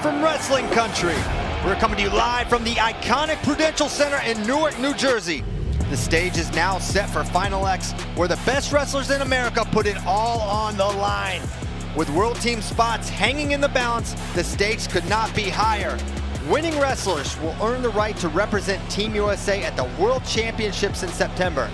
from wrestling country. We're coming to you live from the iconic Prudential Center in Newark, New Jersey. The stage is now set for Final X, where the best wrestlers in America put it all on the line. With World Team spots hanging in the balance, the stakes could not be higher. Winning wrestlers will earn the right to represent Team USA at the World Championships in September.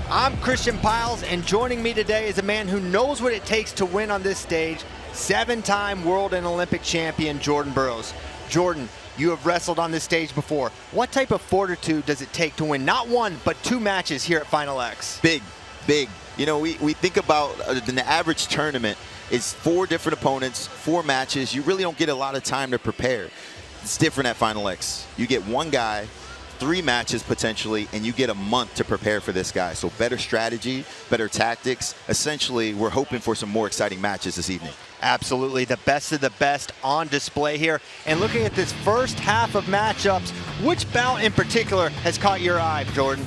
I'm Christian Piles, and joining me today is a man who knows what it takes to win on this stage, 7-time world and Olympic champion Jordan Burroughs. Jordan, you have wrestled on this stage before. What type of fortitude does it take to win not one, but 2 matches here at Final X? Big. You know, we think about the average tournament is 4 different opponents, 4 matches. You really don't get a lot of time to prepare. It's different at Final X. You get 1 guy, 3 matches potentially, and you get a month to prepare for this guy. So better strategy, better tactics. Essentially, we're hoping for some more exciting matches this evening. Absolutely, the best of the best on display here. And looking at this first half of matchups, which bout in particular has caught your eye, Jordan?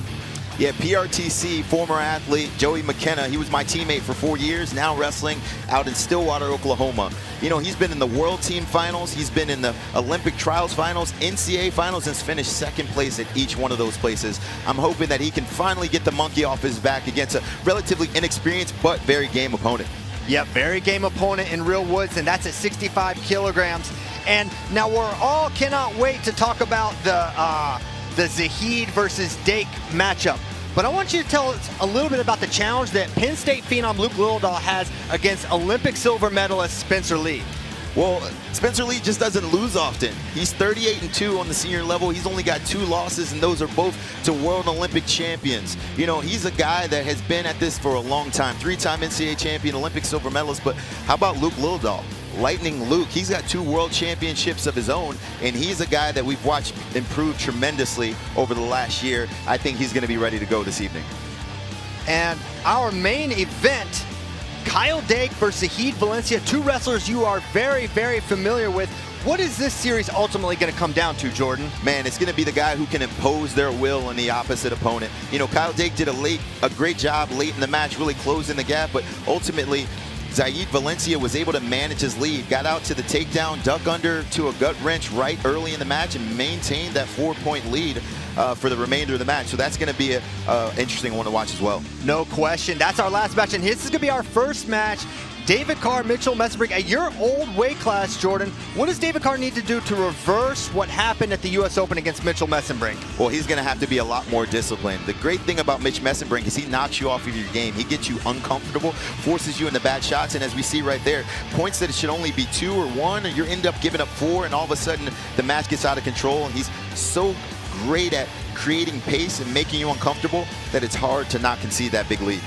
Yeah, PRTC, former athlete, Joey McKenna. He was my teammate for 4 years, now wrestling out in Stillwater, Oklahoma. You know, he's been in the World Team Finals, he's been in the Olympic Trials Finals, NCAA Finals, and finished 2nd place at each one of those places. I'm hoping that he can finally get the monkey off his back against a relatively inexperienced but very game opponent. Yep, very game opponent in real woods, and that's at 65 kilograms. And now we're all cannot wait to talk about the Zahid versus Dake matchup. But I want you to tell us a little bit about the challenge that Penn State phenom Luke Lilledahl has against Olympic silver medalist Spencer Lee. Well, Spencer Lee just doesn't lose often. He's 38-2 on the senior level. He's only got 2 losses, and those are both to world Olympic champions. You know, he's a guy that has been at this for a long time. 3-time NCAA champion, Olympic silver medalist. But how about Luke Lilledahl? Lightning Luke, he's got 2 world championships of his own, and he's a guy that we've watched improve tremendously over the last year. I think he's going to be ready to go this evening. And our main event, Kyle Dake versus Zahid Valencia, 2 wrestlers you are very, very familiar with. What is this series ultimately going to come down to, Jordan? Man, it's going to be the guy who can impose their will on the opposite opponent. You know, Kyle Dake did a great job late in the match, really closing the gap, but ultimately, Zahid Valencia was able to manage his lead, got out to the takedown, duck under to a gut wrench right early in the match, and maintained that 4-point lead for the remainder of the match. So that's going to be an interesting one to watch as well. No question. That's our last match, and this is going to be our first match. David Carr, Mitchell Mesenbrink, at your old weight class, Jordan, what does David Carr need to do to reverse what happened at the U.S. Open against Mitchell Mesenbrink? Well, he's going to have to be a lot more disciplined. The great thing about Mitch Mesenbrink is he knocks you off of your game. He gets you uncomfortable, forces you into bad shots, and as we see right there, points that it should only be 2 or 1, and you end up giving up 4, and all of a sudden the match gets out of control, and he's so great at creating pace and making you uncomfortable that it's hard to not concede that big lead.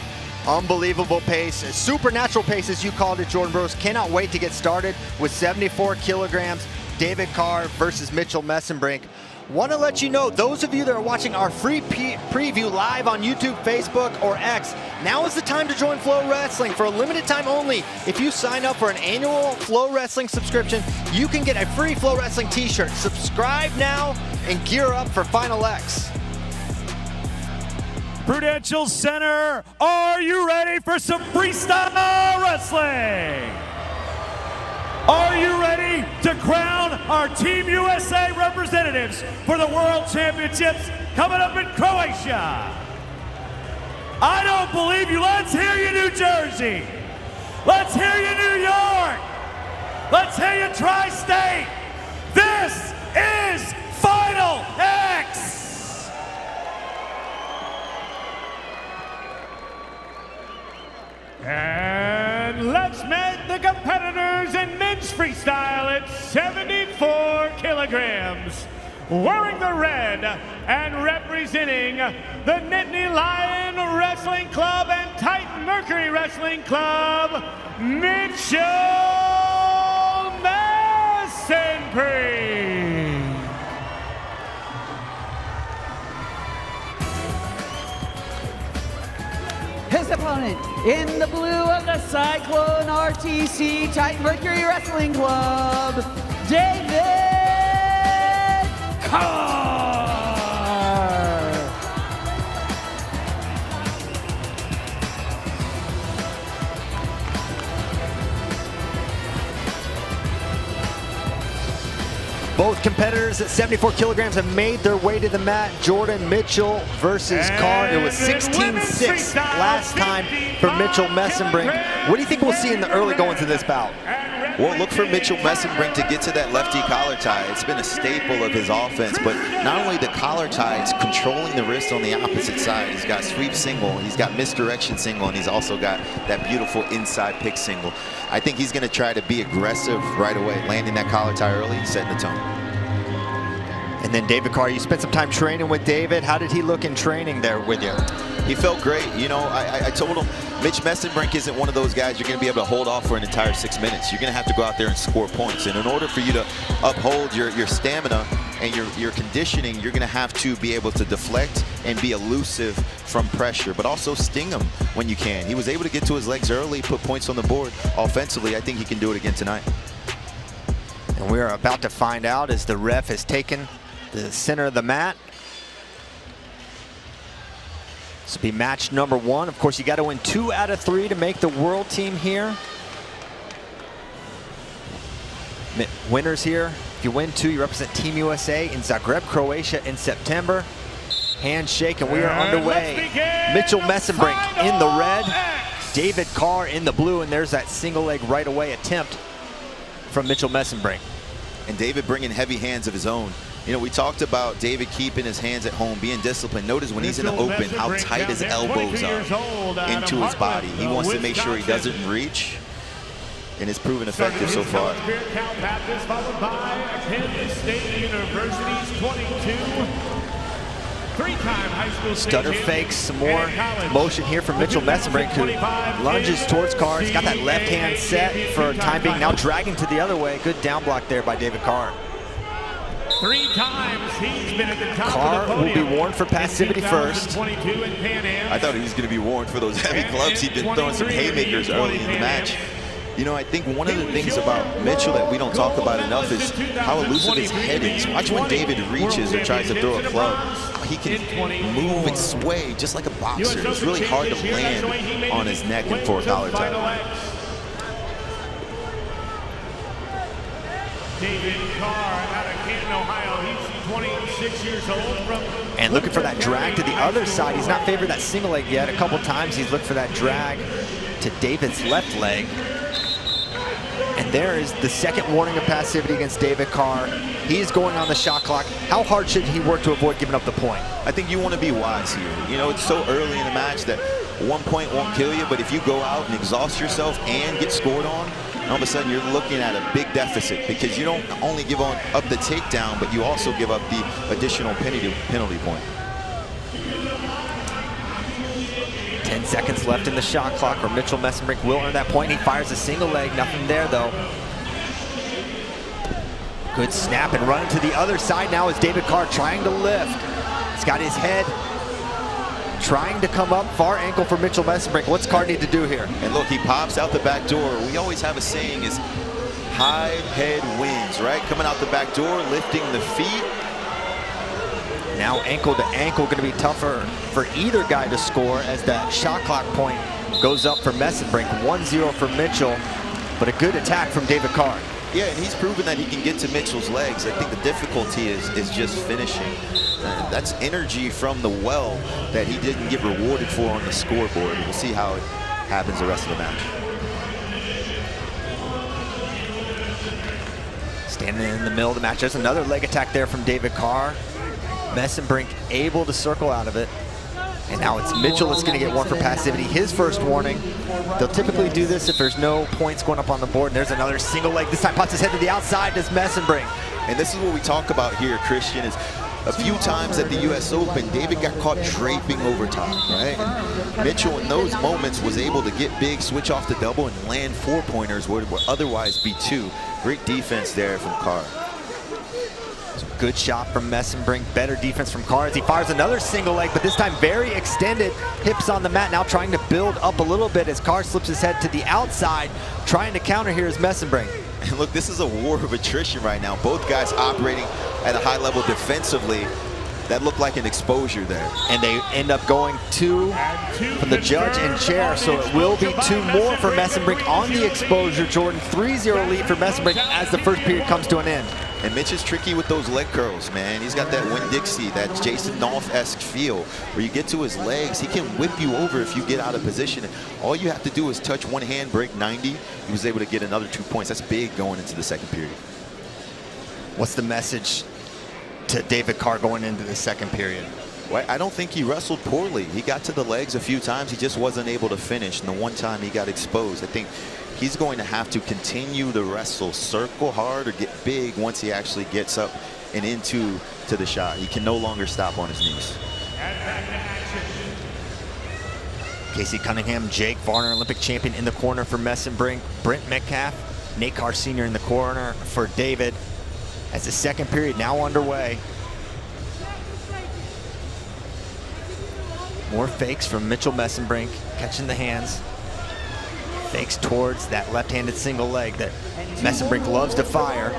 Unbelievable pace, supernatural pace as you called it, Jordan Burroughs. Cannot wait to get started with 74 kilograms, David Carr versus Mitchell Mesenbrink. Want to let you know, those of you that are watching our free preview live on YouTube, Facebook, or X, now is the time to join FloWrestling for a limited time only. If you sign up for an annual FloWrestling subscription, you can get a free FloWrestling t-shirt. Subscribe now and gear up for Final X. Prudential Center, are you ready for some freestyle wrestling? Are you ready to crown our Team USA representatives for the World Championships coming up in Croatia? I don't believe you. Let's hear you, New Jersey. Let's hear you, New York. Let's hear you, Tri-State. This is Final X. And let's meet the competitors in men's freestyle at 74 kilograms. Wearing the red and representing the Nittany Lion Wrestling Club and Titan Mercury Wrestling Club, Mitchell Mesenbrink. His opponent in the blue of the Cyclone RTC Titan Mercury Wrestling Club, David Carr. Both competitors at 74 kilograms have made their way to the mat. Jordan Mitchell versus Carr. It was 16-6 last time for Mitchell Mesenbrink. What do you think we'll see in the early goings of this bout? Well, look for Mitchell Mesenbrink to get to that lefty collar tie. It's been a staple of his offense, but not only the collar tie, it's controlling the wrist on the opposite side. He's got sweep single, he's got misdirection single, and he's also got that beautiful inside pick single. I think he's going to try to be aggressive right away, landing that collar tie early and setting the tone. And then David Carr, you spent some time training with David. How did he look in training there with you? He felt great. You know, I told him, Mitch Mesenbrink isn't one of those guys you're going to be able to hold off for an entire 6 minutes. You're going to have to go out there and score points. And in order for you to uphold your stamina and your conditioning, you're going to have to be able to deflect and be elusive from pressure, but also sting him when you can. He was able to get to his legs early, put points on the board. Offensively, I think he can do it again tonight. And we're about to find out as the ref has taken the center of the mat. This will be match number 1. Of course, you got to win 2 out of 3 to make the world team here. Winners here. If you win 2, you represent Team USA in Zagreb, Croatia in September. Handshake, and we are underway. Mitchell Mesenbrink in the red, David Carr in the blue, and there's that single leg right away attempt from Mitchell Mesenbrink. And David bringing heavy hands of his own. You know, we talked about David keeping his hands at home, being disciplined. Notice when he's in the open how tight his elbows are into his body. He wants to make sure he doesn't reach, and it's proven effective so far. Followed by Kansas State University's 22. Three-time high school Stutter fakes, some more motion here from Mitchell Mesenbrink, who lunges towards Carr. He's got that left hand set for time being, now dragging to the other way. Good down block there by David Carr. 3 times he's been at the top Carr of the podium. will be warned for passivity first. I thought he was going to be warned for those heavy gloves. He'd been throwing some haymakers early in the match. You know, I think one of the things about Mitchell that we don't talk about enough is how elusive his head is. Watch when David reaches or tries to throw a club. He can move and sway just like a boxer. It's really hard to land on his neck and for a collar tie. David Carr out of Canton, Ohio. He's 26 years old. And looking for that drag to the other side. He's not favored that single leg yet. A couple times he's looked for that drag to David's left leg. And there is the second warning of passivity against David Carr. He is going on the shot clock. How hard should he work to avoid giving up the point? I think you want to be wise here. You know, it's so early in the match that 1 point won't kill you, but if you go out and exhaust yourself and get scored on, all of a sudden you're looking at a big deficit, because you don't only give up the takedown, but you also give up the additional penalty point. 10 seconds left in the shot clock, or Mitchell Mesenbrink will earn that point. He fires a single leg, nothing there though. Good snap and run to the other side now is David Carr trying to lift. He's got his head trying to come up, far ankle for Mitchell Mesenbrink. What's Carr need to do here? And look, he pops out the back door. We always have a saying is high head wins, right? Coming out the back door, lifting the feet. Now ankle to ankle, going to be tougher for either guy to score as that shot clock point goes up for Mesenbrink. 1-0 for Mitchell, but a good attack from David Carr. Yeah, and he's proven that he can get to Mitchell's legs. I think the difficulty is just finishing. That's energy from the well that he didn't get rewarded for on the scoreboard. We'll see how it happens the rest of the match. Standing in the middle of the match, there's another leg attack there from David Carr. Mesenbrink able to circle out of it. And now it's Mitchell that's going to get one for passivity. His first warning. They'll typically do this if there's no points going up on the board. And there's another single leg. This time pops his head to the outside, does Mesenbrink. And this is what we talk about here, Christian, is a few times at the US Open, David got caught draping over top, right? And Mitchell in those moments was able to get big, switch off the double, and land 4-pointers where it would otherwise be 2. Great defense there from Carr. Good shot from Mesenbrink, better defense from Carr as he fires another single leg, but this time very extended, hips on the mat, now trying to build up a little bit as Carr slips his head to the outside. Trying to counter here is Mesenbrink. And look, this is a war of attrition right now. Both guys operating at a high level defensively. That looked like an exposure there. And they end up going 2 from the judge and chair, so it will be 2 more for Mesenbrink on the exposure. Jordan, 3-0 lead for Mesenbrink as the first period comes to an end. And Mitch is tricky with those leg curls, man. He's got that Winn-Dixie, that Jason Nolf-esque feel, where you get to his legs, he can whip you over if you get out of position. All you have to do is touch one hand, break 90. He was able to get another 2 points. That's big going into the second period. What's the message to David Carr going into the second period? Well, I don't think he wrestled poorly. He got to the legs a few times. He just wasn't able to finish. And the one time he got exposed, I think he's going to have to continue to wrestle, circle hard or get big once he actually gets up and into the shot. He can no longer stop on his knees. Casey Cunningham, Jake Varner, Olympic champion in the corner for Mesenbrink. Brent Metcalf, Nate Carr Sr. in the corner for David. As the second period now underway. More fakes from Mitchell Mesenbrink, catching the hands. Fakes towards that left-handed single leg that Mesenbrink loves to fire.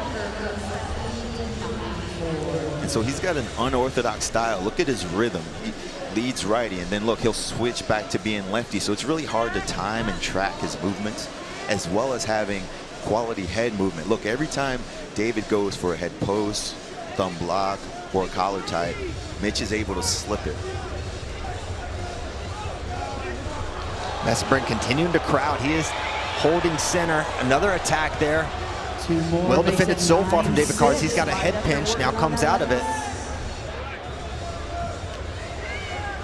And so he's got an unorthodox style. Look at his rhythm. He leads righty, and then look, he'll switch back to being lefty. So it's really hard to time and track his movements, as well as having quality head movement. Look, every time David goes for a head post, thumb block, or a collar tie, Mitch is able to slip it. Mesenbrink continuing to crowd. He is holding center. Another attack there. Well defended so far from David Carr. He's got a head pinch, now comes out of it.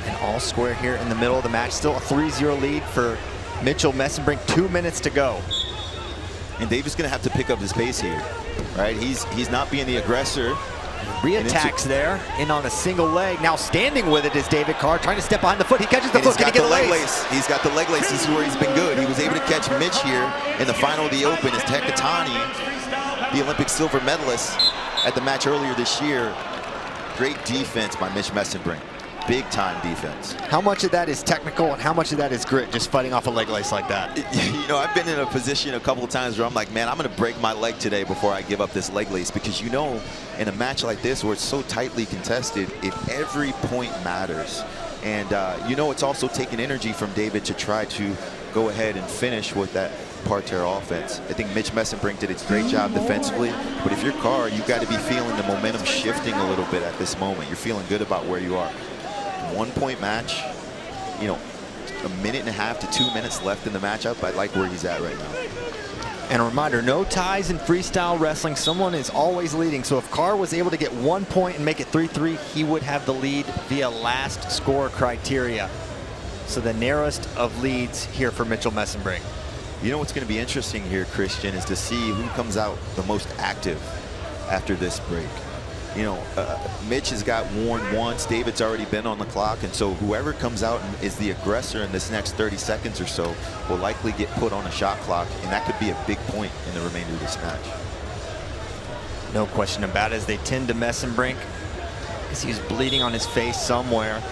And all square here in the middle of the match. Still a 3-0 lead for Mitchell Mesenbrink. 2 minutes to go. And David's gonna have to pick up his pace here, right? He's not being the aggressor. Re-attacks there, in on a single leg. Now standing with it is David Carr, trying to step behind the foot. He catches the foot. He's got the leg lace. He's got the leg lace. This is where he's been good. He was able to catch Mitch here in the final of the Open as Dyakomihalis, the Olympic silver medalist at the match earlier this year. Great defense by Mitch Mesenbrink. Big time defense. How much of that is technical and how much of that is grit, just fighting off a leg lace like that? You know, I've been in a position a couple of times where I'm like, man, I'm going to break my leg today before I give up this leg lace, because you know, in a match like this where it's so tightly contested, every point matters. And you know, it's also taking energy from David to try to go ahead and finish with that parterre offense. I think Mitch Mesenbrink did a great job defensively, but if you're Carr, you've got to be feeling the momentum shifting a little bit at this moment. You're feeling good about where you are. 1 point match, you know, 1.5 to 2 minutes left in the matchup. I like where he's at right now. And a reminder, no ties in freestyle wrestling. Someone is always leading. So if Carr was able to get 1 point and make it 3-3, he would have the lead via last score criteria. So the narrowest of leads here for Mitchell Mesenbrink. You know what's going to be interesting here, Christian, is to see who comes out the most active after this break. You know, Mitch has got warned once. David's already been on the clock, and so whoever comes out and is the aggressor in this next 30 seconds or so will likely get put on a shot clock, and that could be a big point in the remainder of this match. No question about it, as they tend to Mesenbrink, as he's bleeding on his face somewhere.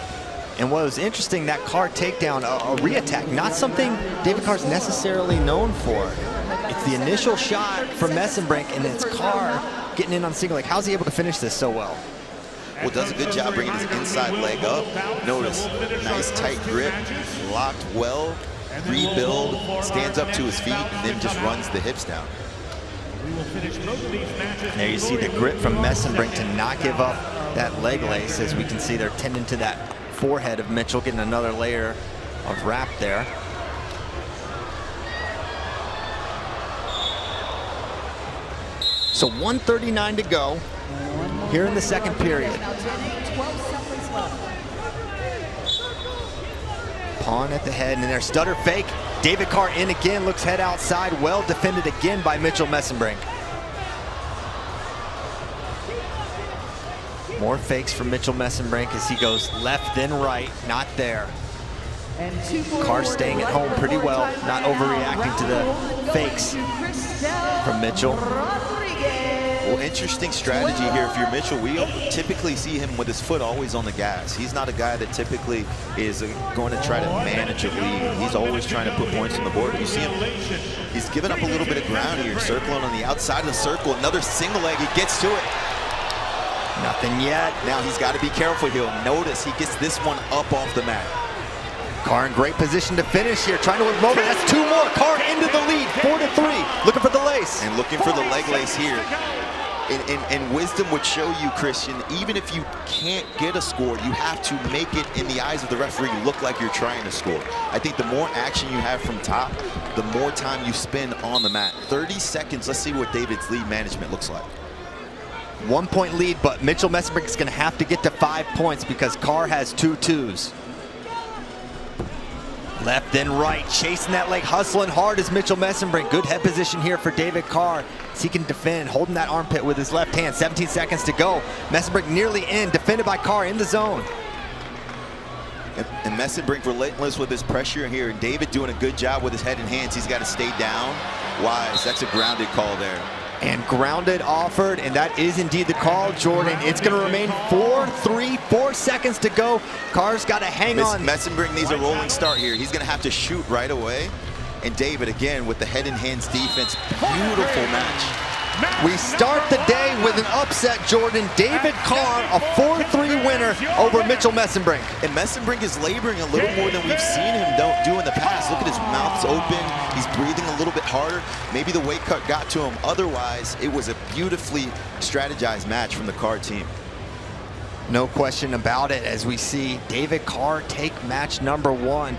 And what was interesting, that Carr takedown, a re-attack, not something David Carr's necessarily known for. It's the initial shot from Mesenbrink, and it's Carr getting in on single leg. How's he able to finish this so well? Well, does a good job bringing his inside leg up. Notice, nice tight grip, locked well, rebuild, stands up to his feet, and then just runs the hips down. There you see the grit from Mesenbrink to not give up that leg lace. As we can see, they're tending to that forehead of Mitchell, getting another layer of wrap there. So 1:39 to go here in the second period. Pawn at the head, and their stutter fake. David Carr in again, looks head outside, well defended again by Mitchell Mesenbrink. More fakes from Mitchell Mesenbrink as he goes left then right, not there. Carr staying at home pretty well, not overreacting to the fakes from Mitchell. Well, interesting strategy here if you're Mitchell. We typically see him with his foot always on the gas. He's not a guy that typically is going to try to manage a lead. He's always trying to put points on the board. You see him, he's giving up a little bit of ground here, circling on the outside of the circle. Another single leg, he gets to it. Nothing yet. Now he's got to be careful here. Notice he gets this one up off the mat. Carr in great position to finish here, trying to win moment. That's two more. Carr into the lead, 4-3, looking for the lace. And looking for the leg lace here. And wisdom would show you, Christian, even if you can't get a score, you have to make it, in the eyes of the referee, look like you're trying to score. I think the more action you have from top, the more time you spend on the mat. 30 seconds, let's see what David's lead management looks like. 1 point lead, but Mitchell Mesenbrink is going to have to get to 5 points because Carr has 2 twos. Left and right, chasing that leg, hustling hard is Mitchell Mesenbrink. Good head position here for David Carr. So he can defend, holding that armpit with his left hand. 17 seconds to go. Mesenbrink nearly in, defended by Carr in the zone. And Mesenbrink relentless with his pressure here, and David doing a good job with his head and hands. He's got to stay down. Wise, that's a grounded call there. And grounded offered, and that is indeed the call, Jordan. It's going to remain 4 seconds to go. Carr's got to hang on. Mesenbrink needs a rolling start here. He's going to have to shoot right away. And David, again, with the head and hands defense. Beautiful match. We start the day with an upset, Jordan. David Carr, a 4-3 winner over Mitchell Mesenbrink. And Mesenbrink is laboring a little more than we've seen him do in the past. Look at his mouth's open. He's breathing a little bit harder. Maybe the weight cut got to him. Otherwise, it was a beautifully strategized match from the Carr team. No question about it, as we see David Carr take match number 1.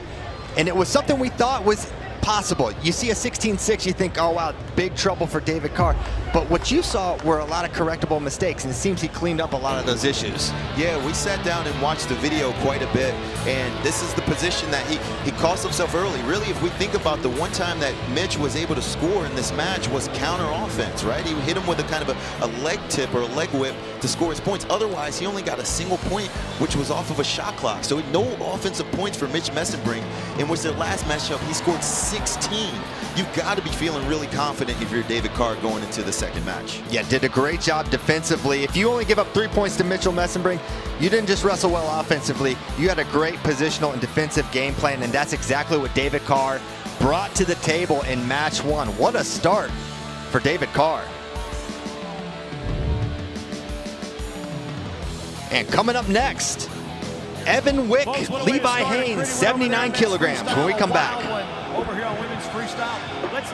And it was something we thought was possible. You see a 16-6, you think, oh wow, big trouble for David Carr. But what you saw were a lot of correctable mistakes, and it seems he cleaned up a lot of those issues. Yeah, we sat down and watched the video quite a bit, and this is the position that he cost himself early. Really, if we think about the one time that Mitch was able to score in this match was counter offense, right? He hit him with a kind of a leg tip or a leg whip to score his points. Otherwise, he only got a single point, which was off of a shot clock. So no offensive points for Mitch Mesenbrink, in which their last matchup, he scored 16. You've got to be feeling really confident if you're David Carr going into the second match. Yeah, did a great job defensively. If you only give up 3 points to Mitchell Mesenbrink, you didn't just wrestle well offensively. You had a great positional and defensive game plan, and that's exactly what David Carr brought to the table in match 1. What a start for David Carr. And coming up next, Evan Wick, Levi Haines, 79 kilograms when we come back. Over here on women's freestyle. Let's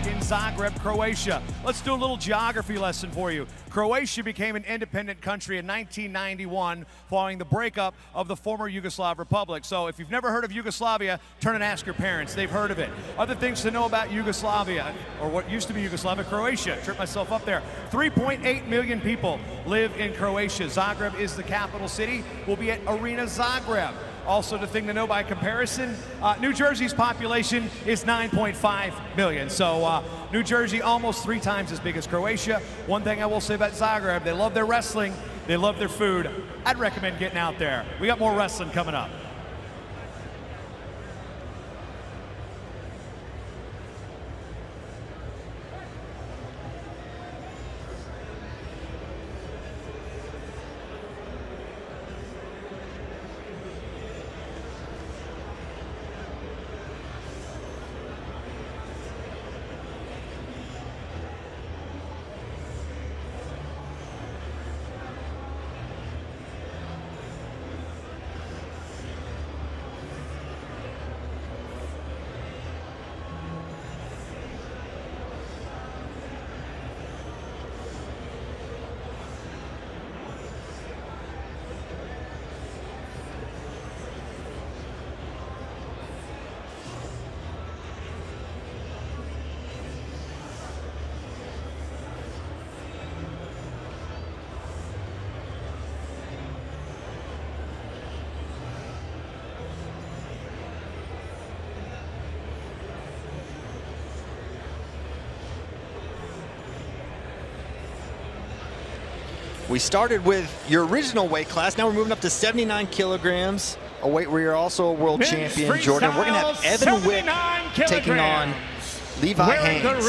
in Zagreb, Croatia. Let's do a little geography lesson for you. Croatia became an independent country in 1991 following the breakup of the former Yugoslav Republic. So if you've never heard of Yugoslavia, turn and ask your parents. They've heard of it. Other things to know about Yugoslavia, or what used to be Yugoslavia, Croatia. Tripped myself up there. 3.8 million people live in Croatia. Zagreb is the capital city. We'll be at Arena Zagreb. Also, the thing to know by comparison, New Jersey's population is 9.5 million. So New Jersey almost 3 times as big as Croatia. One thing I will say about Zagreb, they love their wrestling, they love their food. I'd recommend getting out there. We got more wrestling coming up. We started with your original weight class. Now we're moving up to 79 kilograms, a weight where you're also a world champion, Jordan. We're going to have Evan Wick taking on Levi Haines.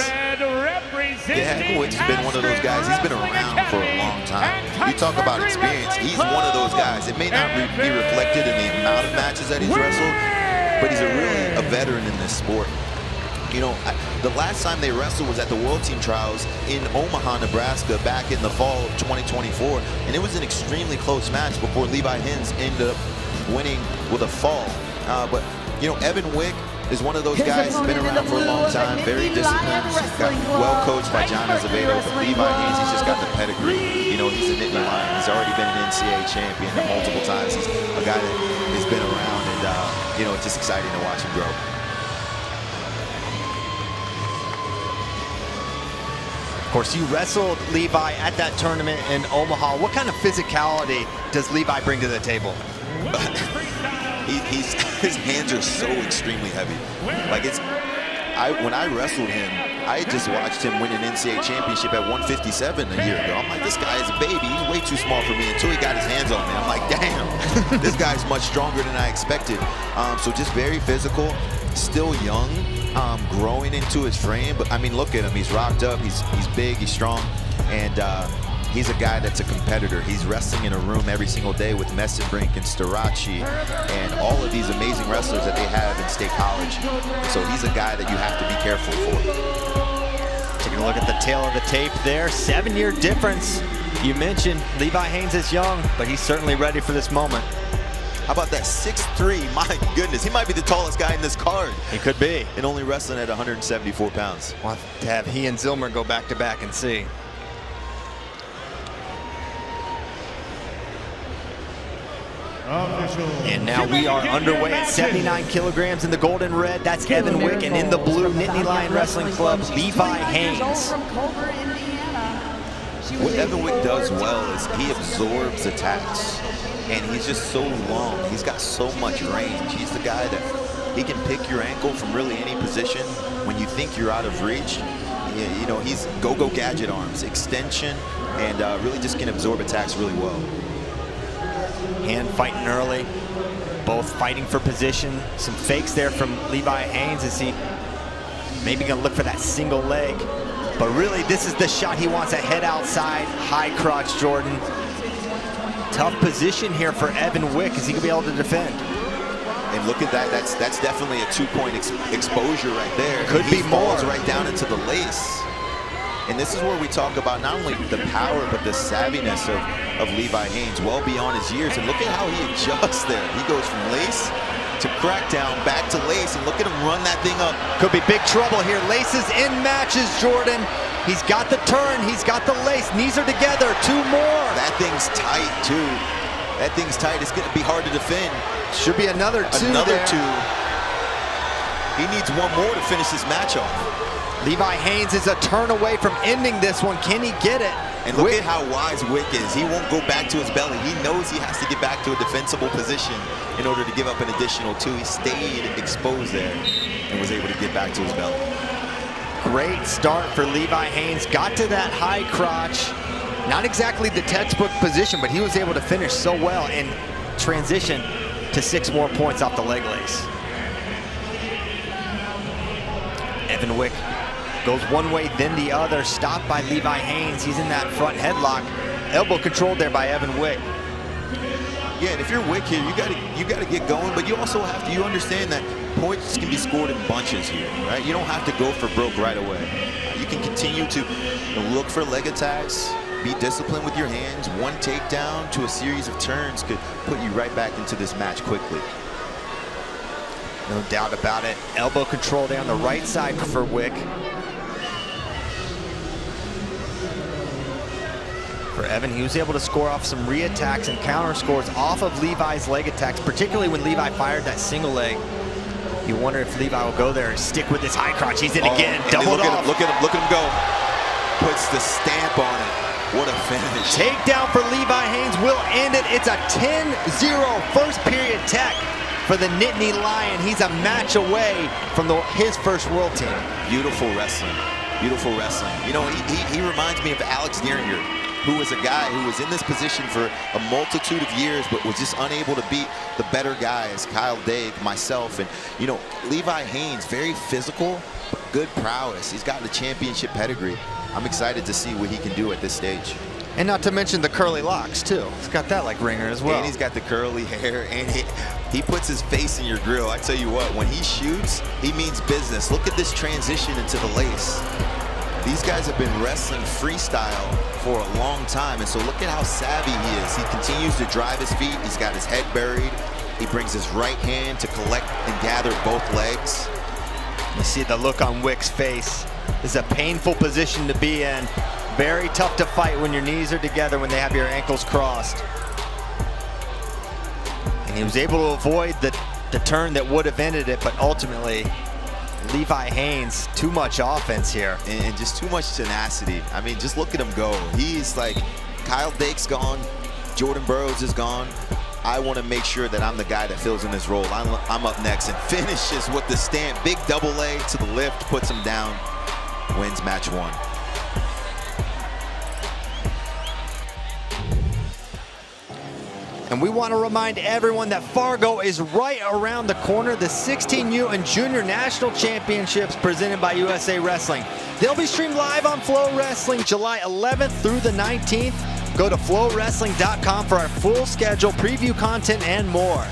Yeah, Wick's been one of those guys. He's been around for a long time. You talk about experience. He's one of those guys. It may not be reflected in the amount of matches that he's wrestled, but he's really a veteran in this sport. You know, the last time they wrestled was at the World Team Trials in Omaha, Nebraska, back in the fall of 2024. And it was an extremely close match before Levi Haines ended up winning with a fall. But, you know, Evan Wick, is one of those guys who's been around for a long time, very disciplined, got well coached by John Azevedo. But Levi Haines, he's just got the pedigree. You know, he's a Nittany Lion. He's already been an NCAA champion multiple times. He's a guy that has been around, and you know, it's just exciting to watch him grow. Of course, you wrestled Levi at that tournament in Omaha. What kind of physicality does Levi bring to the table? His hands are so extremely heavy. Like when I wrestled him, I just watched him win an NCAA championship at 157 a year ago. I'm like, this guy is a baby. He's way too small for me, until he got his hands on me. I'm like, damn, this guy's much stronger than I expected. So just very physical, still young. Growing into his frame, but I mean, look at him. He's rocked up. He's big. He's strong, and he's a guy that's a competitor. He's wrestling in a room every single day with Mesenbrink and Starachi and all of these amazing wrestlers that they have in State College. So he's a guy that you have to be careful for. Taking a look at the tail of the tape there. 7-year difference. You mentioned Levi Haines is young, but he's certainly ready for this moment. How about that 6'3"? My goodness, he might be the tallest guy in this card. He could be. And only wrestling at 174 pounds. We'll have to have he and Zillmer go back to back and see. And now we are underway at 79 kilograms in the gold and red. That's Evan Wick, and in the blue, Nittany Lion Wrestling Club, Levi Haines. What Evan Wick does well is he absorbs attacks. And he's just so long. He's got so much range. He's the guy that he can pick your ankle from really any position when you think you're out of reach. You know, he's go-go gadget arms, extension, and really just can absorb attacks really well. Hand fighting early, both fighting for position. Some fakes there from Levi Haines as he maybe gonna look for that single leg. But really, this is the shot he wants, a head outside, high crotch Jordan. Tough position here for Evan Wick. Is he gonna be able to defend? And look at that. That's definitely a 2-point exposure right there. Could be more. Falls right down into the lace. And this is where we talk about not only the power, but the savviness of Levi Haines, well beyond his years. And look at how he adjusts there. He goes from lace to crackdown, back to lace, and look at him run that thing up. Could be big trouble here. Laces in matches, Jordan. He's got the turn, he's got the lace. Knees are together, 2 more. That thing's tight, too. That thing's tight. It's going to be hard to defend. Should be another 2 Another there. 2. He needs 1 more to finish this match off. Levi Haines is a turn away from ending this one. Can he get it? And look at how wise Wick is. He won't go back to his belly. He knows he has to get back to a defensible position in order to give up an additional 2. He stayed exposed there and was able to get back to his belly. Great start for Levi Haines. Got to that high crotch. Not exactly the textbook position, but he was able to finish so well and transition to 6 more points off the leg lace. Evan Wick goes one way, then the other. Stopped by Levi Haines. He's in that front headlock. Elbow controlled there by Evan Wick. Yeah, and if you're Wick here, you gotta get going, but you also have to, you understand that points can be scored in bunches here, right? You don't have to go for broke right away. You can continue to look for leg attacks, be disciplined with your hands. 1 takedown to a series of turns could put you right back into this match quickly. No doubt about it. Elbow control there on the right side for Wick. For Evan, he was able to score off some re-attacks and counter scores off of Levi's leg attacks, particularly when Levi fired that single leg. You wonder if Levi will go there and stick with this high crotch. He's in again, doubled off. Look at him go. Puts the stamp on it. What a finish. Takedown for Levi Haines will end it. It's a 10-0 first period tech for the Nittany Lion. He's a match away from his first world team. Beautiful wrestling. Beautiful wrestling. You know, he reminds me of Alex Geringer, who was a guy who was in this position for a multitude of years, but was just unable to beat the better guys, Kyle Dake, myself. And, you know, Levi Haines, very physical, but good prowess. He's got the championship pedigree. I'm excited to see what he can do at this stage. And not to mention the curly locks, too. He's got that like Ringer as well. And he's got the curly hair, and he puts his face in your grill. I tell you what, when he shoots, he means business. Look at this transition into the lace. These guys have been wrestling freestyle for a long time, and so look at how savvy he is. He continues to drive his feet. He's got his head buried. He brings his right hand to collect and gather both legs. You see the look on Wick's face. This is a painful position to be in. Very tough to fight when your knees are together, when they have your ankles crossed. And he was able to avoid the turn that would have ended it, but ultimately, Levi Haines, too much offense here. And just too much tenacity. I mean, just look at him go. He's like, Kyle Dake's gone, Jordan Burroughs is gone. I want to make sure that I'm the guy that fills in this role. I'm up next, and finishes with the stamp. Big double leg to the lift, puts him down, wins match 1. And we want to remind everyone that Fargo is right around the corner. The 16U and Junior National Championships presented by USA Wrestling. They'll be streamed live on FloWrestling July 11th through the 19th. Go to FloWrestling.com for our full schedule, preview content, and more.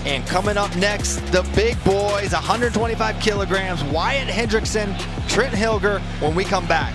And coming up next, the big boys, 125 kilograms, Wyatt Hendrickson, Trent Hillger, when we come back.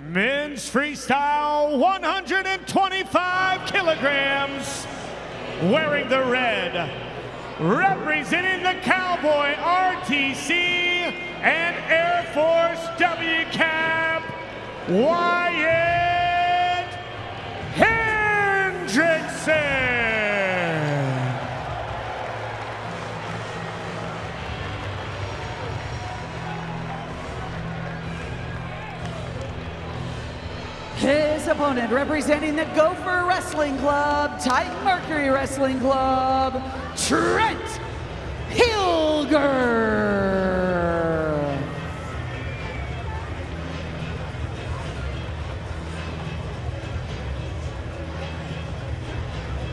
Men's freestyle, 125 kilograms, wearing the red, representing the Cowboy RTC and Air Force W-Cap, Wyatt Hendrickson. His opponent, representing the Gopher Wrestling Club, Titan Mercury Wrestling Club, Trent Hillger.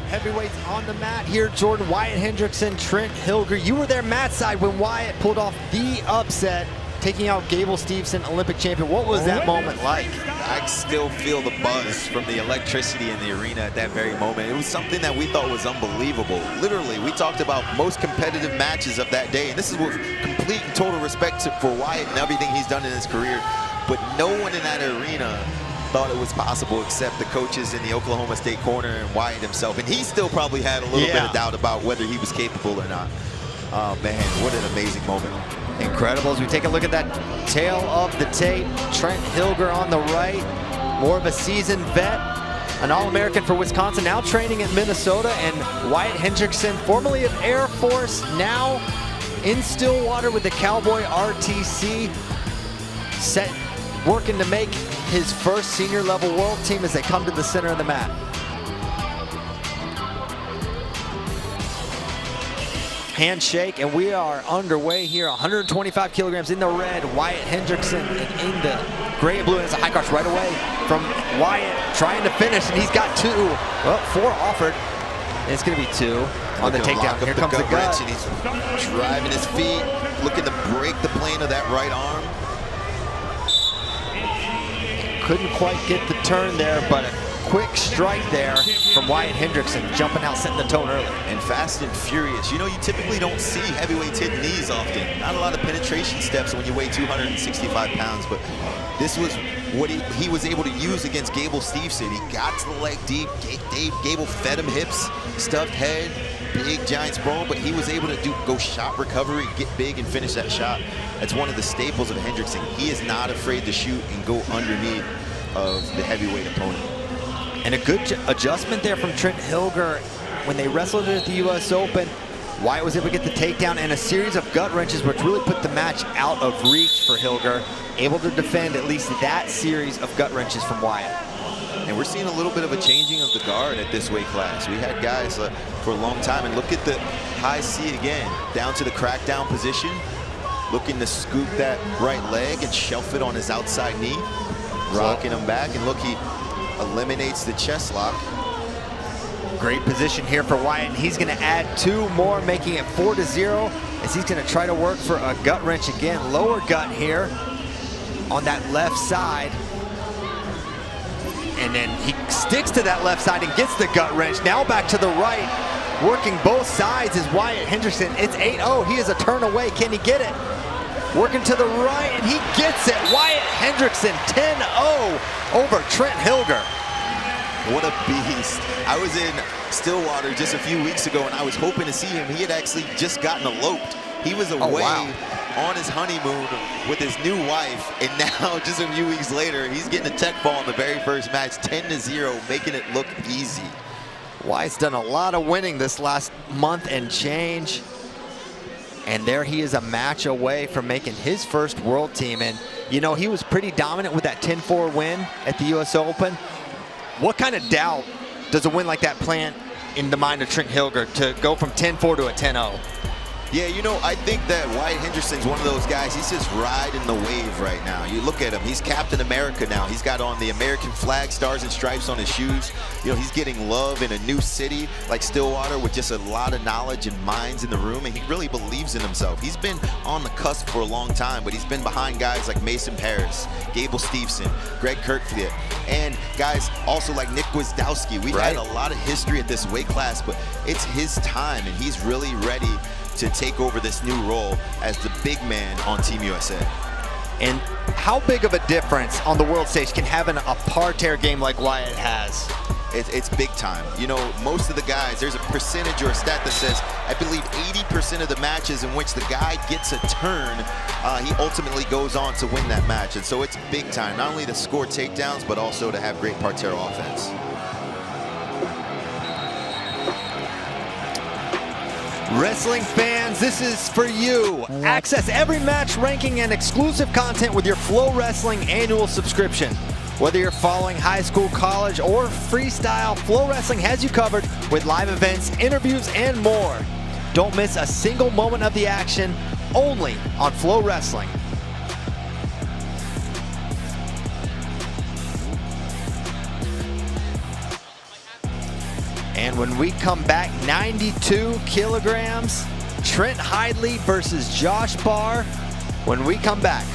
Heavyweights on the mat here, Jordan. Wyatt Hendrickson, Trent Hillger. You were there mat side when Wyatt pulled off the upset, taking out Gable Steveson, Olympic champion. What was that moment like? I still feel the buzz from the electricity in the arena at that very moment. It was something that we thought was unbelievable. Literally, we talked about most competitive matches of that day, and this is with complete and total respect for Wyatt and everything he's done in his career. But no one in that arena thought it was possible except the coaches in the Oklahoma State corner and Wyatt himself. And he still probably had a little bit of doubt about whether he was capable or not. Oh man, what an amazing moment. Incredible. As we take a look at that tail of the tape, Trent Hillger on the right, more of a seasoned vet, an All-American for Wisconsin, now training in Minnesota, and Wyatt Hendrickson, formerly of Air Force, now in Stillwater with the Cowboy RTC, working to make his first senior level world team as they come to the center of the mat. Handshake, and we are underway here. 125 kilograms in the red, Wyatt Hendrickson, and in the gray and blue. And it's a high cross right away from Wyatt, trying to finish, and he's got two. Well, four offered. And it's going to be two on the takedown. Here comes the gut. And he's driving his feet, looking to break the plane of that right arm. Couldn't quite get the turn there, but a quick strike there from Wyatt Hendrickson, jumping out, setting the tone early. And fast and furious. You know, you typically don't see heavyweights hit knees often. Not a lot of penetration steps when you weigh 265 pounds, but this was what he was able to use against Gable Steveson. He got to the leg deep. Gable fed him hips, stuffed head, big giant sprawl, but he was able to go shot recovery, get big and finish that shot. That's one of the staples of Hendrickson. He is not afraid to shoot and go underneath of the heavyweight opponent. And a good adjustment there from Trent Hillger. When they wrestled at the US Open, Wyatt was able to get the takedown and a series of gut wrenches, which really put the match out of reach for Hillger. Able to defend at least that series of gut wrenches from Wyatt. And we're seeing a little bit of a changing of the guard at this weight class. We had guys for a long time, and look at the high C again, down to the crackdown position, looking to scoop that right leg and shelf it on his outside knee, rocking him back, and look, he eliminates the chest lock. Great position here for Wyatt, and he's going to add 2 more, making it 4-0, as he's going to try to work for a gut wrench again. Lower gut here on that left side. And then he sticks to that left side and gets the gut wrench. Now back to the right, working both sides is Wyatt Hendrickson. It's 8-0, he is a turn away. Can he get it? Working to the right, and he gets it. Wyatt Hendrickson, 10-0 over Trent Hillger. What a beast. I was in Stillwater just a few weeks ago, and I was hoping to see him. He had actually just gotten eloped. He was away on his honeymoon with his new wife, and now just a few weeks later, he's getting a tech ball in the very first match, 10-0, making it look easy. Wyatt's done a lot of winning this last month and change. And there he is, a match away from making his first world team. And, you know, he was pretty dominant with that 10-4 win at the US Open. What kind of doubt does a win like that plant in the mind of Trent Hillger to go from 10-4 to a 10-0? Yeah, you know, I think that Wyatt Hendrickson's one of those guys, he's just riding the wave right now. You look at him, he's Captain America now. He's got on the American flag, stars and stripes on his shoes. You know, he's getting love in a new city like Stillwater with just a lot of knowledge and minds in the room, and he really believes in himself. He's been on the cusp for a long time, but he's been behind guys like Mesenbrink, Gable Steveson, Greg Kirkfleet, and guys also like Nick Gwiazdowski. We've had a lot of history at this weight class, but it's his time, and he's really ready to take over this new role as the big man on Team USA. And how big of a difference on the world stage can having a parterre game like Wyatt has? It's big time. You know, most of the guys, there's a percentage or a stat that says, I believe 80% of the matches in which the guy gets a turn, he ultimately goes on to win that match. And so it's big time, not only to score takedowns, but also to have great parterre offense. Wrestling fans, this is for you. Access every match ranking and exclusive content with your FloWrestling annual subscription. Whether you're following high school, college, or freestyle, FloWrestling has you covered with live events, interviews, and more. Don't miss a single moment of the action, only on FloWrestling. And when we come back, 92 kilograms, Trent Hidlay versus Josh Barr. When we come back.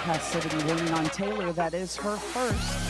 Passivity winning on Taylor. That is her first.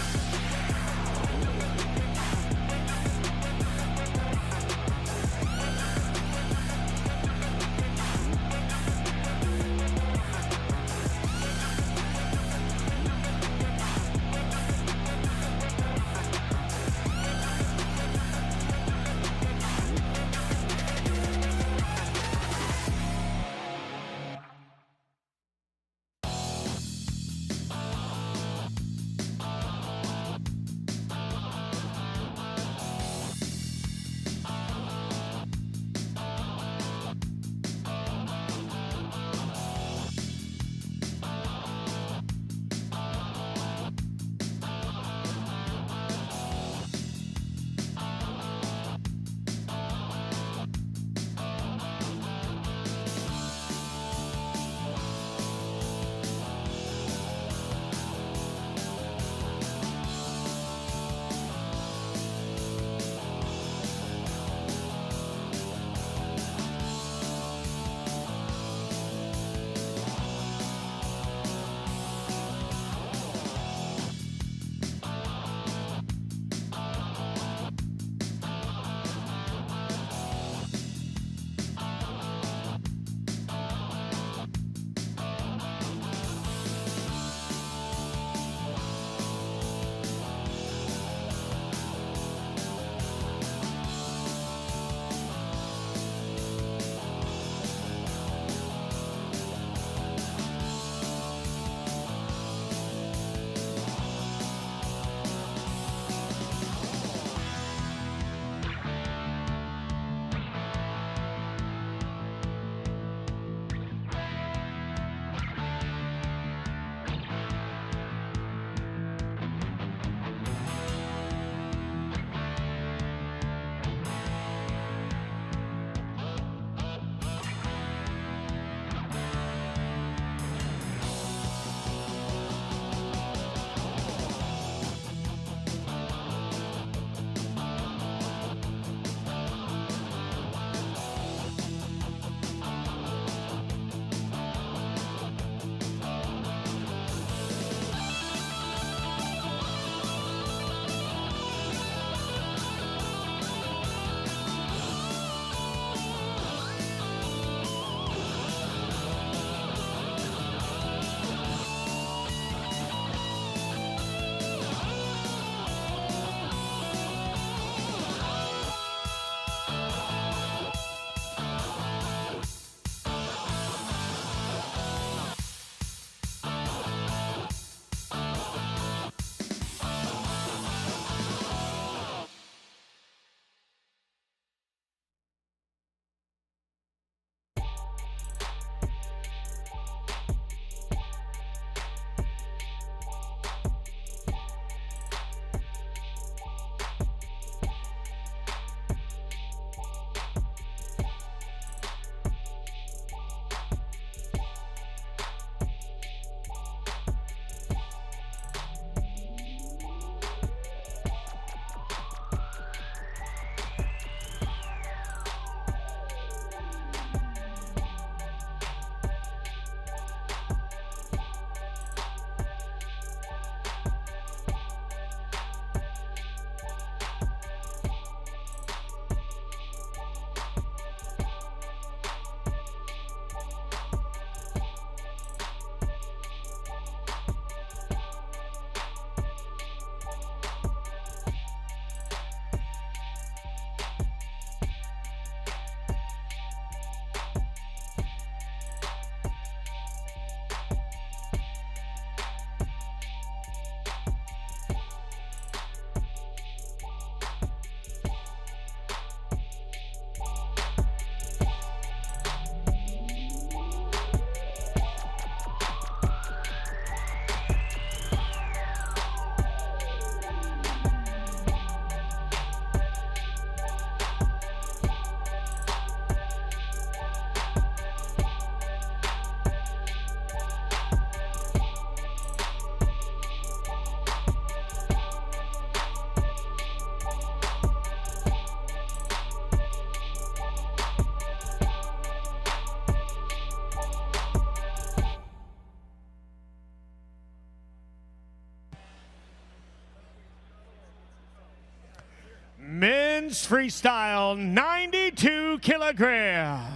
men's freestyle, 92 kilograms.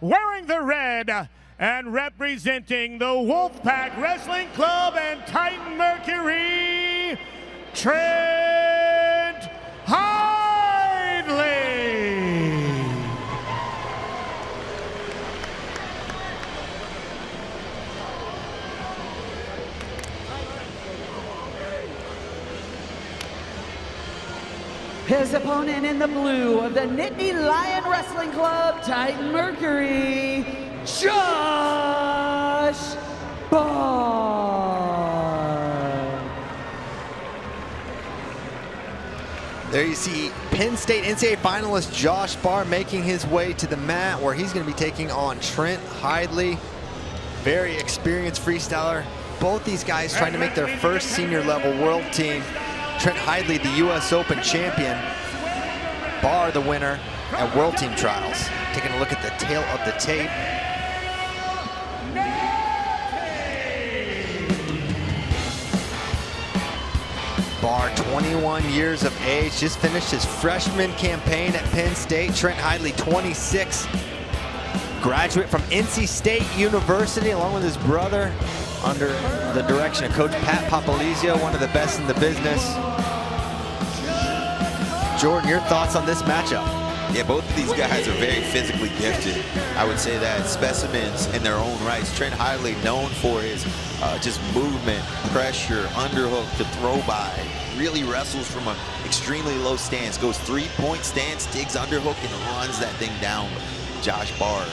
Wearing the red and representing the Wolfpack Wrestling Club and Titan Mercury, Trent Hidlay. His opponent in the blue of the Nittany Lion Wrestling Club, Titan Mercury, Josh Barr. There you see Penn State NCAA finalist Josh Barr making his way to the mat, where he's going to be taking on Trent Hidlay. Very experienced freestyler. Both these guys trying to make their first senior level world team. Trent Hidlay, the US Open champion. Barr, the winner at World Team Trials. Taking a look at the tail of the tape. Barr, 21 years of age, just finished his freshman campaign at Penn State. Trent Hidlay, 26, graduate from NC State University, along with his brother, under the direction of Coach Pat Papalizio, one of the best in the business. Jordan, your thoughts on this matchup? Yeah, both of these guys are very physically gifted. I would say that specimens in their own rights. Trent Hidlay, known for his just movement, pressure, underhook to throw by, really wrestles from an extremely low stance, goes 3-point stance, digs underhook, and runs that thing down. Josh Barr,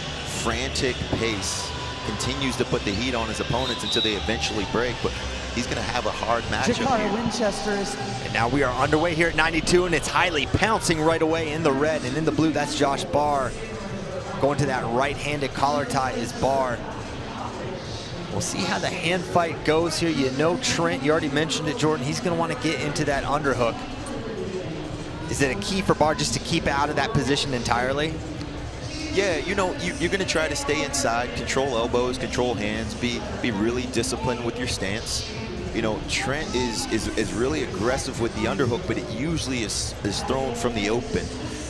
frantic pace, continues to put the heat on his opponents until they eventually break, but he's going to have a hard matchup here. Winchester's. And now we are underway here at 92, and it's Hidlay pouncing right away in the red, and in the blue, that's Josh Barr. Going to that right-handed collar tie is Barr. We'll see how the hand fight goes here. You know Trent, you already mentioned it, Jordan, he's going to want to get into that underhook. Is it a key for Barr just to keep out of that position entirely? Yeah, you know, you're going to try to stay inside, control elbows, control hands, be really disciplined with your stance. You know, Trent is really aggressive with the underhook, but it usually is thrown from the open.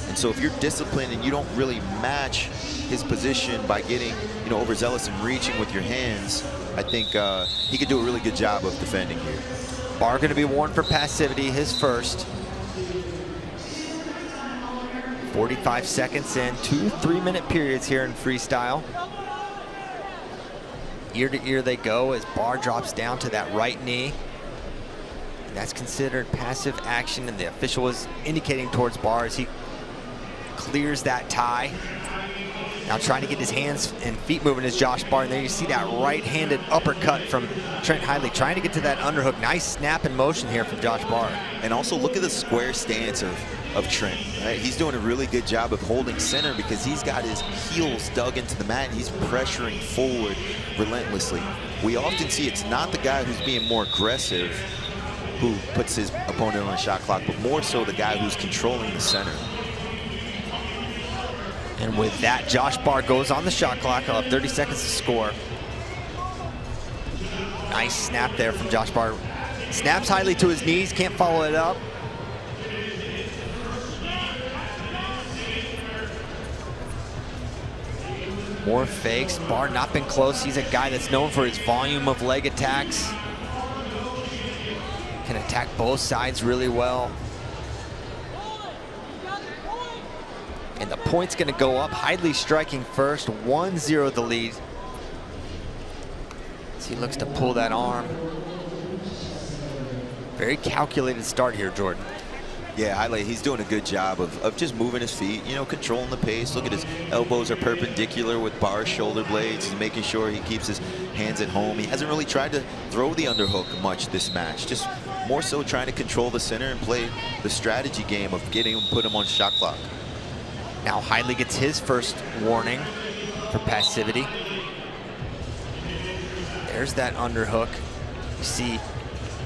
And so if you're disciplined and you don't really match his position by getting, you know, overzealous and reaching with your hands, I think he could do a really good job of defending here. Barr going to be warned for passivity, his first. 45 seconds in, 2 3-minute periods here in freestyle. Ear to ear they go as Barr drops down to that right knee. And that's considered passive action, and the official is indicating towards Barr as he clears that tie. Now trying to get his hands and feet moving is Josh Barr, and there you see that right-handed uppercut from Trent Hidlay, trying to get to that underhook. Nice snap in motion here from Josh Barr. And also look at the square stance of Trent, right? He's doing a really good job of holding center because he's got his heels dug into the mat and he's pressuring forward relentlessly. We often see it's not the guy who's being more aggressive who puts his opponent on a shot clock, but more so the guy who's controlling the center. And with that, Josh Barr goes on the shot clock. He'll have 30 seconds to score. Nice snap there from Josh Barr. Snaps Hidlay to his knees, can't follow it up. More fakes. Barr not been close. He's a guy that's known for his volume of leg attacks. Can attack both sides really well. And the point's going to go up. Hidlay striking first, 1-0 the lead. As he looks to pull that arm. Very calculated start here, Jordan. Yeah, Hidlay, he's doing a good job of just moving his feet, you know, controlling the pace. Look at his elbows are perpendicular with Barr's shoulder blades. He's making sure he keeps his hands at home. He hasn't really tried to throw the underhook much this match. Just more so trying to control the center and play the strategy game of getting him, put him on shot clock. Now Hidlay gets his first warning for passivity. There's that underhook. You see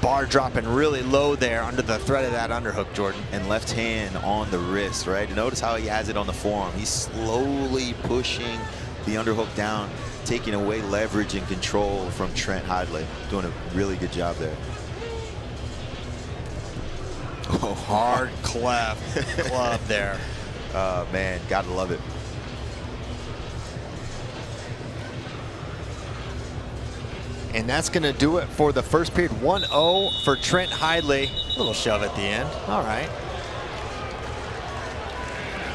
Barr dropping really low there under the threat of that underhook, Jordan. And left hand on the wrist, right? Notice how he has it on the forearm. He's slowly pushing the underhook down, taking away leverage and control from Trent Hidlay. Doing a really good job there. Oh, hard club there. Oh, man, gotta love it. And that's going to do it for the first period. 1-0 for Trent Hidlay. A little shove at the end. All right.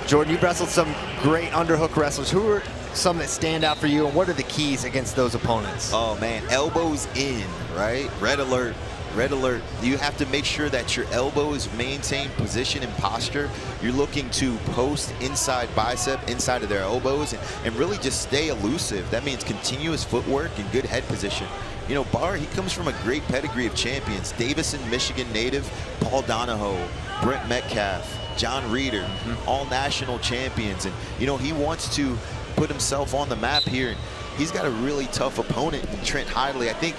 Jordan, you've wrestled some great underhook wrestlers. Who are some that stand out for you, and what are the keys against those opponents? Oh, man, elbows in, right? Red alert. Red alert. You have to make sure that your elbows maintain position and posture. You're looking to post inside bicep, inside of their elbows, and really just stay elusive. That means continuous footwork and good head position. You know, Barr, he comes from a great pedigree of champions. Davison, Michigan native, Paul Donahoe, Brent Metcalf, John Reeder, all national champions. And, you know, he wants to put himself on the map here. He's got a really tough opponent in Trent Hidlay. I think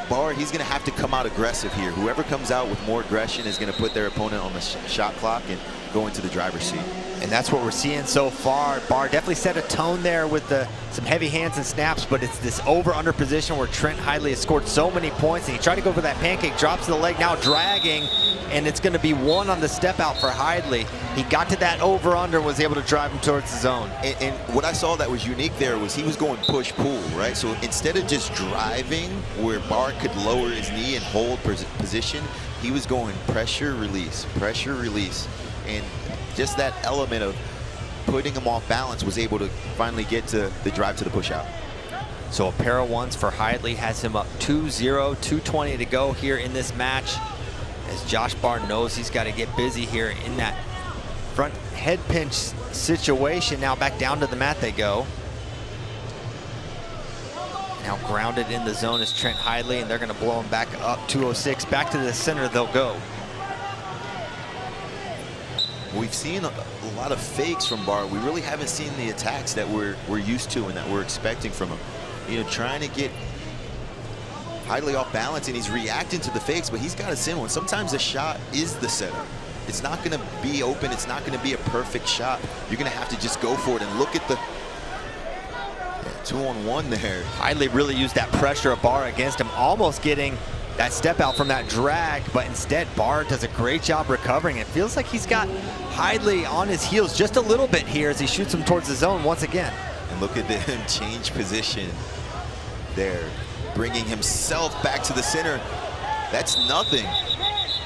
Barr, he's going to have to come out aggressive here. Whoever comes out with more aggression is going to put their opponent on the shot clock and go into the driver's seat. And that's what we're seeing so far. Barr definitely set a tone there with some heavy hands and snaps, but it's this over-under position where Trent Hidlay has scored so many points, and he tried to go for that pancake, drops the leg, now dragging, and it's going to be one on the step out for Hidlay. He got to that over-under, was able to drive him towards the zone. And what I saw that was unique there was he was going push-pull, right? So instead of just driving where Barr could lower his knee and hold position, he was going pressure, release, and just that element of putting him off balance was able to finally get to the drive to the push out. So a pair of ones for Hidlay has him up 2-0, 2:20 to go here in this match, as Josh Barr knows he's got to get busy here in that front head pinch situation. Now back down to the mat they go. Now grounded in the zone is Trent Hidlay, and they're going to blow him back up 206. Back to the center they'll go. We've seen a lot of fakes from Barr. We really haven't seen the attacks that we're used to and that we're expecting from him. You know, trying to get Hidlay off balance, and he's reacting to the fakes, but he's got to send one. Sometimes a shot is the setup. It's not going to be open. It's not going to be a perfect shot. You're going to have to just go for it and look at the 2-on-1 there. Hidlay really used that pressure of Barr against him, almost getting that step out from that drag, but instead Barr does a great job recovering. It feels like he's got Hidlay on his heels just a little bit here as he shoots him towards the zone once again. And look at him change position there, bringing himself back to the center. That's nothing.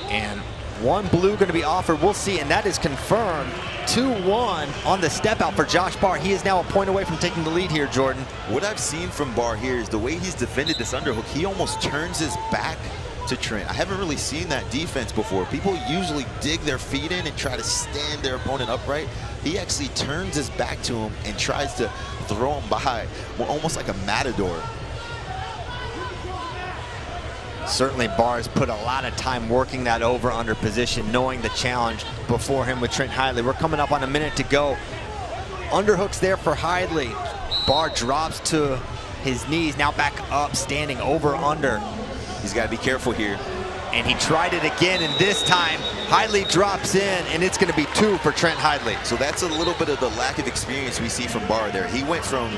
And one blue going to be offered, we'll see, and that is confirmed. 2-1 on the step out for Josh Barr. He is now a point away from taking the lead here, Jordan. What I've seen from Barr here is the way he's defended this underhook, he almost turns his back to Trent. I haven't really seen that defense before. People usually dig their feet in and try to stand their opponent upright. He actually turns his back to him and tries to throw him by, almost like a matador. Certainly Barr's put a lot of time working that over-under position, knowing the challenge before him with Trent Hidlay. We're coming up on a minute to go. Underhooks there for Hidlay. Barr drops to his knees, now back up, standing over-under. He's got to be careful here. And he tried it again, and this time Hidlay drops in, and it's going to be 2 for Trent Hidlay. So that's a little bit of the lack of experience we see from Barr there. He went from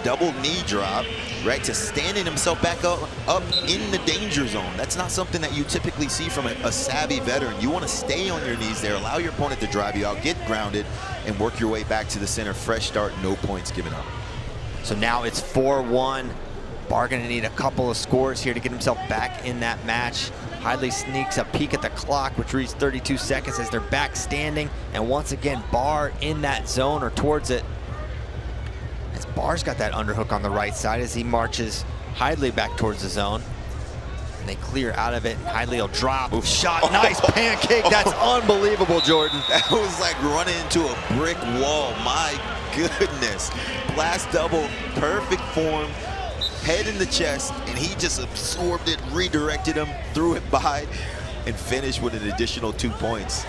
double knee drop, right, to standing himself back up in the danger zone. That's not something that you typically see from a savvy veteran. You want to stay on your knees there, allow your opponent to drive you out, get grounded, and work your way back to the center. Fresh start, no points given up. So now it's 4-1. Barr going to need a couple of scores here to get himself back in that match. Hidlay sneaks a peek at the clock, which reads 32 seconds as they're back standing. And once again, Barr in that zone or towards it. As Barr's got that underhook on the right side as he marches Hidlay back towards the zone. And they clear out of it, and Hidlay will drop. Oof. Shot, nice pancake. That's unbelievable, Jordan. That was like running into a brick wall. My goodness. Blast double, perfect form. Head in the chest, and he just absorbed it, redirected him, threw it by, and finished with an additional 2 points.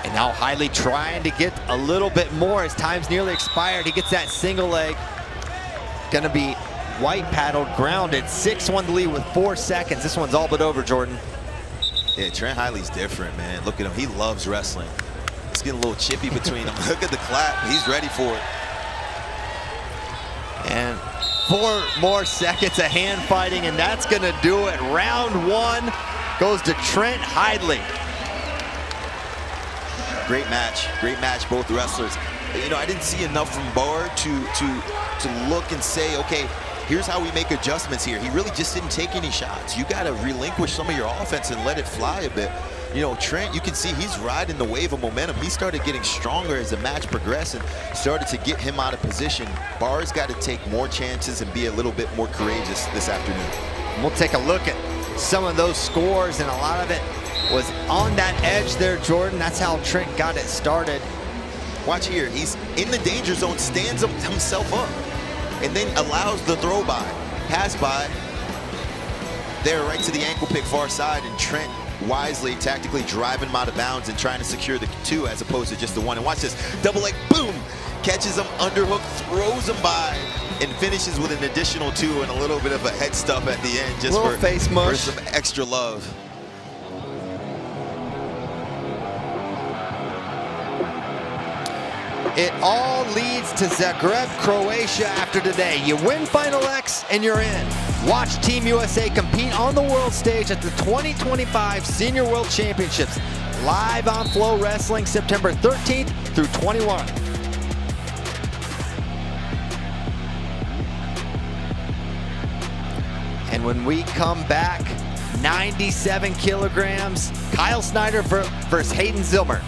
And now Hidlay trying to get a little bit more as time's nearly expired. He gets that single leg. Gonna be white paddled, grounded. 6-1 to lead with 4 seconds. This one's all but over, Jordan. Yeah, Trent Hidlay's different, man. Look at him, he loves wrestling. It's getting a little chippy between them. Look at the clap, he's ready for it. And 4 more seconds of hand fighting, and that's gonna do it. Round 1 goes to Trent Hidlay. Great match, both wrestlers. You know, I didn't see enough from Barr to look and say, okay, here's how we make adjustments here. He really just didn't take any shots. You got to relinquish some of your offense and let it fly a bit. You know, Trent, you can see he's riding the wave of momentum. He started getting stronger as the match progressed and started to get him out of position. Barr's got to take more chances and be a little bit more courageous this afternoon. We'll take a look at some of those scores, and a lot of it was on that edge there, Jordan. That's how Trent got it started. Watch here, he's in the danger zone, stands himself up, and then allows the throw by, pass by, there right to the ankle pick far side, and Trent wisely, tactically driving him out of bounds and trying to secure the 2 as opposed to just the 1. And watch this, double leg, boom! Catches him, underhook, throws him by, and finishes with an additional 2 and a little bit of a head stuff at the end just for, face mush. For some extra love. It all leads to Zagreb, Croatia after today. You win Final X and you're in. Watch Team USA compete on the world stage at the 2025 Senior World Championships. Live on FloWrestling September 13th through 21. And when we come back, 97 kilograms, Kyle Snyder versus Hayden Zillmer.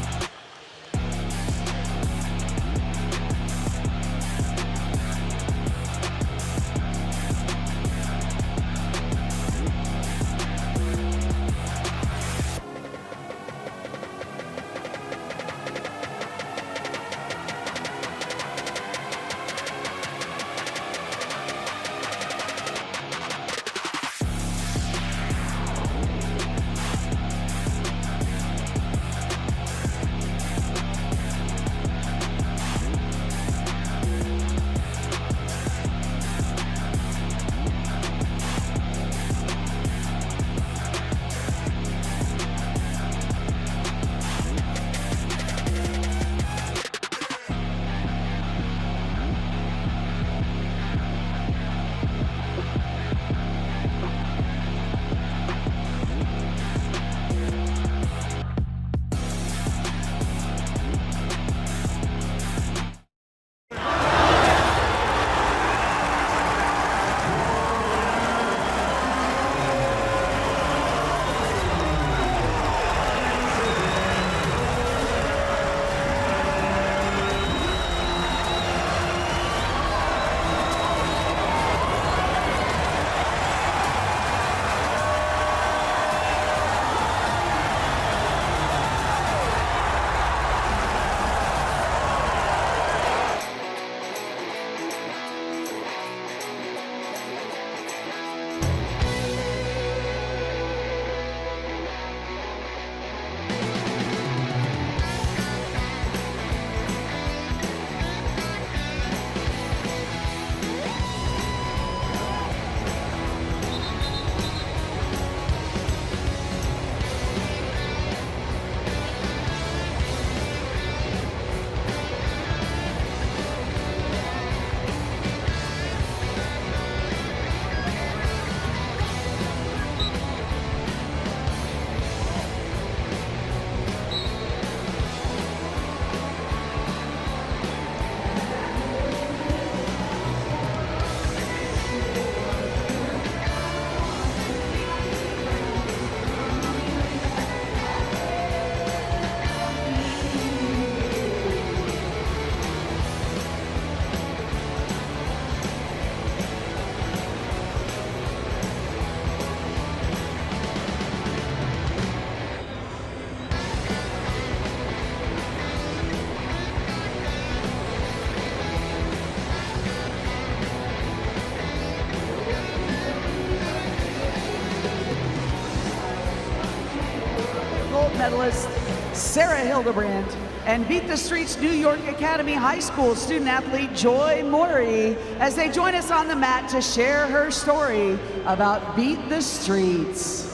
Medalist Sarah Hildebrand and Beat the Streets New York Academy High School student athlete Joy Maury as they join us on the mat to share her story about Beat the Streets.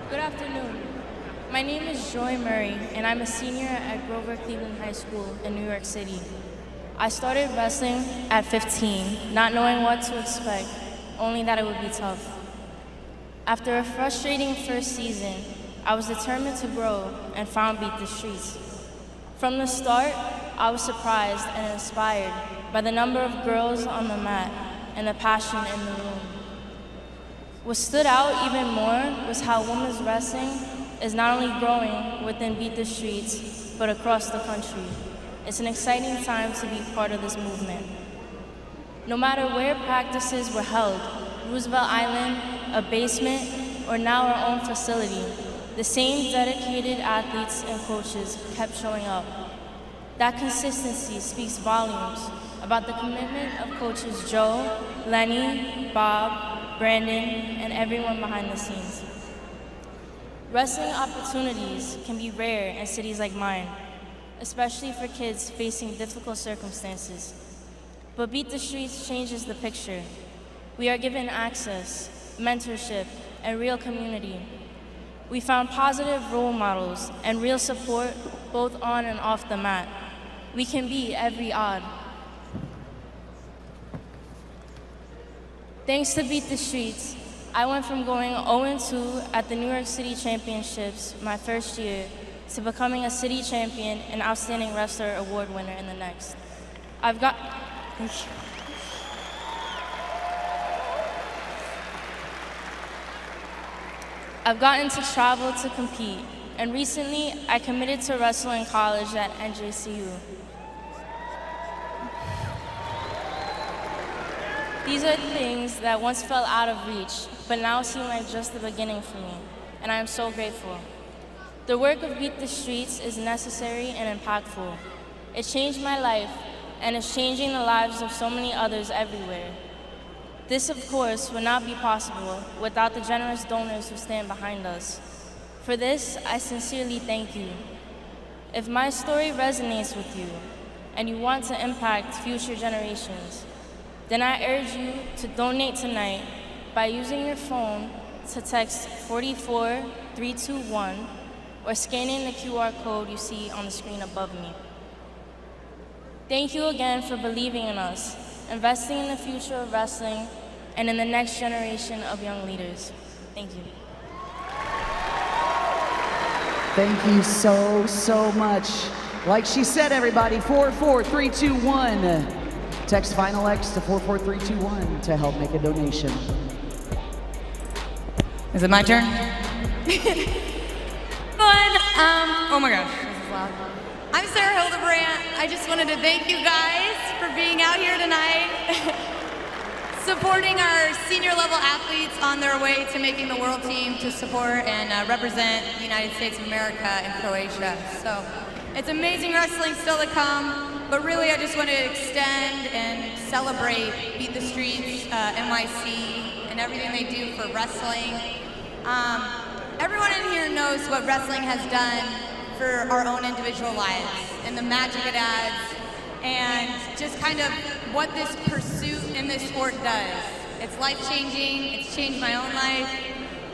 Good afternoon. My name is Joy Murray, and I'm a senior at Grover Cleveland High School in New York City. I started wrestling at 15, not knowing what to expect, only that it would be tough. After a frustrating first season, I was determined to grow and found Beat the Streets. From the start, I was surprised and inspired by the number of girls on the mat and the passion in the room. What stood out even more was how women's wrestling is not only growing within Beat the Streets, but across the country. It's an exciting time to be part of this movement. No matter where practices were held, Roosevelt Island, a basement, or now our own facility, the same dedicated athletes and coaches kept showing up. That consistency speaks volumes about the commitment of coaches Joe, Lenny, Bob, Brandon, and everyone behind the scenes. Wrestling opportunities can be rare in cities like mine, especially for kids facing difficult circumstances. But Beat the Streets changes the picture. We are given access, mentorship, and real community. We found positive role models and real support both on and off the mat. We can beat every odd. Thanks to Beat the Streets, I went from going 0-2 at the New York City Championships my first year to becoming a city champion and Outstanding Wrestler Award winner in the next. I've gotten to travel to compete, and recently I committed to wrestle in college at NJCU. These are things that once felt out of reach, but now seem like just the beginning for me, and I am so grateful. The work of Beat the Streets is necessary and impactful. It changed my life, and it's changing the lives of so many others everywhere. This, of course, would not be possible without the generous donors who stand behind us. For this, I sincerely thank you. If my story resonates with you, and you want to impact future generations, then I urge you to donate tonight by using your phone to text 44321 or scanning the QR code you see on the screen above me. Thank you again for believing in us, investing in the future of wrestling, and in the next generation of young leaders. Thank you. Thank you so, so much. Like she said, everybody, 44321. Text Final X to 44321 to help make a donation. Is it my turn? Oh my gosh, this is loud. I'm Sarah Hildebrandt. I just wanted to thank you guys for being out here tonight, supporting our senior level athletes on their way to making the world team to support and represent the United States of America in Croatia. So it's amazing wrestling still to come, but really I just want to extend and celebrate Beat the Streets, NYC, and everything they do for wrestling. Everyone in here knows what wrestling has done for our own individual lives and the magic it adds and just kind of what this pursuit in this sport does. It's life-changing, it's changed my own life,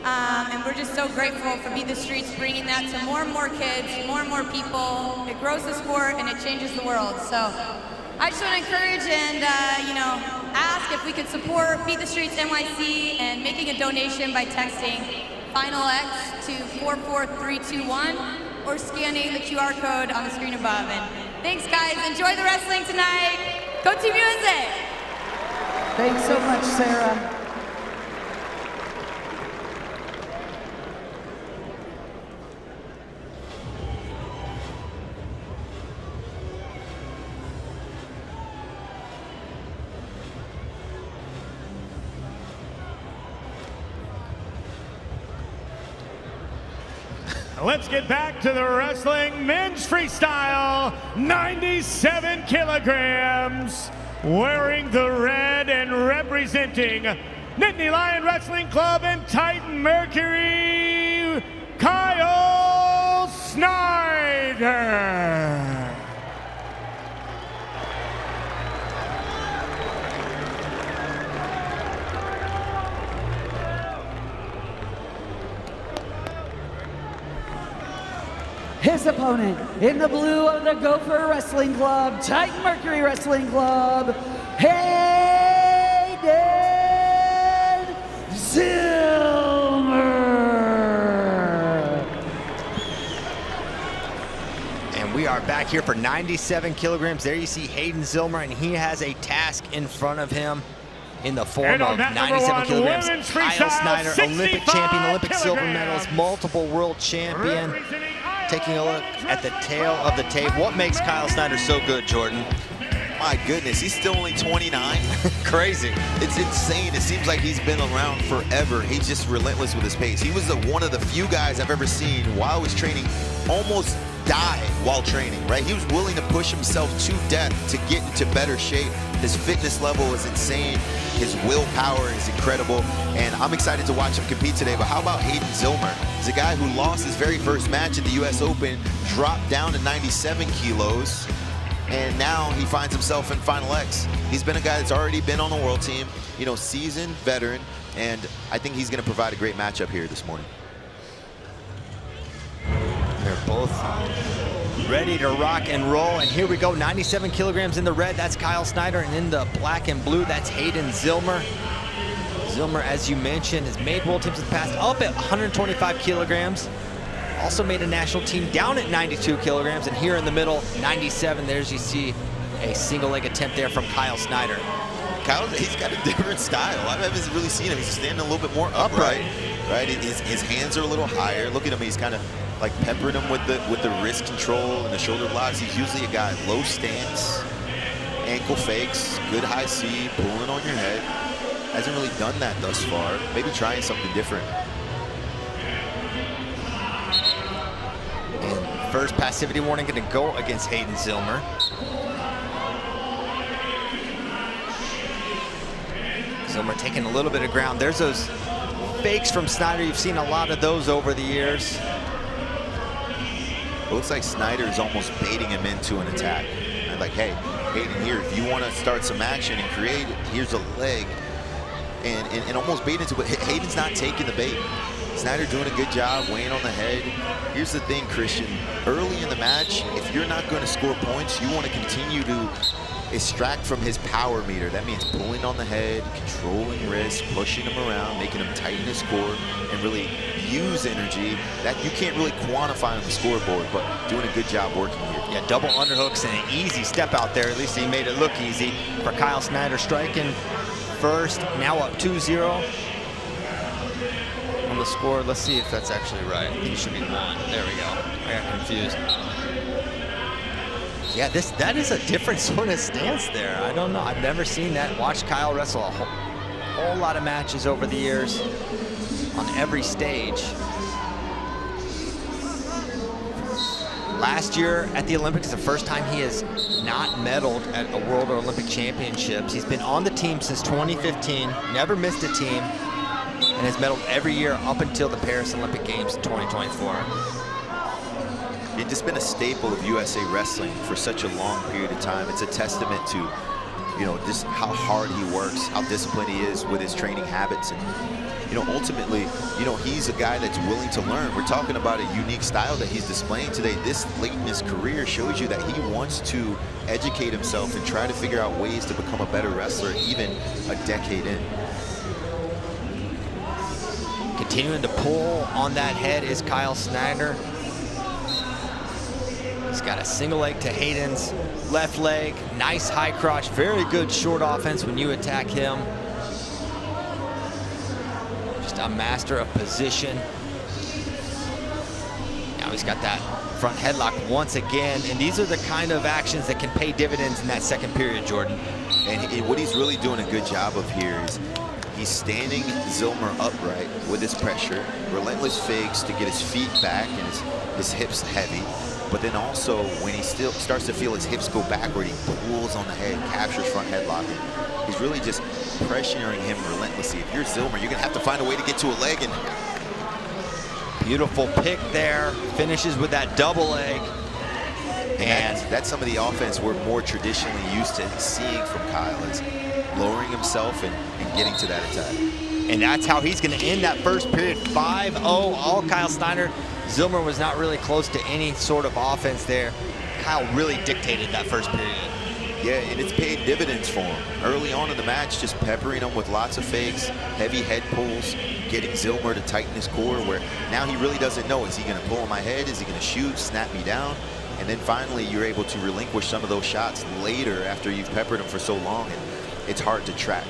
and we're just so grateful for Beat the Streets bringing that to more and more kids, more and more people. It grows the sport and it changes the world. So I just want to encourage and ask if we could support Beat the Streets NYC and making a donation by texting Final X to 44321 or scanning the QR code on the screen above. And thanks, guys. Enjoy the wrestling tonight. Go Team USA! Thanks so much, Sarah. Let's get back to the wrestling men's freestyle, 97 kilograms, wearing the red and representing Nittany Lion Wrestling Club and Titan Mercury, Kyle Snyder. His opponent opponent, in the blue of the Gopher Wrestling Club, Titan Mercury Wrestling Club, Hayden Zillmer. And we are back here for 97 kilograms. There you see Hayden Zillmer, and he has a task in front of him in the form of 97 kilograms. Kyle Snyder, Olympic champion, Olympic silver medalist, multiple world champion. Taking a look at the tail of the tape. What makes Kyle Snyder so good, Jordan? My goodness, he's still only 29. Crazy. It's insane. It seems like he's been around forever. He's just relentless with his pace. He was one of the few guys I've ever seen while he was training almost die while training, right? He was willing to push himself to death to get into better shape. His fitness level is insane. His willpower is incredible, and I'm excited to watch him compete today. But how about Hayden Zillmer? He's a guy who lost his very first match at the US Open, dropped down to 97 kilos, and now he finds himself in Final X. He's been a guy that's already been on the world team, you know, seasoned veteran, and I think he's gonna provide a great matchup here this morning. They're both ready to rock and roll, and here we go. 97 kilograms in the red, that's Kyle Snyder, and in the black and blue, that's Hayden Zillmer. Zillmer, as you mentioned, has made world teams in the past, up at 125 kilograms. Also made a national team down at 92 kilograms, and here in the middle, 97. There's, you see, a single leg attempt there from Kyle Snyder. Kyle, he's got a different style. I haven't really seen him. He's standing a little bit more upright, right? His hands are a little higher. Look at him. He's kind of like peppering him with the wrist control and the shoulder blocks. He's usually a guy low stance, ankle fakes, good high C, pulling on your head. Hasn't really done that thus far. Maybe trying something different. And first passivity warning going to go against Hayden Zillmer. Zillmer taking a little bit of ground. There's those fakes from Snyder. You've seen a lot of those over the years. It looks like Snyder is almost baiting him into an attack. And like, hey, Hayden, here, if you want to start some action and create, here's a leg. And almost bait into it. Hayden's not taking the bait. Snyder doing a good job, weighing on the head. Here's the thing, Christian. Early in the match, if you're not going to score points, you want to continue to extract from his power meter. That means pulling on the head, controlling wrists, pushing him around, making him tighten his core, and really use energy that you can't really quantify on the scoreboard, but doing a good job working here. Yeah, double underhooks and an easy step out there. At least he made it look easy for Kyle Snyder, striking first, now up 2-0 on the score. Let's see if that's actually right. I think it should be 1. There we go. I got confused. Yeah, that is a different sort of stance there. I don't know. I've never seen that. Watched Kyle wrestle a whole lot of matches over the years on every stage. Last year at the Olympics, the first time he has not medaled at a World or Olympic Championships. He's been on the team since 2015, never missed a team, and has medaled every year up until the Paris Olympic Games in 2024. It's just been a staple of USA Wrestling for such a long period of time. It's a testament to, you know, just how hard he works, how disciplined he is with his training habits. And, you know, ultimately, you know, he's a guy that's willing to learn. We're talking about a unique style that he's displaying today. This late in his career shows you that he wants to educate himself and try to figure out ways to become a better wrestler even a decade in. Continuing to pull on that head is Kyle Snyder. He's got a single leg to Hayden's left leg. Nice high crotch, very good short offense when you attack him. Just a master of position. Now he's got that front headlock once again, and these are the kind of actions that can pay dividends in that second period, Jordan. And what he's really doing a good job of here is he's standing Zillmer upright with his pressure, relentless fakes to get his feet back and his hips heavy. But then also, when he still starts to feel his hips go backward, he pulls on the head, captures front headlock. He's really just pressuring him relentlessly. If you're Zillmer, you're gonna have to find a way to get to a leg. And beautiful pick there. Finishes with that double leg. And that's some of the offense we're more traditionally used to seeing from Kyle, is lowering himself and getting to that attack. And that's how he's gonna end that first period, 5-0. All Kyle Snyder Zillmer was not really close to any sort of offense there. Kyle really dictated that first period. Yeah, and it's paid dividends for him. Early on in the match, just peppering him with lots of fakes, heavy head pulls, getting Zillmer to tighten his core, where now he really doesn't know, is he gonna pull on my head? Is he gonna shoot, snap me down? And then finally, you're able to relinquish some of those shots later after you've peppered him for so long, and it's hard to track.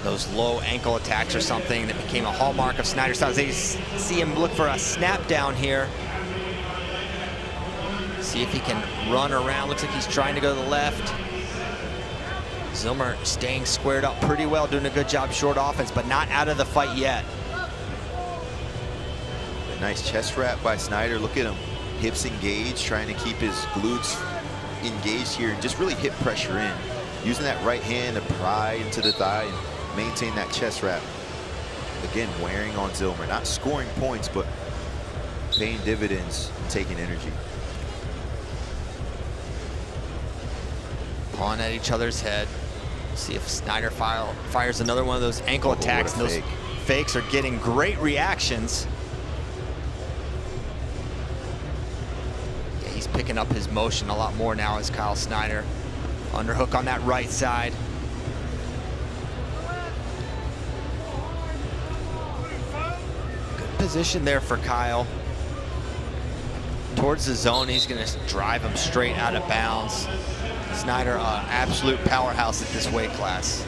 Those low ankle attacks or something that became a hallmark of Snyder's style. They see him look for a snap down here. See if he can run around. Looks like he's trying to go to the left. Zillmer staying squared up pretty well, doing a good job short offense, but not out of the fight yet. A nice chest wrap by Snyder. Look at him, hips engaged, trying to keep his glutes engaged here and just really hip pressure in. Using that right hand to pry into the thigh and maintain that chest wrap. Again, wearing on Zillmer, not scoring points, but paying dividends, taking energy. Pawing at each other's head. See if Snyder fires another one of those ankle attacks. And those fakes are getting great reactions. Yeah, he's picking up his motion a lot more now as Kyle Snyder. Underhook on that right side. Good position there for Kyle. Towards the zone, he's gonna drive him straight out of bounds. Snyder, absolute powerhouse at this weight class.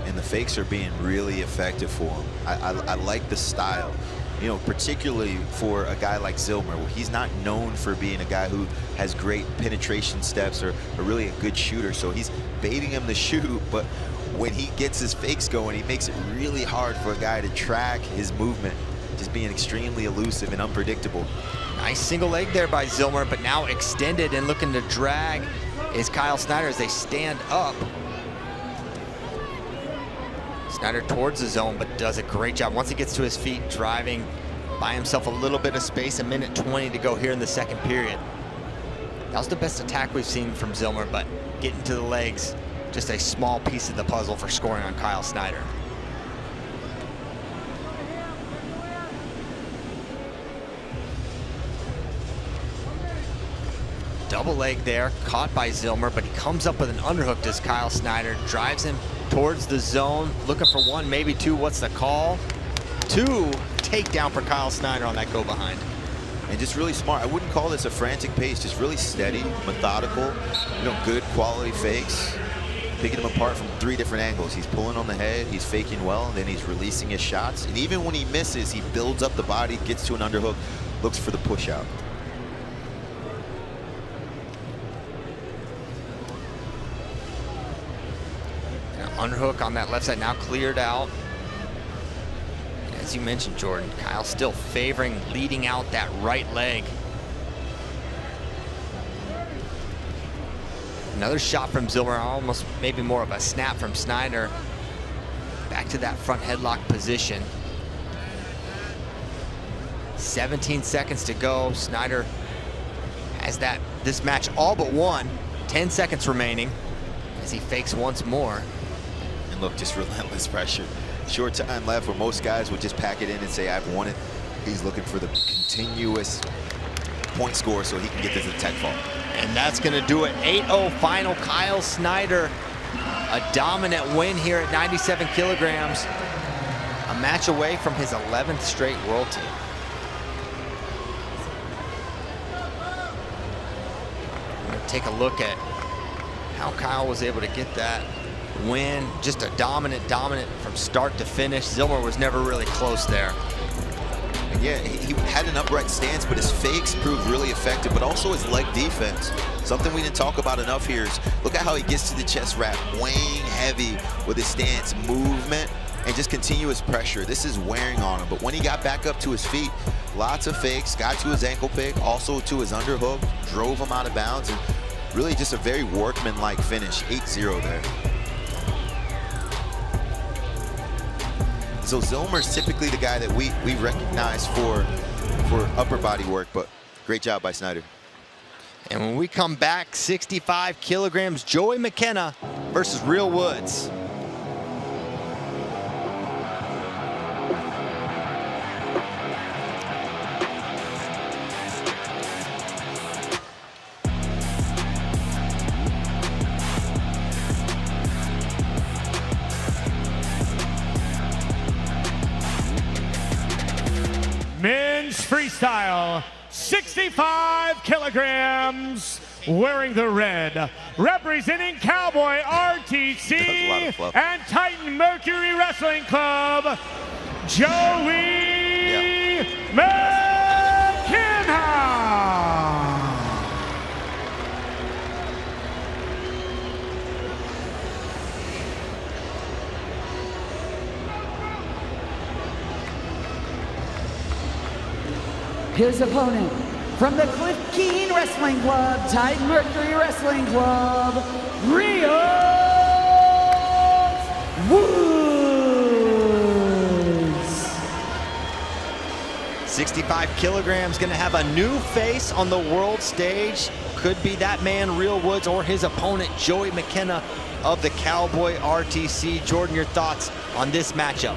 And the fakes are being really effective for him. I like the style. You know, particularly for a guy like Zillmer, where he's not known for being a guy who has great penetration steps or really a good shooter. So he's baiting him to shoot, but when he gets his fakes going, he makes it really hard for a guy to track his movement, just being extremely elusive and unpredictable. Nice single leg there by Zillmer, but now extended and looking to drag is Kyle Snyder as they stand up. Snyder towards the zone, but does a great job. Once he gets to his feet, driving, buy himself a little bit of space, 1:20 to go here in the second period. That was the best attack we've seen from Zillmer, but getting to the legs, just a small piece of the puzzle for scoring on Kyle Snyder. Double leg there, caught by Zillmer, but he comes up with an underhook as Kyle Snyder drives him towards the zone, looking for one, maybe two. What's the call? Two. Takedown for Kyle Snyder on that go behind. And just really smart. I wouldn't call this a frantic pace, just really steady, methodical, you know, good quality fakes. Picking him apart from 3 different angles. He's pulling on the head, he's faking well, and then he's releasing his shots. And even when he misses, he builds up the body, gets to an underhook, looks for the push out. Underhook on that left side, now cleared out. As you mentioned, Jordan, Kyle still favoring leading out that right leg. Another shot from Zillmer, almost maybe more of a snap from Snyder. Back to that front headlock position. 17 seconds to go. Snyder has this match all but won. 10 seconds remaining as he fakes once more. And look, just relentless pressure. Short time left where most guys would just pack it in and say, I've won it. He's looking for the continuous point score so he can get this attack fall. And that's gonna do it. 8-0 final. Kyle Snyder, a dominant win here at 97 kilograms. A match away from his 11th straight world team. We're gonna take a look at how Kyle was able to get that win. Just a dominant from start to finish. Zillmer was never really close there. And yeah, he had an upright stance, but his fakes proved really effective, but also his leg defense. Something we didn't talk about enough here is look at how he gets to the chest wrap, weighing heavy with his stance, movement, and just continuous pressure. This is wearing on him, but when he got back up to his feet, lots of fakes, got to his ankle pick, also to his underhook, drove him out of bounds, and really just a very workman-like finish, 8-0 there. So Zillmer's typically the guy that we recognize for upper body work, but great job by Snyder. And when we come back, 65 kilograms, Joey McKenna versus Real Woods. Men's freestyle, 65 kilograms, wearing the red, representing Cowboy RTC and Titan Mercury Wrestling Club, Joey McKenna. His opponent from the Cliff Keen Wrestling Club, Titan Mercury Wrestling Club, Real Woods. 65 kilograms, gonna have a new face on the world stage. Could be that man, Real Woods, or his opponent, Joey McKenna of the Cowboy RTC. Jordan, your thoughts on this matchup?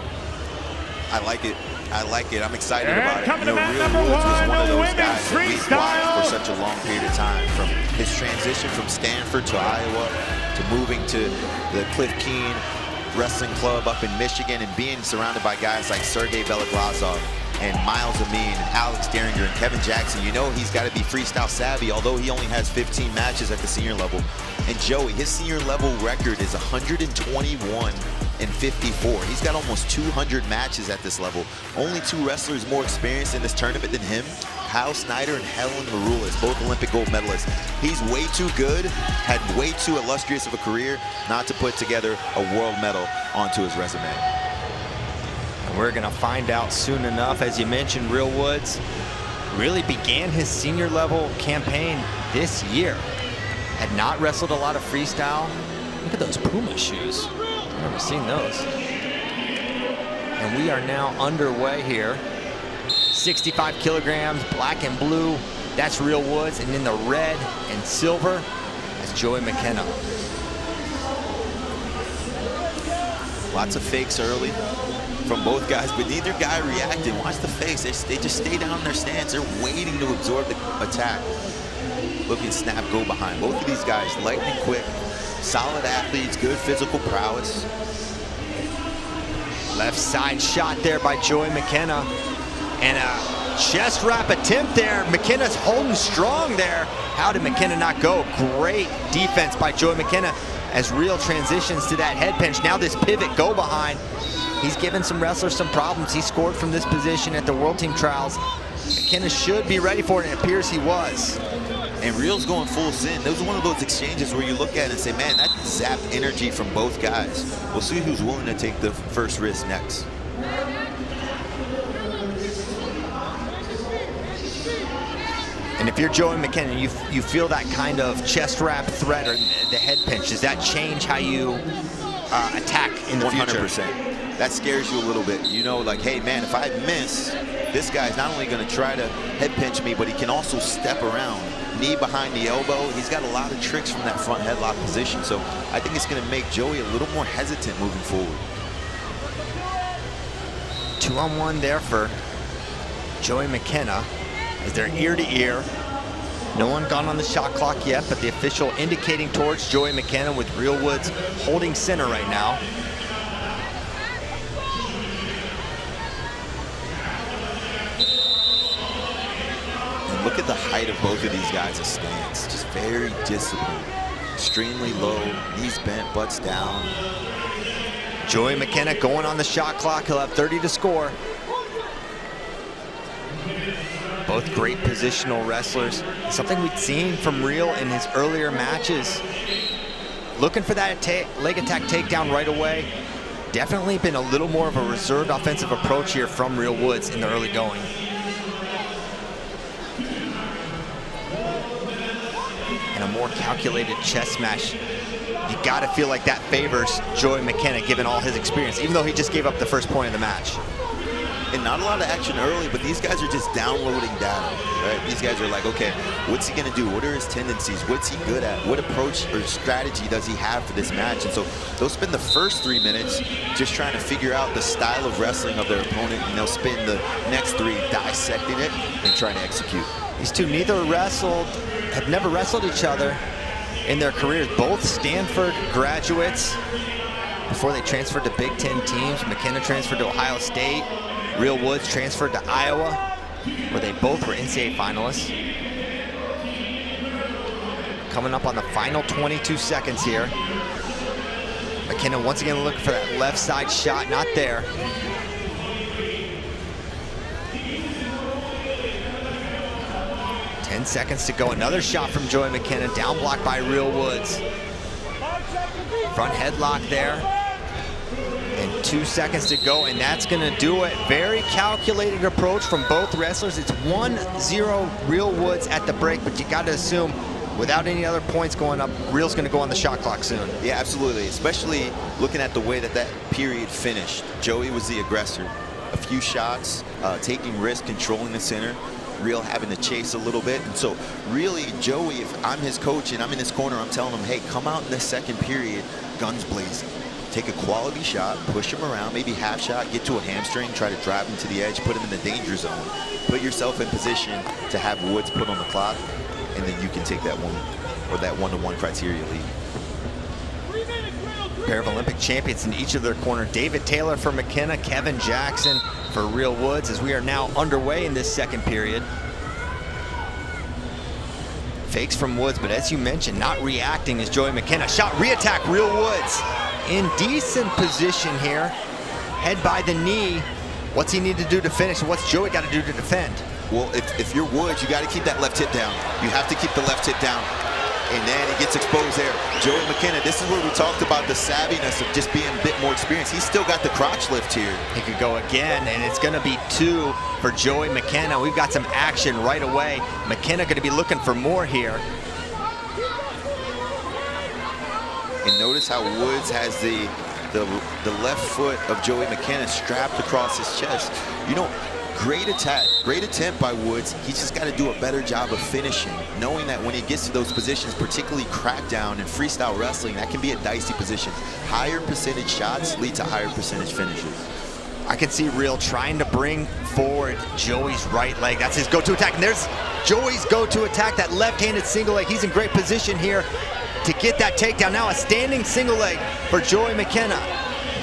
I like it. I like it. I'm excited about it. Coming to match Real number Woods was one, one of the those women's guys that we've freestyle. watched for such a long period of time. From his transition from Stanford to Iowa to moving to the Cliff Keen Wrestling Club up in Michigan and being surrounded by guys like Sergey Beloglazov and Miles Amin and Alex Derringer and Kevin Jackson. You know he's got to be freestyle savvy, although he only has 15 matches at the senior level. And Joey, his senior level record is 121-54. He's got almost 200 matches at this level. Only two wrestlers more experienced in this tournament than him, Kyle Snyder and Helen Maroulis, both Olympic gold medalists. He's way too good, had way too illustrious of a career not to put together a world medal onto his resume. And we're gonna find out soon enough. As you mentioned, Real Woods really began his senior level campaign this year. Had not wrestled a lot of freestyle. Look at those Puma shoes. I've never seen those. And we are now underway here. 65 kilograms, black and blue. That's Real Woods. And in the red and silver, that's Joey McKenna. Lots of fakes early from both guys, but neither guy reacted. Watch the fakes. They just stay down in their stance. They're waiting to absorb the attack. Looking snap, go behind. Both of these guys, lightning quick, solid athletes, good physical prowess. Left side shot there by Joey McKenna. And a chest wrap attempt there. McKenna's holding strong there. How did McKenna not go? Great defense by Joey McKenna as Real transitions to that head pinch. Now this pivot go behind. He's given some wrestlers some problems. He scored from this position at the World Team Trials. McKenna should be ready for it, and it appears he was. And Real's going full send. Those are one of those exchanges where you look at it and say, man, that zapped energy from both guys. We'll see who's willing to take the first risk next. And if you're Joey McKenna, you feel that kind of chest wrap threat or the head pinch, does that change how you attack in the future? 100%. That scares you a little bit. You know, like, hey, man, if I miss, this guy's not only going to try to head pinch me, but he can also step around. Knee behind the elbow. He's got a lot of tricks from that front headlock position. So I think it's going to make Joey a little more hesitant moving forward. 2-on-1 there for Joey McKenna as they're ear to ear. No one gone on the shot clock yet, but the official indicating towards Joey McKenna with Real Woods holding center right now. And look at the height of both of these guys' stance. Just very disciplined. Extremely low, knees bent, butts down. Joey McKenna going on the shot clock. He'll have 30 to score. Both great positional wrestlers. Something we'd seen from Real in his earlier matches. Looking for that leg attack takedown right away. Definitely been a little more of a reserved offensive approach here from Real Woods in the early going. And a more calculated chest smash. You gotta feel like that favors Joey McKenna given all his experience, even though he just gave up the first point of the match. and not a lot of action early, but these guys are just downloading data, right? These guys are like, okay, what's he gonna do? What are his tendencies? What's he good at? What approach or strategy does he have for this match? And so they'll spend the first 3 minutes just trying to figure out the style of wrestling of their opponent, and they'll spend the next 3 dissecting it and trying to execute. These two have never wrestled each other in their careers. Both Stanford graduates before they transferred to Big Ten teams. McKenna transferred to Ohio State. Real Woods transferred to Iowa, where they both were NCAA finalists. Coming up on the final 22 seconds here. McKenna once again looking for that left side shot, not there. Seconds to go. Another shot from Joey McKenna, down blocked by Real Woods. Front headlock there. And 2 seconds to go, and that's gonna do it. Very calculated approach from both wrestlers. It's 1-0 Real Woods at the break, but you gotta assume without any other points going up, Real's gonna go on the shot clock soon. Yeah, absolutely, especially looking at the way that period finished. Joey was the aggressor. A few shots, taking risk, controlling the center. Real having to chase a little bit. And so really, Joey, if I'm his coach and I'm in his corner, I'm telling him, hey, come out in this second period, guns blazing. Take a quality shot, push him around, maybe half shot, get to a hamstring, try to drive him to the edge, put him in the danger zone. Put yourself in position to have Woods put on the clock, and then you can take that one-to-one criteria lead. Pair of Olympic champions in each of their corner. David Taylor for McKenna, Kevin Jackson for Real Woods, as we are now underway in this second period. Fakes from Woods, but as you mentioned, not reacting is Joey McKenna. Shot, reattack, Real Woods. In decent position here. Head by the knee. What's he need to do to finish? What's Joey got to do to defend? Well, if you're Woods, you got to keep that left hip down. You have to keep the left hip down. And then he gets exposed there. Joey McKenna, this is where we talked about the savviness of just being a bit more experienced. He's still got the crotch lift here. He could go again, and it's gonna be 2 for Joey McKenna. We've got some action right away. McKenna gonna be looking for more here. And notice how Woods has the left foot of Joey McKenna strapped across his chest. You know, great attack, great attempt by Woods. He's just got to do a better job of finishing, knowing that when he gets to those positions, particularly crackdown and freestyle wrestling, that can be a dicey position. Higher percentage shots lead to higher percentage finishes. I can see Real trying to bring forward Joey's right leg. That's his go-to attack. And there's Joey's go-to attack, that left-handed single leg. He's in great position here to get that takedown. Now a standing single leg for Joey McKenna.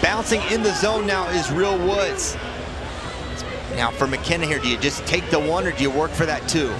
Bouncing in the zone now is Real Woods. Now for McKenna here, do you just take the 1 or do you work for that 2?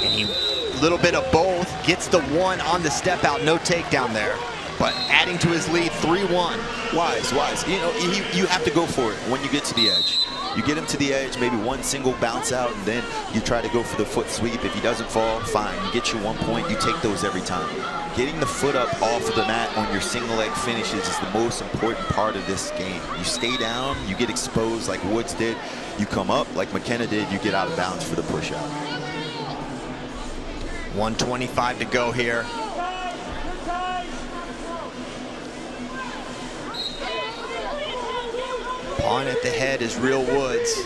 And he, a little bit of both, gets the 1 on the step out, no takedown there. But adding to his lead, 3-1. Wise. You know, you have to go for it when you get to the edge. You get him to the edge, maybe one single bounce out, and then you try to go for the foot sweep. If he doesn't fall, fine. You get your 1 point, you take those every time. Getting the foot up off of the mat on your single leg finishes is the most important part of this game. You stay down, you get exposed like Woods did. You come up like McKenna did, you get out of bounds for the push out. 1:25 to go here. Pawn at the head is Real Woods,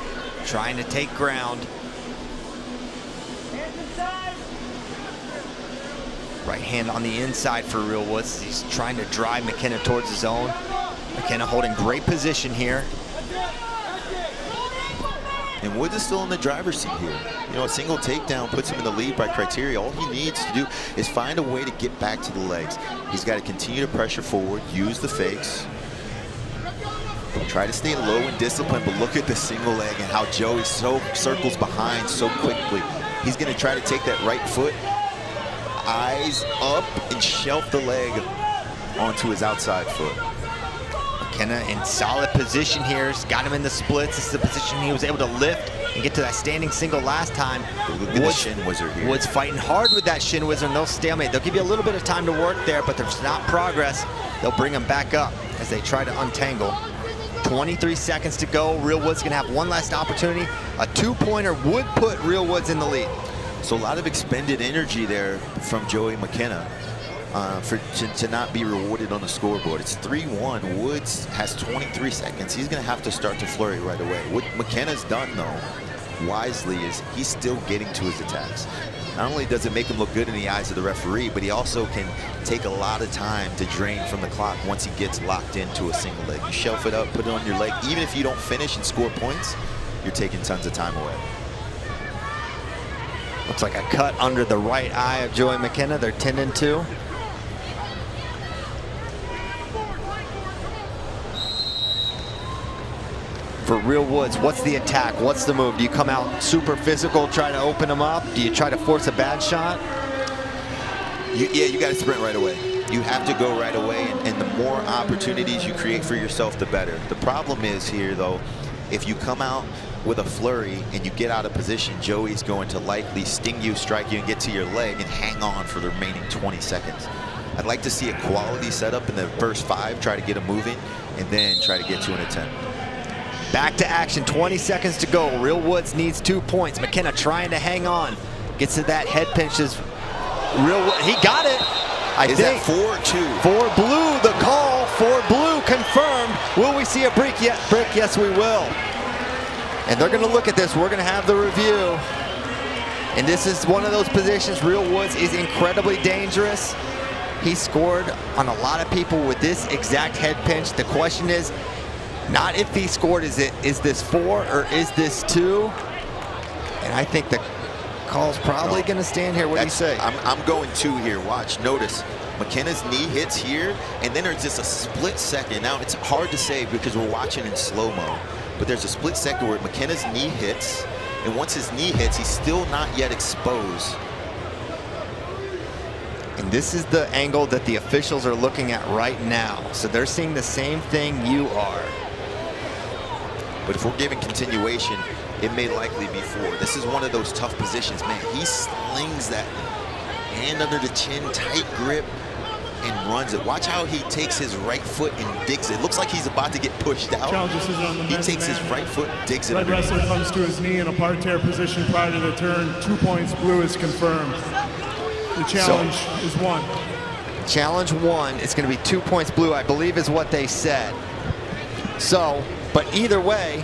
trying to take ground. Right hand on the inside for Real Woods. He's trying to drive McKenna towards his own. McKenna holding great position here. And Woods is still in the driver's seat here. You know, a single takedown puts him in the lead by criteria. All he needs to do is find a way to get back to the legs. He's got to continue to pressure forward, use the fakes. Try to stay low and disciplined, but look at the single leg and how Joey circles behind so quickly. He's going to try to take that right foot, eyes up, and shelf the leg onto his outside foot. McKenna in solid position here. He's got him in the splits. This is the position he was able to lift and get to that standing single last time. Look at the shin wizard here. Woods fighting hard with that shin wizard, and they'll stalemate. They'll give you a little bit of time to work there, but there's not progress. They'll bring him back up as they try to untangle. 23 seconds to go. Real Woods gonna have one last opportunity. A 2-pointer would put Real Woods in the lead. So a lot of expended energy there from Joey McKenna. to not be rewarded on the scoreboard. It's 3-1. Woods has 23 seconds. He's going to have to start to flurry right away. What McKenna's done, though, wisely, is he's still getting to his attacks. Not only does it make him look good in the eyes of the referee, but he also can take a lot of time to drain from the clock once he gets locked into a single leg. You shelf it up, put it on your leg. Even if you don't finish and score points, you're taking tons of time away. Looks like a cut under the right eye of Joey McKenna. They're 10-2. For Real Woods, what's the attack? What's the move? Do you come out super physical, try to open them up? Do you try to force a bad shot? Yeah, you got to sprint right away. You have to go right away, and the more opportunities you create for yourself, the better. The problem is here, though, if you come out with a flurry and you get out of position, Joey's going to likely sting you, strike you, and get to your leg and hang on for the remaining 20 seconds. I'd like to see a quality setup in the first 5, try to get him moving, and then try to get to an attempt. Back to action, 20 seconds to go. Real Woods needs 2 points. McKenna trying to hang on. Gets to that head pinch. He got it. I think. Is that 4-2? For blue, the call for blue confirmed. Will we see a break yet? Yes, we will. And they're going to look at this. We're going to have the review. And this is one of those positions. Real Woods is incredibly dangerous. He scored on a lot of people with this exact head pinch. The question is, not if he scored, is this 4 or is this 2? And I think the call's probably going to stand here. What do you say? I'm going 2 here. Watch, notice McKenna's knee hits here, and then there's just a split second. Now, it's hard to say because we're watching in slow-mo, but there's a split second where McKenna's knee hits, and once his knee hits, he's still not yet exposed. And this is the angle that the officials are looking at right now. So they're seeing the same thing you are. But if we're giving continuation, it may likely be 4. This is one of those tough positions. Man, he slings that hand under the chin, tight grip, and runs it. Watch how he takes his right foot and digs it. Looks like he's about to get pushed out. He takes his right foot, digs it. Red wrestler comes to his knee in a parterre position prior to the turn. 2 points, blue is confirmed. The challenge is 1. Challenge 1, it's going to be 2 points blue, I believe is what they said. So, but either way,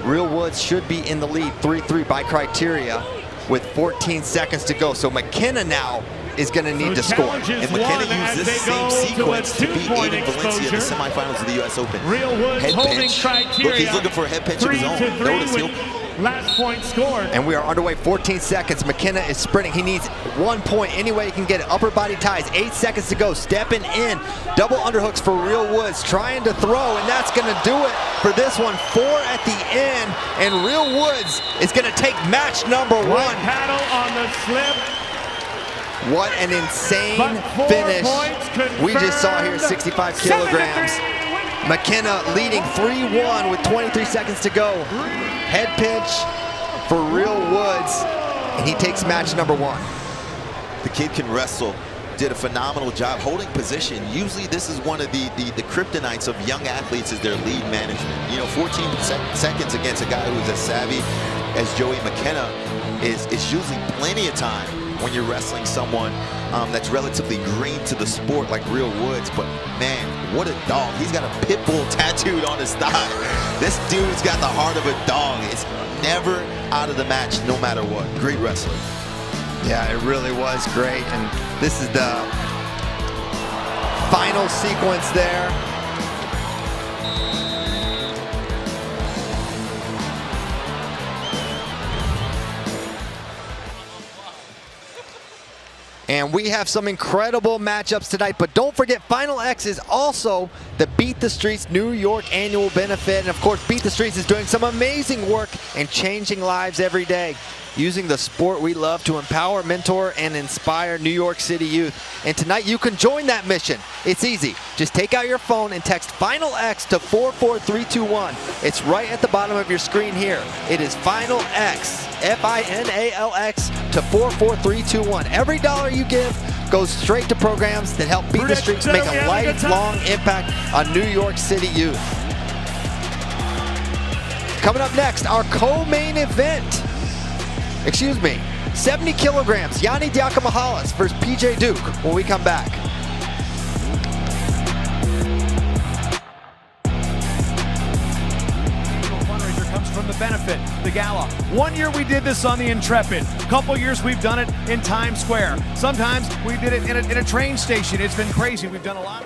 Real Woods should be in the lead 3-3 by criteria with 14 seconds to go. So McKenna now is going to need to score. And McKenna used this same sequence to beat Aiden Valencia in the semifinals of the U.S. Open. Real Woods head holding pinch. criteria. Look, he's looking for a head pinch of his own. Notice he'll... Last point scored. And we are underway, 14 seconds. McKenna is sprinting. He needs 1 point any way he can get it. Upper body ties, 8 seconds to go. Stepping in, double underhooks for Real Woods, trying to throw, and that's going to do it for this one. 4 at the end, and Real Woods is going to take match number 1. Paddle on the slip. What an insane finish we just saw here, 65 kilograms. McKenna leading 3-1 with 23 seconds to go. Head pinch for Real Woods, and he takes match number 1. The kid can wrestle. Did a phenomenal job holding position. Usually this is one of the kryptonites of young athletes is their lead management. You know, 14 seconds against a guy who's as savvy as Joey McKenna is usually plenty of time when you're wrestling someone that's relatively green to the sport like Real Woods. But man, what a dog. He's got a pit bull tattooed on his thigh. This dude's got the heart of a dog. It's never out of the match no matter what. Great wrestler. Yeah, it really was great. And this is the final sequence there. And we have some incredible matchups tonight, but don't forget, Final X is also the Beat the Streets New York annual benefit. And of course, Beat the Streets is doing some amazing work and changing lives every day, using the sport we love to empower, mentor, and inspire New York City youth. And tonight you can join that mission. It's easy. Just take out your phone and text Final X to 44321. It's right at the bottom of your screen here. It is Final X, FINALX, to 44321. Every dollar you give goes straight to programs that help Beat the Streets make a lifelong impact on New York City youth. Coming up next, our co-main event. Excuse me, 70 kilograms, Yanni Dyakomihalis versus PJ Duke when we come back. Fundraiser comes from the benefit, the gala. One year we did this on the Intrepid. Couple years we've done it in Times Square. Sometimes we did it in a train station. It's been crazy. We've done a lot.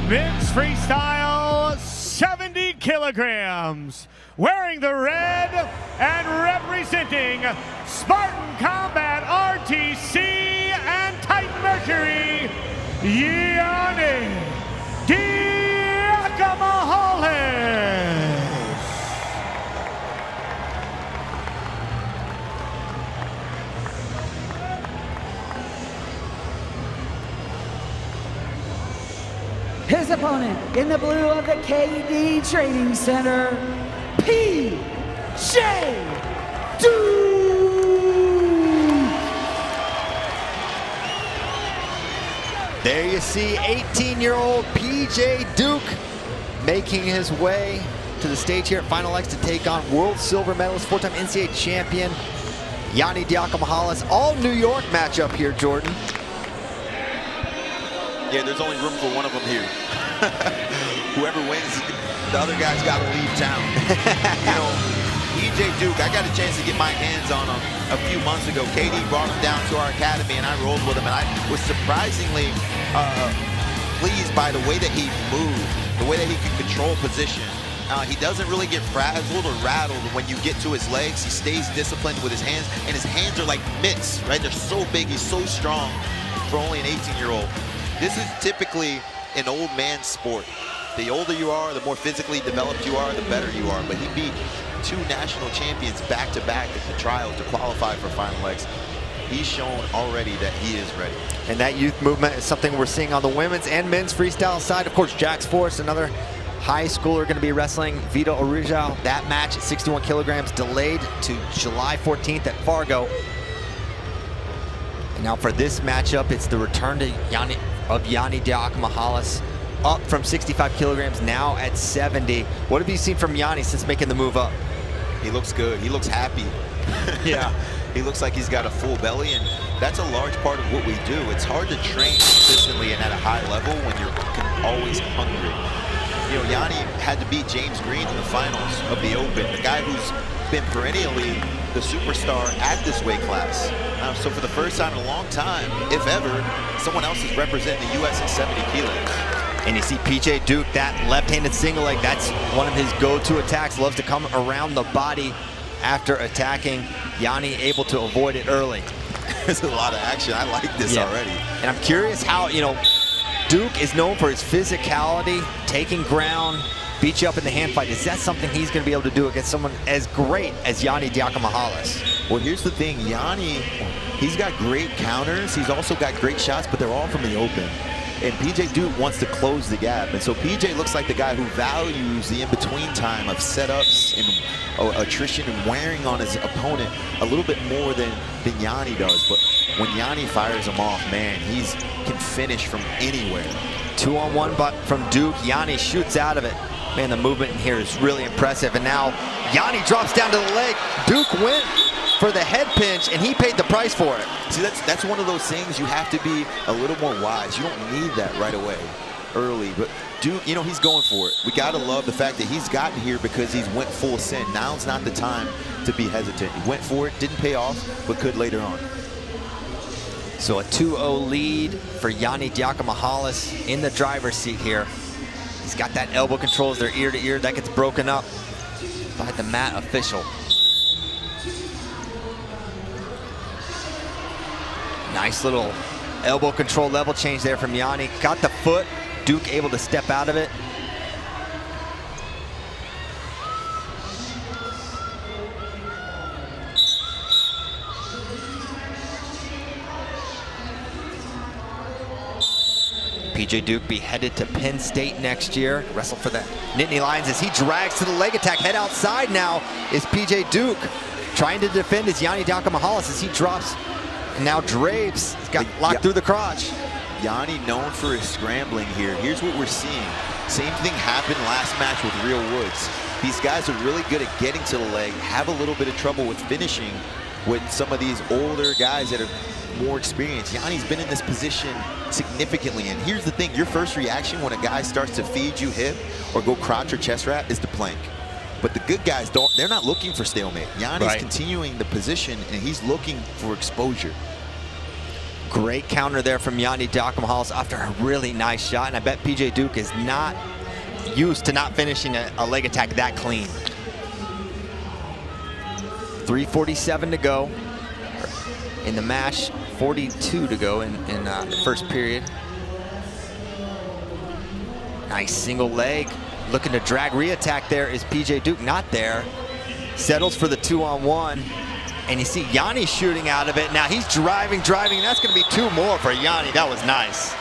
Men's freestyle, 70 kilograms. Wearing the red and representing Spartan Combat RTC and Titan Mercury, Yanni Dyakomihalis. His opponent in the blue of the KD Training Center, PJ Duke. There you see 18-year-old PJ Duke making his way to the stage here at Final X to take on world silver medalist, four-time NCAA champion, Yanni Dyakomihalis. All New York matchup here, Jordan. Yeah, there's only room for one of them here. Whoever wins, the other guy's got to leave town. You know, PJ Duke, I got a chance to get my hands on him a few months ago. KD brought him down to our academy, and I rolled with him, and I was surprisingly pleased by the way that he moved, the way that he could control position. He doesn't really get frazzled or rattled when you get to his legs. He stays disciplined with his hands, and his hands are like mitts, right? They're so big, he's so strong for only an 18-year-old. This is typically an old man sport. The older you are, the more physically developed you are, the better you are. But he beat two national champions back-to-back at the trials to qualify for Final X. He's shown already that he is ready. And that youth movement is something we're seeing on the women's and men's freestyle side. Of course, Jax Forrest, another high schooler, going to be wrestling Vito Orijal. That match at 61 kilograms delayed to July 14th at Fargo. And now for this matchup, it's the return to Yanni Dyakomihalis, up from 65 kilograms, now at 70. What have you seen from Yanni since making the move up? He looks good. He looks happy. Yeah. He looks like he's got a full belly, and that's a large part of what we do. It's hard to train consistently and at a high level when you're always hungry. You know, Yanni had to beat James Green in the finals of the Open, the guy who's been perennially the superstar at this weight class. So for the first time in a long time, if ever, someone else is representing the U.S. at 70 kilos. And you see PJ Duke, that left-handed single leg, that's one of his go-to attacks. Loves to come around the body after attacking. Yanni able to avoid it early. There's a lot of action. I like this already. And I'm curious how, you know, Duke is known for his physicality, taking ground, beat you up in the hand fight. Is that something he's going to be able to do against someone as great as Yanni Dyakomihalis? Well, here's the thing. Yanni, he's got great counters. He's also got great shots, but they're all from the open. And PJ Duke wants to close the gap. And so PJ looks like the guy who values the in-between time of setups and attrition and wearing on his opponent a little bit more than Yanni does. But when Yanni fires him off, man, he can finish from anywhere. 2-on-1 but from Duke. Yanni shoots out of it. Man, the movement in here is really impressive. And now Yanni drops down to the leg. Duke went for the head pinch, and he paid the price for it. See, that's one of those things you have to be a little more wise. You don't need that right away, early. But Duke, you know, he's going for it. We got to love the fact that he's gotten here because he's went full send. Now's not the time to be hesitant. He went for it, didn't pay off, but could later on. So a 2-0 lead for Yanni Dyakomihalis in the driver's seat here. He's got that elbow controls, they're ear to ear. That gets broken up by the mat official. Nice little elbow control level change there from Yanni. Got the foot. Duke able to step out of it. PJ Duke be headed to Penn State next year, wrestle for the Nittany Lions as he drags to the leg attack. Head outside now is PJ Duke, trying to defend his Dyakomihalis as he drops. And now Draves has got locked through the crotch. Yanni known for his scrambling here. Here's what we're seeing. Same thing happened last match with Real Woods. These guys are really good at getting to the leg, have a little bit of trouble with finishing with some of these older guys that are more experienced. Yanni's been in this position significantly, and here's the thing, your first reaction when a guy starts to feed you hip or go crotch or chest wrap is to plank. But the good guys they're not looking for stalemate. Yanni's continuing the position and he's looking for exposure. Great counter there from Dyakomihalis after a really nice shot, and I bet PJ Duke is not used to not finishing a leg attack that clean. 3:47 to go in the match, 42 to go in the first period. Nice single leg, looking to drag re-attack there is PJ Duke, not there. Settles for the 2-on-1. And you see Yanni shooting out of it. Now he's driving, and that's going to be 2 more for Yanni. That was nice.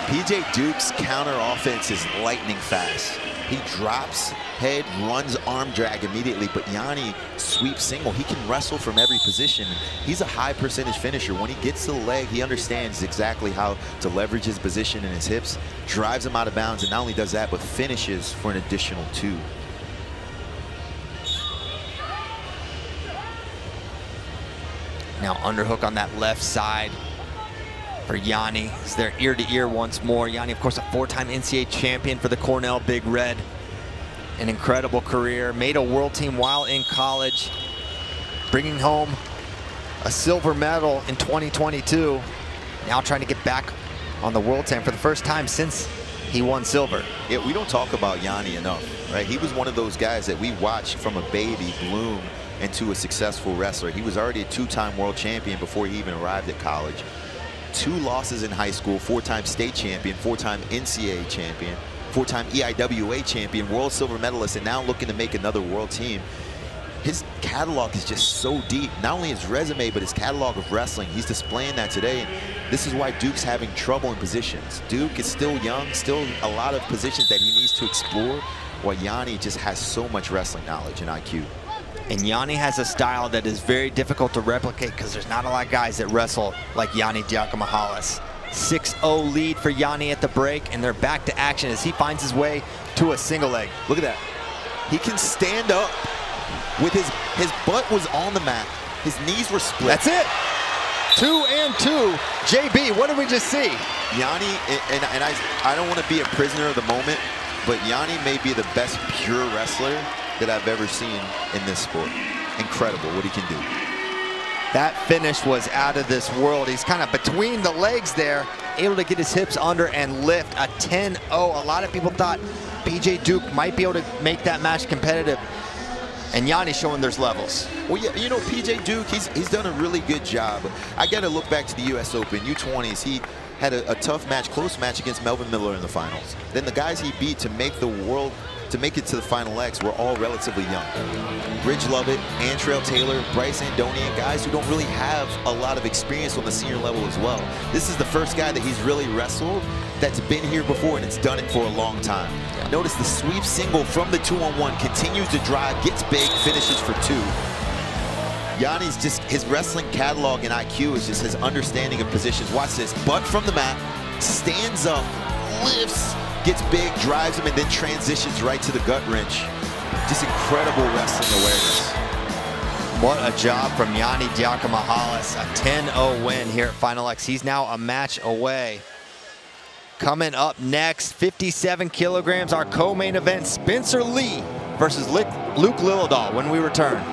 PJ Duke's counter offense is lightning fast. He drops, head, runs arm drag immediately, but Yanni sweeps single. He can wrestle from every position. He's a high percentage finisher. When he gets to the leg, he understands exactly how to leverage his position and his hips, drives him out of bounds, and not only does that, but finishes for an additional 2. Now underhook on that left side for Yanni. It's their ear to ear once more. Yanni, of course, a 4-time NCAA champion for the Cornell Big Red. An incredible career. Made a world team while in college. Bringing home a silver medal in 2022. Now trying to get back on the world team for the first time since he won silver. Yeah, we don't talk about Yanni enough, right? He was one of those guys that we watched from a baby bloom into a successful wrestler. He was already a 2-time world champion before he even arrived at college. 2 losses in high school, 4-time state champion, 4-time NCAA champion, 4-time EIWA champion, world silver medalist, and now looking to make another world team. His catalog is just so deep. Not only his resume, but his catalog of wrestling. He's displaying that today, and this is why Duke's having trouble in positions. Duke is still young, still a lot of positions that he needs to explore, while Yanni just has so much wrestling knowledge and IQ. And Yanni has a style that is very difficult to replicate because there's not a lot of guys that wrestle like Dyakomihalis. 6-0 lead for Yanni at the break, and they're back to action as he finds his way to a single leg. Look at that. He can stand up with his butt was on the mat. His knees were split. That's it. 2 and 2. JB, what did we just see? Yanni, and I don't want to be a prisoner of the moment, but Yanni may be the best pure wrestler that I've ever seen in this sport. Incredible what he can do. That finish was out of this world. He's kind of between the legs there, able to get his hips under and lift a 10-0. A lot of people thought PJ Duke might be able to make that match competitive, and Yanni's showing there's levels. Well, yeah, you know, PJ Duke, he's done a really good job. I got to look back to the US Open, U20s. He had a tough match, close match against Melvin Miller in the finals. Then the guys he beat to make it to the Final X were all relatively young. Ridge Lovett, Antrell Taylor, Bryce Andonian, guys who don't really have a lot of experience on the senior level as well. This is the first guy that he's really wrestled that's been here before and it's done it for a long time. Notice the sweep single from the 2-on-1, continues to drive, gets big, finishes for 2. Yanni's just, his wrestling catalog and IQ is just his understanding of positions. Watch this, butt from the mat, stands up, lifts, gets big, drives him, and then transitions right to the gut wrench. Just incredible wrestling awareness. What a job from Dyakomihalis. A 10-0 win here at Final X. He's now a match away. Coming up next, 57 kilograms, our co-main event, Spencer Lee versus Luke Lilledahl when we return.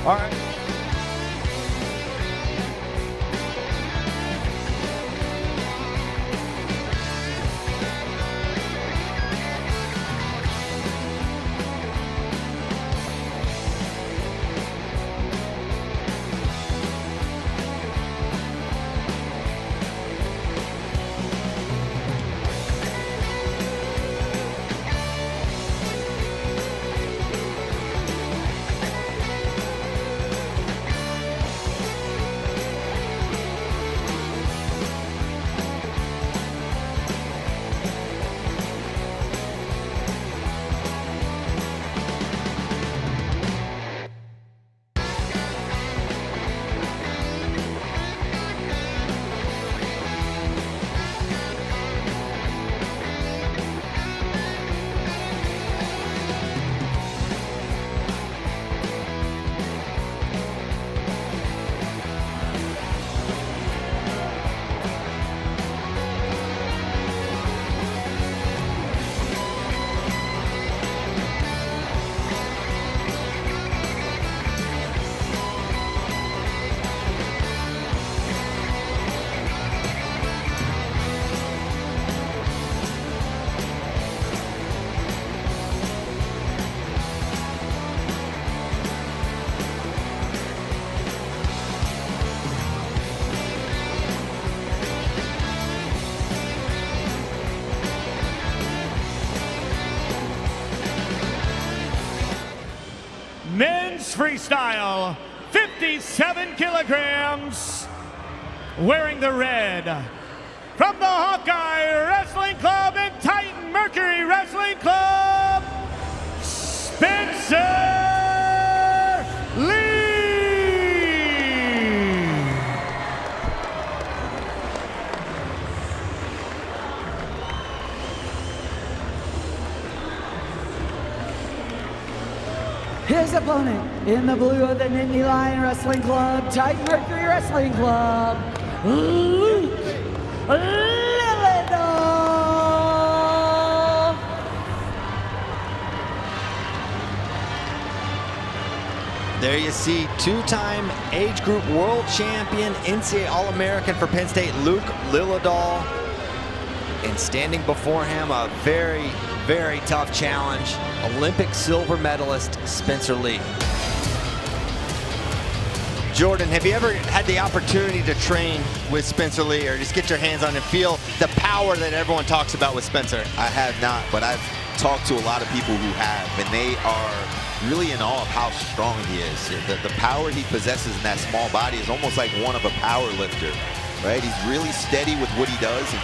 All right. Men's freestyle, 57 kilograms, wearing the red. From the Hawkeye Wrestling Club and Titan Mercury Wrestling Club, Spencer Lee. His opponent in the blue of the Nittany Lion Wrestling Club, Titan Mercury Wrestling Club, Luke Lilledahl. There you see two-time age group world champion, NCAA All-American for Penn State, Luke Lilledahl. And standing before him, a very, very tough challenge, Olympic silver medalist Spencer Lee. Jordan, have you ever had the opportunity to train with Spencer Lee or just get your hands on and feel the power that everyone talks about with Spencer? I have not, but I've talked to a lot of people who have, and they are really in awe of how strong he is. The power he possesses in that small body is almost like one of a power lifter, right? He's really steady with what he does, and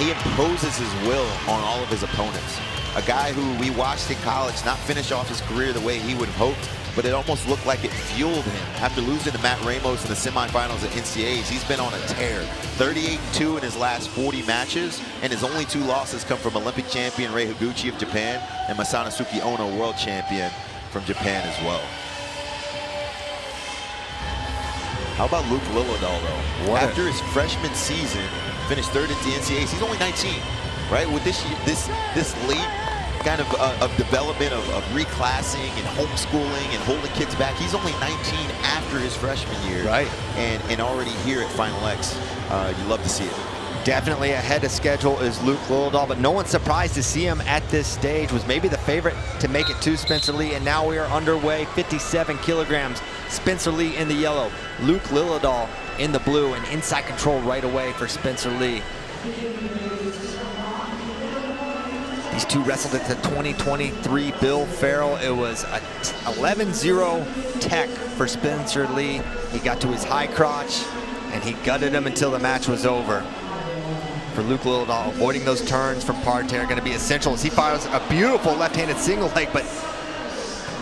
he imposes his will on all of his opponents. A guy who we watched in college not finish off his career the way he would have hoped, but it almost looked like it fueled him. After losing to Matt Ramos in the semifinals at NCAAs, he's been on a tear. 38-2 in his last 40 matches, and his only 2 losses come from Olympic champion Rei Higuchi of Japan and Masanosuke Ono, world champion from Japan as well. How about Luke Lilledahl, though? After his freshman season, finished 3rd at the NCAAs. He's only 19, right? With this late kind of development of reclassing and homeschooling and holding kids back, he's only 19 after his freshman year, right? And already here at Final X. You love to see it. Definitely ahead of schedule is Luke Lilledahl, but no one's surprised to see him at this stage. Was maybe the favorite to make it to Spencer Lee, and now we are underway. 57 kilograms. Spencer Lee in the yellow, Luke Lilledahl in the blue, and inside control right away for Spencer Lee. These two wrestled at the 2023 Bill Farrell. It was a 11-0 tech for Spencer Lee. He got to his high crotch, and he gutted him until the match was over. For Luke Lilledahl, avoiding those turns from parterre going to be essential as he fires a beautiful left-handed single leg, but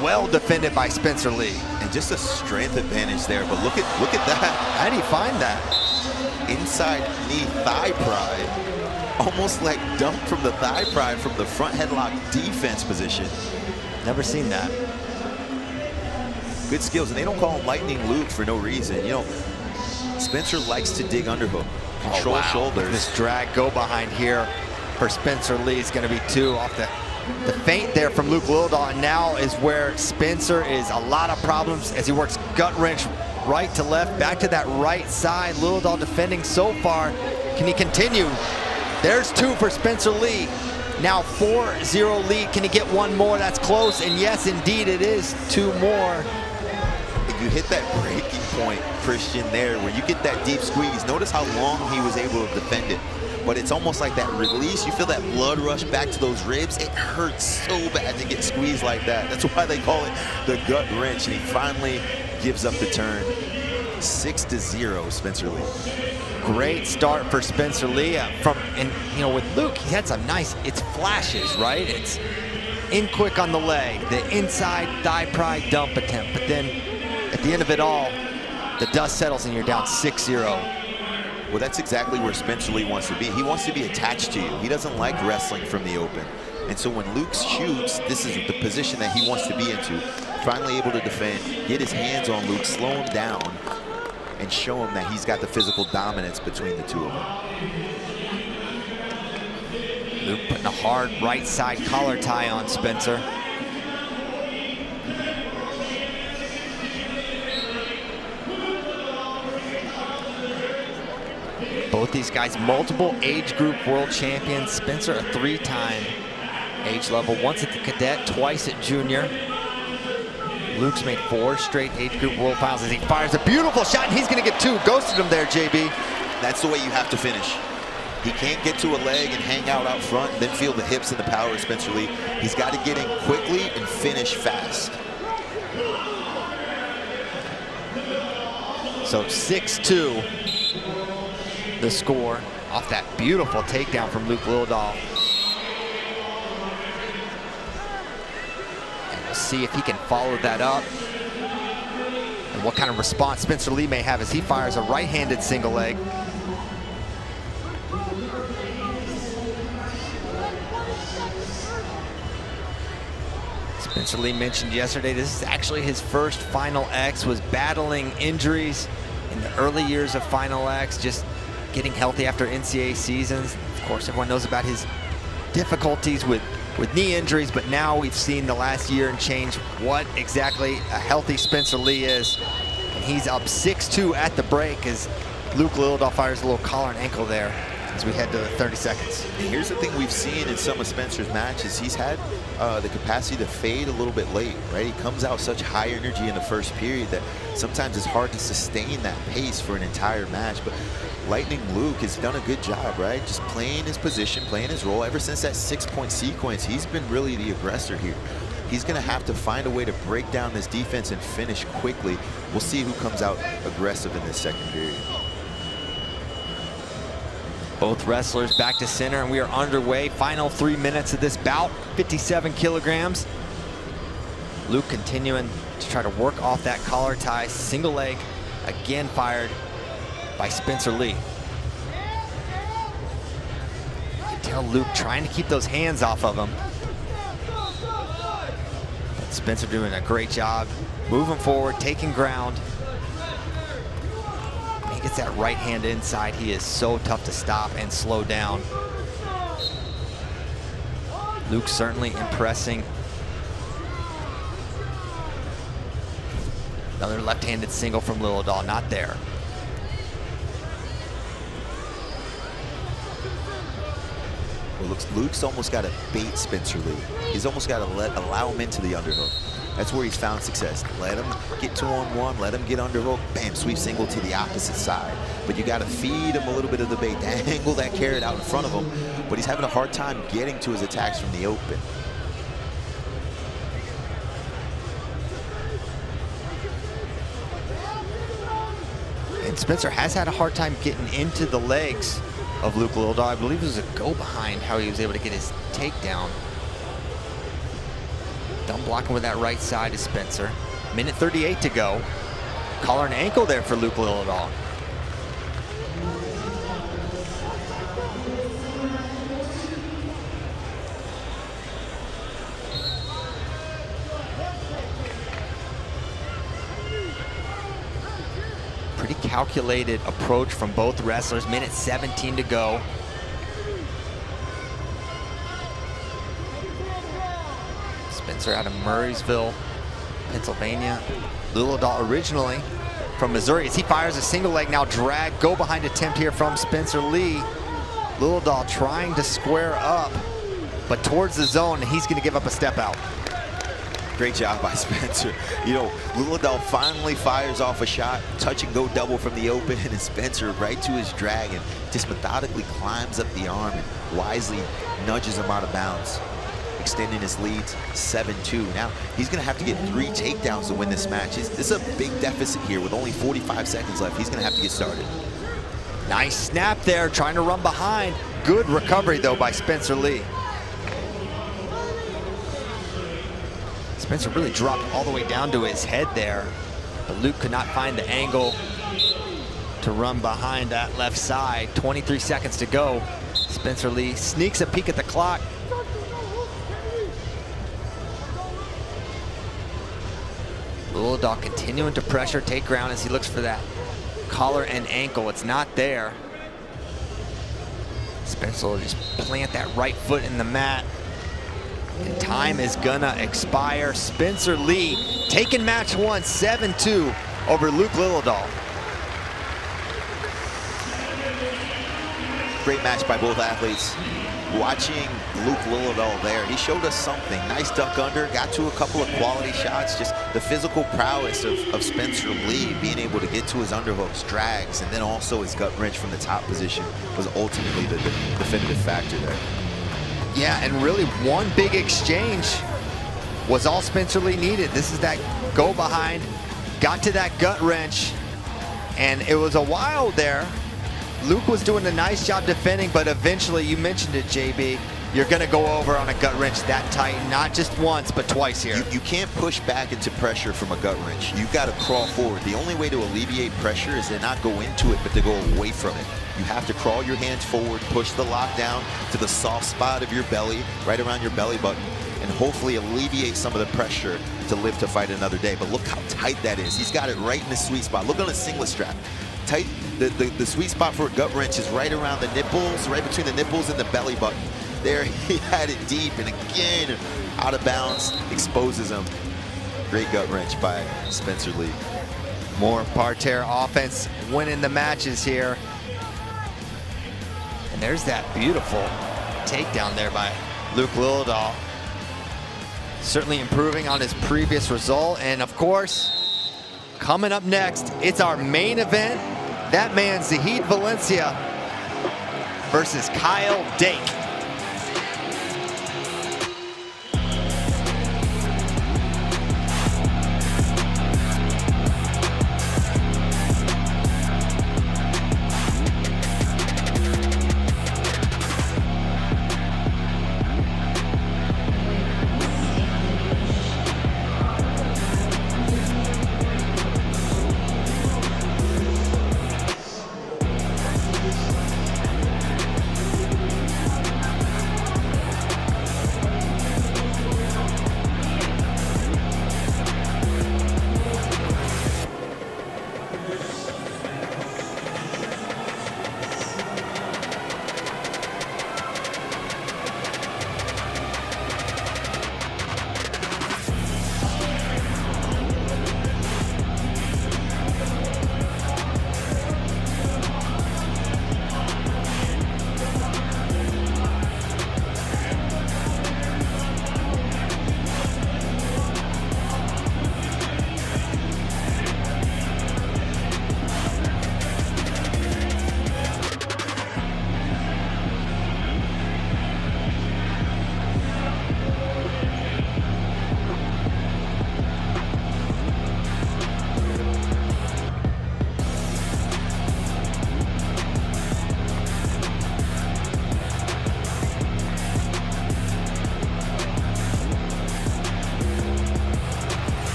well defended by Spencer Lee. And just a strength advantage there, but look at that. How did he find that? Inside knee thigh pride. Almost like dumped from the thigh pride from the front headlock defense position. Never seen that. Good skills, and they don't call him Lightning Luke for no reason. You know, Spencer likes to dig underhook, control shoulders. This drag go behind here for Spencer Lee is going to be 2 off the The feint there from Luke Lilledahl, and now is where Spencer is a lot of problems as he works gut wrench right to left, back to that right side. Lilledahl defending so far. Can he continue? There's 2 for Spencer Lee. Now 4-0 lead. Can he get 1 more? That's close, and yes, indeed, it is 2 more. You hit that breaking point, Christian, there, where you get that deep squeeze. Notice how long he was able to defend it. But it's almost like that release. You feel that blood rush back to those ribs. It hurts so bad to get squeezed like that. That's why they call it the gut wrench. And he finally gives up the turn. 6-0, Spencer Lee. Great start for Spencer Lee. And you know, with Luke, he had some nice, it's flashes, right? It's in quick on the leg, the inside thigh pry dump attempt. But then at the end of it all, the dust settles and you're down 6-0. Well, that's exactly where Spencer Lee wants to be. He wants to be attached to you. He doesn't like wrestling from the open. And so when Luke shoots, this is the position that he wants to be into. Finally able to defend, get his hands on Luke, slow him down, and show him that he's got the physical dominance between the 2 of them. Luke putting a hard right side collar tie on Spencer. Both these guys, multiple age group world champions. Spencer, a 3-time age level, once at the cadet, twice at junior. Luke's made 4 straight age group world finals as he fires a beautiful shot, and he's gonna get 2. Ghosted him there, JB. That's the way you have to finish. He can't get to a leg and hang out front and then feel the hips and the power of Spencer Lee. He's got to get in quickly and finish fast. So 6-2. The score off that beautiful takedown from Luke Lilledahl. And we'll see if he can follow that up and what kind of response Spencer Lee may have as he fires a right-handed single leg. Spencer Lee mentioned yesterday, this is actually his first Final X, was battling injuries in the early years of Final X, just getting healthy after NCAA seasons. Of course, everyone knows about his difficulties with knee injuries, but now we've seen the last year and change what exactly a healthy Spencer Lee is. And he's up 6-2 at the break as Luke Lilledahl fires a little collar and ankle there as we head to the 30 seconds. Here's the thing we've seen in some of Spencer's matches. He's had the capacity to fade a little bit late, right? He comes out such high energy in the first period that sometimes it's hard to sustain that pace for an entire match. But Lightning Luke has done a good job, right? Just playing his position, playing his role. Ever since that 6-point sequence, he's been really the aggressor here. He's gonna have to find a way to break down this defense and finish quickly. We'll see who comes out aggressive in this second period. Both wrestlers back to center, and we are underway. Final 3 minutes of this bout, 57 kilograms. Luke continuing to try to work off that collar tie. Single leg, again fired by Spencer Lee. You can tell Luke trying to keep those hands off of him. But Spencer doing a great job, moving forward, taking ground. He gets that right hand inside. He is so tough to stop and slow down. Luke certainly impressing. Another left-handed single from Lilledahl, not there. Well, Luke's almost got to bait Spencer Lee. He's almost got to allow him into the underhook. That's where he's found success. Let him get 2-on-1, let him get underhook, bam, sweep single to the opposite side. But you got to feed him a little bit of the bait, dangle that carrot out in front of him. But he's having a hard time getting to his attacks from the open. And Spencer has had a hard time getting into the legs of Luke Lilledahl. I believe it was a go behind how he was able to get his takedown. Dumb blocking with that right side to Spencer. Minute 38 to go. Collar and ankle there for Luke Lilledahl. Pretty calculated approach from both wrestlers. Minute 17 to go. Spencer out of Murraysville, Pennsylvania. Lilledahl originally from Missouri. As he fires a single leg, now drag, go behind attempt here from Spencer Lee. Lilledahl trying to square up, but towards the zone, he's gonna give up a step out. Great job by Spencer. You know, Lilledahl finally fires off a shot, touch and go double from the open, and Spencer right to his drag and just methodically climbs up the arm and wisely nudges him out of bounds, extending his lead 7-2. Now, he's gonna have to get 3 takedowns to win this match. This is a big deficit here with only 45 seconds left. He's gonna have to get started. Nice snap there, trying to run behind. Good recovery though by Spencer Lee. Spencer really dropped all the way down to his head there, but Luke could not find the angle to run behind that left side. 23 seconds to go. Spencer Lee sneaks a peek at the clock. Lilledahl continuing to pressure, take ground as he looks for that collar and ankle. It's not there. Spencer will just plant that right foot in the mat. And time is gonna expire. Spencer Lee taking match 1, 7-2 over Luke Lilledahl. Great match by both athletes. Watching Luke Lilledahl there, he showed us something. Nice duck under, got to a couple of quality shots. Just the physical prowess of Spencer Lee being able to get to his underhooks, drags, and then also his gut wrench from the top position was ultimately the definitive factor there. Yeah, and really one big exchange was all Spencer Lee needed. This is that go behind, got to that gut wrench, and it was a while there. Luke was doing a nice job defending, but eventually, you mentioned it, JB, you're gonna go over on a gut wrench that tight, not just once, but twice here. You can't push back into pressure from a gut wrench. You've got to crawl forward. The only way to alleviate pressure is to not go into it, but to go away from it. You have to crawl your hands forward, push the lock down to the soft spot of your belly, right around your belly button, and hopefully alleviate some of the pressure to live to fight another day. But look how tight that is. He's got it right in the sweet spot. Look on his singlet strap. Tight. The sweet spot for a gut wrench is right around the nipples, right between the nipples and the belly button. There, he had it deep, and again, out of bounds, exposes him. Great gut wrench by Spencer Lee. More parterre offense winning the matches here. And there's that beautiful takedown there by Luke Lilledahl. Certainly improving on his previous result. And of course, coming up next, it's our main event. That man, Zahid Valencia versus Kyle Dake.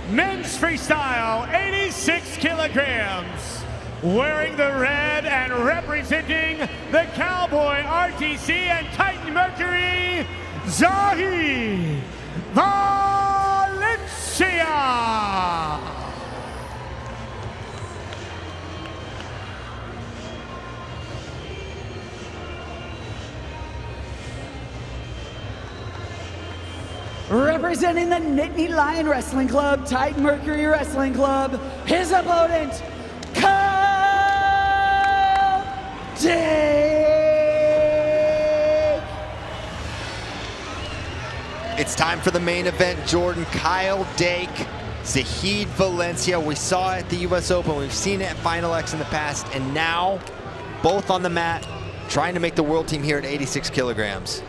men's freestyle, 86 kilograms. Wearing the red and representing the Cowboy RTC and Titan Mercury, Zahid Valencia. Representing the Nittany Lion Wrestling Club, Titan Mercury Wrestling Club, his opponent, Dake. It's time for the main event, Jordan. Kyle Dake, Zahid Valencia. We saw it at the US Open. We've seen it at Final X in the past. And now, both on the mat, trying to make the world team here at 86 kilograms.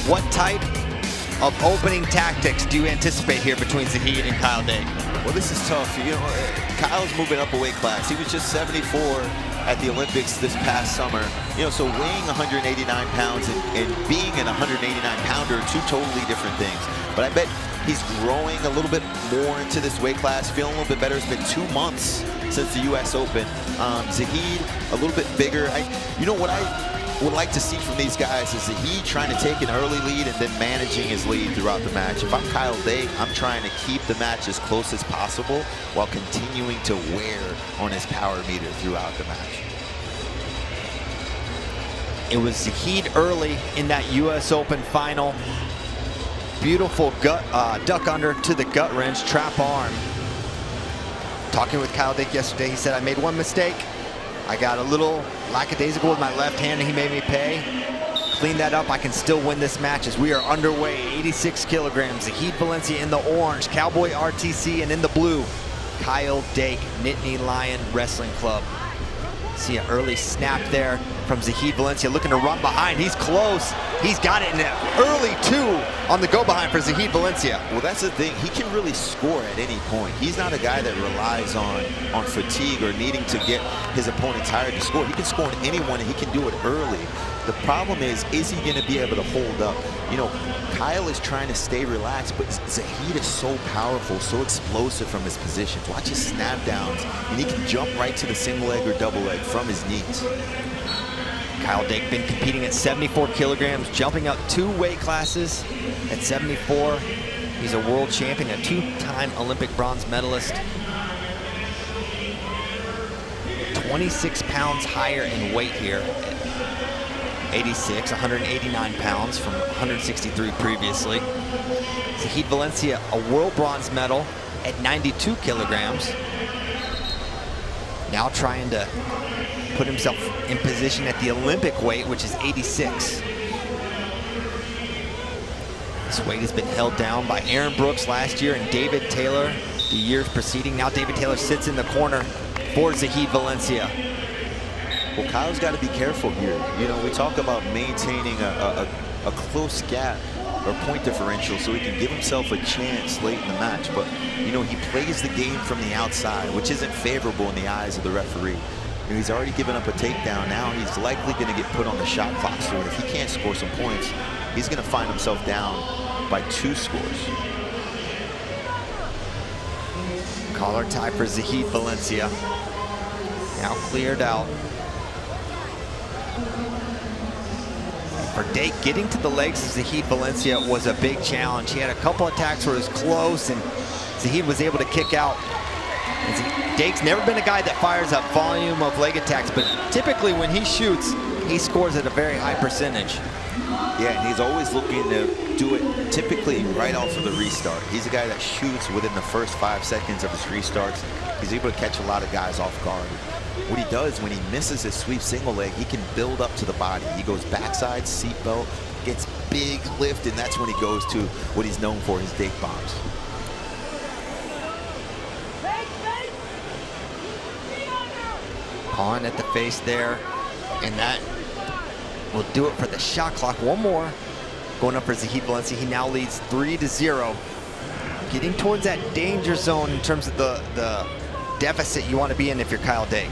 What type of opening tactics do you anticipate here between Zahid and Kyle Dake? Well, this is tough. You know, Kyle's moving up a weight class. He was just 74 at the Olympics this past summer. You know, so weighing 189 pounds and being an 189-pounder are two totally different things. But I bet he's growing a little bit more into this weight class, feeling a little bit better. It's been 2 months since the US Open. Zahid, a little bit bigger. You know what I would like to see from these guys is Zahid trying to take an early lead and then managing his lead throughout the match. If I'm Kyle Dake, I'm trying to keep the match as close as possible while continuing to wear on his power meter throughout the match. It was Zahid early in that US Open final. Beautiful duck under to the gut wrench, trap arm. Talking with Kyle Dake yesterday, he said, I made one mistake. I got a little lackadaisical with my left hand and he made me pay. Clean that up, I can still win this match as we are underway. 86 kilograms, Zahid Valencia in the orange, Cowboy RTC, and in the blue, Kyle Dake, Nittany Lion Wrestling Club. See an early snap there from Zahid Valencia, looking to run behind. He's close. He's got it in an early 2 on the go behind for Zahid Valencia. Well, that's the thing. He can really score at any point. He's not a guy that relies on fatigue or needing to get his opponent tired to score. He can score on anyone, and he can do it early. The problem is he going to be able to hold up? You know, Kyle is trying to stay relaxed, but Zahid is so powerful, so explosive from his positions. Watch his snap downs, and he can jump right to the single leg or double leg from his knees. Kyle Dake been competing at 74 kilograms, jumping up 2 weight classes at 74. He's a world champion, a 2-time Olympic bronze medalist. 26 pounds higher in weight here at 86, 189 pounds from 163 previously. Zahid Valencia, a world bronze medal at 92 kilograms. Now trying to put himself in position at the Olympic weight, which is 86. This weight has been held down by Aaron Brooks last year and David Taylor the years preceding. Now David Taylor sits in the corner for Zahid Valencia. Well, Kyle's got to be careful here. You know, we talk about maintaining a close gap or point differential so he can give himself a chance late in the match. But, you know, he plays the game from the outside, which isn't favorable in the eyes of the referee. You know, he's already given up a takedown. Now he's likely going to get put on the shot clock. So if he can't score some points, he's going to find himself down by 2 scores. Collar tie for Zahid Valencia. Now cleared out. For Dake, getting to the legs of Zahid Valencia was a big challenge. He had a couple attacks where it was close, and Zahid was able to kick out. Dake's never been a guy that fires a volume of leg attacks, but typically when he shoots, he scores at a very high percentage. Yeah, and he's always looking to do it typically right off of the restart. He's a guy that shoots within the first 5 seconds of his restarts. He's able to catch a lot of guys off guard. What he does when he misses his sweep single leg, he can build up to the body. He goes backside, seatbelt, gets big lift, and that's when he goes to what he's known for, his Dake bombs. Pawn at the face there, and that will do it for the shot clock. One more going up for Zahid Valencia. He now leads 3-0. Getting towards that danger zone in terms of the deficit you want to be in if you're Kyle Dake.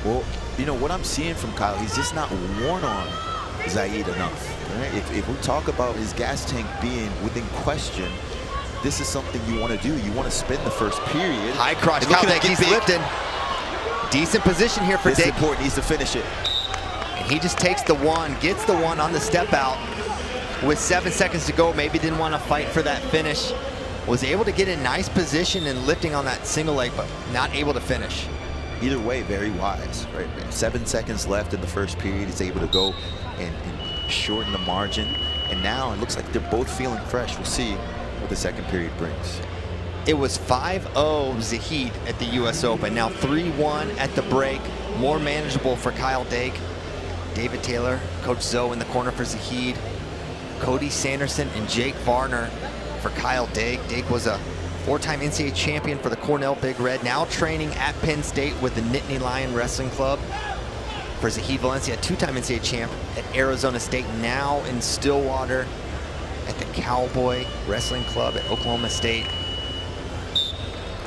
Well, you know, what I'm seeing from Kyle, he's just not worn on Zahid enough. Right? If we talk about his gas tank being within question, this is something you want to do. You want to spend the first period. High crotch, Dake, he's lifting. Decent position here for This Dake. support needs to finish it. And he just takes the one, gets the one on the step out. With 7 seconds to go, maybe didn't want to fight for that finish. Was able to get in nice position and lifting on that single leg, but not able to finish. Either way, very wise, right? 7 seconds left in the first period. He's able to go and shorten the margin. And now it looks like they're both feeling fresh. We'll see what the second period brings. It was 5-0 Zahid at the US Open. Now 3-1 at the break. More manageable for Kyle Dake. David Taylor, Coach Zoe in the corner for Zahid. Cody Sanderson and Jake Varner for Kyle Dake. Dake was a 4-time NCAA champion for the Cornell Big Red, now training at Penn State with the Nittany Lion Wrestling Club. For Zahid Valencia, 2-time NCAA champ at Arizona State, now in Stillwater at the Cowboy Wrestling Club at Oklahoma State.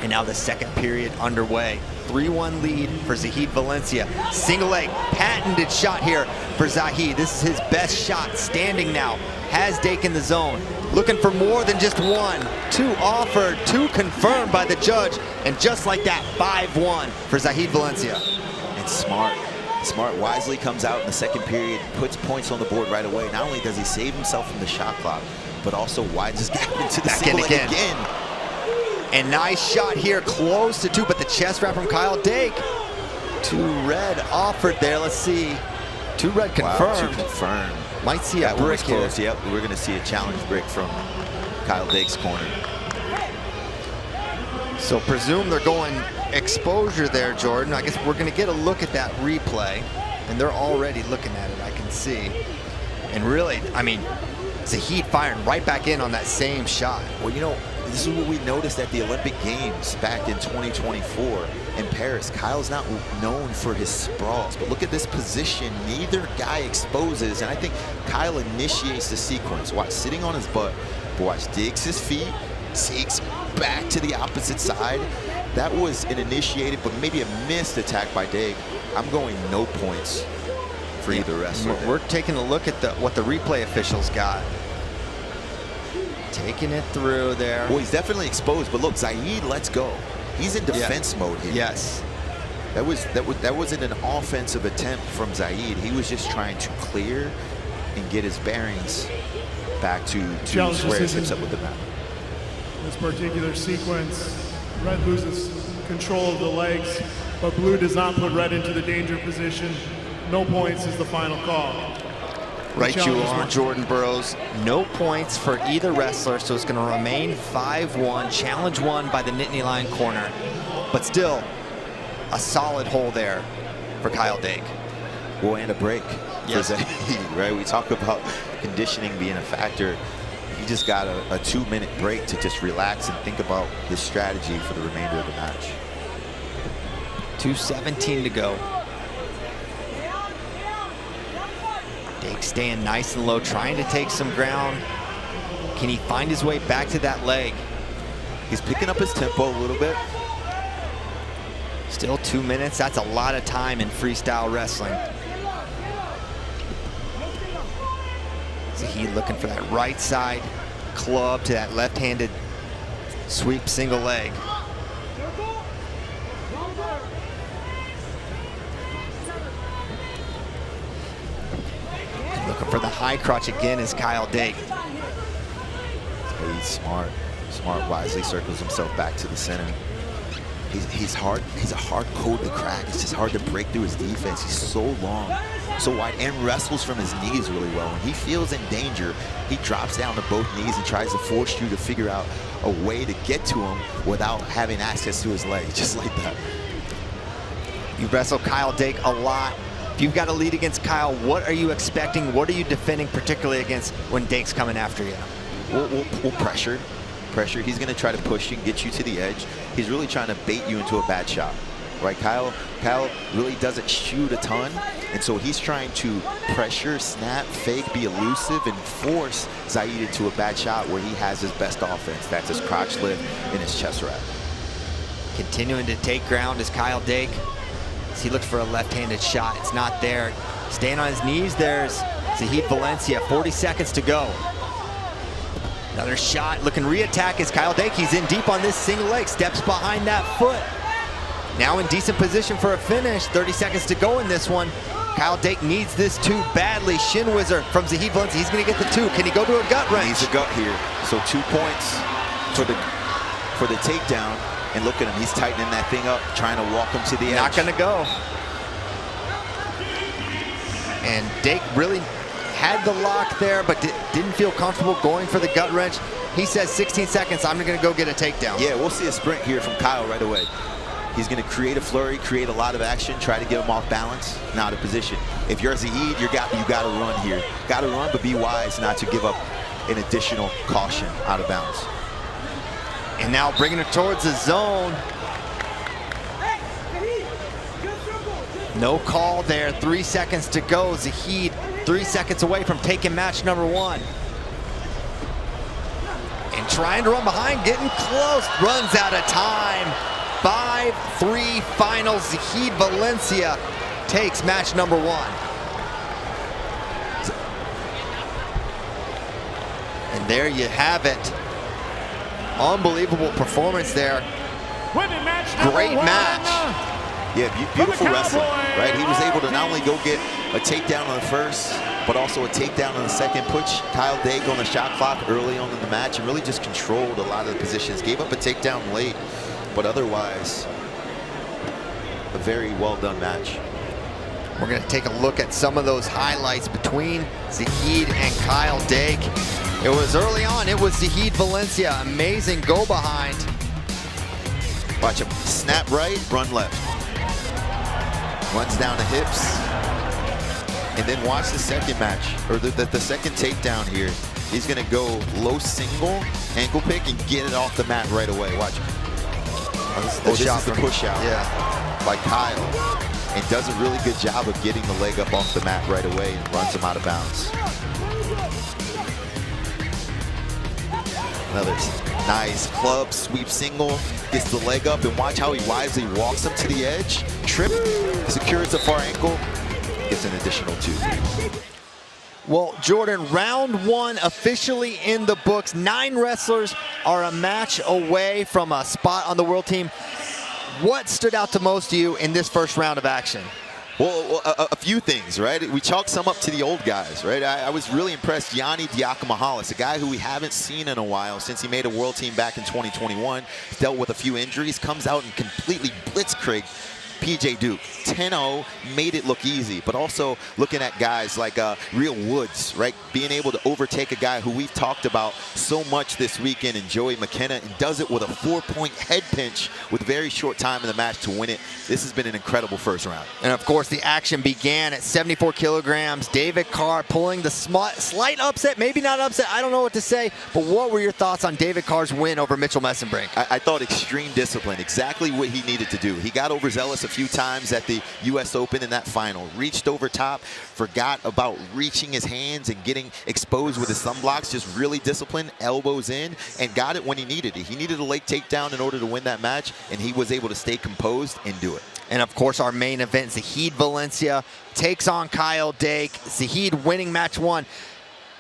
And now the second period underway. 3-1 lead for Zahid Valencia. Single leg, patented shot here for Zahid. This is his best shot, standing now. Has Dake in the zone. Looking for more than just one. 2 offered, 2 confirmed by the judge. And just like that, 5-1 for Zahid Valencia. And Smart wisely comes out in the second period, puts points on the board right away. Not only does he save himself from the shot clock, but also widens his gap into the single leg again. And nice shot here, close to 2, but the chest wrap from Kyle Dake. 2 red offered there, let's see. 2 red confirmed. Wow, 2 confirmed. Might see a brick here. Yep, we're gonna see a challenge brick from Kyle Dake's corner. So presume they're going exposure there, Jordan. I guess we're gonna get a look at that replay, and they're already looking at it, I can see. And really, I mean, Zahid firing right back in on that same shot. Well, you know, this is what we noticed at the Olympic Games back in 2024 in Paris. Kyle's not known for his sprawls, but look at this position. Neither guy exposes, and I think Kyle initiates the sequence. Watch, sitting on his butt, but watch, digs his feet, takes back to the opposite side. That was an initiated, but maybe a missed attack by Dake. I'm going no points for either wrestler. We're taking a look at what the replay officials got. Taking it through there. Well, he's definitely exposed, but look, Zahid lets go. He's in defense mode here. Yes. That wasn't an offensive attempt from Zahid. He was just trying to clear and get his bearings back to where he sits up with the mat. This particular sequence, Red loses control of the legs, but Blue does not put Red into the danger position. No points is the final call. Right you are, Jordan Burroughs. No points for either wrestler, so it's going to remain 5-1. Challenge won by the Nittany Lion corner, but still a solid hole there for Kyle Dake. Well, and a break for Zahid, right? We talk about conditioning being a factor. He just got a 2-minute break to just relax and think about his strategy for the remainder of the match. 2:17 to go. Dake staying nice and low, trying to take some ground. Can he find his way back to that leg? He's picking up his tempo a little bit. Still 2 minutes. That's a lot of time in freestyle wrestling. Zahid looking for that right side club to that left-handed sweep single leg. Looking for the high crotch again is Kyle Dake. He's smart. Smart wisely circles himself back to the center. He's hard. He's a hard code to crack. It's just hard to break through his defense. He's so long, so wide, and wrestles from his knees really well. When he feels in danger, he drops down to both knees and tries to force you to figure out a way to get to him without having access to his legs, just like that. You wrestle Kyle Dake a lot. If you've got a lead against Kyle, what are you expecting? What are you defending particularly against when Dake's coming after you? We'll pressure. He's going to try to push you and get you to the edge. He's really trying to bait you into a bad shot, right? Kyle really doesn't shoot a ton, and so he's trying to pressure, snap, fake, be elusive, and force Zahid into a bad shot where he has his best offense. That's his crotch lift and his chest wrap. Continuing to take ground is Kyle Dake. He looks for a left-handed shot. It's not there. Staying on his knees, there's Zahid Valencia, 40 seconds to go. Another shot, looking re-attack is Kyle Dake. He's in deep on this single leg, steps behind that foot. Now in decent position for a finish, 30 seconds to go in this one. Kyle Dake needs this 2 badly. Shin Wizard from Zahid Valencia, he's gonna get the 2. Can he go to a gut wrench? He needs a gut here. So 2 points for the takedown. And look at him, he's tightening that thing up, trying to walk him to the edge. Not gonna go. And Dake really had the lock there, but didn't feel comfortable going for the gut wrench. He says 16 seconds, I'm gonna go get a takedown. Yeah, we'll see a sprint here from Kyle right away. He's gonna create a flurry, create a lot of action, try to get him off balance, not a position. If you're Zahid, you gotta run here. Gotta run, but be wise not to give up an additional caution out of bounds. And now bringing it towards the zone. No call there, 3 seconds to go. Zahid 3 seconds away from taking match number 1. And trying to run behind, getting close, runs out of time. 5-3 final, Zahid Valencia takes match number 1. And there you have it. Unbelievable performance there. Great match. Yeah, beautiful wrestling, right? He was able to not only go get a takedown on the first, but also a takedown on the second. Put Kyle Dake on the shot clock early on in the match and really just controlled a lot of the positions. Gave up a takedown late, but otherwise, a very well done match. We're gonna take a look at some of those highlights between Zahid and Kyle Dake. It was early on, it was Zahid Valencia. Amazing go behind. Watch him, snap right, run left. Runs down the hips. And then watch the second match, or the second takedown here. He's gonna go low single, ankle pick, and get it off the mat right away. Watch. This is the push out by Kyle. And does a really good job of getting the leg up off the mat right away and runs him out of bounds. Another nice club sweep single, gets the leg up, and watch how he wisely walks him to the edge. Trip, secures the far ankle, gets an additional 2. Well, Jordan, round 1 officially in the books. 9 wrestlers are a match away from a spot on the world team. What stood out to most to you in this first round of action? Well, a few things, right? We chalk some up to the old guys, right? I was really impressed. Dyakomihalis, a guy who we haven't seen in a while since he made a world team back in 2021, dealt with a few injuries, comes out and completely blitzkrieg PJ Duke. 10-0, made it look easy, but also looking at guys like Real Woods, right? Being able to overtake a guy who we've talked about so much this weekend in Joey McKenna, and does it with a 4-point head pinch with very short time in the match to win it. This has been an incredible first round. And of course, the action began at 74 kilograms. David Carr pulling the slight upset, maybe not upset, I don't know what to say, but what were your thoughts on David Carr's win over Mitchell Mesenbrink? I thought extreme discipline, exactly what he needed to do. He got overzealous a few times at the US Open in that final. Reached over top, forgot about reaching his hands and getting exposed with his sunblocks. Just really disciplined, elbows in, and got it when he needed it. He needed a late takedown in order to win that match, and he was able to stay composed and do it. And of course, our main event, Zahid Valencia takes on Kyle Dake. Zahid winning match 1.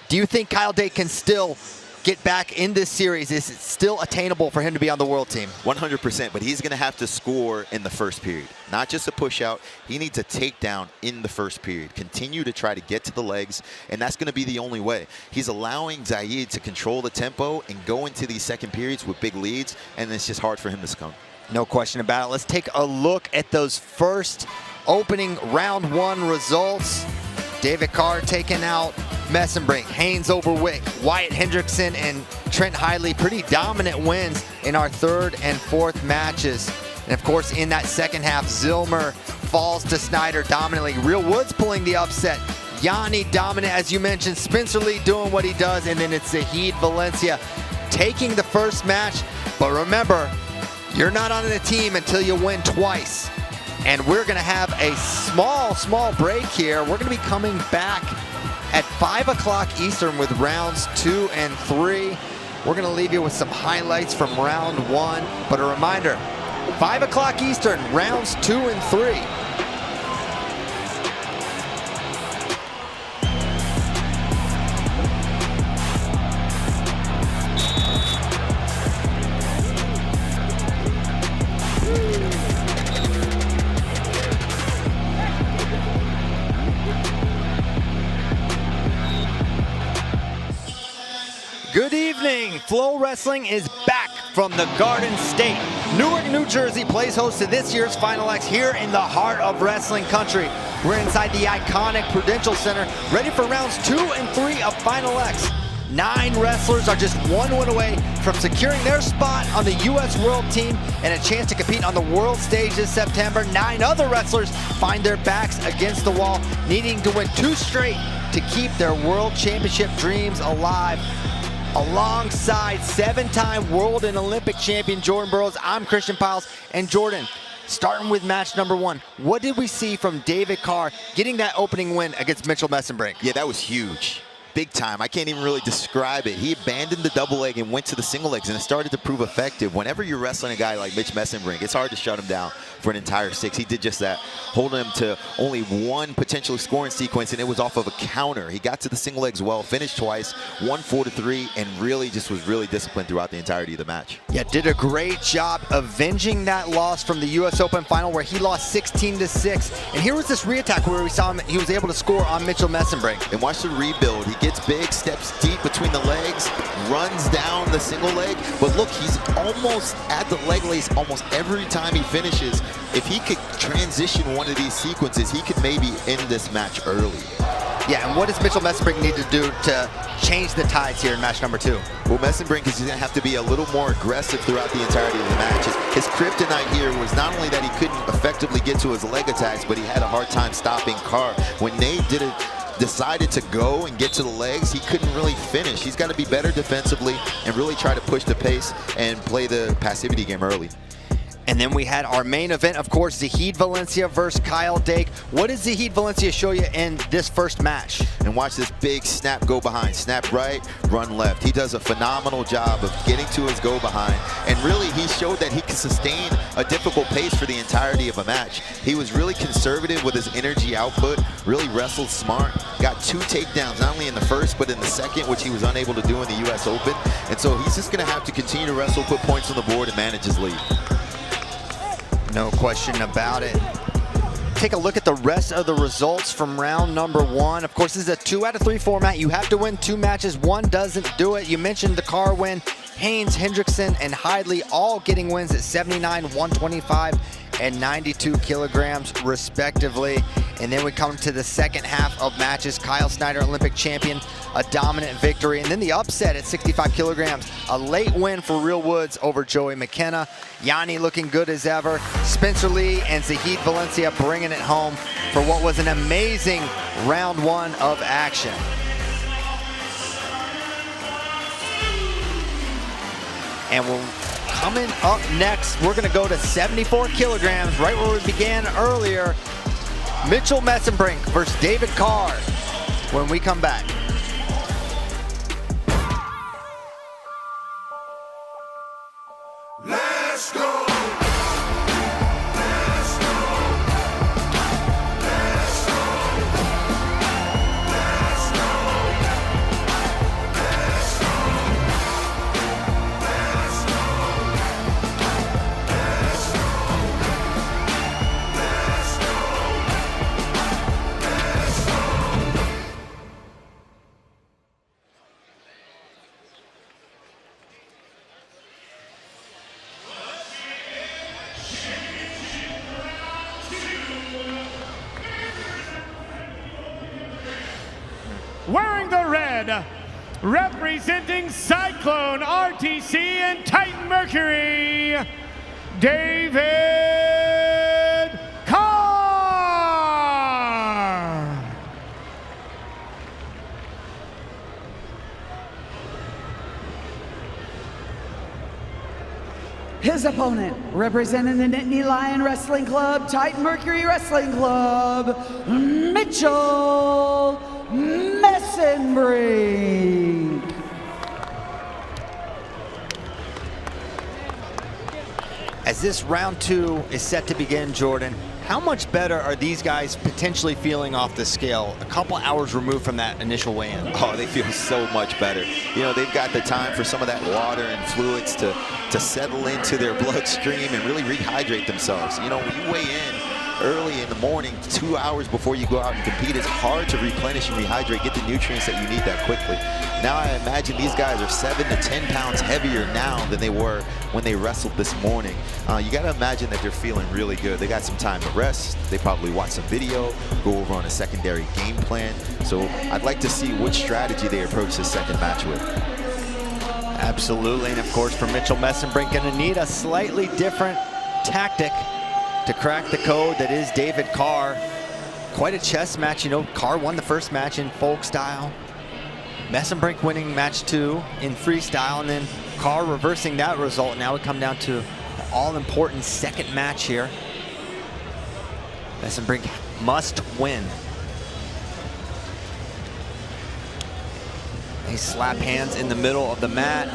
Do you think Kyle Dake can still get back in this series? Is it still attainable for him to be on the world team? 100%, but he's going to have to score in the first period. Not just a push out, he needs a takedown in the first period. Continue to try to get to the legs, and that's going to be the only way. He's allowing Zahid to control the tempo and go into these second periods with big leads, and it's just hard for him to succumb. No question about it. Let's take a look at those first opening round 1 results. David Carr taking out Mesenbrink, Haines over Wick, Wyatt Hendrickson and Trent Hidlay, pretty dominant wins in our 3rd and 4th matches. And of course, in that second half, Zillmer falls to Snyder dominantly. Real Woods pulling the upset. Yanni dominant, as you mentioned. Spencer Lee doing what he does. And then it's Zahid Valencia taking the first match. But remember, you're not on a team until you win twice. And we're going to have a small break here. We're going to be coming back at 5 o'clock Eastern with rounds 2 and 3. We're going to leave you with some highlights from round 1. But a reminder, 5 o'clock Eastern, rounds 2 and 3. Good evening. FloWrestling is back from the Garden State. Newark, New Jersey plays host to this year's Final X here in the heart of wrestling country. We're inside the iconic Prudential Center, ready for rounds 2 and 3 of Final X. 9 wrestlers are just one win away from securing their spot on the U.S. World Team and a chance to compete on the world stage this September. 9 other wrestlers find their backs against the wall, needing to win 2 straight to keep their World Championship dreams alive. Alongside 7-time World and Olympic champion Jordan Burroughs, I'm Christian Piles. And Jordan, starting with match number 1, what did we see from David Carr getting that opening win against Mitchell Mesenbrink? Yeah, that was huge. Big time. I can't even really describe it. He abandoned the double leg and went to the single legs, and it started to prove effective. Whenever you're wrestling a guy like Mitch Mesenbrink, it's hard to shut him down for an entire 6. He did just that, holding him to only 1 potential scoring sequence, and it was off of a counter. He got to the single legs well, finished twice, won 4-3, and really just was really disciplined throughout the entirety of the match. Yeah, did a great job avenging that loss from the U.S. Open final where he lost 16-6. And here was this reattack where we saw him, he was able to score on Mitchell Mesenbrink. And watch the rebuild. He gets big, steps deep between the legs, runs down the single leg, but look, he's almost at the leg lace almost every time he finishes. If he could transition one of these sequences, he could maybe end this match early. Yeah, and what does Mitchell Mesenbrink need to do to change the tides here in match number 2? Well, Mesenbrink is going to have to be a little more aggressive throughout the entirety of the match. His kryptonite here was not only that he couldn't effectively get to his leg attacks, but he had a hard time stopping Carr. When Nate decided to go and get to the legs, he couldn't really finish. He's got to be better defensively and really try to push the pace and play the passivity game early. And then we had our main event, of course, Zahid Valencia versus Kyle Dake. What does Zahid Valencia show you in this first match? And watch this big snap go behind. Snap right, run left. He does a phenomenal job of getting to his go behind. And really, he showed that he can sustain a difficult pace for the entirety of a match. He was really conservative with his energy output, really wrestled smart, got 2 takedowns, not only in the first, but in the second, which he was unable to do in the U.S. Open. And so he's just going to have to continue to wrestle, put points on the board, and manage his lead. No question about it. Take a look at the rest of the results from round number 1. Of course, this is a 2 out of 3 format. You have to win 2 matches. 1 doesn't do it. You mentioned the Carr win. Haines, Hendrickson, and Hidlay all getting wins at 79, 125, and 92 kilograms, respectively. And then we come to the second half of matches. Kyle Snyder, Olympic champion, a dominant victory. And then the upset at 65 kilograms, a late win for Real Woods over Joey McKenna. Yanni looking good as ever. Spencer Lee and Zahid Valencia bringing it home for what was an amazing round 1 of action. And coming up next, we're going to go to 74 kilograms, right where we began earlier. Mitchell Mesenbrink versus David Carr when we come back. Let's go! Wearing the red, representing Cyclone, RTC, and Titan Mercury, David Carr. His opponent, representing the Nittany Lion Wrestling Club, Titan Mercury Wrestling Club, Mitchell Mesenbrink. As this round 2 is set to begin, Jordan, how much better are these guys potentially feeling off the scale a couple hours removed from that initial weigh-in? Oh, they feel so much better. You know, they've got the time for some of that water and fluids to settle into their bloodstream and really rehydrate themselves. You know, when you weigh in, early in the morning, 2 hours before you go out and compete. It's hard to replenish and rehydrate, get the nutrients that you need that quickly. Now I imagine these guys are 7 to 10 pounds heavier now than they were when they wrestled this morning. You got to imagine that they're feeling really good. They got some time to rest. They probably watch some video, go over on a secondary game plan. So I'd like to see which strategy they approach this second match with. Absolutely, and of course for Mitchell Mesenbrink, gonna need a slightly different tactic to crack the code that is David Carr. Quite a chess match, you know, Carr won the first match in folk style. Mesenbrink winning match 2 in freestyle, and then Carr reversing that result. Now we come down to the all-important second match here. Mesenbrink must win. They slap hands in the middle of the mat,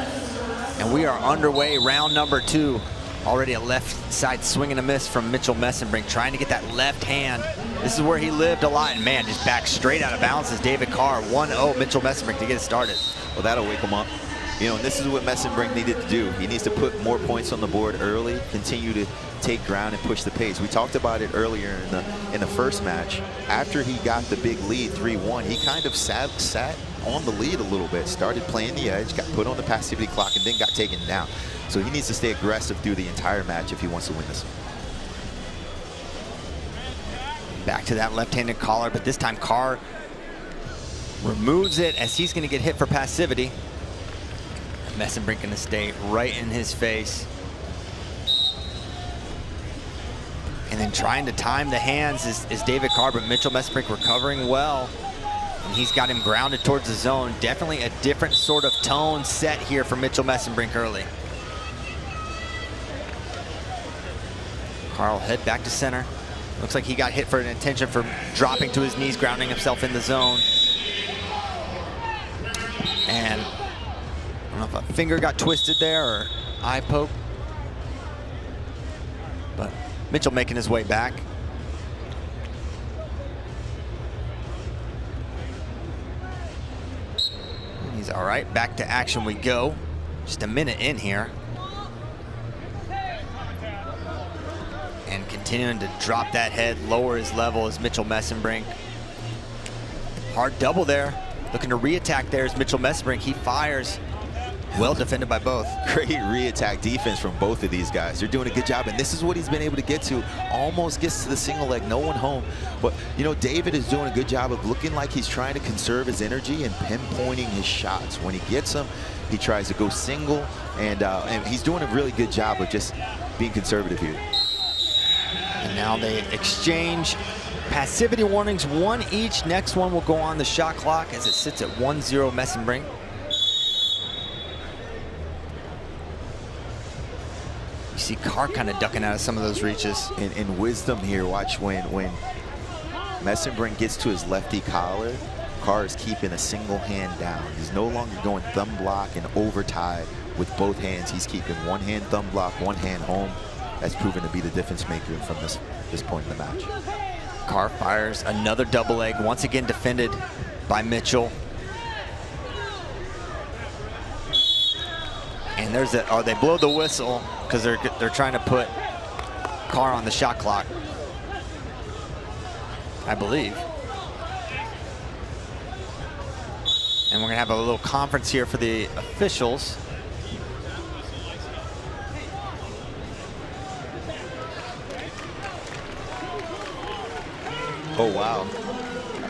and we are underway, round number 2. Already a left side swing and a miss from Mitchell Mesenbrink, trying to get that left hand. This is where he lived a lot, and man, just back straight out of bounds is David Carr. 1-0 Mitchell Mesenbrink to get it started. Well, that'll wake him up. You know, and this is what Mesenbrink needed to do. He needs to put more points on the board early, continue to take ground and push the pace. We talked about it earlier in the first match. After he got the big lead, 3-1, he kind of sat on the lead a little bit, started playing the edge, got put on the passivity clock, and then got taken down. So he needs to stay aggressive through the entire match if he wants to win this. Back to that left-handed collar, but this time Carr removes it as he's going to get hit for passivity. Mesenbrink going to stay right in his face. And then trying to time the hands is David Carr, but Mitchell Mesenbrink recovering well. And he's got him grounded towards the zone. Definitely a different sort of tone set here for Mitchell Mesenbrink early. Carr will head back to center. Looks like he got hit for an intention for dropping to his knees, grounding himself in the zone. And I don't know if a finger got twisted there or eye poke. But Mitchell making his way back. He's all right, back to action we go. Just a minute in here. And continuing to drop that head, lower his level is Mitchell Mesenbrink. Hard double there. Looking to re-attack there is Mitchell Mesenbrink. He fires. Well defended by both. Great re-attack defense from both of these guys. They're doing a good job, and this is what he's been able to get to. Almost gets to the single leg, no one home. But, you know, David is doing a good job of looking like he's trying to conserve his energy and pinpointing his shots. When he gets them, he tries to go single, and he's doing a really good job of just being conservative here. And now they exchange passivity warnings, 1 each. Next one will go on the shot clock as it sits at 1-0 Mesenbrink. You see Carr kind of ducking out of some of those reaches. In wisdom here, watch when Mesenbrink gets to his lefty collar, Carr is keeping a single hand down. He's no longer going thumb block and over tie with both hands. He's keeping one hand thumb block, one hand home. That's proven to be the difference maker from this point in the match. Carr fires another double leg, once again defended by Mitchell. And there's a, oh, they blow the whistle because they're trying to put Carr on the shot clock, I believe. And we're gonna have a little conference here for the officials. Oh wow,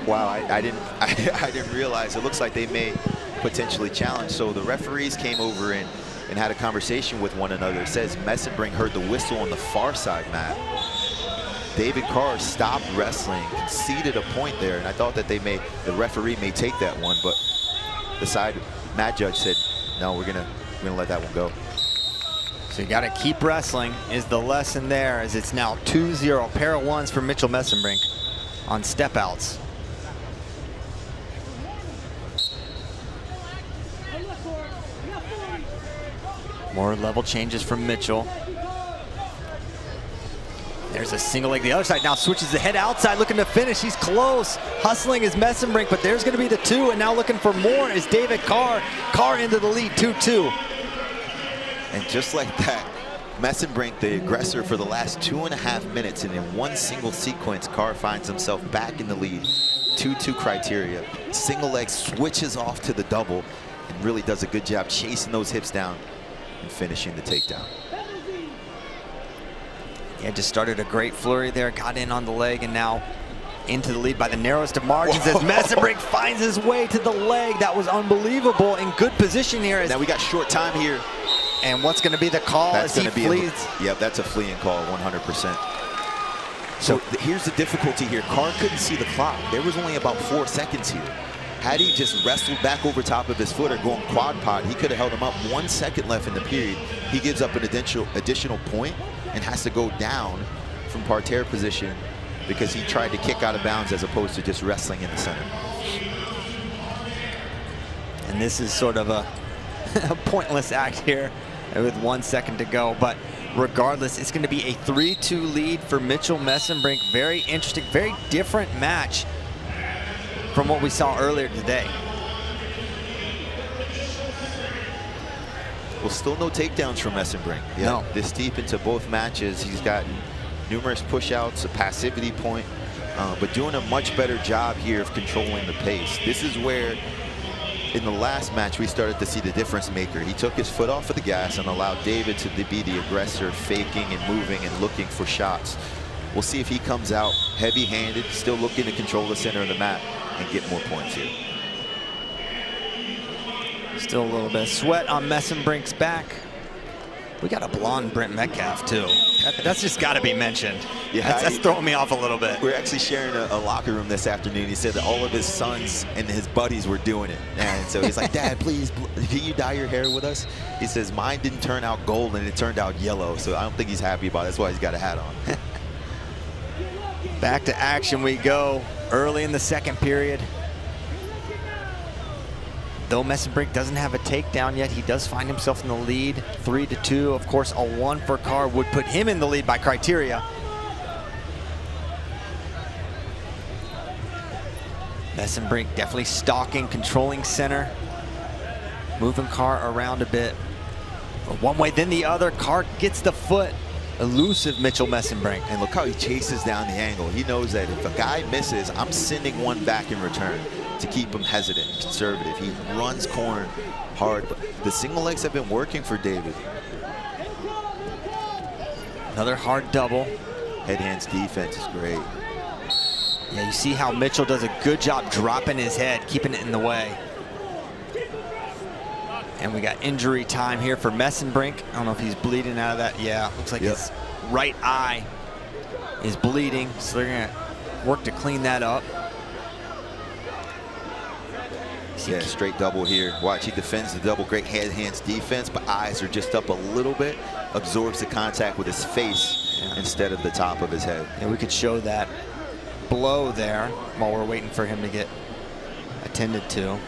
wow! I didn't realize. It looks like they may potentially challenge. So the referees came over and had a conversation with one another. It says Mesenbrink heard the whistle on the far side mat. David Carr stopped wrestling, conceded a point there, and I thought that the referee may take that one, but the side mat judge said, no, we're gonna let that one go. So you got to keep wrestling is the lesson there, as it's now 2-0. Pair of ones for Mitchell Mesenbrink on step outs. More level changes from Mitchell. There's a single leg. The other side now switches the head outside, looking to finish. He's close. Hustling is Mesenbrink, but there's going to be the 2, and now looking for more is David Carr. Carr into the lead, 2-2. And just like that, Mesenbrink, the aggressor for the last 2.5 minutes, and in one single sequence, Carr finds himself back in the lead. 2-2 criteria. Single leg switches off to the double and really does a good job chasing those hips down and finishing the takedown. Yeah, just started a great flurry there, got in on the leg, and now into the lead by the narrowest of margins. Whoa. As Mesenbrink finds his way to the leg. That was unbelievable. In good position here. Now we got short time here. And what's going to be the call as he flees? Yep, that's a fleeing call, 100%. So here's the difficulty here. Carr couldn't see the clock. There was only about 4 seconds here. Had he just wrestled back over top of his foot or going quad pod, he could have held him up. 1 second left in the period. He gives up an additional point and has to go down from parterre position because he tried to kick out of bounds as opposed to just wrestling in the center. And this is sort of a pointless act here with 1 second to go, but regardless, it's going to be a 3-2 lead for Mitchell Mesenbrink. Very interesting, very different match from what we saw earlier today. Well, still no takedowns from Mesenbrink. Yeah, no. This deep into both matches, he's gotten numerous push-outs, a passivity point, but doing a much better job here of controlling the pace. This is where in the last match, we started to see the difference maker. He took his foot off of the gas and allowed David to be the aggressor, faking and moving and looking for shots. We'll see if he comes out heavy-handed, still looking to control the center of the mat and get more points here. Still a little bit of sweat on Mesenbrink's back. We got a blonde Brent Metcalf, too. That's just got to be mentioned. Yeah, that's throwing me off a little bit. We're actually sharing a locker room this afternoon. He said that all of his sons and his buddies were doing it. And so he's like, Dad, please, can you dye your hair with us? He says, mine didn't turn out gold and it turned out yellow. So I don't think he's happy about it. That's why he's got a hat on. Back to action we go early in the second period. Though Mesenbrink doesn't have a takedown yet, he does find himself in the lead, 3-2. Of course, a 1 for Carr would put him in the lead by criteria. Mesenbrink definitely stalking, controlling center, moving Carr around a bit. One way, then the other. Carr gets the foot. Elusive Mitchell Mesenbrink. And look how he chases down the angle. He knows that if a guy misses, I'm sending one back in return to keep him hesitant, conservative. He runs corner hard. But the single legs have been working for David. Another hard double. Head hands defense is great. Yeah, you see how Mitchell does a good job dropping his head, keeping it in the way. And we got injury time here for Mesenbrink. I don't know if he's bleeding out of that. Yeah, looks like his right eye is bleeding. So they're gonna work to clean that up. Yeah, straight double here. Watch, he defends the double. Great head hands defense, but eyes are just up a little bit. Absorbs the contact with his face instead of the top of his head. Yeah, we could show that blow there while we're waiting for him to get attended to.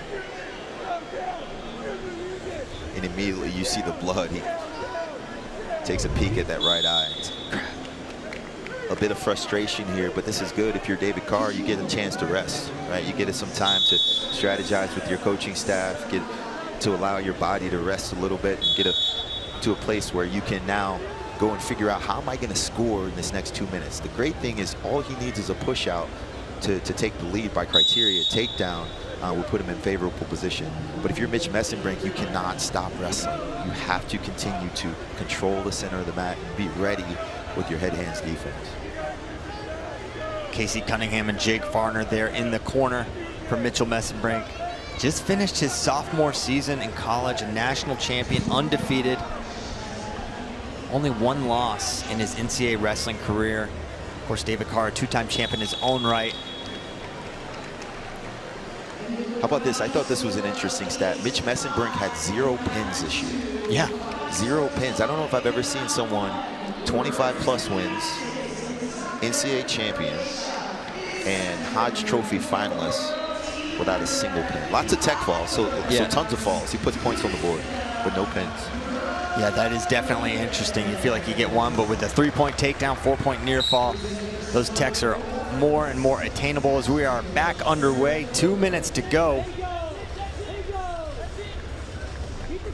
And immediately you see the blood. He takes a peek at that right eye. A bit of frustration here, but this is good. If you're David Carr, you get a chance to rest, right? You get some time to strategize with your coaching staff, get to allow your body to rest a little bit and get to a place where you can now go and figure out, how am I going to score in this next 2 minutes? The great thing is all he needs is a push out to take the lead by criteria. Takedown will put him in favorable position. But if you're Mitch Mesenbrink, you cannot stop wrestling. You have to continue to control the center of the mat and be ready with your head hands defense. Casey Cunningham and Jake Farner there in the corner for Mitchell Mesenbrink. Just finished his sophomore season in college, a national champion, undefeated. Only 1 loss in his NCAA wrestling career. Of course, David Carr, a 2-time champ in his own right. How about this? I thought this was an interesting stat. Mitch Mesenbrink had 0 pins this year. Yeah. 0 pins. I don't know if I've ever seen someone 25+ wins, NCAA champion, and Hodge Trophy finalist without a single pin. Lots of tech falls, so tons of falls. He puts points on the board, but no pins. Yeah, that is definitely interesting. You feel like you get one, but with the 3-point takedown, 4-point near fall, those techs are more and more attainable as we are back underway. 2 minutes to go.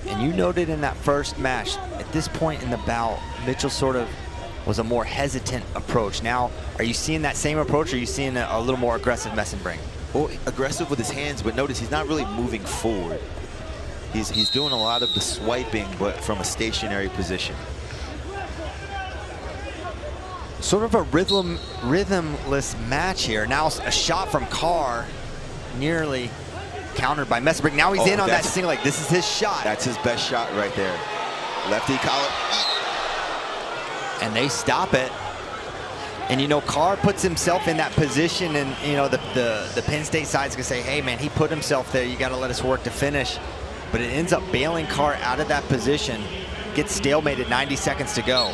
And you noted in that first match, at this point in the bout, Mitchell sort of was a more hesitant approach. Now, are you seeing that same approach, or are you seeing a little more aggressive Mesenbrink? Well, aggressive with his hands, but notice he's not really moving forward. He's doing a lot of the swiping, but from a stationary position. Sort of a rhythmless match here. Now a shot from Carr, nearly countered by Mesenbrink. Now he's in on that single leg. This is his shot. That's his best shot right there. Lefty collar. And they stop it. And you know, Carr puts himself in that position, and you know, the Penn State side's gonna say, hey man, he put himself there, you gotta let us work to finish. But it ends up bailing Carr out of that position, gets stalemated, 90 seconds to go.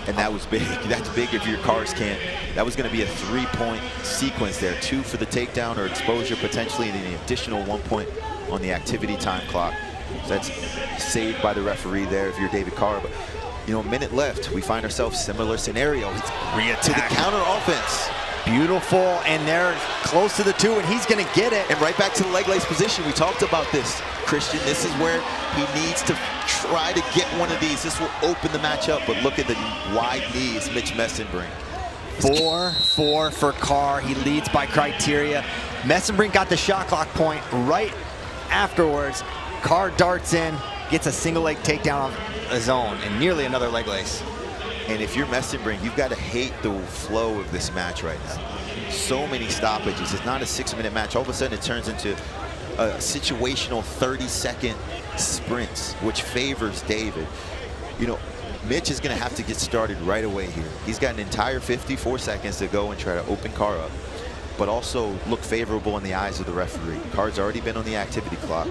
And that was big. That's big if your Carrs can't. That was going to be a 3-point sequence there. 2 for the takedown or exposure potentially, and an additional 1 point on the activity time clock. So that's saved by the referee there if you're David Carr. But, you know, a minute left. We find ourselves similar scenario. It's to the counter offense. Beautiful, and they're close to the 2, and he's going to get it. And right back to the leg lace position. We talked about this, Christian. This is where he needs to try to get one of these. This will open the match up, but look at the wide knees, Mitch Mesenbrink. 4-4 for Carr. He leads by criteria. Mesenbrink got the shot clock point right afterwards. Carr darts in, gets a single leg takedown on his own, and nearly another leg lace. And if you're Mesenbrink, you've got to hate the flow of this match right now. So many stoppages. It's not a 6-minute match. All of a sudden, it turns into a situational 30-second sprints, which favors David. You know, Mitch is going to have to get started right away here. He's got an entire 54 seconds to go and try to open Carr up, but also look favorable in the eyes of the referee. Carr's already been on the activity clock,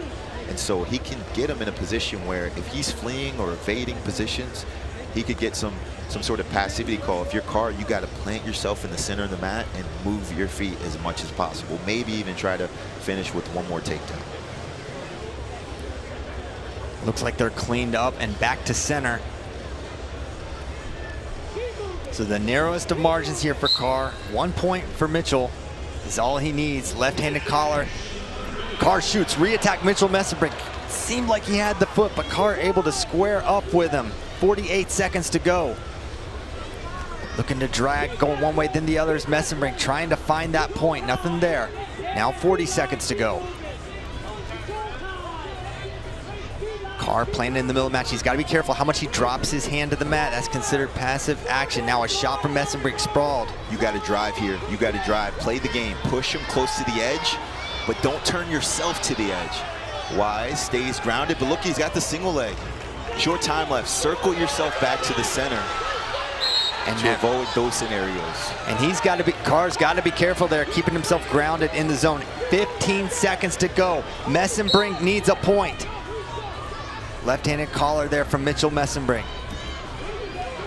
and so he can get him in a position where if he's fleeing or evading positions, he could get some sort of passivity call. If you're Carr, you got to plant yourself in the center of the mat and move your feet as much as possible. Maybe even try to finish with 1 more takedown. Looks like they're cleaned up and back to center. So the narrowest of margins here for Carr. 1 point for Mitchell is all he needs. Left-handed collar. Carr shoots, re-attack Mitchell Mesenbrink. Seemed like he had the foot, but Carr able to square up with him. 48 seconds to go. Looking to drag, going one way, then the other is Mesenbrink, trying to find that point. Nothing there. Now 40 seconds to go. Carr playing in the middle of the match. He's got to be careful how much he drops his hand to the mat. That's considered passive action. Now a shot from Mesenbrink, sprawled. You got to drive here. You got to drive. Play the game. Push him close to the edge, but don't turn yourself to the edge. Wise stays grounded, but look, he's got the single leg. Short time left. Circle yourself back to the center and to avoid those scenarios. And he's got to be, Carr's got to be careful there, keeping himself grounded in the zone. 15 seconds to go. Mesenbrink needs a point. Left-handed collar there from Mitchell Mesenbrink.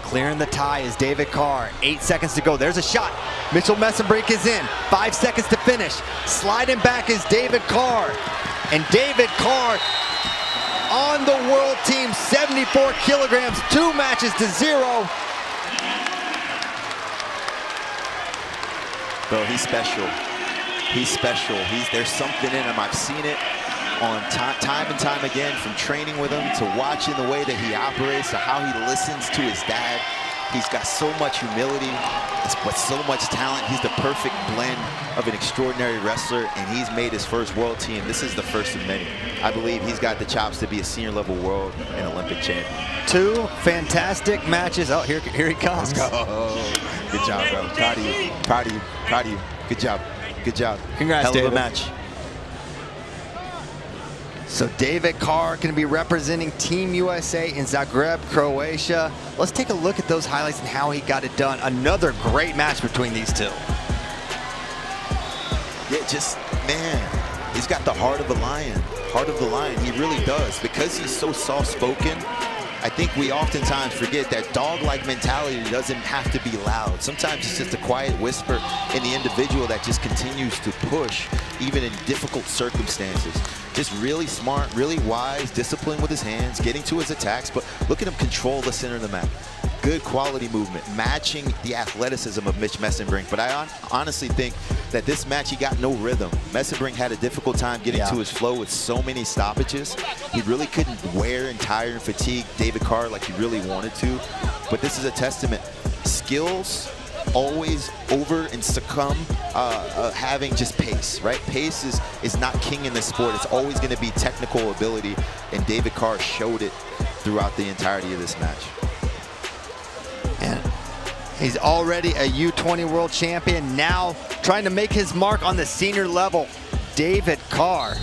Clearing the tie is David Carr. 8 seconds to go. There's a shot. Mitchell Mesenbrink is in. 5 seconds to finish. Sliding back is David Carr. And David Carr on the world team, 74 kilograms, 2 matches to 0. Bro, he's special. He's special. There's something in him. I've seen it on time and time again, from training with him to watching the way that he operates to how he listens to his dad. He's got so much humility, but so much talent. He's the perfect blend of an extraordinary wrestler, and he's made his first world team. This is the first of many. I believe he's got the chops to be a senior level world and Olympic champion. 2 fantastic matches. Oh, here he comes. Let's go. Good job, bro. Proud of you. Proud of you. Proud of you. Good job. Good job. Congrats, Hell David. of a match. So David Carr going to be representing Team USA in Zagreb, Croatia. Let's take a look at those highlights and how he got it done. Another great match between these two. Yeah, just, man, he's got the heart of a lion. Heart of the lion, he really does. Because he's so soft-spoken, I think we oftentimes forget that dog-like mentality doesn't have to be loud. Sometimes it's just a quiet whisper in the individual that just continues to push, even in difficult circumstances. Just really smart, really wise, disciplined with his hands, getting to his attacks, but look at him control the center of the mat. good quality movement, matching the athleticism of Mitch Mesenbrink. But I honestly think that this match, he got no rhythm. Mesenbrink had a difficult time getting to his flow with so many stoppages. He really couldn't wear and tire and fatigue David Carr like he really wanted to. But this is a testament. Skills always over and succumb having just pace, right? Pace is not king in this sport. It's always going to be technical ability, and David Carr showed it throughout the entirety of this match. And he's already a U20 world champion, now trying to make his mark on the senior level. David Carr.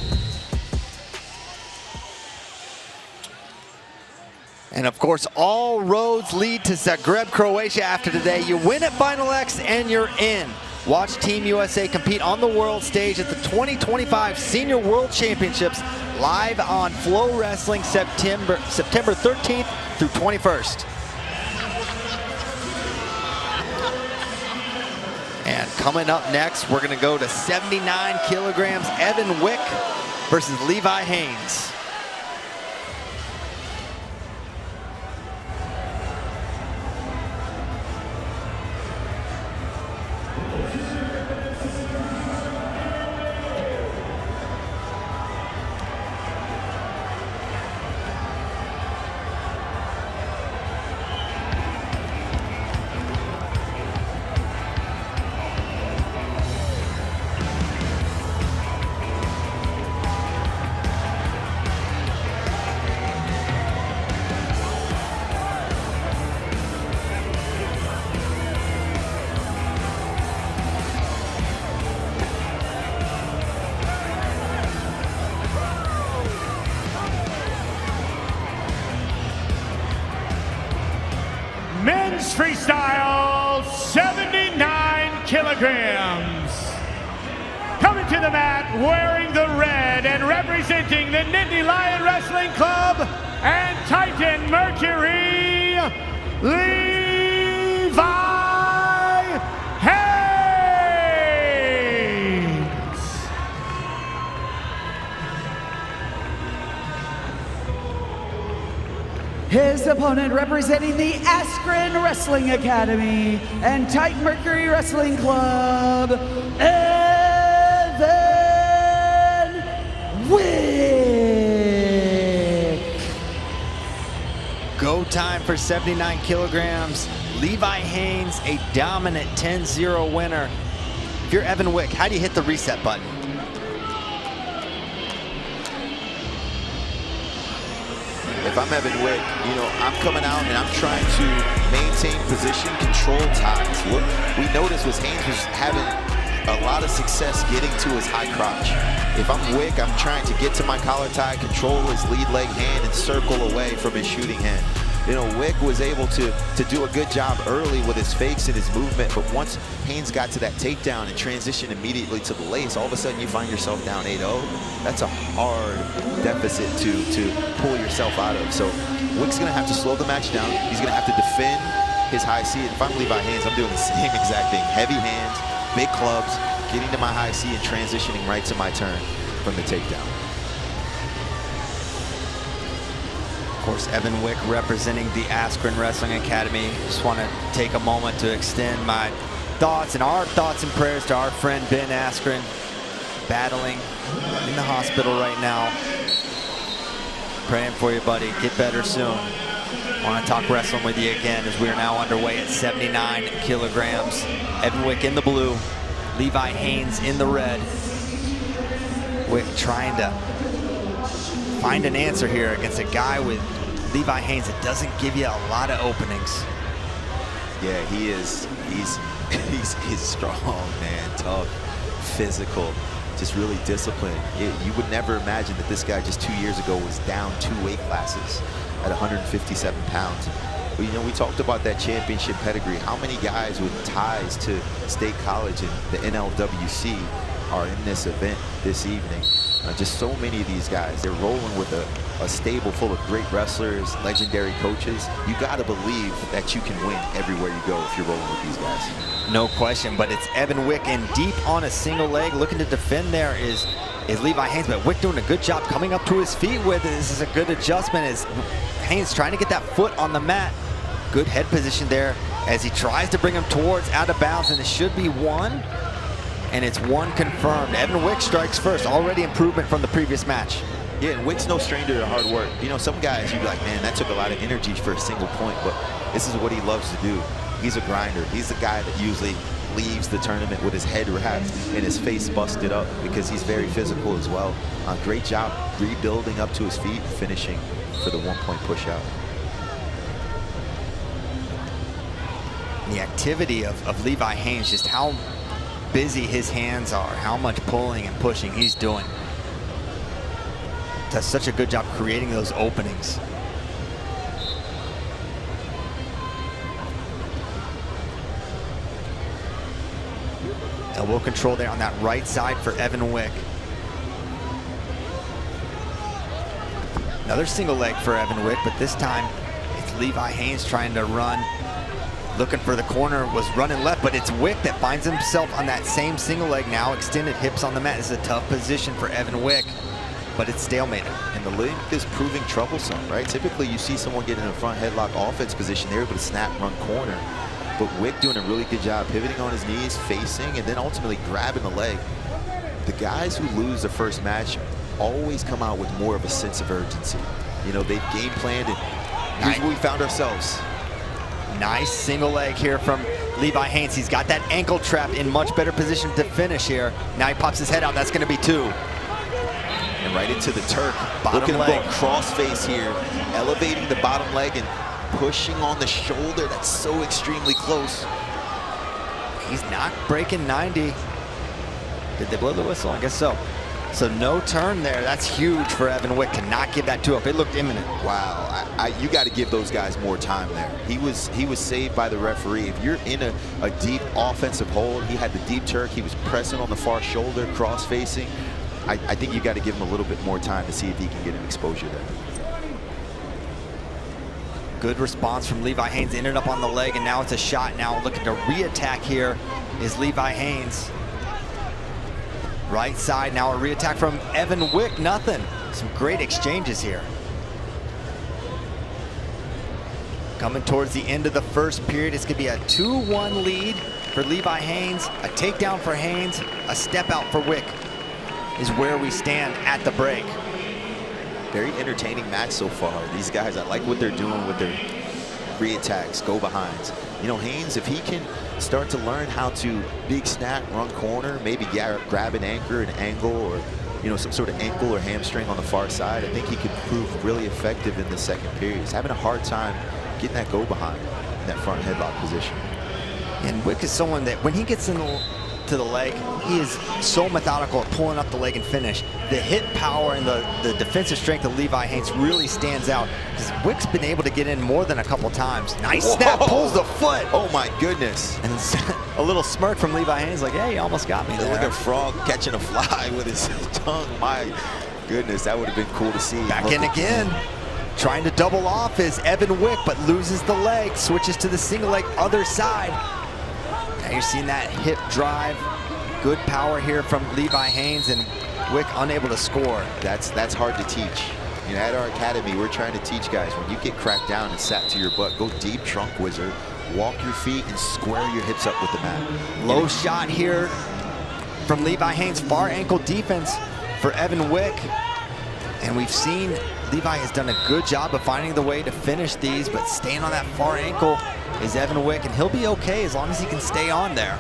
And of course, all roads lead to Zagreb, Croatia after today. You win at Final X and you're in. Watch Team USA compete on the world stage at the 2025 Senior World Championships live on FloWrestling September 13th through 21st. And coming up next, we're gonna go to 79 kilograms, Evan Wick versus Levi Haines. Men's Freestyle, 79 kilograms. Coming to the mat, wearing the red and representing the Nittany Lion Wrestling Club and Titan Mercury, Levi Haines. His opponent representing the Askren Wrestling Academy and Titan Mercury Wrestling Club, Evan Wick. Go time for 79 kilograms. Levi Haines, a dominant 10-0 winner. If you're Evan Wick, how do you hit the reset button? If I'm Evan Wick, you know, I'm coming out and I'm trying to maintain position, control ties. What we noticed was Haines was having a lot of success getting to his high crotch. If I'm Wick, I'm trying to get to my collar tie, control his lead leg hand, and circle away from his shooting hand. You know, Wick was able to do a good job early with his fakes and his movement, but once Haines got to that takedown and transitioned immediately to the lace, all of a sudden you find yourself down 8-0. That's a hard deficit to pull yourself out of. So Wick's gonna have to slow the match down. He's gonna have to defend his high C. If I'm Levi Haines, I'm doing the same exact thing. Heavy hands, big clubs, getting to my high C and transitioning right to my turn from the takedown. Of course, Evan Wick representing the Askren Wrestling Academy. Just want to take a moment to extend my thoughts and our thoughts and prayers to our friend Ben Askren, battling in the hospital right now. Praying for you, buddy. Get better soon. Want to talk wrestling with you again as we are now underway at 79 kilograms. Evan Wick in the blue, Levi Haines in the red. Wick trying to find an answer here against a guy with Levi Haines that doesn't give you a lot of openings. Yeah, he is. He's strong, man. Tough, physical, just really disciplined. You would never imagine that this guy just 2 years ago was down 2 weight classes at 157 pounds. But, you know, we talked about that championship pedigree. How many guys with ties to State College and the NLWC are in this event this evening? Just so many of these guys. They're rolling with a stable full of great wrestlers, legendary coaches. You got to believe that you can win everywhere you go if you're rolling with these guys. No question, but it's Evan Wick in deep on a single leg. Looking to defend there is Levi Haines, but Wick doing a good job coming up to his feet with it. This is a good adjustment as Haines trying to get that foot on the mat. Good head position there as he tries to bring him towards out of bounds, and it should be one. And it's one confirmed. Evan Wick strikes first. Already improvement from the previous match. Yeah, and Wick's no stranger to hard work. You know, some guys, you'd be like, man, that took a lot of energy for a single point, but this is what he loves to do. He's a grinder. He's the guy that usually leaves the tournament with his head wrapped and his face busted up because he's very physical as well. Great job rebuilding up to his feet, finishing for the 1-point push out. The activity of Levi Haines, just how busy his hands are, how much pulling and pushing he's doing. Does such a good job creating those openings. Elbow control there on that right side for Evan Wick. Another single leg for Evan Wick, but this time it's Levi Haines trying to run. Looking for the corner, was running left, but it's Wick that finds himself on that same single leg now. Extended hips on the mat. This is a tough position for Evan Wick, but it's stalemated. And the link is proving troublesome, right? Typically you see someone get in a front headlock offense position, they're able to snap, run corner. But Wick doing a really good job pivoting on his knees, facing, and then ultimately grabbing the leg. The guys who lose the first match always come out with more of a sense of urgency. You know, they've game planned, and here's where we found ourselves. Nice single leg here from Levi Haines. He's got that ankle trapped in much better position to finish here. Now he pops his head out. That's going to be two. And right into the Turk. Bottom Look at him leg. go cross-face here, elevating the bottom leg and pushing on the shoulder. That's so extremely close. He's not breaking 90. Did they blow the whistle? I guess so. So no turn there. That's huge for Evan Wick to not give that two up. It looked imminent. Wow, you got to give those guys more time there. He was saved by the referee. If you're in a deep offensive hold, he had the deep Turk. He was pressing on the far shoulder, cross-facing. I think you got to give him a little bit more time to see if he can get an exposure there. Good response from Levi Haines. Ended up on the leg, and now it's a shot. Now looking to re-attack here is Levi Haines. Right side, now a re-attack from Evan Wick, nothing. Some great exchanges here. Coming towards the end of the first period, it's gonna be a 2-1 lead for Levi Haines, a takedown for Haines, a step out for Wick is where we stand at the break. Very entertaining match so far. These guys, I like what they're doing with their re-attacks, go-behinds. You know, Haines, if he can start to learn how to big snap, run corner, maybe grab an anchor, an angle, or you know, some sort of ankle or hamstring on the far side, I think he could prove really effective in the second period. He's having a hard time getting that go behind in that front headlock position. And Wick is someone that when he gets to the leg, he is so methodical at pulling up the leg and finish. The hit power and the defensive strength of Levi Haines really stands out because Wick's been able to get in more than a couple times. Nice snap, pulls the foot. Oh my goodness. And a little smirk from Levi Haines like, hey, you almost got me there. Like a frog catching a fly with his tongue. My goodness, that would have been cool to see. Back in again. Trying to double off is Evan Wick, but loses the leg, switches to the single leg other side. Now you're seeing that hip drive. Good power here from Levi Haines, and Wick unable to score. That's hard to teach. You know, at our academy, we're trying to teach guys, when you get cracked down and sat to your butt, go deep trunk wizard, walk your feet and square your hips up with the mat. Low shot here from Levi Haines, far ankle defense for Evan Wick. And we've seen Levi has done a good job of finding the way to finish these, but staying on that far ankle is Evan Wick, and he'll be okay as long as he can stay on there.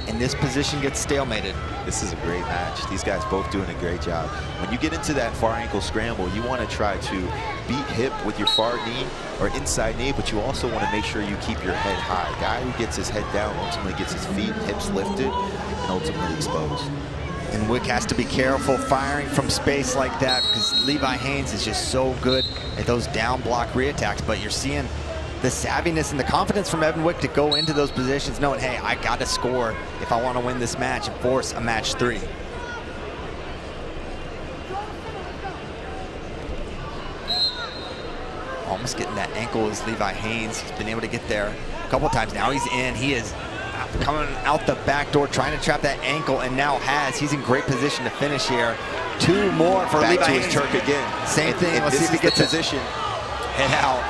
And this position gets stalemated. This is a great match. These guys both doing a great job. When you get into that far ankle scramble, you want to try to beat hip with your far knee or inside knee, but you also want to make sure you keep your head high. Guy who gets his head down ultimately gets his feet, hips lifted, and ultimately exposed. And Wick has to be careful firing from space like that because Levi Haines is just so good at those down block re-attacks, but you're seeing the savviness and the confidence from Evan Wick to go into those positions knowing, hey, I got to score if I want to win this match and force a match 3. Almost getting that ankle is Levi Haines. He's been able to get there a couple times. Now he's in. He is coming out the back door, trying to trap that ankle, and now he's in great position to finish here. 2 more for Back Levi to Haines. his Turk again. Same thing. And Let's see if he gets position. Head out.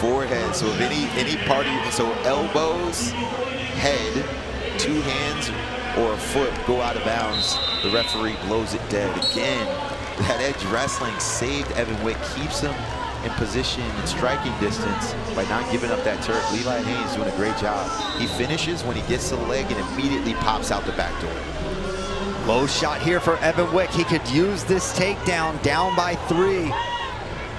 Forehead. So if any part of you, so elbows, head, two hands, or a foot go out of bounds, the referee blows it dead. Again, that edge wrestling saved Evan Wick, keeps him in position and striking distance by not giving up that turret. Levi Haines doing a great job. He finishes when he gets to the leg and immediately pops out the back door. Low shot here for Evan Wick. He could use this takedown, down by 3.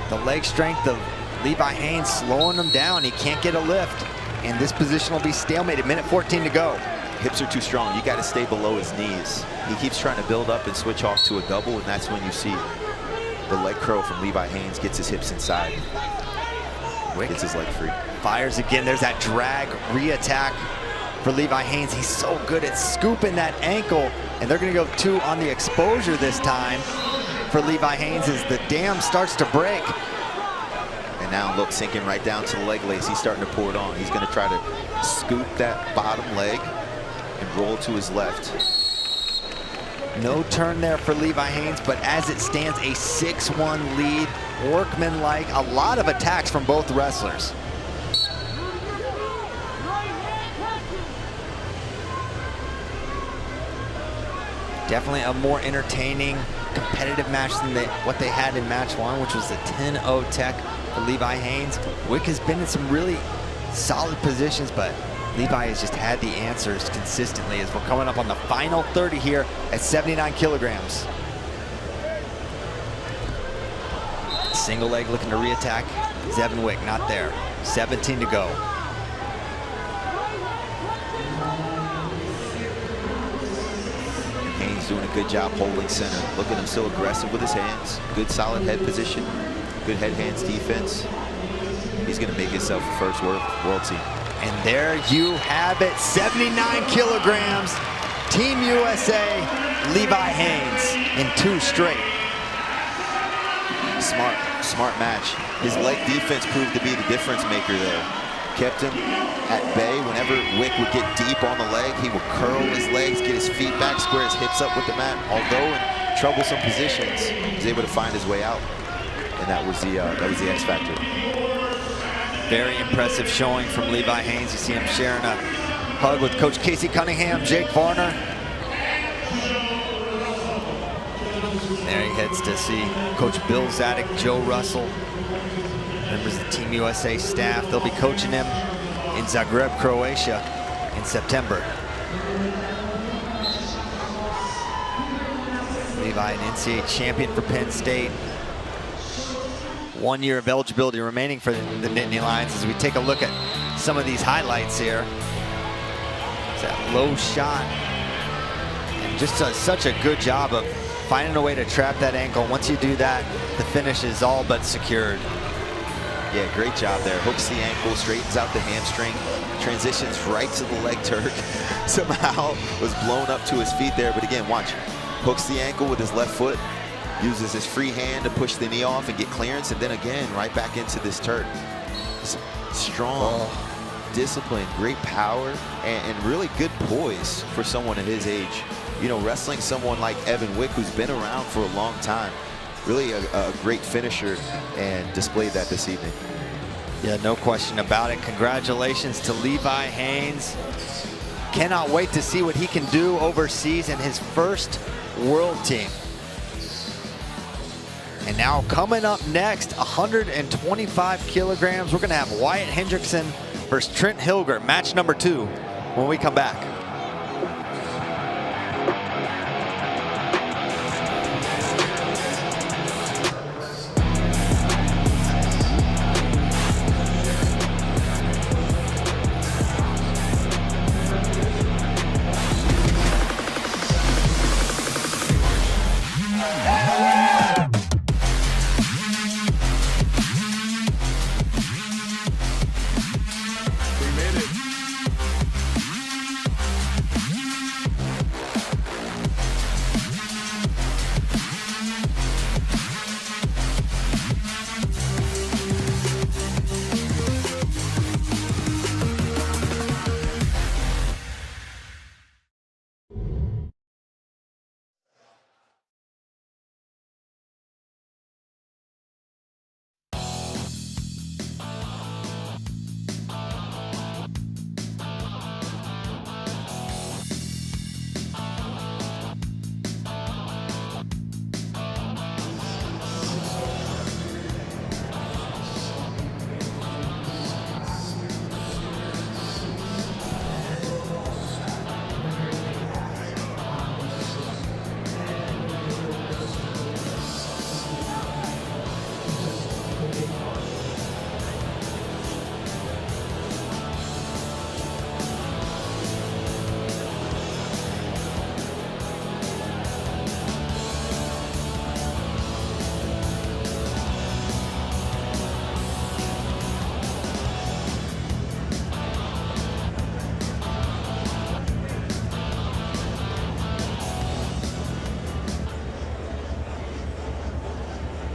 The leg strength of Levi Haines slowing him down. He can't get a lift, and this position will be stalemated. Minute 14 to go. Hips are too strong. You got to stay below his knees. He keeps trying to build up and switch off to a double, and that's when you see the leg curl from Levi Haines, gets his hips inside. Wick gets his leg free. Fires again. There's that drag re-attack for Levi Haines. He's so good at scooping that ankle, and they're going to go 2 on the exposure this time for Levi Haines as the dam starts to break. And now look, sinking right down to the leg lace. He's starting to pour it on. He's going to try to scoop that bottom leg and roll to his left. No turn there for Levi Haines, but as it stands, a 6-1 lead. Workman-like, a lot of attacks from both wrestlers. Definitely a more entertaining, competitive match than what they had in match 1, which was the 10-0 tech for Levi Haines. Wick has been in some really solid positions, but Levi has just had the answers consistently as we're coming up on the final 30 here at 79 kilograms. Single leg looking to re-attack. Evan Wick not there. 17 to go. Haines doing a good job holding center. Look at him, still aggressive with his hands. Good solid head position. Good head-hands defense. He's going to make himself a first world team. And there you have it, 79 kilograms. Team USA, Levi Haines in 2 straight. Smart match. His leg defense proved to be the difference maker there. Kept him at bay. Whenever Wick would get deep on the leg, he would curl his legs, get his feet back, square his hips up with the mat. Although in troublesome positions, he was able to find his way out. And that was the X factor. Very impressive showing from Levi Haines. You see him sharing a hug with Coach Casey Cunningham, Jake Varner. There he heads to see Coach Bill Zadek, Joe Russell, members of the Team USA staff. They'll be coaching him in Zagreb, Croatia in September. Levi, an NCAA champion for Penn State. 1 year of eligibility remaining for the Nittany Lions as we take a look at some of these highlights here. It's that low shot. And just such a good job of finding a way to trap that ankle. Once you do that, the finish is all but secured. Yeah, great job there. Hooks the ankle, straightens out the hamstring, transitions right to the leg Turk. Somehow was blown up to his feet there, but again, watch. Hooks the ankle with his left foot, uses his free hand to push the knee off and get clearance, and then again, right back into this Turk. Strong, discipline, great power, and really good poise for someone at his age. You know, wrestling someone like Evan Wick, who's been around for a long time. Really a great finisher, and displayed that this evening. Yeah, no question about it. Congratulations to Levi Haines. Cannot wait to see what he can do overseas in his first world team. And now coming up next, 125 kilograms. We're going to have Wyatt Hendrickson versus Trent Hillger, match number 2, when we come back.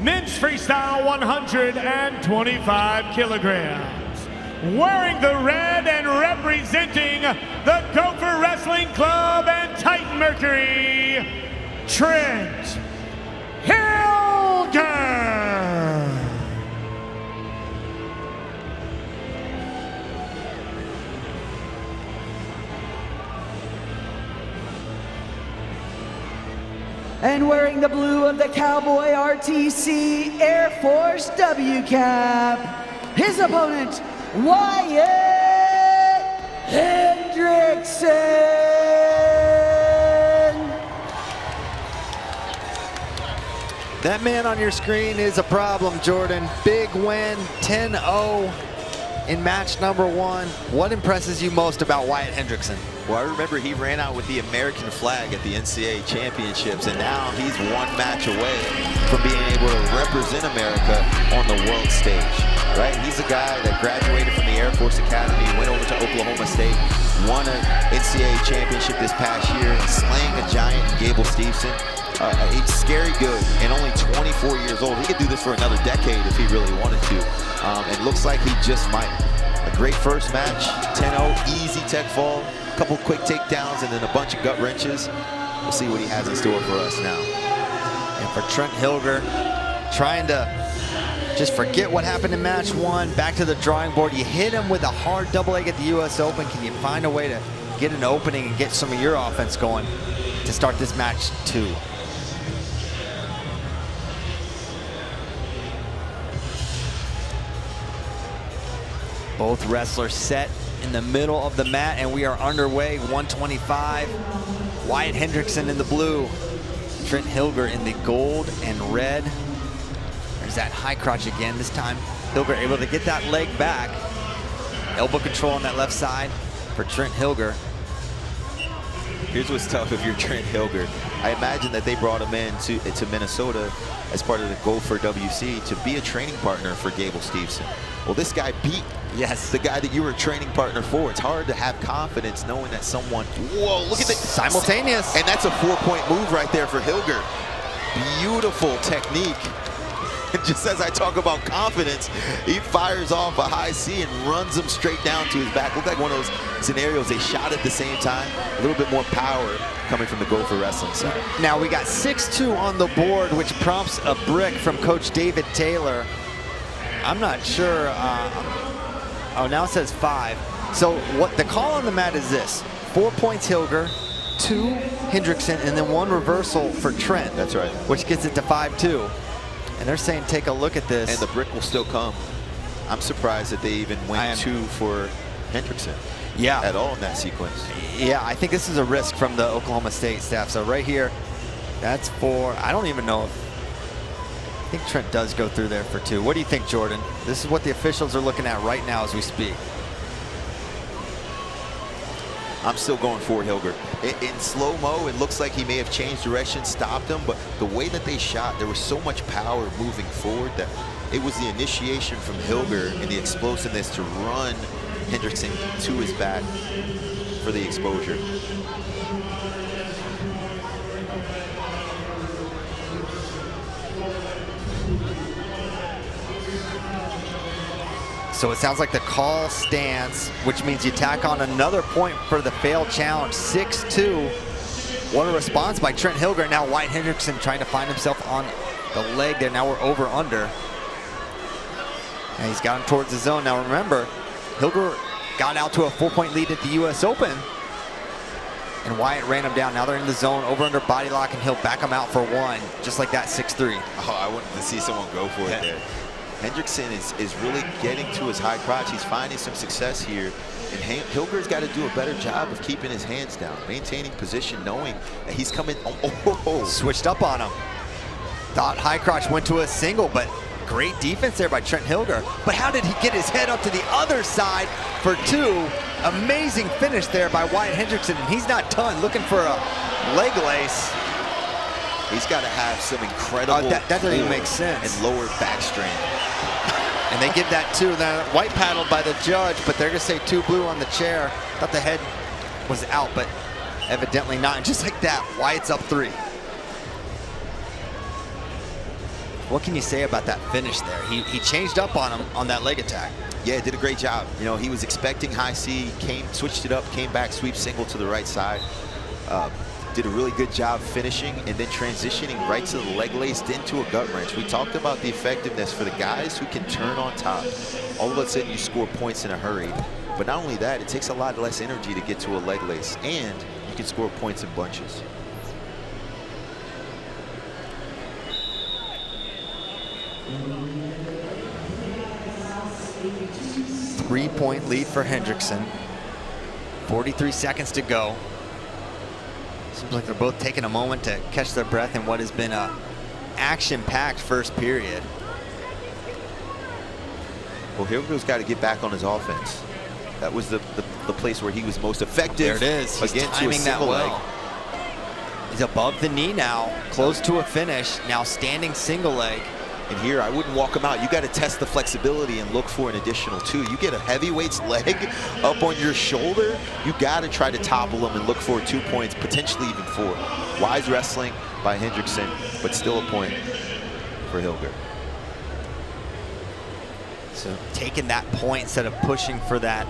men's freestyle 125 kilograms. Wearing the red and representing the Gopher Wrestling Club and Titan Mercury, Trent Hillger. And wearing the blue of the Cowboy RTC Air Force W cap, his opponent, Wyatt Hendrickson. That man on your screen is a problem, Jordan. Big win, 10-0 in match number 1. What impresses you most about Wyatt Hendrickson? Well, I remember he ran out with the American flag at the NCAA championships, and now he's one match away from being able to represent America on the world stage, right? He's a guy that graduated from the Air Force Academy, went over to Oklahoma State, won an NCAA championship this past year, slaying a giant, Gable Steveson. He's scary good and only 24 years old. He could do this for another decade if he really wanted to. And looks like he just might. A great first match, 10-0, easy tech fall, a couple quick takedowns, and then a bunch of gut wrenches. We'll see what he has in store for us now. And for Trent Hillger, trying to just forget what happened in match 1, back to the drawing board. You hit him with a hard double leg at the US Open. Can you find a way to get an opening and get some of your offense going to start this match 2? Both wrestlers set in the middle of the mat, and we are underway. 125. Wyatt Hendrickson in the blue. Trent Hillger in the gold and red. There's that high crotch again. This time, Hillger able to get that leg back. Elbow control on that left side for Trent Hillger. Here's what's tough if you're Trent Hillger. I imagine that they brought him in to Minnesota as part of the Gopher WC to be a training partner for Gable Steveson. Well, this guy beat the guy that you were a training partner for. It's hard to have confidence knowing that someone, whoa, look at this. Simultaneous. And that's a 4-point move right there for Hillger. Beautiful technique. Just as I talk about confidence, he fires off a high C and runs him straight down to his back. Looked like one of those scenarios they shot at the same time. A little bit more power coming from the Gopher Wrestling Center. Now we got 6-2 on the board, which prompts a brick from Coach David Taylor. I'm not sure. Oh, now it says 5. So what the call on the mat is this: 4 points Hillger, 2 Hendrickson, and then 1 reversal for Trent. That's right. Which gets it to 5-2. And they're saying, take a look at this. And the brick will still come. I'm surprised that they even went 2 for Hendrickson. Yeah. At all in that sequence. Yeah, I think this is a risk from the Oklahoma State staff. So right here, that's 4. I don't even know if, I think Trent does go through there for 2. What do you think, Jordan? This is what the officials are looking at right now as we speak. I'm still going for Hillger. In slow-mo, it looks like he may have changed direction, stopped him, but the way that they shot, there was so much power moving forward that it was the initiation from Hillger and the explosiveness to run Hendrickson to his back for the exposure. So it sounds like the call stands, which means you tack on another point for the failed challenge. 6-2. What a response by Trent Hillger. Now Wyatt Hendrickson trying to find himself on the leg there. Now we're over under. And he's got him towards the zone. Now remember, Hillger got out to a 4-point lead at the US Open. And Wyatt ran him down. Now they're in the zone, over under body lock, and he'll back him out for 1. Just like that, 6-3. Oh, I wanted to see someone go for it there. Hendrickson is really getting to his high crotch. He's finding some success here. And Hillger's got to do a better job of keeping his hands down, maintaining position, knowing that he's coming. Switched up on him. Thought high crotch went to a single, but great defense there by Trent Hillger. But how did he get his head up to the other side for 2? Amazing finish there by Wyatt Hendrickson, and he's not done. Looking for a leg lace. He's got to have some incredible that doesn't even make sense. And lower back strain. And they give that 2. Now white paddled by the judge, but they're gonna say 2 blue on the chair. Thought the head was out, but evidently not. And just like that, Wyatt's up 3. What can you say about that finish there? He changed up on him on that leg attack. Yeah, did a great job. You know, he was expecting high C, switched it up, came back, sweep single to the right side. Did a really good job finishing and then transitioning right to the leg lace into a gut wrench. We talked about the effectiveness for the guys who can turn on top. All of a sudden you score points in a hurry. But not only that, it takes a lot less energy to get to a leg lace, and you can score points in bunches. Three-point lead for Hendrickson. 43 seconds to go. Seems like they're both taking a moment to catch their breath in what has been a action-packed first period. Well, Hillger's got to get back on his offense. That was the place where he was most effective. There it is. He's timing that well. He's above the knee now, close to a finish. Now standing single leg. And here, I wouldn't walk him out. You got to test the flexibility and look for an additional 2. You get a heavyweight's leg up on your shoulder, you got to try to topple him and look for 2 points, potentially even 4. Wise wrestling by Hendrickson, but still a point for Hillger. So taking that point instead of pushing for that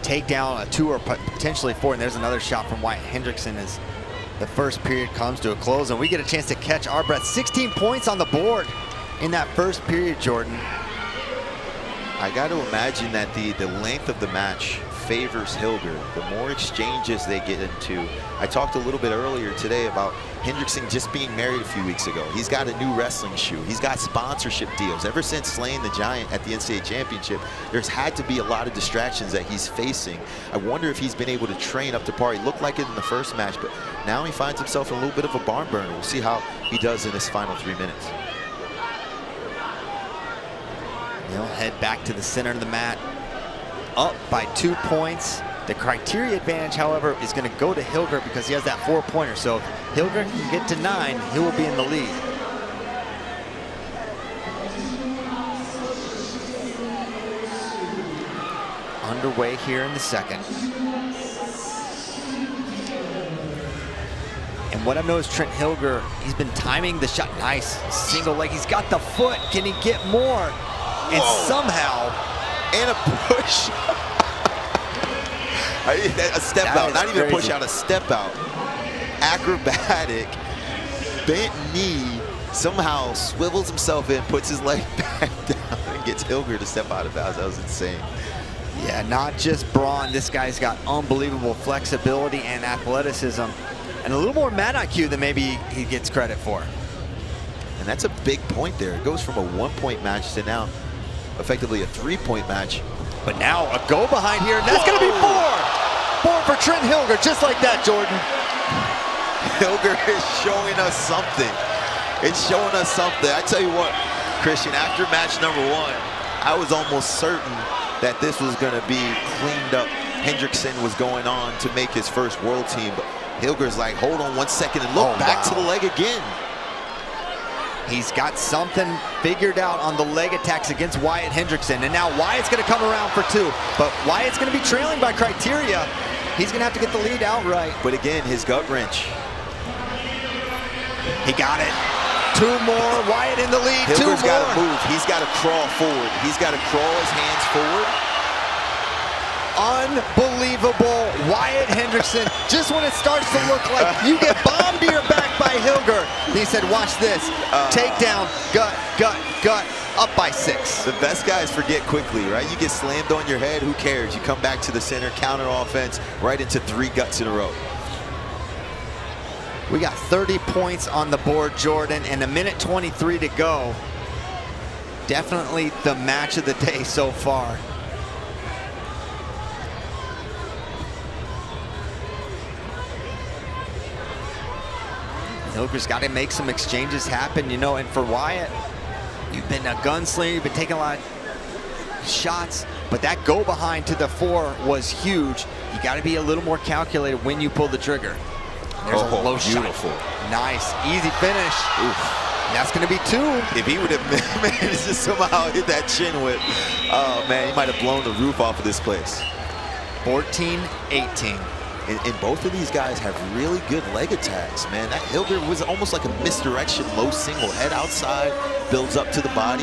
takedown, a 2 or potentially 4. And there's another shot from Wyatt Hendrickson as the first period comes to a close. And we get a chance to catch our breath. 16 points on the board in that first period, Jordan. I got to imagine that the length of the match favors Hillger. The more exchanges they get into. I talked a little bit earlier today about Hendrickson just being married a few weeks ago. He's got a new wrestling shoe. He's got sponsorship deals. Ever since slaying the Giant at the NCAA Championship, there's had to be a lot of distractions that he's facing. I wonder if he's been able to train up to par. He looked like it in the first match, but now he finds himself in a little bit of a barn burner. We'll see how he does in his final 3 minutes. He'll head back to the center of the mat, up by 2 points. The criteria advantage, however, is going to go to Hillger because he has that 4-pointer. So if Hillger can get to 9, he will be in the lead. Underway here in the second. And what I've noticed, Trent Hillger, he's been timing the shot. Nice single leg. He's got the foot. Can he get more? And somehow, and a push. A step out, not even a push out, a step out. Acrobatic, bent knee, somehow swivels himself in, puts his leg back down, and gets Hillger to step out of bounds. That was insane. Yeah, not just brawn. This guy's got unbelievable flexibility and athleticism, and a little more mat IQ than maybe he gets credit for. And that's a big point there. It goes from a 1-point match to now effectively a 3-point match. But now a go behind here, and that's going to be 4. 4 for Trent Hillger, just like that, Jordan. Hillger is showing us something. It's showing us something. I tell you what, Christian, after match number 1, I was almost certain that this was going to be cleaned up. Hendrickson was going on to make his first world team, but Hillger's like, hold on 1 second and look back to the leg again. He's got something figured out on the leg attacks against Wyatt Hendrickson. And now Wyatt's going to come around for 2. But Wyatt's going to be trailing by criteria. He's going to have to get the lead outright. But again, his gut wrench. He got it. 2 more. Wyatt in the lead. Hillger's 2 more. got to move. He's got to crawl forward. He's got to crawl his hands forward. Unbelievable. Wyatt Hendrickson, just when it starts to look like you get bombed to your back by Hillger, he said, watch this. Takedown, gut, gut, gut, up by 6. The best guys forget quickly, right? You get slammed on your head, who cares? You come back to the center, counter offense, right into 3 guts in a row. We got 30 points on the board, Jordan, and a minute 23 to go. Definitely the match of the day so far. Hillger's got to make some exchanges happen, you know, and for Wyatt, you've been a gunslinger, you've been taking a lot of shots, but that go behind to the 4 was huge. You got to be a little more calculated when you pull the trigger. There's a low beautiful shot. Nice, easy finish. Oof. That's going to be 2. If he would have managed to somehow hit that chin whip, oh man, he might have blown the roof off of this place. 14-18. And both of these guys have really good leg attacks, man. That Hillger was almost like a misdirection, low single head outside, builds up to the body.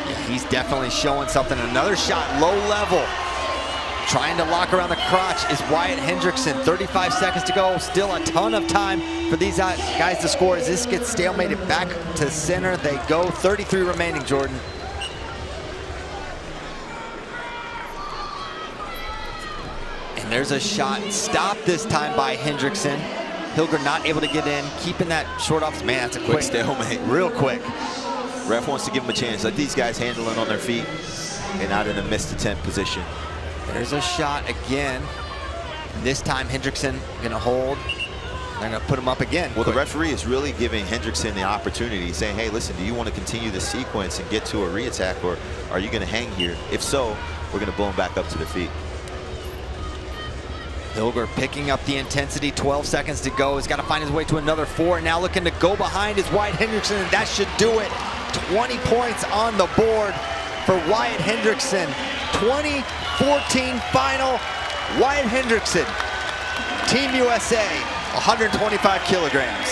Yeah, he's definitely showing something. Another shot, low level. Trying to lock around the crotch is Wyatt Hendrickson. 35 seconds to go. Still a ton of time for these guys to score as this gets stalemated back to center. They go. 33 remaining, Jordan. And there's a shot stopped this time by Hendrickson. Hillger not able to get in, keeping that short off. Man, that's a quick stalemate. Real quick. Ref wants to give him a chance. Let these guys handle it on their feet and not in a missed attempt position. There's a shot again. This time Hendrickson gonna hold. They're gonna put him up again. Well, the referee is really giving Hendrickson the opportunity, saying, hey, listen, do you want to continue the sequence and get to a re-attack, or are you gonna hang here? If so, we're gonna blow him back up to their feet. Hillger picking up the intensity, 12 seconds to go. He's got to find his way to another 4. Now looking to go behind is Wyatt Hendrickson, and that should do it. 20 points on the board for Wyatt Hendrickson. 2014 final, Wyatt Hendrickson. Team USA, 125 kilograms.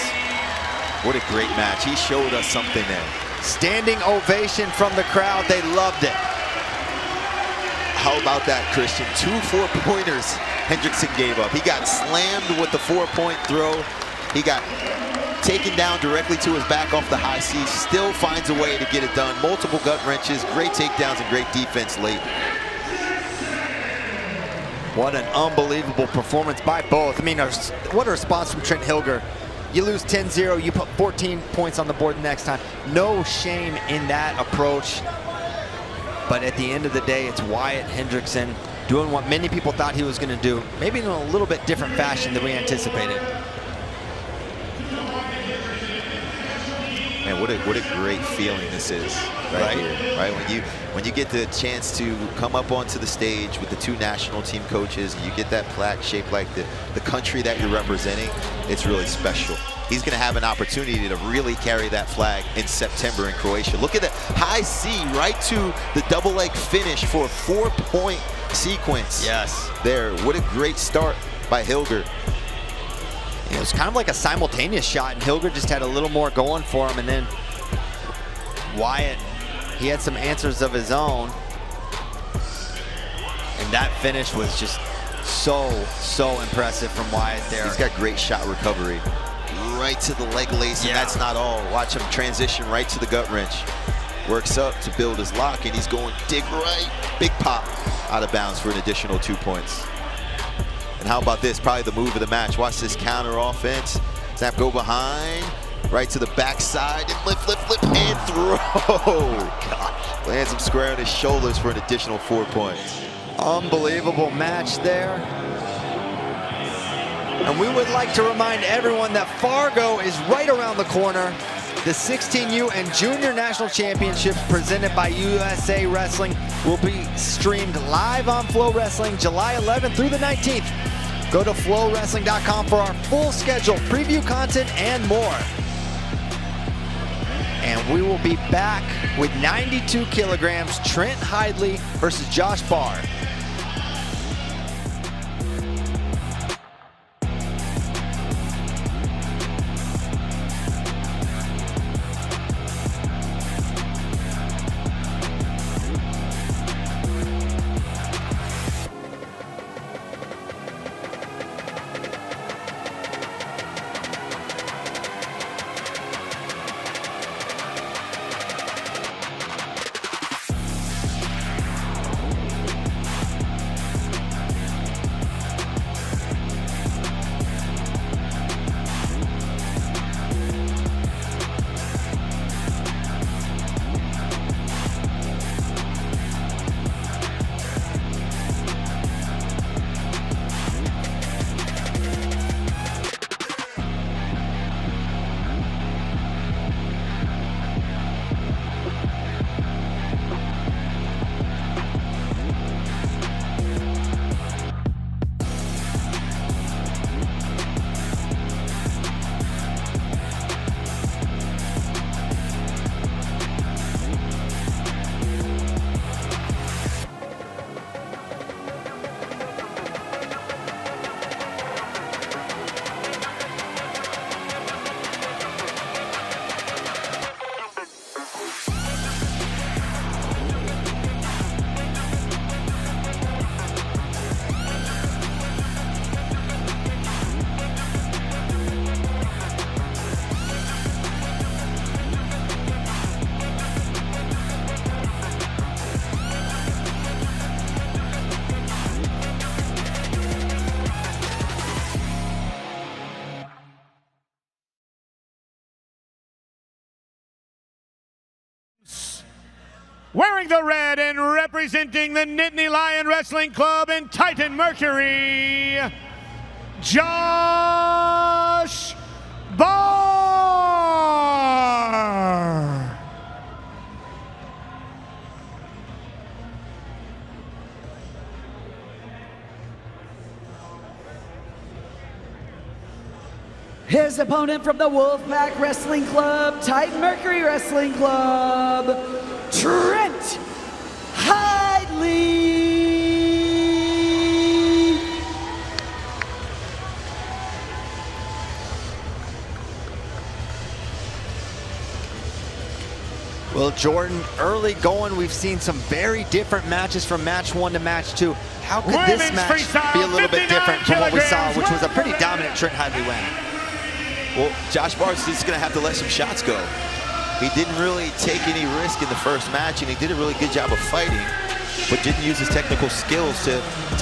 What a great match. He showed us something there. Standing ovation from the crowd. They loved it. How about that, Christian? 2 4-pointers Hendrickson gave up. He got slammed with the 4-point throw. He got taken down directly to his back off the high seas. Still finds a way to get it done. Multiple gut wrenches, great takedowns, and great defense late. What an unbelievable performance by both. I mean, what a response from Trent Hillger. You lose 10-0, you put 14 points on the board the next time. No shame in that approach. But at the end of the day, it's Wyatt Hendrickson doing what many people thought he was going to do, maybe in a little bit different fashion than we anticipated. Man, what a great feeling this is right here, right? When you get the chance to come up onto the stage with the 2 national team coaches, and you get that plaque shaped like the country that you're representing, it's really special. He's going to have an opportunity to really carry that flag in September in Croatia. Look at that high C right to the double leg finish for a 4-point sequence. Yes. There, what a great start by Hillger. It was kind of like a simultaneous shot, and Hillger just had a little more going for him, and then Wyatt, he had some answers of his own, and that finish was just so impressive from Wyatt there. He's got great shot recovery. Right to the leg lace, and that's not all. Watch him transition right to the gut wrench. Works up to build his lock, and he's going dig right. Big pop out of bounds for an additional 2 points. And how about this? Probably the move of the match. Watch this counter offense. Snap, go behind, right to the backside, and flip, and throw. Gosh. Lands him square on his shoulders for an additional 4 points. Unbelievable match there. And we would like to remind everyone that Fargo is right around the corner. The 16U and Junior National Championships presented by USA Wrestling will be streamed live on FloWrestling July 11th through the 19th. Go to FloWrestling.com for our full schedule, preview content, and more. And we will be back with 92 kilograms, Trent Hidlay versus Josh Barr. Wearing the red and representing the Nittany Lion Wrestling Club and Titan Mercury, Josh Barr. His opponent from the Wolfpack Wrestling Club, Titan Mercury Wrestling Club, Trent Hidlay. Well, Jordan, early going, we've seen some very different matches from match 1 to match 2. How could this Women's match freestyle, be a little bit different from what we saw, kilograms. which was a pretty dominant Trent Hidlay win? Well, Josh Barr's just going to have to let some shots go. He didn't really take any risk in the first match, and he did a really good job of fighting, but didn't use his technical skills to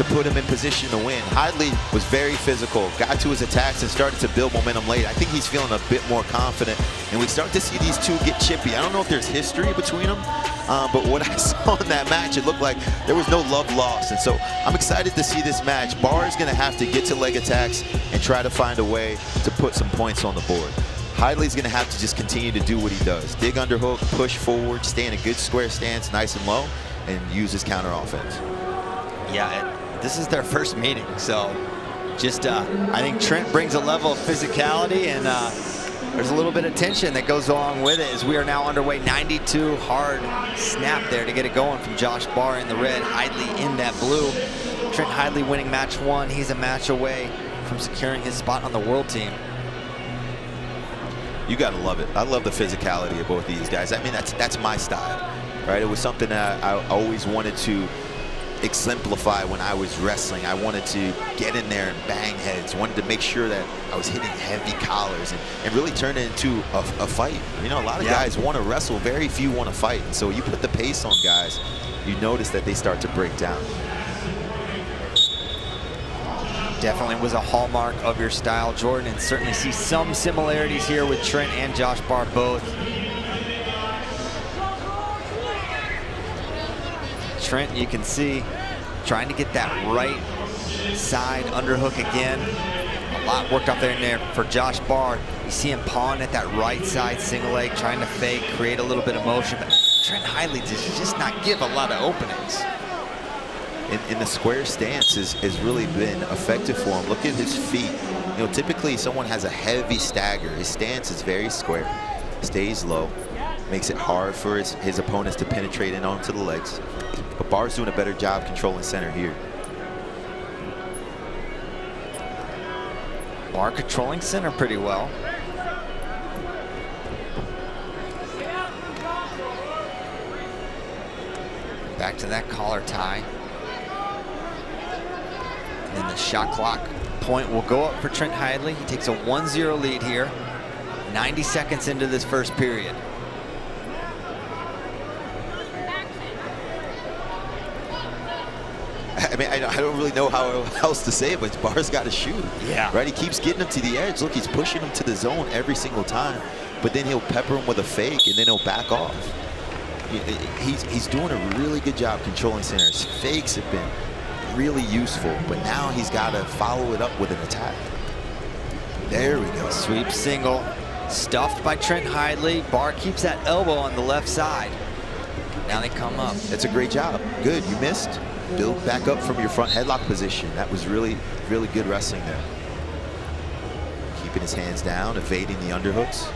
put him in position to win. Hidlay was very physical, got to his attacks and started to build momentum late. I think he's feeling a bit more confident, and we start to see these two get chippy. I don't know if there's history between them, but what I saw in that match, it looked like there was no love lost, and so I'm excited to see this match. Barr is going to have to get to leg attacks and try to find a way to put some points on the board. Hidlay's going to have to just continue to do what he does. Dig underhook, push forward, stay in a good square stance, nice and low, and use his counter offense. Yeah, this is their first meeting, so just I think Trent brings a level of physicality, and there's a little bit of tension that goes along with it as we are now underway. 92 hard snap there to get it going from Josh Barr in the red, Hidlay in that blue. Trent Hidlay winning match 1. He's a match away from securing his spot on the world team. You gotta love it. I love the physicality of both of these guys. I mean, that's my style, right? It was something that I always wanted to exemplify when I was wrestling. I wanted to get in there and bang heads, wanted to make sure that I was hitting heavy collars and really turn it into a fight. You know, a lot of guys want to wrestle, very few want to fight. And so you put the pace on guys, you notice that they start to break down. Definitely was a hallmark of your style, Jordan, and certainly see some similarities here with Trent and Josh Barr both. Trent, you can see, trying to get that right side underhook again. A lot worked up there in there for Josh Barr. You see him pawing at that right side single leg, trying to fake, create a little bit of motion, but Trent Hidlay does just not give a lot of openings. In the square stance has really been effective for him. Look at his feet. You know, typically someone has a heavy stagger. His stance is very square, stays low, makes it hard for his opponents to penetrate in onto the legs. But Barr's doing a better job controlling center here. Barr controlling center pretty well. Back to that collar tie. And then the shot clock point will go up for Trent Hidlay. He takes a 1-0 lead here, 90 seconds into this first period. I mean, I don't really know how else to say it, but Barr's got to shoot. Yeah. Right? He keeps getting him to the edge. Look, he's pushing him to the zone every single time, but then he'll pepper him with a fake, and then he'll back off. He's doing a really good job controlling center. His fakes have been really useful, but now he's got to follow it up with an attack. There we go. Sweep single, stuffed by Trent Hidlay. Barr keeps that elbow on the left side. Now they come up. That's a great job. Good, you missed. Build back up from your front headlock position. That was really, really good wrestling there. Keeping his hands down, evading the underhooks.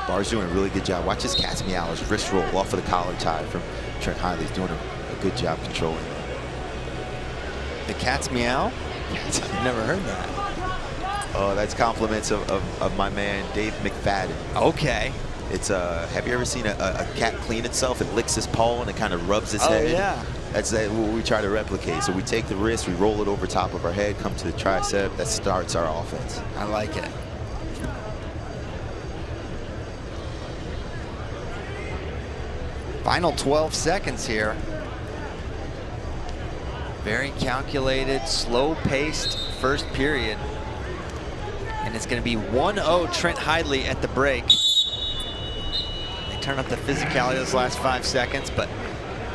Barr's doing a really good job. Watch his cat's meow, his wrist roll off of the collar tie from Trent Hidlay. He's doing a good job controlling that. The cat's meow? I've never heard that. Oh, that's compliments of my man, Dave McFadden. Okay. It's have you ever seen a cat clean itself? It licks its paw and it kind of rubs its head. Oh, yeah. That's what we try to replicate. So we take the wrist, we roll it over top of our head, come to the tricep. That starts our offense. I like it. Final 12 seconds here. Very calculated, slow-paced first period. And it's going to be 1-0 Trent Hidlay at the break. They turn up the physicality those last 5 seconds, but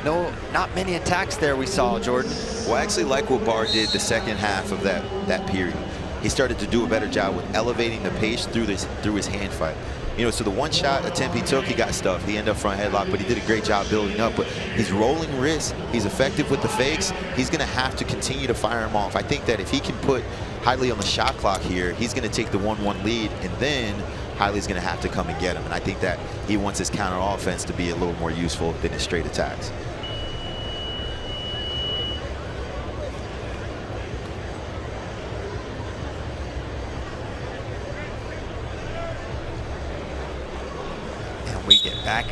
no, not many attacks there we saw, Jordan. Well, I actually like what Barr did the second half of that period. He started to do a better job with elevating the pace through his hand fight. You know, so the one shot attempt he took, he got stuffed. He ended up front headlock, but he did a great job building up. But his rolling wrist, he's effective with the fakes. He's going to have to continue to fire him off. I think that if he can put Hidlay on the shot clock here, he's going to take the 1-1 lead, and then Hidlay's going to have to come and get him. And I think that he wants his counter offense to be a little more useful than his straight attacks. We get back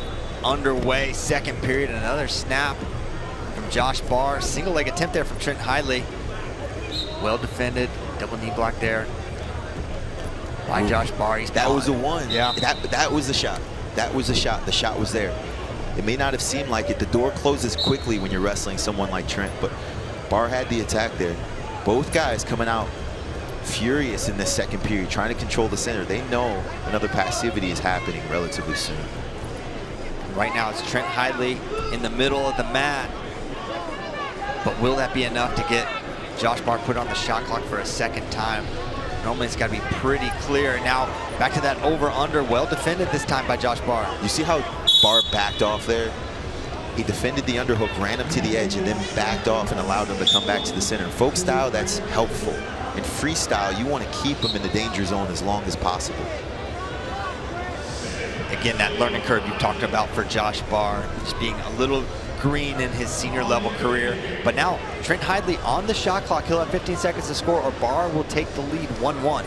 underway, second period, another snap from Josh Barr. Single leg attempt there from Trent Hidlay. Well defended, double knee block there by Josh Barr. That was the one. Yeah. That was the shot. That was the shot. The shot was there. It may not have seemed like it. The door closes quickly when you're wrestling someone like Trent, but Barr had the attack there. Both guys coming out furious in this second period, trying to control the center. They know another passivity is happening relatively soon. Right now it's Trent Hidlay in the middle of the mat. But will that be enough to get Josh Barr put on the shot clock for a second time? Normally it's got to be pretty clear. Now back to that over-under. Well defended this time by Josh Barr. You see how Barr backed off there? He defended the underhook, ran him to the edge, and then backed off and allowed him to come back to the center. Folk style, that's helpful. In freestyle, you want to keep him in the danger zone as long as possible. Again, that learning curve you talked about for Josh Barr, just being a little green in his senior level career. But now Trent Hidlay on the shot clock. He'll have 15 seconds to score, or Barr will take the lead 1-1.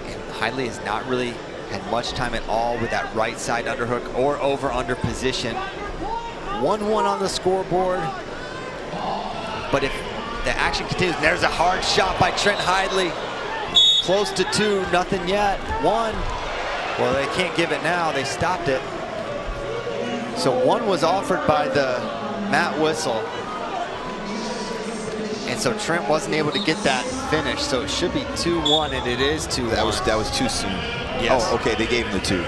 And Hidlay has not really had much time at all with that right side underhook or over-under position. 1-1 on the scoreboard. But if the action continues, and there's a hard shot by Trent Hidlay. Close to 2, nothing yet. 1. Well, they can't give it now. They stopped it. So 1 was offered by the mat whistle. And so Trent wasn't able to get that finish. So it should be 2-1, and it is 2-1. That was too soon. Yes. Oh, okay, they gave him the 2.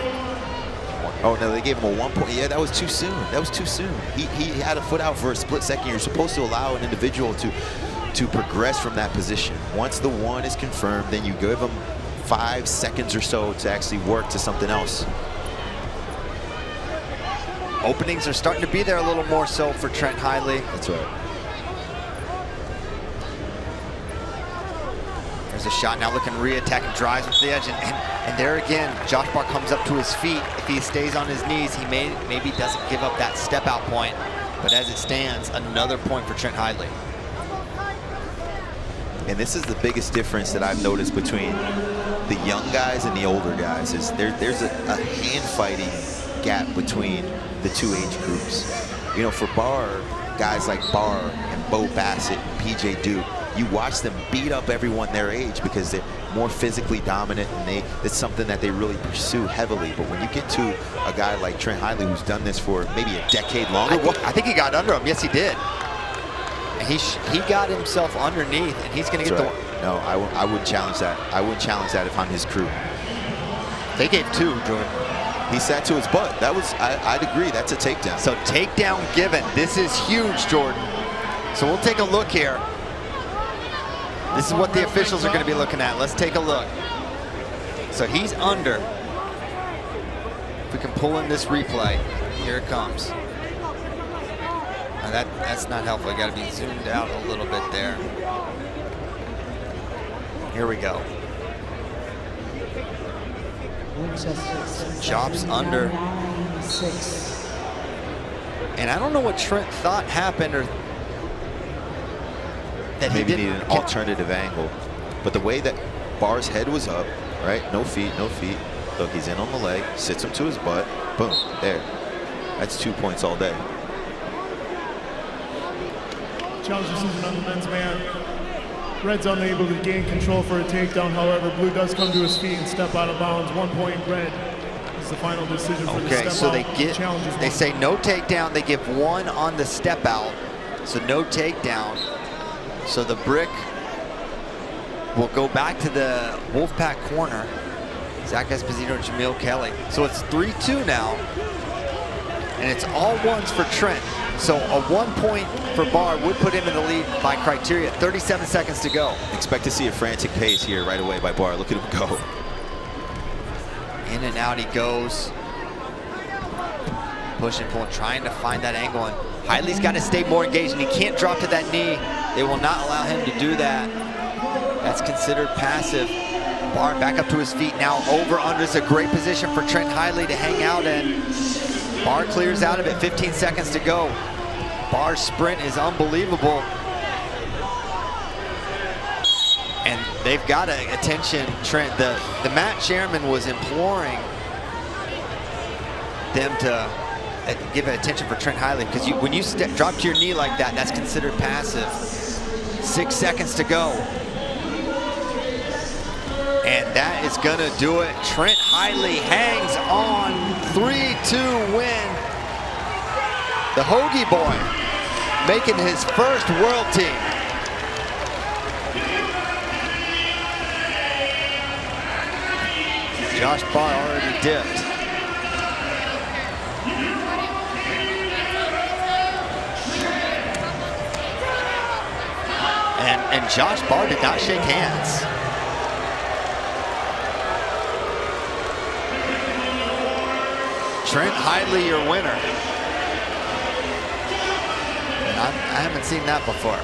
Oh no, they gave him a 1 point. Yeah, that was too soon. That was too soon. He had a foot out for a split second. You're supposed to allow an individual to progress from that position. Once the 1 is confirmed, then you give them 5 seconds or so to actually work to something else. Openings are starting to be there a little more so for Trent Hidlay. That's right. There's a shot now, looking re-attack and drives with the edge, and there again, Josh Barr comes up to his feet. If he stays on his knees, he maybe doesn't give up that step out point, but as it stands, another point for Trent Hidlay. And this is the biggest difference that I've noticed between the young guys and the older guys, is there's a hand fighting gap between the 2 age groups. You know, for Barr, guys like Barr and Bo Bassett and PJ Duke, you watch them beat up everyone their age because they're more physically dominant, and it's something that they really pursue heavily. But when you get to a guy like Trent Hidlay, who's done this for maybe a decade longer. I think he got under him. Yes, he did. And he got himself underneath, and he's going to get the... No, I wouldn't challenge that. I wouldn't challenge that if I'm his crew. They gave 2, Jordan. He sat to his butt. That was, I'd agree, that's a takedown. So takedown given. This is huge, Jordan. So we'll take a look here. This is what the officials are going to be looking at. Let's take a look. So he's under. If we can pull in this replay, here it comes. Now that's not helpful. You got to be zoomed out a little bit there. Here we go. Chops under. And I don't know what Trent thought happened, or that maybe he needed an alternative angle. But the way that Barr's head was up, right? No feet, no feet. Look, he's in on the leg, sits him to his butt. Boom, there. That's 2 points all day. Challenge decision on the men's man. Red's unable to gain control for a takedown. However, Blue does come to his feet and step out of bounds. 1 point Red. This is the final decision for the step out. Okay, so they say no takedown. They give 1 on the step out. So no takedown. So the brick will go back to the Wolfpack corner. Zach Esposito, Jamil Kelly. So it's 3-2 now, and it's all ones for Trent. So a 1 point for Barr would put him in the lead by criteria. 37 seconds to go. Expect to see a frantic pace here right away by Barr. Look at him go. In and out he goes. Push and pull, trying to find that angle. And Hidlay's got to stay more engaged, and he can't drop to that knee. They will not allow him to do that. That's considered passive. Barr back up to his feet now. Over under is a great position for Trent Hidlay to hang out in. Barr clears out of it, 15 seconds to go. Barr's sprint is unbelievable. And they've got to attention Trent. The mat chairman was imploring them to give attention for Trent Hidlay, because when you drop to your knee like that, that's considered passive. 6 seconds to go. And that is gonna do it. Trent Hidlay hangs on, 3-2 win. The Hoagie boy making his first world team. Josh Barr already dipped. And Josh Barr did not shake hands. Trent Hidlay, your winner. And I haven't seen that before.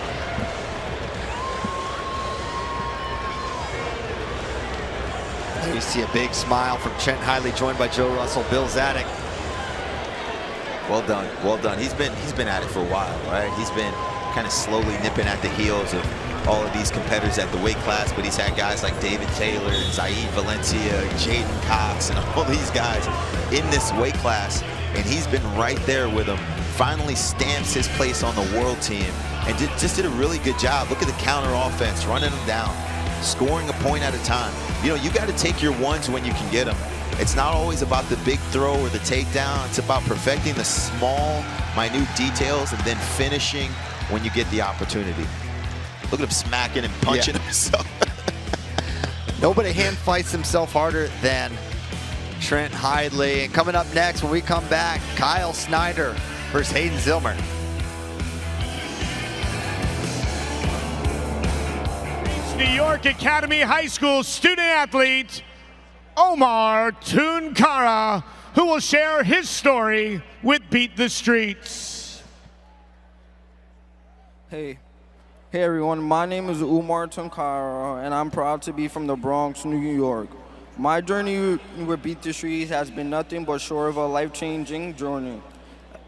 There you see a big smile from Trent Hidlay, joined by Joe Russell, Bill Zadig. Well done, well done. He's been at it for a while, right? He's been kind of slowly nipping at the heels of all of these competitors at the weight class, but he's had guys like David Taylor, Zaid Valencia, Jaden Cox, and all these guys in this weight class, and he's been right there with them. Finally stamps his place on the world team, and just did a really good job. Look at the counter offense, running them down, scoring a point at a time. You know, you got to take your ones when you can get them. It's not always about the big throw or the takedown. It's about perfecting the small, minute details and then finishing when you get the opportunity. Look at him smacking and punching himself. Nobody hand fights himself harder than Trent Hidlay. And coming up next, when we come back, Kyle Snyder versus Hayden Zillmer. New York Academy High School student athlete Omar Tunkara, who will share his story with Beat the Streets. Hey everyone, my name is Omar Tunkara, and I'm proud to be from the Bronx, New York. My journey with Beat the Streets has been nothing but short of a life-changing journey.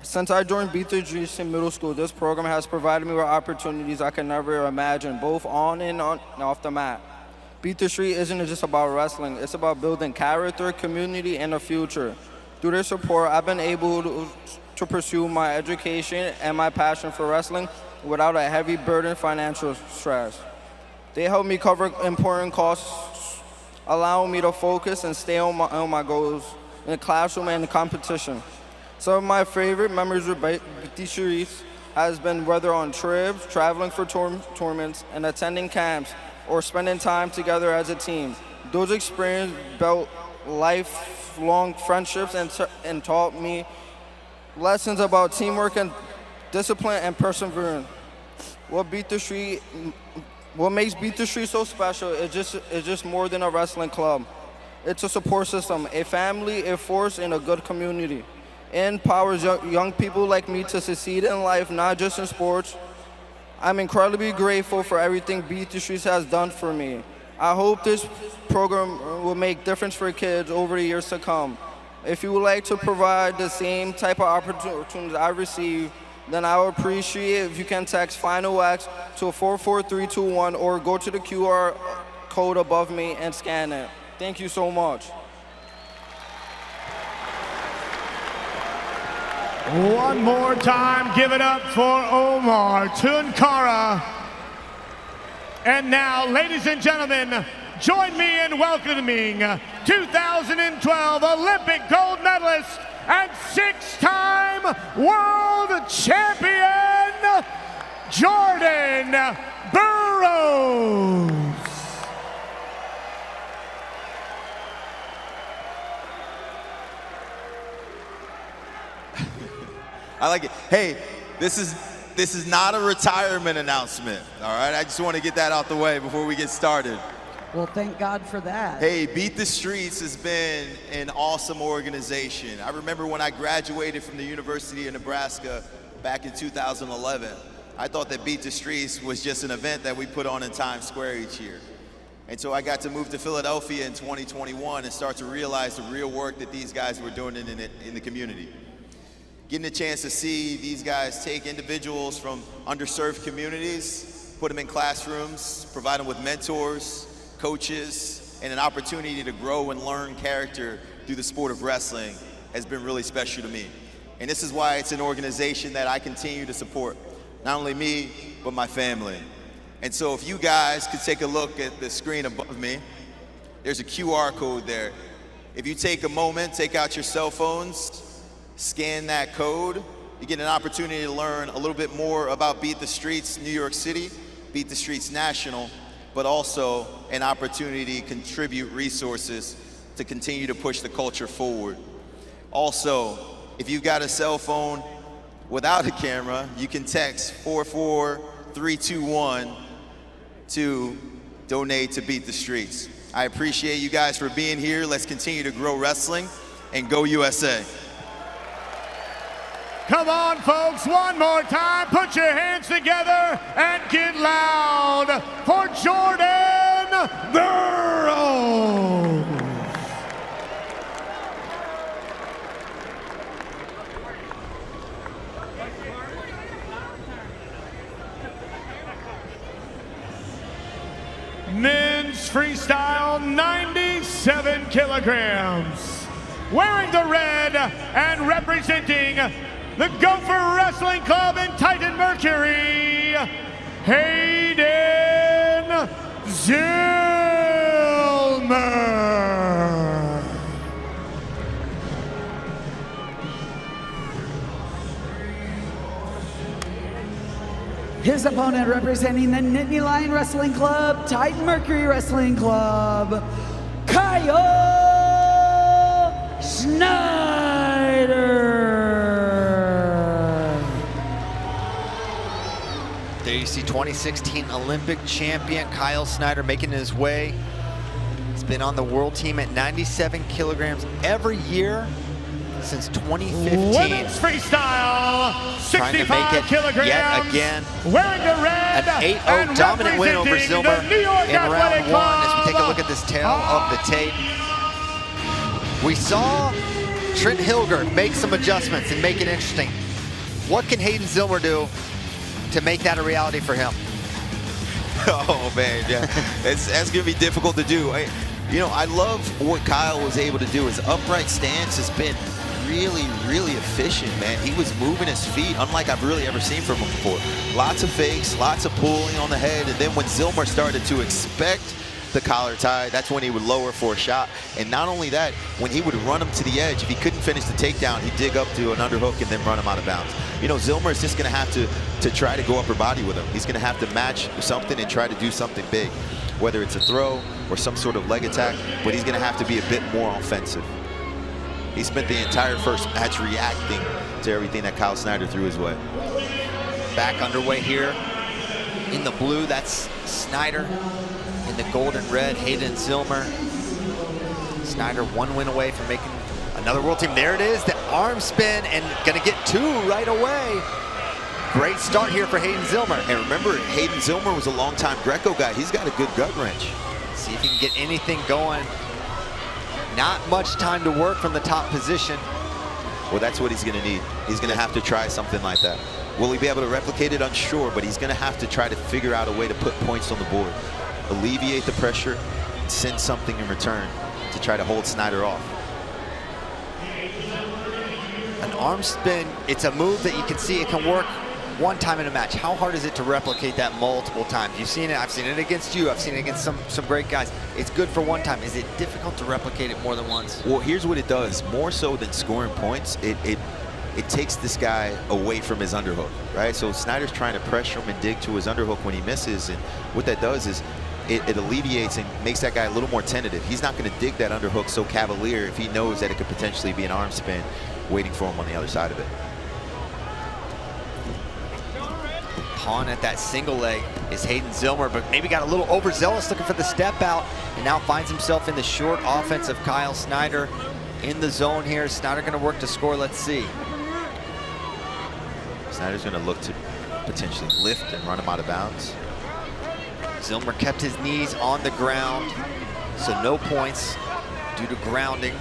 Since I joined Beat the Streets in middle school, this program has provided me with opportunities I could never imagine, both on and off the mat. Beat the Street isn't just about wrestling, it's about building character, community, and a future. Through their support, I've been able to pursue my education and my passion for wrestling without a heavy burden financial stress. They help me cover important costs, allowing me to focus and stay on my goals in the classroom and the competition. Some of my favorite memories with Beat the Streets has been whether on trips, traveling for tournaments, and attending camps, or spending time together as a team. Those experiences built lifelong friendships and taught me lessons about teamwork and discipline and perseverance. What makes Beat the Street so special is just more than a wrestling club. It's a support system, a family, a force, and a good community. It empowers young people like me to succeed in life, not just in sports. I'm incredibly grateful for everything Beat the Streets has done for me. I hope this program will make difference for kids over the years to come. If you would like to provide the same type of opportunities I receive, then I would appreciate it if you can text Final X to 44321 or go to the QR code above me and scan it. Thank you so much. One more time, give it up for Omar Tunkara. And now, ladies and gentlemen, join me in welcoming 2012 Olympic gold medalist and 6-time world champion, Jordan Burroughs. I like it. Hey, this is not a retirement announcement, all right? I just want to get that out the way before we get started. Well, thank God for that. Hey, Beat the Streets has been an awesome organization. I remember when I graduated from the University of Nebraska back in 2011, I thought that Beat the Streets was just an event that we put on in Times Square each year. And so I got to move to Philadelphia in 2021 and start to realize the real work that these guys were doing in the community. Getting a chance to see these guys take individuals from underserved communities, put them in classrooms, provide them with mentors, coaches, and an opportunity to grow and learn character through the sport of wrestling has been really special to me. And this is why it's an organization that I continue to support, not only me, but my family. And so if you guys could take a look at the screen above me, there's a QR code there. If you take a moment, take out your cell phones, scan that code, you get an opportunity to learn a little bit more about Beat the Streets New York City, Beat the Streets National, but also an opportunity to contribute resources to continue to push the culture forward. Also, if you've got a cell phone without a camera, you can text 44321 to donate to Beat the Streets. I appreciate you guys for being here. Let's continue to grow wrestling and go USA. Come on, folks, one more time. Put your hands together and get loud for Jordan Burroughs. Men's freestyle, 97 kilograms. Wearing the red and representing the Gopher Wrestling Club in Titan Mercury, Hayden Zillmer. His opponent representing the Nittany Lion Wrestling Club, Titan Mercury Wrestling Club, Kyle Snyder. There you see 2016 Olympic champion Kyle Snyder making his way. He's been on the world team at 97 kilograms every year since 2015. Women's freestyle, 65 kilograms. Yet again. Wearing the red. An 8-0 dominant win over Zillmer in round one. As we take a look at this tail of the tape, we saw Trent Hillger make some adjustments and make it interesting. What can Hayden Zillmer do to make that a reality for him? Oh man, yeah, that's gonna be difficult to do. I love what Kyle was able to do. His upright stance has been really, really efficient, man. He was moving his feet, unlike I've really ever seen from him before. Lots of fakes, lots of pulling on the head, and then when Zillmer started to expect the collar tie, that's when he would lower for a shot. And not only that, when he would run him to the edge, if he couldn't finish the takedown, he'd dig up to an underhook and then run him out of bounds. Zillmer is just gonna have to try to go upper body with him. He's gonna have to match something and try to do something big, whether it's a throw or some sort of leg attack, but he's gonna have to be a bit more offensive. He spent the entire first match reacting to everything that Kyle Snyder threw his way. Back underway here. In the blue, that's Snyder. In the gold and red, Hayden Zillmer. Snyder one win away from making another world team. There it is, the arm spin, and gonna get two right away. Great start here for Hayden Zillmer. And remember, Hayden Zillmer was a longtime Greco guy. He's got a good gut wrench. See if he can get anything going. Not much time to work from the top position. Well, that's what he's gonna need. He's gonna have to try something like that. Will he be able to replicate it? Unsure, but he's gonna have to try to figure out a way to put points on the board. Alleviate the pressure, and send something in return to try to hold Snyder off. An arm spin, it's a move that you can see it can work one time in a match. How hard is it to replicate that multiple times? You've seen it, I've seen it against you, I've seen it against some great guys. It's good for one time. Is it difficult to replicate it more than once? Well, here's what it does. More so than scoring points, it takes this guy away from his underhook, right? So Snyder's trying to pressure him and dig to his underhook when he misses, and what that does is it alleviates and makes that guy a little more tentative. He's not gonna dig that underhook so cavalier if he knows that it could potentially be an arm spin. waiting for him on the other side of it. Pawn at that single leg is Hayden Zillmer, but maybe got a little overzealous looking for the step out, and now finds himself in the short offense of Kyle Snyder in the zone here. Snyder gonna work to score, let's see. Snyder's gonna look to potentially lift and run him out of bounds. Zillmer kept his knees on the ground, so no points due to grounding.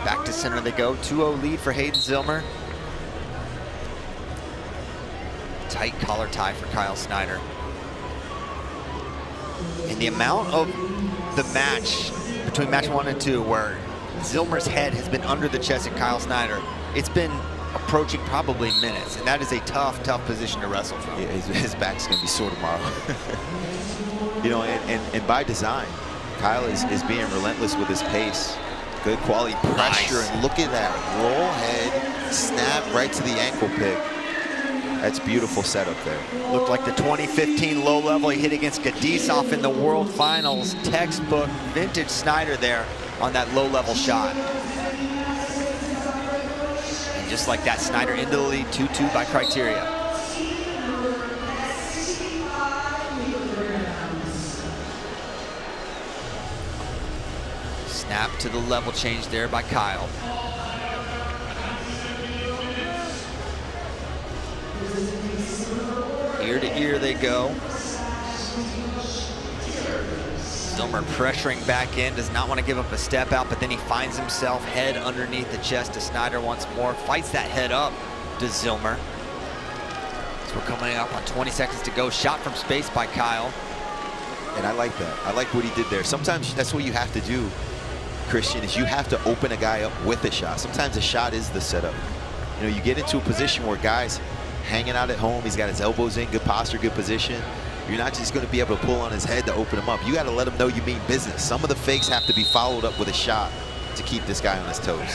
Back to center they go, 2-0 lead for Hayden Zillmer. Tight collar tie for Kyle Snyder. And the amount of the match between match 1 and 2 where Zillmer's head has been under the chest of Kyle Snyder, it's been approaching probably minutes, and that is a tough, tough position to wrestle from. Yeah, his back's gonna be sore tomorrow. You know, and by design, Kyle is being relentless with his pace. Good quality pressure, Nice. and look at that roll head, snap right to the ankle pick. That's beautiful setup there. Looked like the 2015 low level he hit against Gadisov in the World Finals. Textbook vintage Snyder there on that low level shot. And just like that, Snyder into the lead, 2-2 by criteria. Snap to the level change there by Kyle. Ear to ear they go. Zillmer pressuring back in, does not want to give up a step out, but then he finds himself head underneath the chest to Snyder once more, fights that head up to Zillmer. So we're coming up on 20 seconds to go. Shot from space by Kyle. And I like that. I like what he did there. Sometimes that's what you have to do, Christian, is you have to open a guy up with a shot. Sometimes a shot is the setup. You know, you get into a position where guys hanging out at home, he's got his elbows in, good posture, good position. You're not just going to be able to pull on his head to open him up. You got to let him know you mean business. Some of the fakes have to be followed up with a shot to keep this guy on his toes.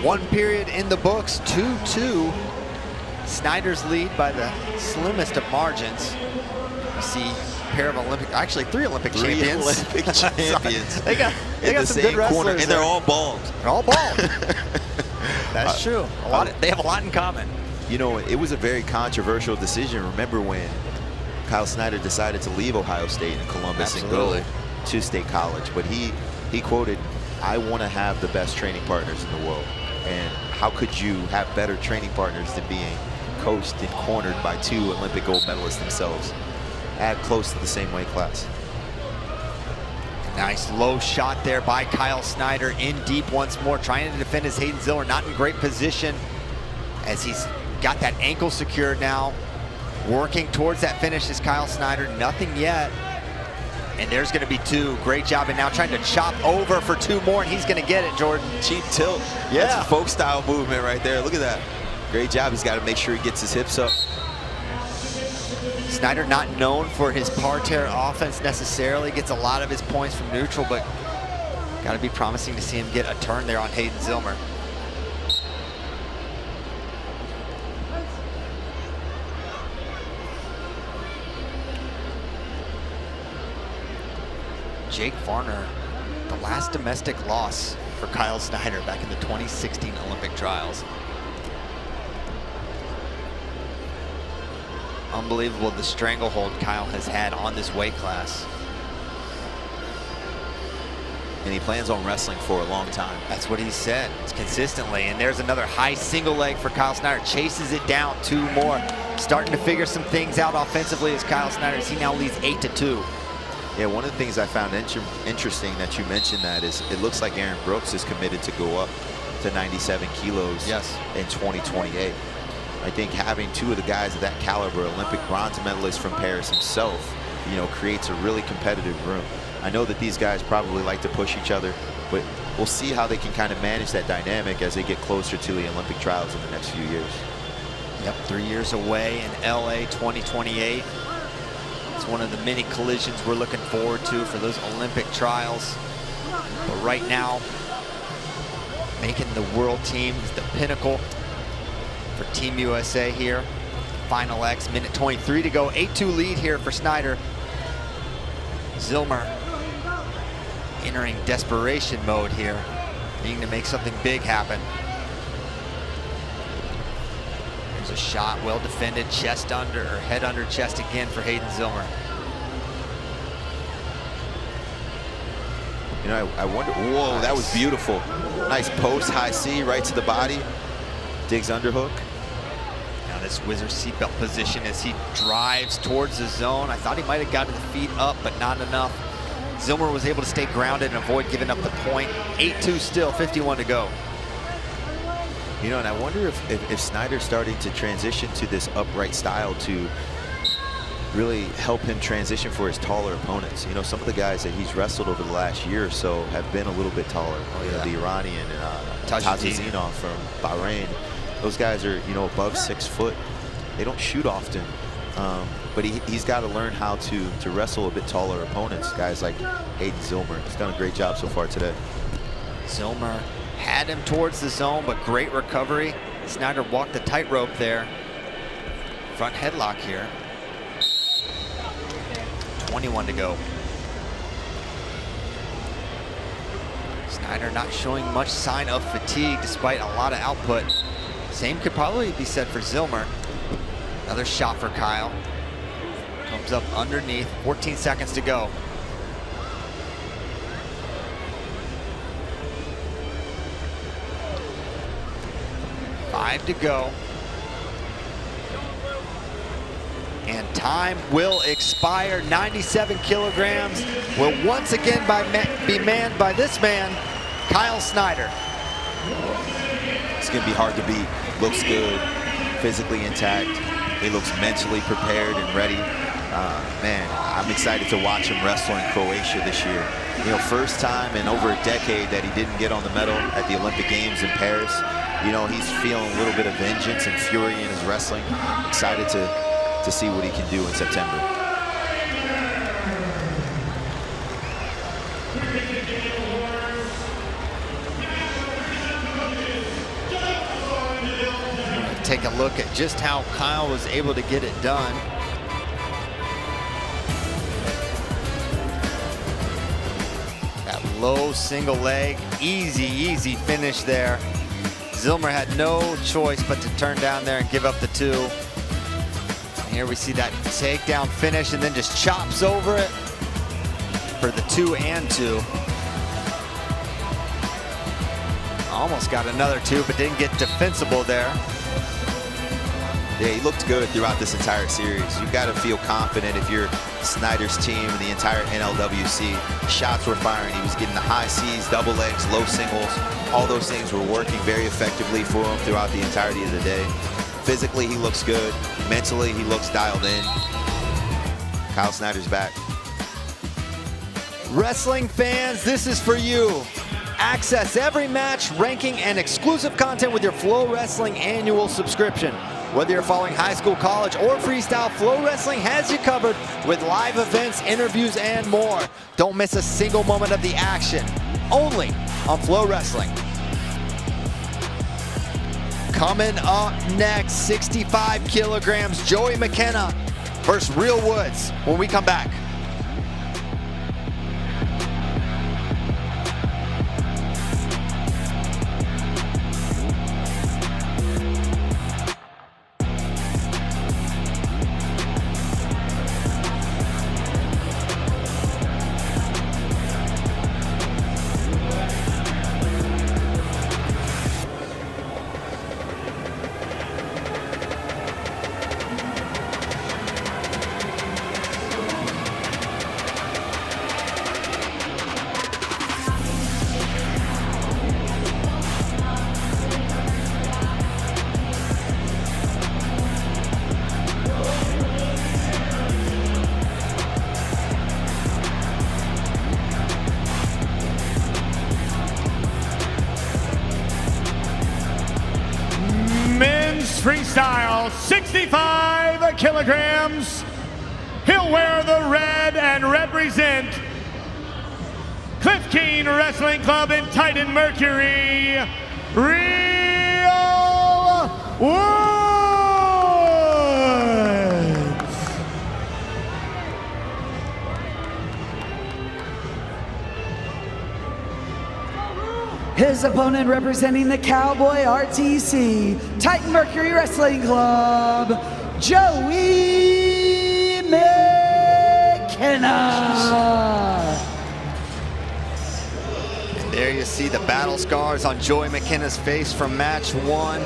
1 period in the books, 2-2. Snyder's lead by the slimmest of margins. You see a pair of actually 3 Olympic champions. Olympic champions. they got the some good same corner, wrestlers and they're all bald. They're all bald. That's true. They have a lot in common. You know, it was a very controversial decision. Remember when Kyle Snyder decided to leave Ohio State and Columbus Absolutely. and go to State College, but he quoted, "I want to have the best training partners in the world." And how could you have better training partners than being coached and cornered by 2 Olympic gold medalists themselves at close to the same weight class? Nice low shot there by Kyle Snyder, in deep once more, trying to defend his Hayden Zillmer, not in great position as he's got that ankle secured now. Working towards that finish is Kyle Snyder, nothing yet. And there's gonna be 2, great job, and now trying to chop over for 2 more, and he's gonna get it, Jordan. Cheap tilt. Yeah. That's a folk style movement right there. Look at that. Great job. He's got to make sure he gets his hips up. Snyder not known for his parterre offense necessarily, gets a lot of his points from neutral, but gotta be promising to see him get a turn there on Hayden Zillmer. Jake Varner, the last domestic loss for Kyle Snyder back in the 2016 Olympic trials. Unbelievable the stranglehold Kyle has had on this weight class. And he plans on wrestling for a long time. That's what he said, it's consistently. And there's another high single leg for Kyle Snyder. Chases it down, 2 more. Starting to figure some things out offensively as Kyle Snyder, as he now leads 8-2. Yeah, one of the things I found interesting that you mentioned that is it looks like Aaron Brooks is committed to go up to 97 kilos in 2028. I think having 2 of the guys of that caliber, Olympic bronze medalist from Paris himself, you know, creates a really competitive room. I know that these guys probably like to push each other, but we'll see how they can kind of manage that dynamic as they get closer to the Olympic trials in the next few years. Yep, 3 years away in LA 2028. It's one of the many collisions we're looking forward to for those Olympic trials. But right now, making the world team is the pinnacle for Team USA here. Final X, minute 23 to go. 8-2 lead here for Snyder. Zillmer entering desperation mode here. needing to make something big happen. There's a shot, well defended, chest under, or head under chest again for Hayden Zillmer. You know, I wonder, whoa, that was beautiful. Nice post, high C, right to the body. Digs underhook. Now this wizard seatbelt position as he drives towards the zone. I thought he might have gotten the feet up, but not enough. Zillmer was able to stay grounded and avoid giving up the point. 8-2 still, 51 to go. You know, and I wonder if Snyder's starting to transition to this upright style to really help him transition for his taller opponents. You know, some of the guys that he's wrestled over the last year or so have been a little bit taller. You know, the Iranian and Tajizinov from Bahrain. Those guys are, you know, above 6 foot. They don't shoot often, but he's got to learn how to wrestle a bit taller opponents. Guys like Hayden Zillmer. He's done a great job so far today. Zillmer had him towards the zone, but great recovery. Snyder walked the tightrope there. Front headlock here. 21 to go. Snyder not showing much sign of fatigue despite a lot of output. Same could probably be said for Zillmer. Another shot for Kyle. Comes up underneath, 14 seconds to go. Five to go. And time will expire. 97 kilograms will once again be manned by this man, Kyle Snyder. It's gonna be hard to beat. Looks good, physically intact. He looks mentally prepared and ready. Man, I'm excited to watch him wrestle in Croatia this year. You know, first time in over a decade that he didn't get on the medal at the Olympic Games in Paris. You know, he's feeling a little bit of vengeance and fury in his wrestling. Excited to see what he can do in September. Take a look at just how Kyle was able to get it done. That low single leg, easy finish there. Zillmer had no choice but to turn down there and give up the 2. And here we see that takedown finish and then just chops over it for the 2 and 2. Almost got another 2, but didn't get defensible there. Yeah, he looked good throughout this entire series. You've got to feel confident if you're Snyder's team and the entire NLWC. Shots were firing. He was getting the high C's, double legs, low singles. All those things were working very effectively for him throughout the entirety of the day. Physically, he looks good. Mentally, he looks dialed in. Kyle Snyder's back. Wrestling fans, this is for you. Access every match, ranking, and exclusive content with your FloWrestling annual subscription. Whether you're following high school, college, or freestyle, FloWrestling has you covered with live events, interviews, and more. Don't miss a single moment of the action. Only on FloWrestling. Coming up next, 65 kilograms, Joey McKenna versus Real Woods when we come back. Freestyle, 65 kilograms. He'll wear the red and represent Cliff Keen Wrestling Club in Titan Mercury, Real Woods. His opponent representing the Cowboy RTC, Titan Mercury Wrestling Club, Joey McKenna. And there you see the battle scars on Joey McKenna's face from match 1.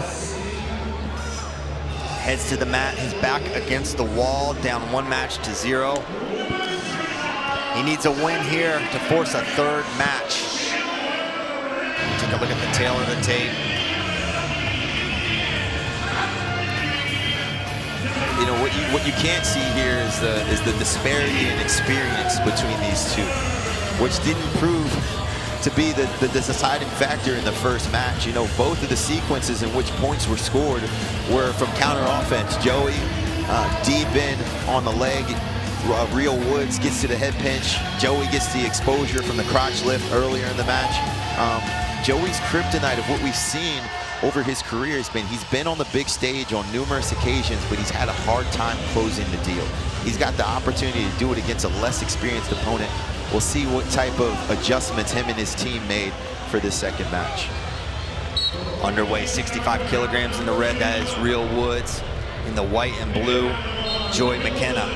Heads to the mat, his back against the wall, down 1-0. He needs a win here to force a 3rd match. Take a look at the tail of the tape. You know, what you can't see here is the disparity in experience between these two, which didn't prove to be the deciding factor in the first match. You know, both of the sequences in which points were scored were from counter offense. Joey deep in on the leg. Real Woods gets to the head pinch. Joey gets the exposure from the crotch lift earlier in the match. Joey's kryptonite of what we've seen over his career has been he's been on the big stage on numerous occasions, but he's had a hard time closing the deal. He's got the opportunity to do it against a less experienced opponent. We'll see what type of adjustments him and his team made for this 2nd match. Underway, 65 kilograms in the red, that is Real Woods. In the white and blue, Joey McKenna.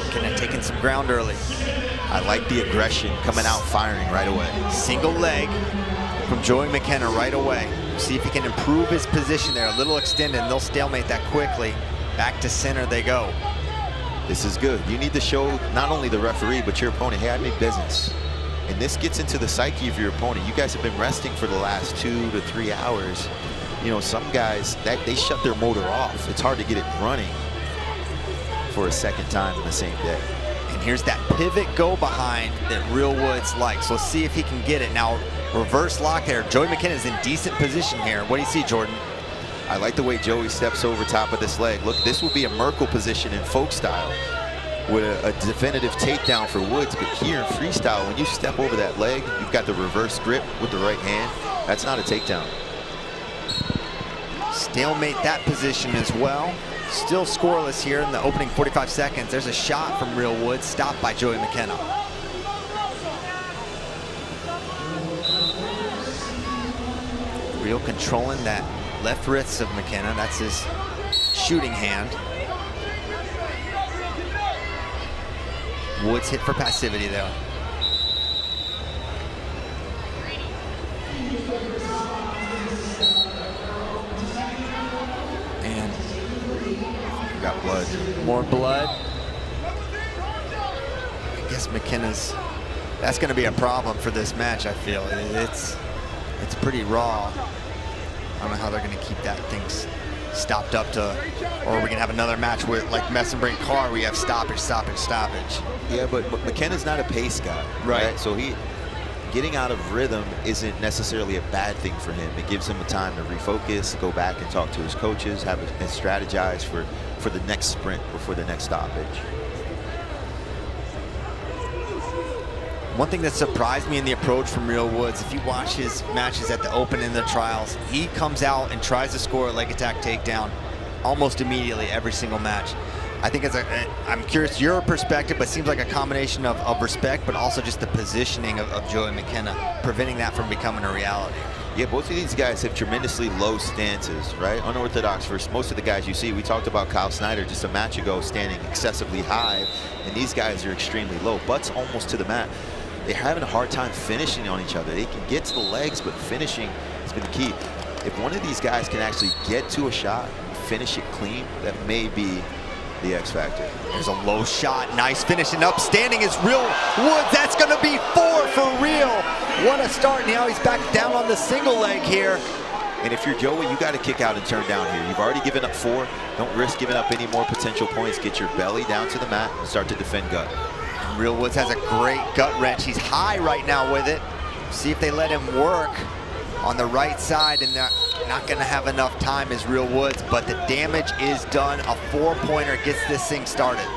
McKenna taking some ground early. I like the aggression coming out firing right away. Single leg from Joey McKenna right away. See if he can improve his position there. A little extended, and they'll stalemate that quickly. Back to center they go. This is good. You need to show not only the referee, but your opponent, hey, I mean business. And this gets into the psyche of your opponent. You guys have been resting for the last 2 to 3 hours. You know, some guys, they shut their motor off. It's hard to get it running for a 2nd time in the same day. And here's that pivot go behind that Real Woods likes. We'll see if he can get it. Now, reverse lock there. Joey McKenna is in decent position here. What do you see, Jordan? I like the way Joey steps over top of this leg. Look, this will be a Merkle position in folk style with a definitive takedown for Woods. But here in freestyle, when you step over that leg, you've got the reverse grip with the right hand. That's not a takedown. Stalemate that position as well. Still scoreless here in the opening 45 seconds. There's a shot from Real Woods, stopped by Joey McKenna. Real controlling that left wrist of McKenna. That's his shooting hand. Woods hit for passivity though. And got blood. More blood. I guess McKenna's, that's going to be a problem for this match, I feel. It's pretty raw. I don't know how they're going to keep that thing stopped up to, or we're going to have another match with like Mesenbrink Carr, we have stoppage, stoppage, stoppage. Yeah, but McKenna's not a pace guy, right? So getting out of rhythm isn't necessarily a bad thing for him. It gives him a time to refocus, go back and talk to his coaches, and strategize for the next sprint or for the next stoppage. One thing that surprised me in the approach from Real Woods, if you watch his matches at the Open and the trials, he comes out and tries to score a leg attack takedown almost immediately every single match. I think I'm curious your perspective, but it seems like a combination of respect, but also just the positioning of Joey McKenna, preventing that from becoming a reality. Yeah, both of these guys have tremendously low stances, right? Unorthodox versus most of the guys you see. We talked about Kyle Snyder just a match ago standing excessively high, and these guys are extremely low. Butts almost to the mat. They're having a hard time finishing on each other. They can get to the legs, but finishing has been the key. If one of these guys can actually get to a shot, finish it clean, that may be the X factor. There's a low shot, nice finish, and upstanding is Real Woods. That's gonna be 4 for Real. What a start. Now he's back down on the single leg here. And if you're Joey, you gotta kick out and turn down here. You've already given up 4. Don't risk giving up any more potential points. Get your belly down to the mat and start to defend gut. Real Woods has a great gut wrench. He's high right now with it. See if they let him work on the right side, and they're not gonna have enough time as Real Woods, but the damage is done. A 4-pointer gets this thing started.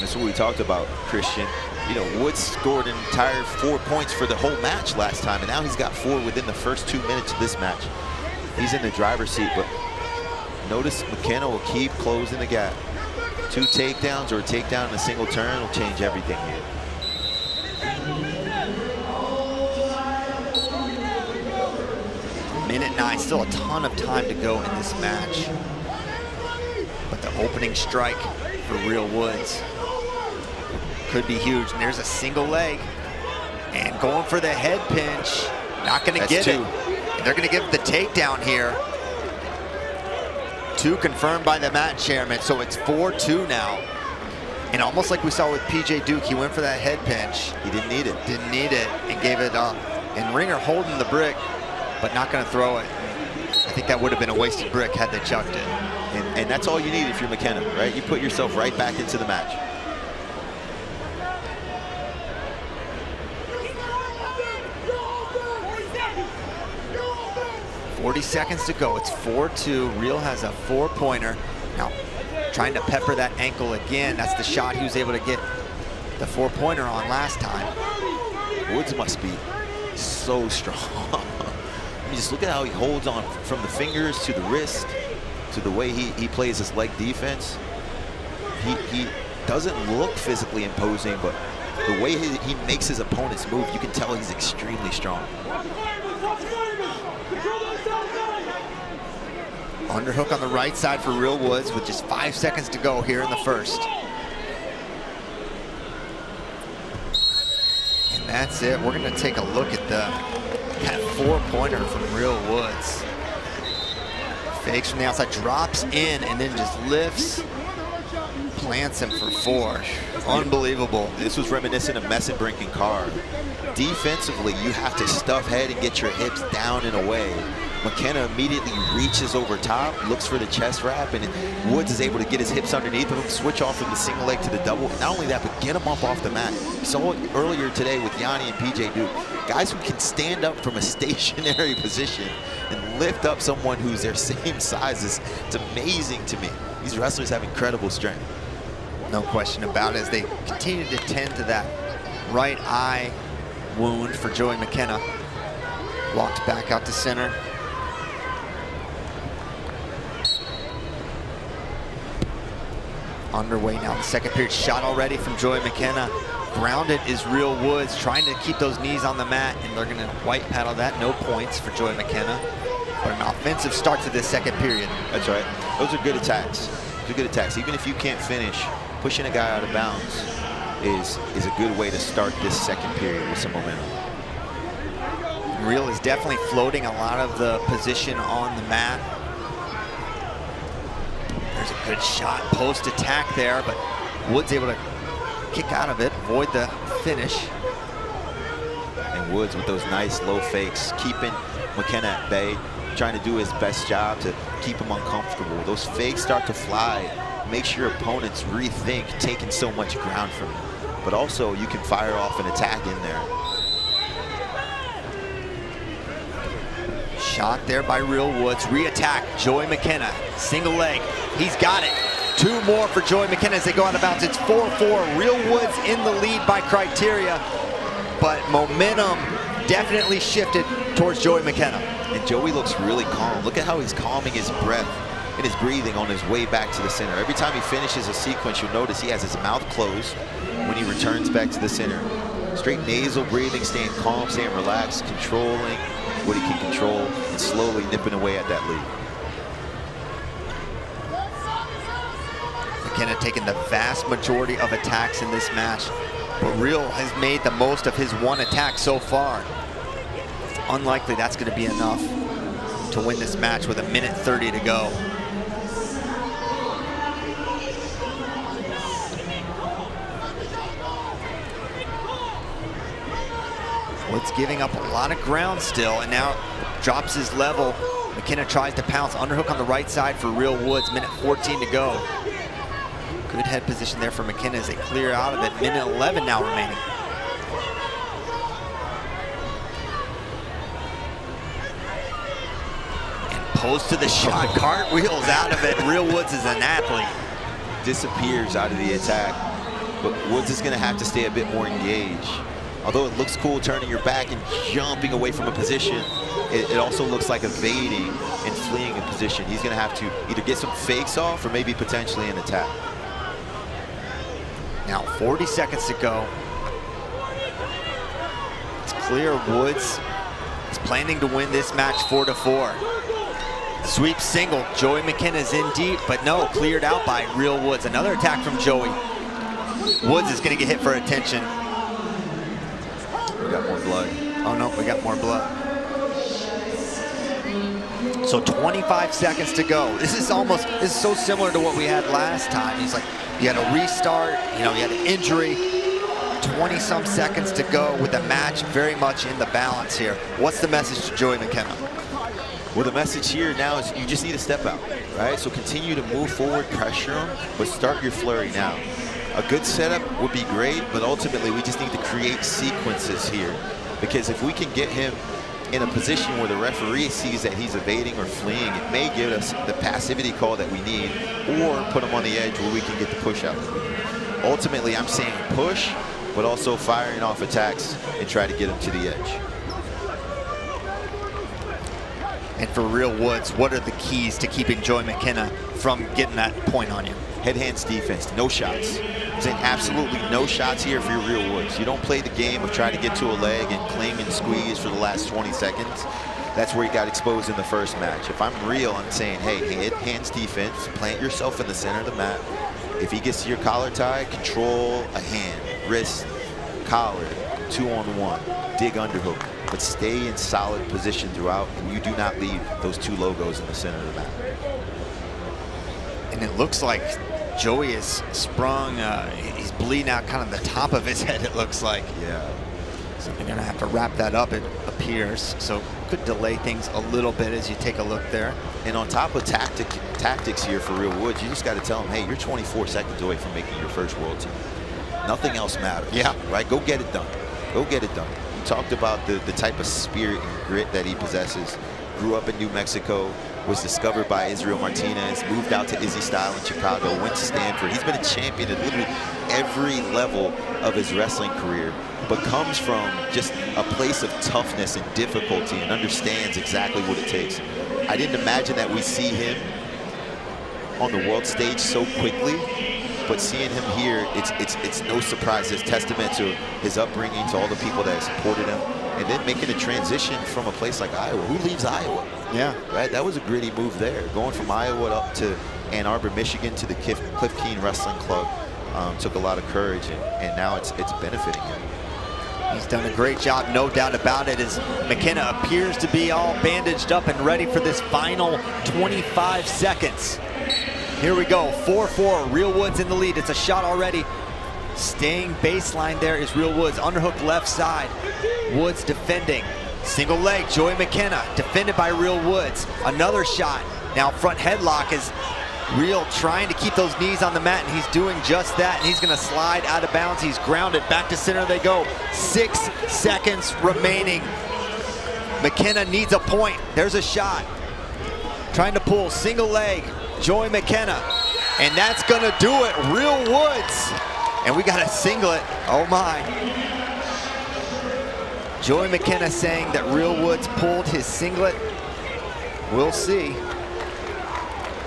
That's what we talked about, Christian. You know, Woods scored an entire 4 points for the whole match last time, and now he's got 4 within the first 2 minutes of this match. He's in the driver's seat, but notice McKenna will keep closing the gap. 2 takedowns or a takedown in a single turn will change everything here. 9. Still a ton of time to go in this match. But the opening strike for Real Woods could be huge. And there's a single leg. And going for the head pinch. Not going to get it. And they're going to give the takedown here. 2 confirmed by the mat chairman. So it's 4-2 now. And almost like we saw with PJ Duke, he went for that head pinch. He didn't need it. Didn't need it and gave it up. And Ringer holding the brick, but not going to throw it. I think that would have been a wasted brick had they chucked it. And that's all you need if you're McKenna, right? You put yourself right back into the match. $40 seconds to go. It's 4-2. Real has a 4-pointer. Now, trying to pepper that ankle again. That's the shot he was able to get the 4-pointer on last time. Woods must be so strong. I mean, just look at how he holds on from the fingers to the wrist to the way he plays his leg defense. He doesn't look physically imposing, but the way he makes his opponents move, you can tell he's extremely strong. Underhook on the right side for Real Woods with just 5 seconds to go here in the first. And that's it. We're going to take a look at that 4-pointer from Real Woods. Fakes from the outside, drops in, and then just lifts, plants him for 4. Unbelievable. This was reminiscent of Mesenbrink and Carr. Defensively, you have to stuff head and get your hips down and away. McKenna immediately reaches over top, looks for the chest wrap, and Woods is able to get his hips underneath of him, switch off from the single leg to the double. Not only that, but get him up off the mat. We saw it earlier today with Yanni and PJ Duke. Guys who can stand up from a stationary position and lift up someone who's their same size. It's amazing to me. These wrestlers have incredible strength. No question about it as they continue to tend to that right eye wound for Joey McKenna. Walked back out to center. Underway now, the second period. Shot already from Joey McKenna. Grounded is Real Woods, trying to keep those knees on the mat, and they're gonna white paddle that. No points for Joey McKenna. But an offensive start to this second period. That's right. Those are good attacks. Those are good attacks. Even if you can't finish, pushing a guy out of bounds is a good way to start this second period with some momentum. Real is definitely floating a lot of the position on the mat. There's a good shot, post attack there, but Woods able to kick out of it, avoid the finish. And Woods with those nice low fakes, keeping McKenna at bay, trying to do his best job to keep him uncomfortable. Those fakes start to fly, makes your opponents rethink taking so much ground from you. But also you can fire off an attack in there. Shot there by Real Woods, re-attack, Joey McKenna, single leg, he's got it. 2 more for Joey McKenna as they go out of bounds. It's 4-4, Real Woods in the lead by criteria, but momentum definitely shifted towards Joey McKenna. And Joey looks really calm. Look at how he's calming his breath and his breathing on his way back to the center. Every time he finishes a sequence, you'll notice he has his mouth closed when he returns back to the center. Straight nasal breathing, staying calm, staying relaxed, controlling what he can control, and slowly nipping away at that lead. McKenna taking the vast majority of attacks in this match, but Real has made the most of his 1 attack so far. It's unlikely that's going to be enough to win this match with 1:30 to go. Woods giving up a lot of ground still, and now drops his level. McKenna tries to pounce, underhook on the right side for Real Woods, 1:14 to go. Good head position there for McKenna as they clear out of it. 1:11 now remaining. And post to the shot, cartwheels out of it. Real Woods is an athlete. Disappears out of the attack, but Woods is gonna have to stay a bit more engaged. Although it looks cool turning your back and jumping away from a position, it also looks like evading and fleeing a position. He's gonna have to either get some fakes off or maybe potentially an attack. Now 40 seconds to go. It's clear Woods is planning to win this match 4-4. Sweep single. Joey McKenna's in deep, but no, cleared out by Real Woods. Another attack from Joey. Woods is going to get hit for attention. We got more blood. Oh no, we got more blood. So 25 seconds to go. This is so similar to what we had last time. He's like, you had a restart, you know, you had an injury. 20-some seconds to go with the match very much in the balance here. What's the message to Joey McKenna? Well, the message here now is you just need to step out, right? So continue to move forward, pressure him, but start your flurry now. A good setup would be great, but ultimately we just need to create sequences here, because if we can get him in a position where the referee sees that he's evading or fleeing, it may give us the passivity call that we need, or put him on the edge where we can get the push out. Ultimately, I'm saying push, but also firing off attacks and try to get him to the edge. And for Real Woods, what are the keys to keeping Joey McKenna from getting that point on you? Head hands defense, no shots. I'm saying absolutely no shots here for your Real Woods. You don't play the game of trying to get to a leg and cling and squeeze for the last 20 seconds. That's where he got exposed in the first match. If I'm real, I'm saying, hey, head hands defense, plant yourself in the center of the mat. If he gets to your collar tie, control a hand, wrist, collar, 2-on-1, dig underhook, but stay in solid position throughout, and you do not leave those two logos in the center of the mat. And it looks like Joey is sprung, he's bleeding out kind of the top of his head, it looks like. Yeah. So they're gonna have to wrap that up, it appears. So could delay things a little bit as you take a look there. And on top of tactics here for Real Woods, you just gotta tell him, hey, you're 24 seconds away from making your first world team. Nothing else matters. Yeah. Right, go get it done. Go get it done. We talked about the type of spirit and grit that he possesses. Grew up in New Mexico, was discovered by Israel Martinez, moved out to Izzy Style in Chicago, went to Stanford. He's been a champion at literally every level of his wrestling career, but comes from just a place of toughness and difficulty and understands exactly what it takes. I didn't imagine that we see him on the world stage so quickly, but seeing him here, it's no surprise. It's testament to his upbringing, to all the people that have supported him, and then making a transition from a place like Iowa. Who leaves Iowa? Yeah. Right, that was a gritty move there. Going from Iowa up to Ann Arbor, Michigan, to the Cliff Keen Wrestling Club took a lot of courage, and now it's benefiting him. He's done a great job, no doubt about it, as McKenna appears to be all bandaged up and ready for this final 25 seconds. Here we go, 4-4, Real Woods in the lead. It's a shot already. Staying baseline there is Real Woods, underhook left side. Woods defending, single leg, Joey McKenna, defended by Real Woods. Another shot, now front headlock is Real trying to keep those knees on the mat, and he's doing just that, and he's gonna slide out of bounds. He's grounded, back to center they go. 6 seconds remaining. McKenna needs a point, there's a shot. Trying to pull, single leg, Joey McKenna, and that's gonna do it, Real Woods. And we got a singlet, oh my. Joey McKenna saying that Real Woods pulled his singlet. We'll see.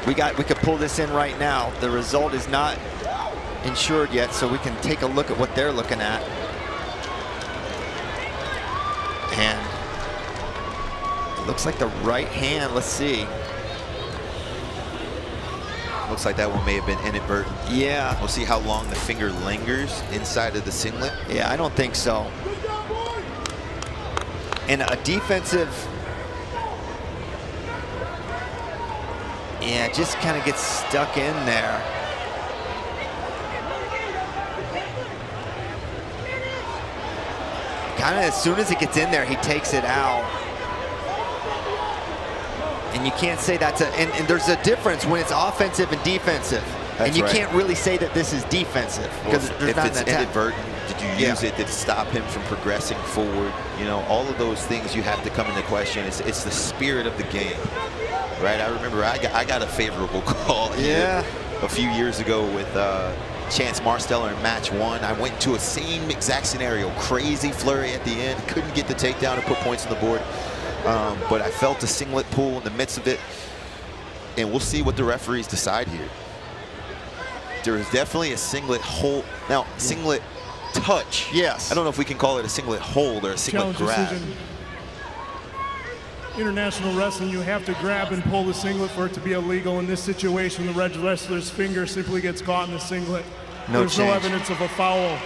We could pull this in right now. The result is not ensured yet, so we can take a look at what they're looking at. And it looks like the right hand, let's see. Looks like that one may have been inadvertent. Yeah. We'll see how long the finger lingers inside of the singlet. Yeah, I don't think so. And a defensive, yeah, just kind of gets stuck in there. Kind of as soon as it gets in there, he takes it out. And you can't say that's and there's a difference when it's offensive and defensive. That's and you right. can't really say that this is defensive, because Well, there's if not it's an attack. inadvertent, did you use it? Did it stop him from progressing forward? You know, all of those things you have to come into question. It's the spirit of the game, right? I remember I got a favorable call here a few years ago with Chance Marsteller in match 1. I went into a same exact scenario, crazy flurry at the end, couldn't get the takedown and put points on the board. But I felt a singlet pull in the midst of it, and we'll see what the referees decide here. There is definitely a singlet hold. Now, singlet touch. Yes. I don't know if we can call it a singlet hold or a singlet Challenge grab. decision. international wrestling, you have to grab and pull the singlet for it to be illegal. In this situation, the red wrestler's finger simply gets caught in the singlet. There's no evidence of a foul.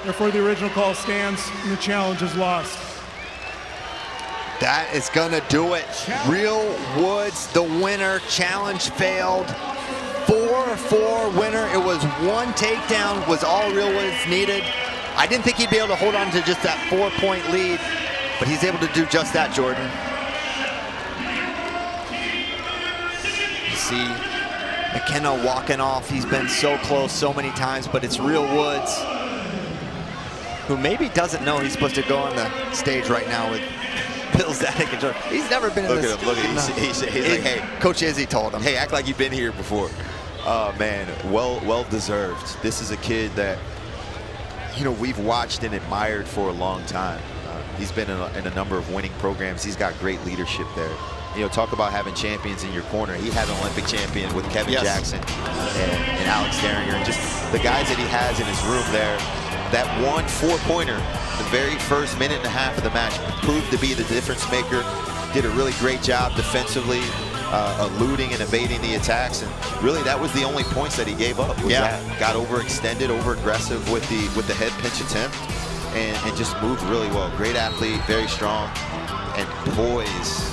Therefore, the original call stands and the challenge is lost. That is gonna do it. Real Woods, the winner. Challenge failed. 4-4 winner. It was one takedown was all Real Woods needed. I didn't think he'd be able to hold on to just that 4-point lead, but he's able to do just that, Jordan. You see McKenna walking off. He's been so close so many times, but it's Real Woods, who maybe doesn't know he's supposed to go on the stage right now with Bill Zadick and Jordan. He's never been in this. Look at him. He's like, hey. Coach Izzy told him. Hey, act like you've been here before. Oh, man, well deserved. This is a kid that, you know, we've watched and admired for a long time. He's been in a number of winning programs. He's got great leadership there. You know, talk about having champions in your corner. He had an Olympic champion with Kevin Jackson and Alex Derringer, and just the guys that he has in his room there. That one 4-pointer, the very first minute and a half of the match, proved to be the difference maker. Did a really great job defensively, eluding and evading the attacks, and really that was the only points that he gave up. That got overextended, over-aggressive with the head pinch attempt, and just moved really well. Great athlete, very strong, and poised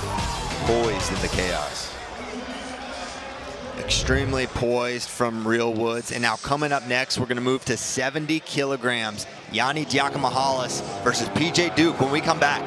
in the chaos. Extremely poised from Real Woods. And now coming up next, we're gonna move to 70 kilograms. Yanni Dyakomihalis versus PJ Duke when we come back.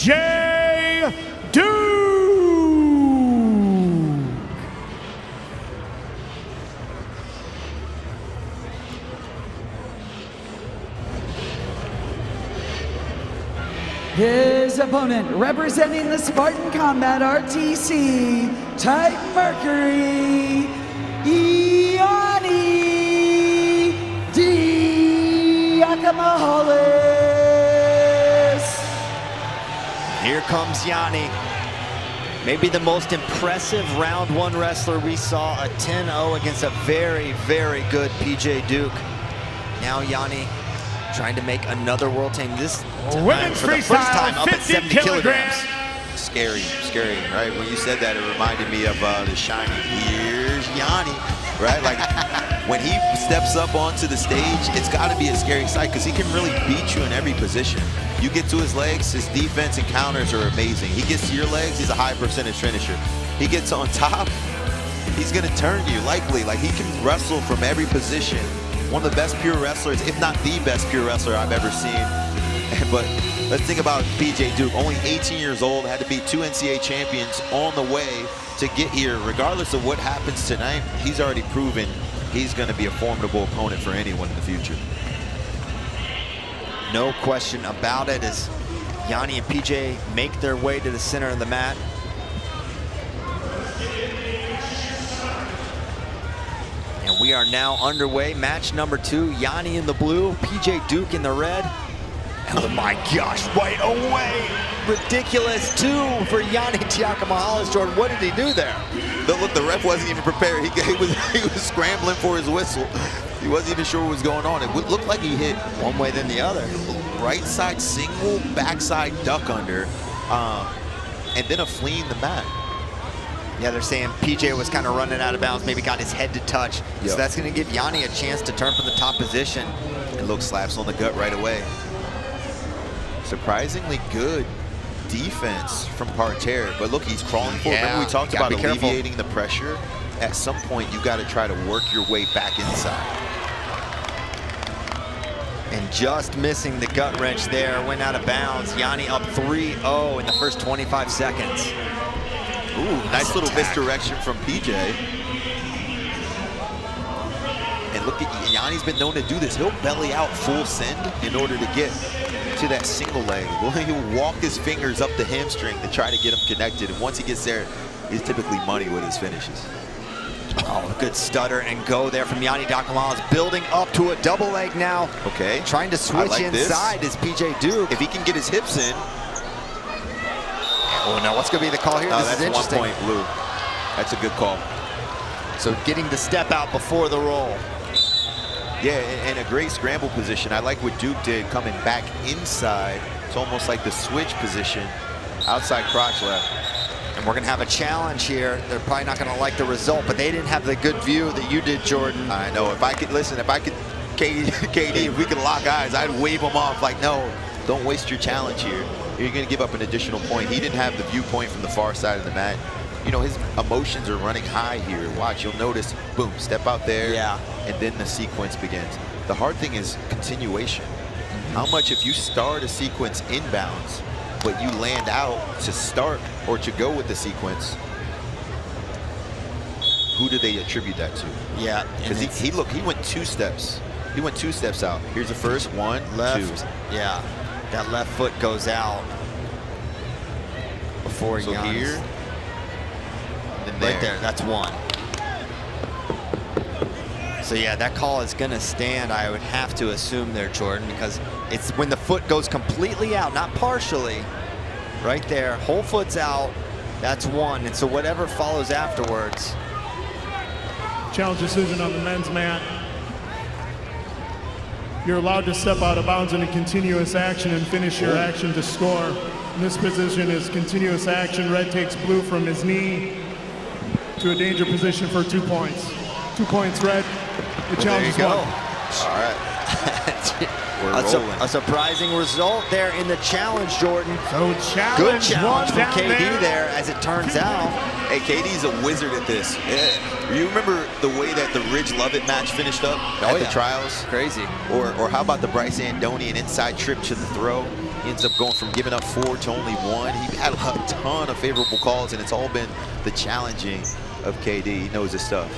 J. Duke. His opponent, representing the Spartan Combat RTC, Titan Mercury, Yanni Dyakomihalis. Here comes Yanni. Maybe the most impressive round one wrestler we saw, a 10-0 against a very, very good PJ Duke. Now Yanni trying to make another world team, this time Women's for the freestyle, first time up at 70 kilograms. Scary, right? When you said that, it reminded me of The Shining. Here's Yanni, right? Like, when he steps up onto the stage, it's got to be a scary sight because he can really beat you in every position. You get to his legs, his defense and counters are amazing. He gets to your legs, he's a high percentage finisher. He gets on top, he's going to turn you, likely. Like, he can wrestle from every position. One of the best pure wrestlers, if not the best pure wrestler I've ever seen. But let's think about PJ Duke, only 18 years old, had to beat 2 NCAA champions on the way to get here. Regardless of what happens tonight, he's already proven he's going to be a formidable opponent for anyone in the future. No question about it as Yanni and PJ make their way to the center of the mat. And we we are now underway. Match number 2, Yanni in the blue, PJ Duke in the red. Oh my gosh, right away. Ridiculous 2 for Yanni Dyakomihalis. Jordan, what did he do there? Look, the ref wasn't even prepared. He was scrambling for his whistle. He wasn't even sure what was going on. It looked like he hit one way than the other. Right side single, backside duck under, and then a fleeing the mat. Yeah, they're saying PJ was kind of running out of bounds, maybe got his head to touch. Yep. So that's going to give Yanni a chance to turn from the top position. And look, slaps on the gut right away. Surprisingly good defense from Parterre, but look, he's crawling forward. Yeah, remember we talked about alleviating the pressure? At some point, you got to try to work your way back inside. And just missing the gut wrench there, went out of bounds. Yanni up 3-0 in the first 25 seconds. Ooh, nice little misdirection from PJ. And look, Yanni's been known to do this. He'll belly out full send in order to get to that single leg. He'll walk his fingers up the hamstring to try to get him connected. And once he gets there, he's typically money with his finishes. Oh, good stutter and go there from Yanni Dyakomihalis, building up to a double leg now. Okay. Trying to switch inside is PJ Duke. If he can get his hips in. Oh, now what's going to be the call here? This is interesting. 1 point, Blue. That's a good call. So getting the step out before the roll. Yeah, and a great scramble position. I like what Duke did coming back inside. It's almost like the switch position, outside crotch left. And we're going to have a challenge here. They're probably not going to like the result, but they didn't have the good view that you did, Jordan. I know. If I could, listen, if I could, KD, if we could lock eyes, I'd wave them off like, no, don't waste your challenge here. You're going to give up an additional point. He didn't have the viewpoint from the far side of the mat. You know, his emotions are running high here. Watch, you'll notice, boom, step out there, and then the sequence begins. The hard thing is continuation. How much if you start a sequence inbounds, but you land out to start or to go with the sequence, who do they attribute that to? Yeah. Because he went 2 steps. He went 2 steps out. Here's the first, 1, left. 2. Yeah, that left foot goes out before so Giannis. Here, and then right there, that's 1. So yeah, that call is gonna stand, I would have to assume there, Jordan, because it's when the foot goes completely out, not partially. Right there, whole foot's out, that's 1. And so whatever follows afterwards. Challenge decision on the men's mat. You're allowed to step out of bounds in a continuous action and finish your action to score. In this position is continuous action. Red takes blue from his knee to a danger position for 2 points. 2 points, red. The challenge is 1. All right. A surprising result there in the challenge, Jordan. So good challenge from KD there, as it turns out. Hey, KD's a wizard at this. You remember the way that the Ridge Lovett match finished up at the trials? Crazy. Or how about the Bryce Andonian inside trip to the throw? He ends up going from giving up 4 to only 1. He had a ton of favorable calls, and it's all been the challenging of KD. He knows his stuff.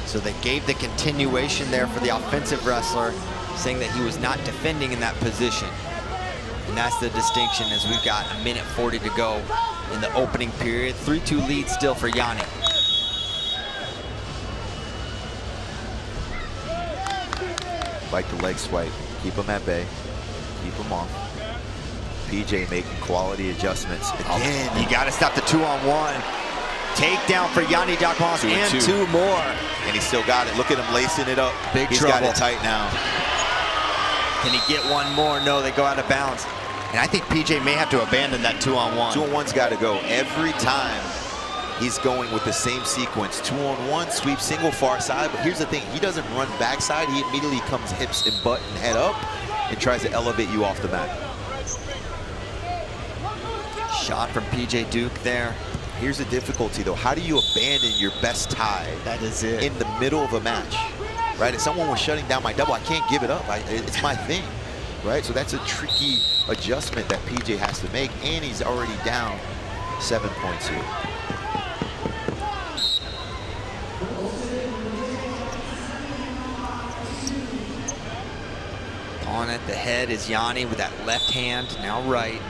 So they gave the continuation there for the offensive wrestler, saying that he was not defending in that position. And that's the distinction, as we've got 1:40 to go in the opening period. 3-2 lead still for Yanni. Like the leg swipe. Keep him at bay. Keep him off. PJ making quality adjustments. Again, you got to stop the 2-on-1. Takedown for Yanni Dyakomihalis and 2 more. And he still got it. Look at him lacing it up. He's trouble. Got it tight now. Can he get 1 more? No, they go out of bounds. And I think PJ may have to abandon that 2-on-1. 2-on-1's got to go. Every time he's going with the same sequence. 2-on-1, sweep single far side. But here's the thing. He doesn't run backside. He immediately comes hips and butt and head up and tries to elevate you off the mat. Shot from PJ Duke there. Here's the difficulty, though. How do you abandon your best tie? That is it. In the middle of a match, right? If someone was shutting down my double, I can't give it up. It's my thing, right? So that's a tricky adjustment that PJ has to make, and he's already down 7 points here. On at the head is Yanni with that left hand, now right.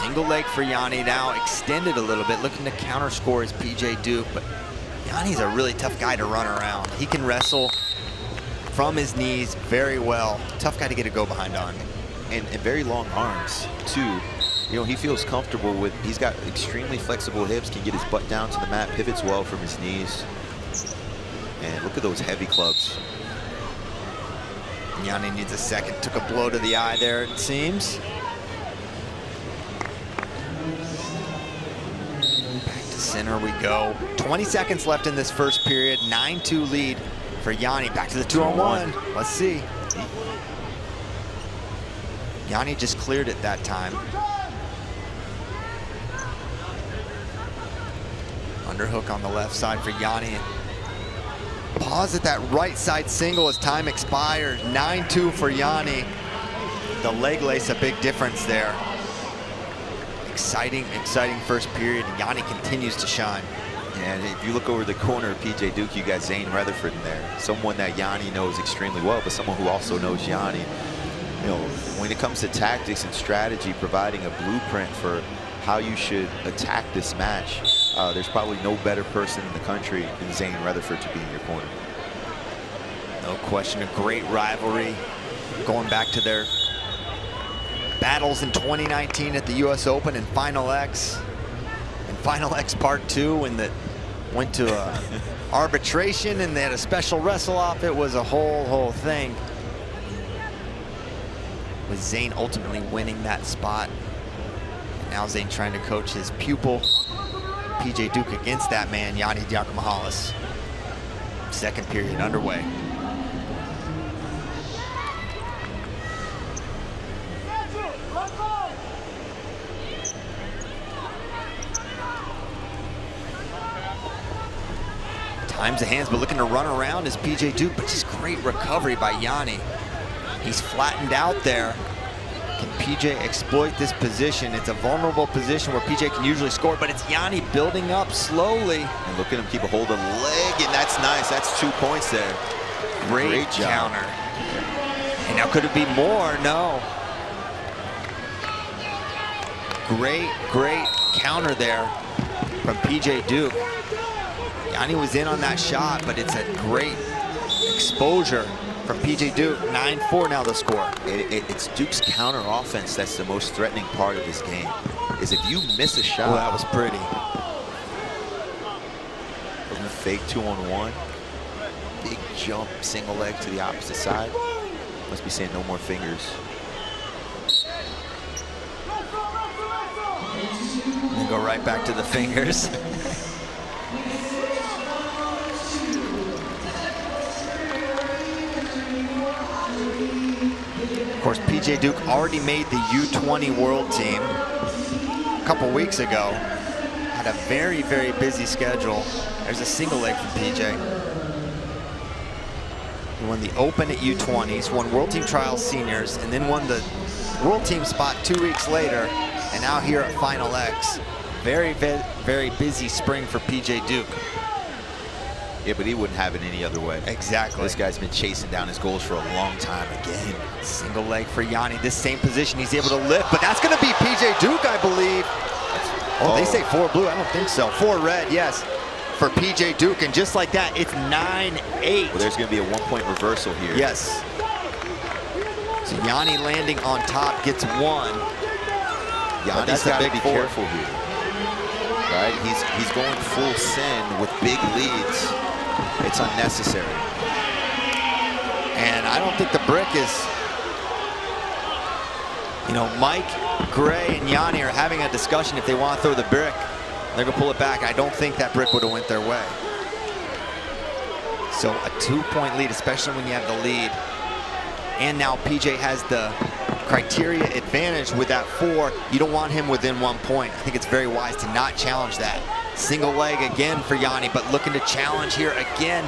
Single leg for Yanni now, extended a little bit, looking to counter score his PJ Duke, but Yanni's a really tough guy to run around. He can wrestle from his knees very well. Tough guy to get a go behind on. And very long arms, too. You know, he feels comfortable with, he's got extremely flexible hips, can get his butt down to the mat, pivots well from his knees. And look at those heavy clubs. Yanni needs a second. Took a blow to the eye there, it seems. Back to center we go. 20 seconds left in this first period. 9-2 lead for Yanni. Back to the 2-on-1. Let's see. Yanni just cleared it that time. Underhook on the left side for Yanni. Pause at that right side single as time expires. 9-2 for Yanni. The leg lace, a big difference there. Exciting, exciting first period. Yanni continues to shine. And if you look over the corner of PJ Duke, you got Zane Rutherford in there. Someone that Yanni knows extremely well, but someone who also knows Yanni. You know, when it comes to tactics and strategy, providing a blueprint for how you should attack this match, there's probably no better person in the country than Zane Rutherford to be in your corner. No question, a great rivalry going back to their battles in 2019 at the US Open and Final X. And Final X Part 2 when that went to arbitration and they had a special wrestle off. It was a whole thing. With Zane ultimately winning that spot. And now Zane trying to coach his pupil, PJ Duke, against that man, Yanni Dyakomihalis. Second period underway. Times the hands, but looking to run around is PJ Duke, but just great recovery by Yanni. He's flattened out there. Can PJ exploit this position? It's a vulnerable position where PJ can usually score, but it's Yanni building up slowly. And look at him keep a hold of the leg, and that's nice. That's 2 points there. Great counter. And now could it be more? No. Great counter there from PJ Duke. Yanni was in on that shot, but it's a great exposure from PJ Duke. 9-4 now the score. It's Duke's counter offense that's the most threatening part of his game. Is if you miss a shot. Oh, that was pretty. Fake 2-on-1. Big jump, single leg to the opposite side. Must be saying no more fingers. And go right back to the fingers. Of course, PJ Duke already made the U20 World Team a couple weeks ago. Had a very busy schedule. There's a single leg from PJ. He won the Open at U20s, won World Team Trials Seniors, and then won the World Team spot 2 weeks later, and now here at Final X. Very busy spring for PJ Duke. Yeah, but he wouldn't have it any other way. Exactly. This guy's been chasing down his goals for a long time again. Single leg for Yanni. This same position he's able to lift, but that's going to be PJ Duke, I believe. Oh, they say 4 blue. I don't think so. 4 red, yes, for PJ Duke. And just like that, it's 9-8. Well, there's going to be a 1-point reversal here. Yes. So Yanni landing on top gets 1. Yanni's got to be careful here. Right? He's going full send with big leads. It's unnecessary. And I don't think the brick is, you know, Mike, Gray, and Yanni are having a discussion if they want to throw the brick. They're going to pull it back. I don't think that brick would have went their way. So a 2-point lead, especially when you have the lead. And now PJ has the criteria advantage with that 4. You don't want him within 1 point. I think it's very wise to not challenge that. Single leg again for Yanni, but looking to challenge here again.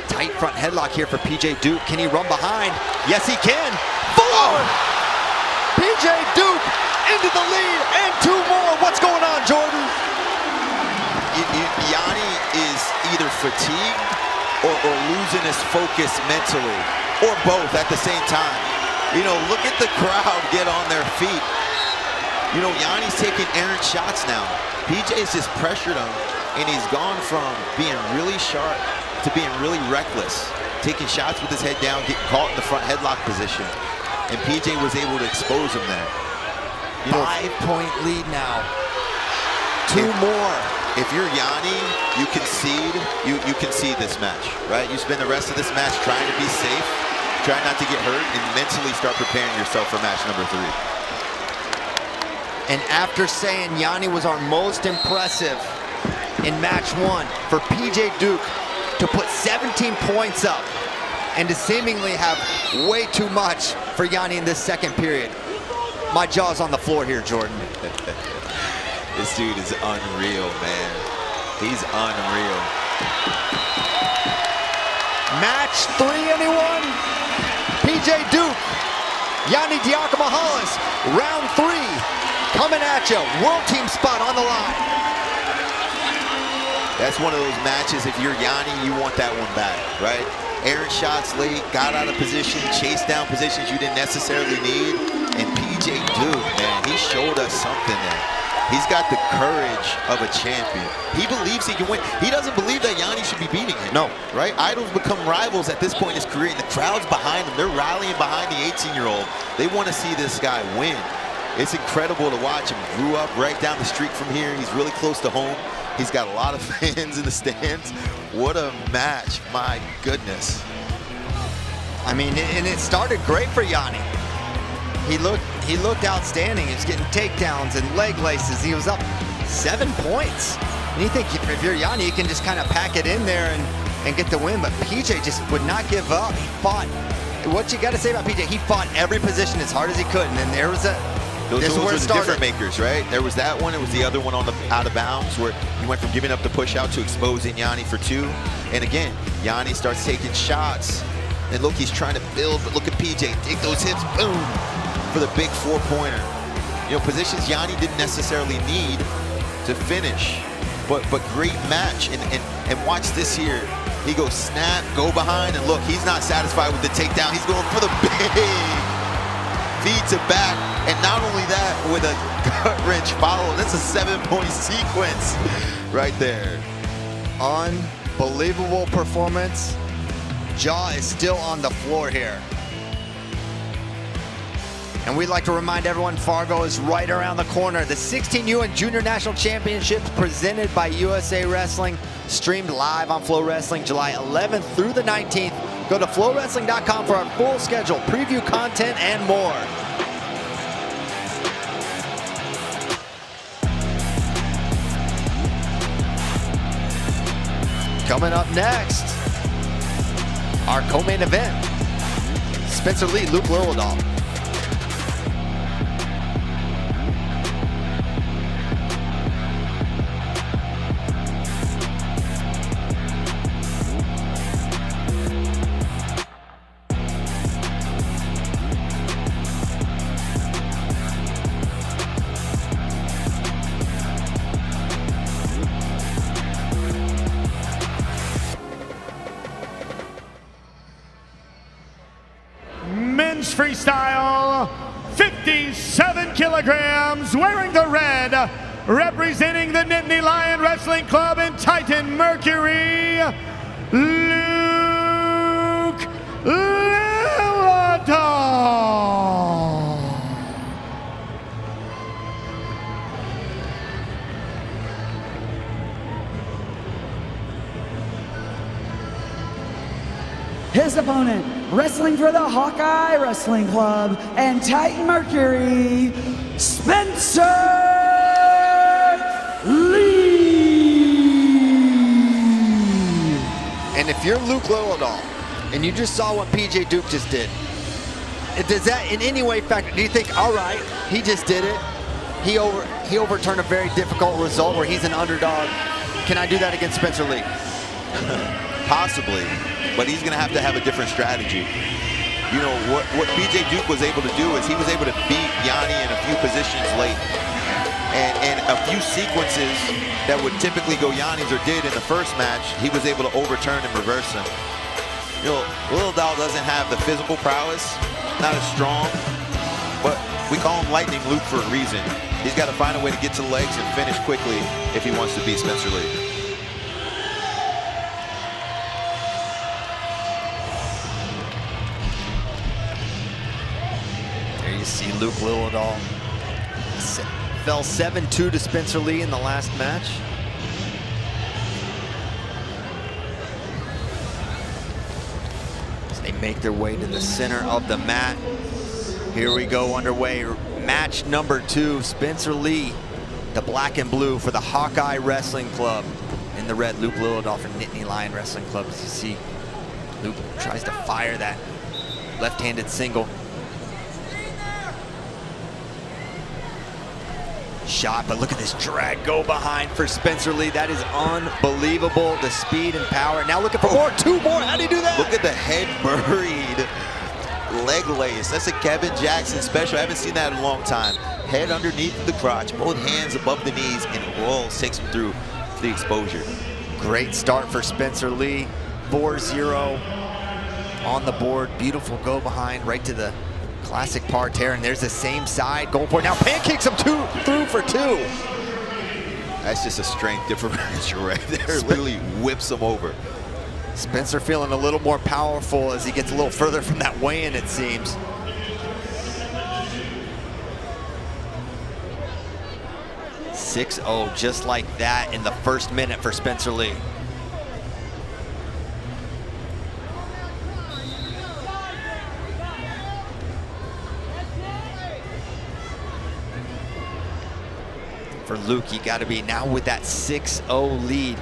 Tight front headlock here for PJ Duke. Can he run behind? Yes, he can. 4! PJ Duke into the lead, and 2 more. What's going on, Jordan? Yanni is either fatigued or losing his focus mentally, or both at the same time. You know, look at the crowd get on their feet. You know, Yanni's taking errant shots now. PJ's just pressured him, and he's gone from being really sharp to being really reckless, taking shots with his head down, getting caught in the front headlock position, and PJ was able to expose him there. You know, 5-point lead now. 2 more. If you're Yanni, you concede this match, right? You spend the rest of this match trying to be safe, try not to get hurt, and mentally start preparing yourself for match number 3. And after saying Yanni was our most impressive in match 1, for PJ Duke to put 17 points up and to seemingly have way too much for Yanni in this second period. My jaw's on the floor here, Jordan. This dude is unreal, man. He's unreal. Match 3, anyone? PJ Duke, Yanni Dyakomihalis, round 3, coming at you. World team spot on the line. That's one of those matches, if you're Yanni, you want that one back, right? Errant shots late, got out of position, chased down positions you didn't necessarily need. And PJ Duke, man, he showed us something there. He's got the courage of a champion. He believes he can win. He doesn't believe that Yanni should be beating him. No. Right? Idols become rivals at this point in his career, and the crowd's behind him. They're rallying behind the 18-year-old. They want to see this guy win. It's incredible to watch him. Grew up right down the street from here. He's really close to home. He's got a lot of fans in the stands. What a match. My goodness. I mean, and it started great for Yanni. He looked outstanding. He was getting takedowns and leg laces. He was up 7 points. And you think if you're Yanni, you can just kind of pack it in there and get the win. But PJ just would not give up. He fought. What you got to say about PJ? He fought every position as hard as he could. And then there was Those this is where are it the started. different makers, right? There was that one. It was the other one on the out of bounds where he went from giving up the push out to exposing Yanni for 2. And again, Yanni starts taking shots. And look, he's trying to build, but look at PJ. Take those hips, boom, for the big 4-pointer. You know, positions Yanni didn't necessarily need to finish. But great match. And watch this here. He goes snap, go behind, and look, he's not satisfied with the takedown. He's going for the big feed to back. And not only that, with a gut-wrench follow. That's a 7-point sequence right there. Unbelievable performance. Jaw is still on the floor here. And we'd like to remind everyone Fargo is right around the corner. The 16U and Junior National Championships presented by USA Wrestling, streamed live on FloWrestling July 11th through the 19th. Go to FloWrestling.com for our full schedule, preview content, and more. Coming up next, our co-main event, Spencer Lee, Luke Lilledahl. Men's freestyle, 57 kilograms, wearing the red, representing the Nittany Lion Wrestling Club in Titan Mercury, Luke Lilledahl. His opponent, wrestling for the Hawkeye Wrestling Club and Titan Mercury, Spencer Lee. And if you're Luke Lilledahl and you just saw what PJ Duke just did, does that in any way factor? Do you think, all right, he just did it. He overturned a very difficult result where he's an underdog. Can I do that against Spencer Lee? Possibly, but he's going to have a different strategy. You know, what PJ Duke was able to do is he was able to beat Yanni in a few positions late. And a few sequences that would typically go Yanni's or did in the first match, he was able to overturn and reverse them. You know, Lilledahl doesn't have the physical prowess, not as strong, but We call him Lightning Luke for a reason. He's got to find a way to get to the legs and finish quickly if he wants to beat Spencer Lee. There you see Luke Lilledahl fell 7-2 to Spencer Lee in the last match. As they make their way to the center of the mat. Here we go, underway. Match number 2, Spencer Lee, the black and blue for the Hawkeye Wrestling Club. In the red, Luke Lilledahl for Nittany Lion Wrestling Club. As you see, Luke tries to fire that left-handed single. Shot, but look at this drag go behind for Spencer Lee. That is unbelievable, the speed and power. Now looking for more, 2 more. How do you do that? Look at the head buried leg lace. That's a Kevin Jackson special. I haven't seen that in a long time. Head underneath the crotch, both hands above the knees, and rolls, takes him through the exposure. Great start for Spencer Lee. 4-0 on the board. Beautiful go behind right to the classic parterre, and there's the same side going for it. Now pancakes him through for 2. That's just a strength differential right there. Literally whips him over. Spencer feeling a little more powerful as he gets a little further from that weigh-in, it seems. .60 just like that in the first minute for Spencer Lee. For Luke, you got to be now with that 6-0 lead.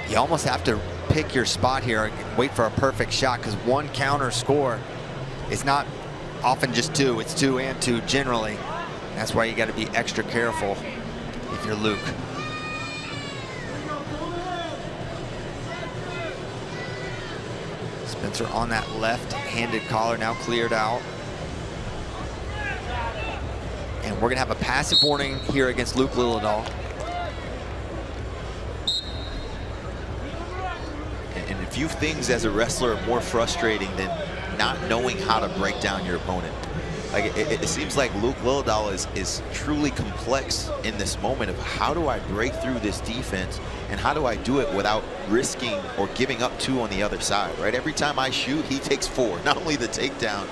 You almost have to pick your spot here and wait for a perfect shot, because 1 counter score is not often just 2. It's 2 and 2 generally. That's why you got to be extra careful if you're Luke. Spencer on that left-handed collar, now cleared out. And we're gonna have a passive warning here against Luke Lilledahl. And few things as a wrestler are more frustrating than not knowing how to break down your opponent. Like it seems like Luke Lilledahl is truly complex in this moment of how do I break through this defense and how do I do it without risking or giving up 2 on the other side, right? Every time I shoot, he takes 4. Not only the takedown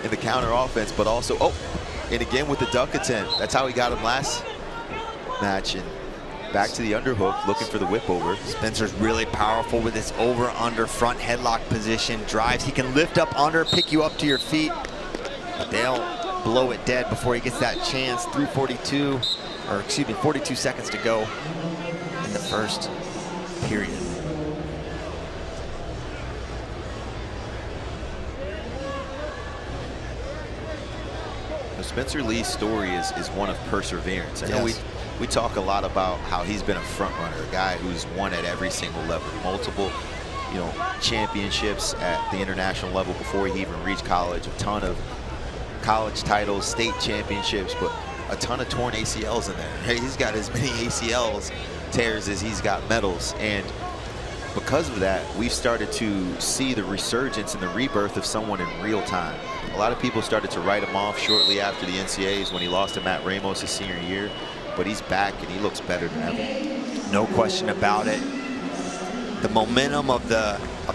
and the counter offense, but also, and again with the duck attempt. That's how he got him last match. And back to the underhook, looking for the whip over. Spencer's really powerful with this over-under front headlock position. Drives, he can lift up under, pick you up to your feet. But they'll blow it dead before he gets that chance. 42 seconds to go in the first period. Spencer Lee's story is one of perseverance. I know we talk a lot about how he's been a front runner, a guy who's won at every single level, multiple, championships at the international level before he even reached college, a ton of college titles, state championships, but a ton of torn ACLs in there. Hey, he's got as many ACLs tears as he's got medals, and because of that, we've started to see the resurgence and the rebirth of someone in real time. A lot of people started to write him off shortly after the NCAAs when he lost to Matt Ramos his senior year, but he's back and he looks better than ever. No question about it. The momentum of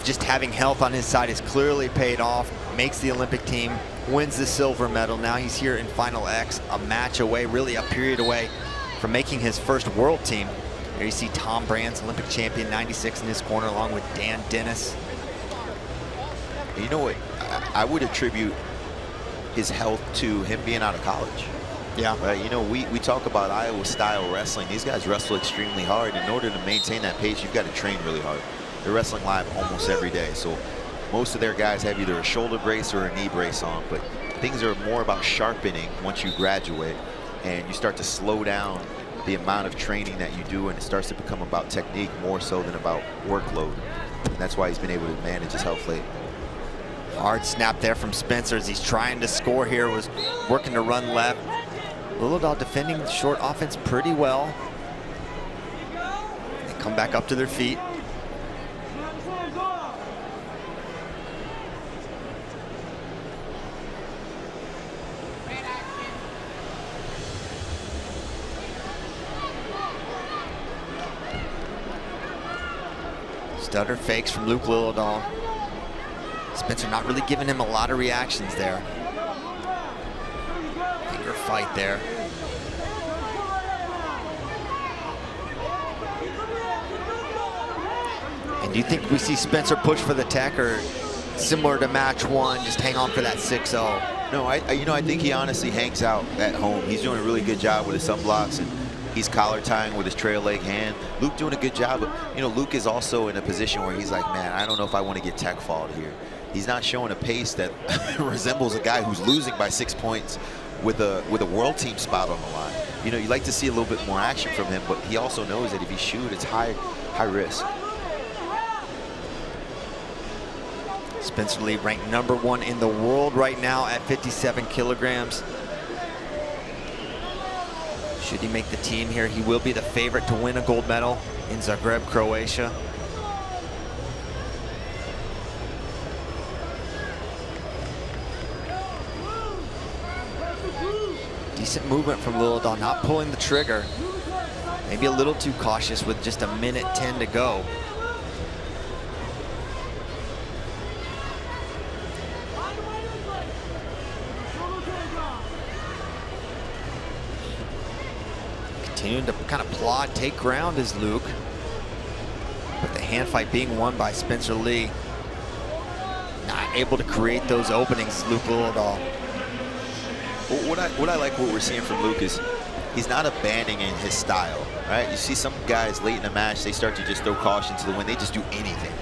just having health on his side is clearly paid off. Makes the Olympic team, wins the silver medal. Now he's here in Final X, a match away, really a period away from making his first world team. There you see Tom Brands, Olympic champion, 96 in his corner, along with Dan Dennis. You know what? I would attribute his health to him being out of college. Yeah. Right? We talk about Iowa style wrestling. These guys wrestle extremely hard. In order to maintain that pace, you've got to train really hard. They're wrestling live almost every day. So most of their guys have either a shoulder brace or a knee brace on, but things are more about sharpening once you graduate and you start to slow down the amount of training that you do, and it starts to become about technique more so than about workload. And that's why he's been able to manage his health late. Hard snap there from Spencer as he's trying to score here, was working to run left. Lilledahl defending the short offense pretty well. They come back up to their feet. Stutter fakes from Luke Lilledahl. Spencer not really giving him a lot of reactions there. Finger fight there. And do you think we see Spencer push for the tech, or similar to match one, just hang on for that 6-0? No, I think he honestly hangs out at home. He's doing a really good job with his sunblocks, and he's collar tying with his trail leg hand. Luke doing a good job, but Luke is also in a position where he's like, man, I don't know if I want to get tech falled here. He's not showing a pace that resembles a guy who's losing by 6 points with a world team spot on the line. You like to see a little bit more action from him, but he also knows that if he shoots, it's high risk. Spencer Lee ranked #1 in the world right now at 57 kilograms. Should he make the team here, he will be the favorite to win a gold medal in Zagreb, Croatia. Decent movement from Lilledahl, not pulling the trigger. Maybe a little too cautious with just 1:10 to go. Continuing to kind of plod, take ground is Luke. But the hand fight being won by Spencer Lee. Not able to create those openings, Luke Lilledahl. What I like what we're seeing from Luke is he's not abandoning his style, right? You see some guys late in the match, they start to just throw caution to the wind. They just do anything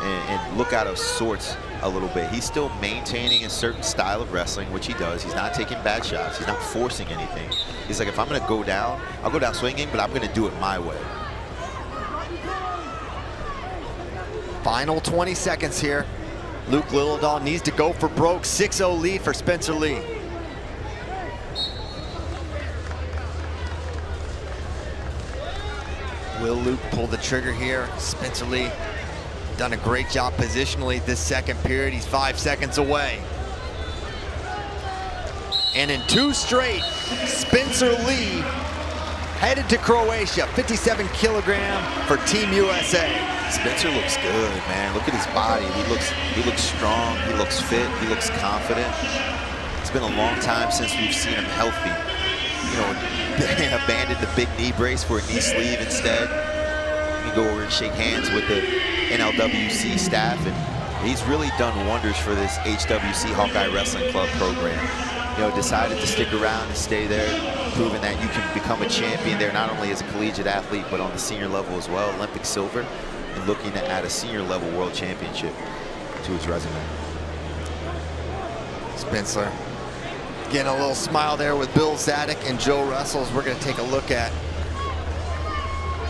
and look out of sorts a little bit. He's still maintaining a certain style of wrestling, which he does. He's not taking bad shots. He's not forcing anything. He's like, if I'm going to go down, I'll go down swinging, but I'm going to do it my way. Final 20 seconds here. Luke Lilledahl needs to go for broke. 6-0 lead for Spencer Lee. Will Luke pull the trigger here? Spencer Lee done a great job positionally this second period. He's 5 seconds away. And in 2 straight, Spencer Lee headed to Croatia, 57 kilogram for Team USA. Spencer looks good, man. Look at his body. He looks strong. He looks fit. He looks confident. It's been a long time since we've seen him healthy. They abandoned the big knee brace for a knee sleeve instead. You can go over and shake hands with the NLWC staff, and he's really done wonders for this HWC Hawkeye Wrestling Club program. Decided to stick around and stay there, proving that you can become a champion there, not only as a collegiate athlete, but on the senior level as well, Olympic silver, and looking to add a senior level world championship to his resume. Spencer getting a little smile there with Bill Zadek and Joe Russell. We're going to take a look at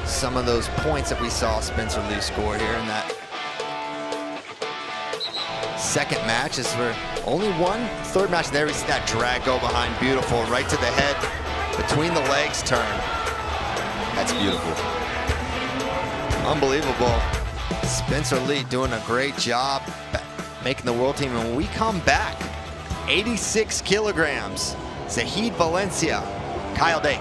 some of those points that we saw Spencer Lee score here in that second match. Is for only one third match. There we see that drag go behind, beautiful, right to the head, between the legs turn. That's beautiful. Unbelievable. Spencer Lee doing a great job making the world team. And when we come back, 86 kilograms, Zahid Valencia, Kyle Dake.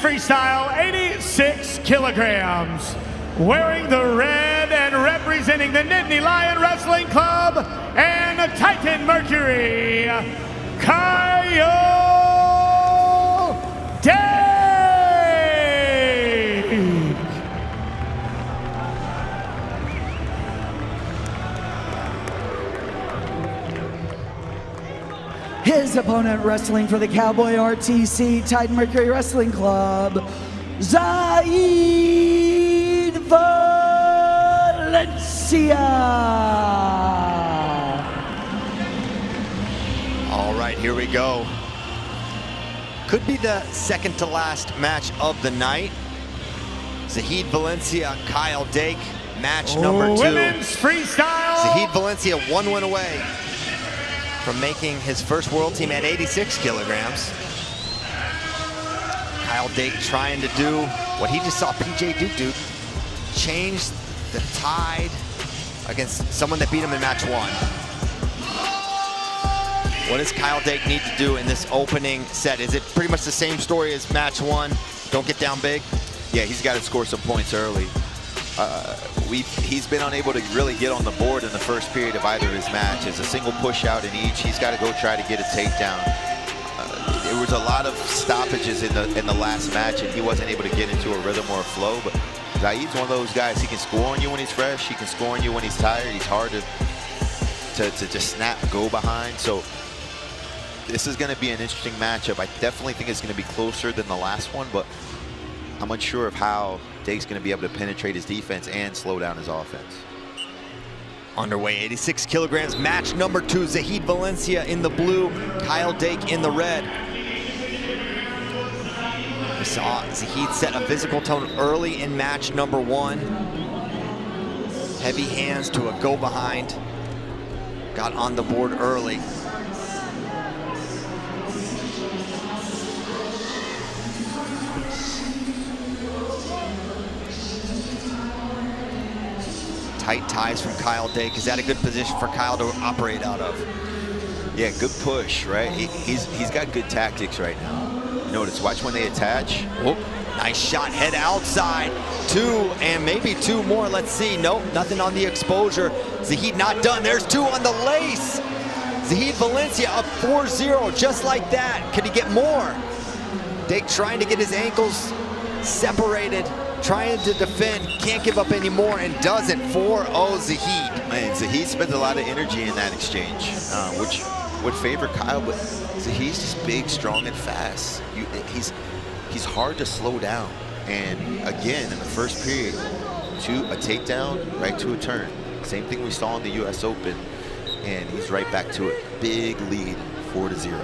Women's Freestyle, 86 kilograms. Wearing the red and representing the Nittany Lion Wrestling Club and Titan Mercury, Kyle Dake. His opponent wrestling for the Cowboy RTC Titan Mercury Wrestling Club, Zaid Valencia. All right, here we go. Could be the second to last match of the night. Zahid Valencia, Kyle Dake, match number 2. Women's Freestyle. Zahid Valencia 1 win away from making his first world team at 86 kilograms. Kyle Dake trying to do what he just saw PJ Duke do, change the tide against someone that beat him in match 1. What does Kyle Dake need to do in this opening set? Is it pretty much the same story as match 1? Don't get down big? Yeah, he's got to score some points early. He's been unable to really get on the board in the first period of either of his matches. A single push out in each. He's got to go try to get a takedown. There was a lot of stoppages in the last match, and he wasn't able to get into a rhythm or a flow. But Zaid's one of those guys. He can score on you when he's fresh. He can score on you when he's tired. He's hard to just snap, go behind. So this is going to be an interesting matchup. I definitely think it's going to be closer than the last one, but I'm unsure of how Dake's going to be able to penetrate his defense and slow down his offense. Underway, 86 kilograms, match number 2. Zahid Valencia in the blue, Kyle Dake in the red. We saw Zahid set a physical tone early in match number 1. Heavy hands to a go behind. Got on the board early. Tight ties from Kyle Dake. Is that a good position for Kyle to operate out of? Yeah, good push, right? He's got good tactics right now. Notice, watch when they attach. Whoop. Nice shot, head outside. 2 and maybe 2 more. Let's see. Nope, nothing on the exposure. Zahid not done. There's 2 on the lace. Zahid Valencia up 4-0, just like that. Could he get more? Dake trying to get his ankles separated, trying to defend, can't give up anymore, and doesn't. 4-0 Zahid. Man, Zahid spends a lot of energy in that exchange, which would favor Kyle, but Zahid's just big, strong, and fast. He's hard to slow down. And again, in the first period, to a takedown, right to a turn. Same thing we saw in the US Open, and he's right back to it. Big lead, 4-0.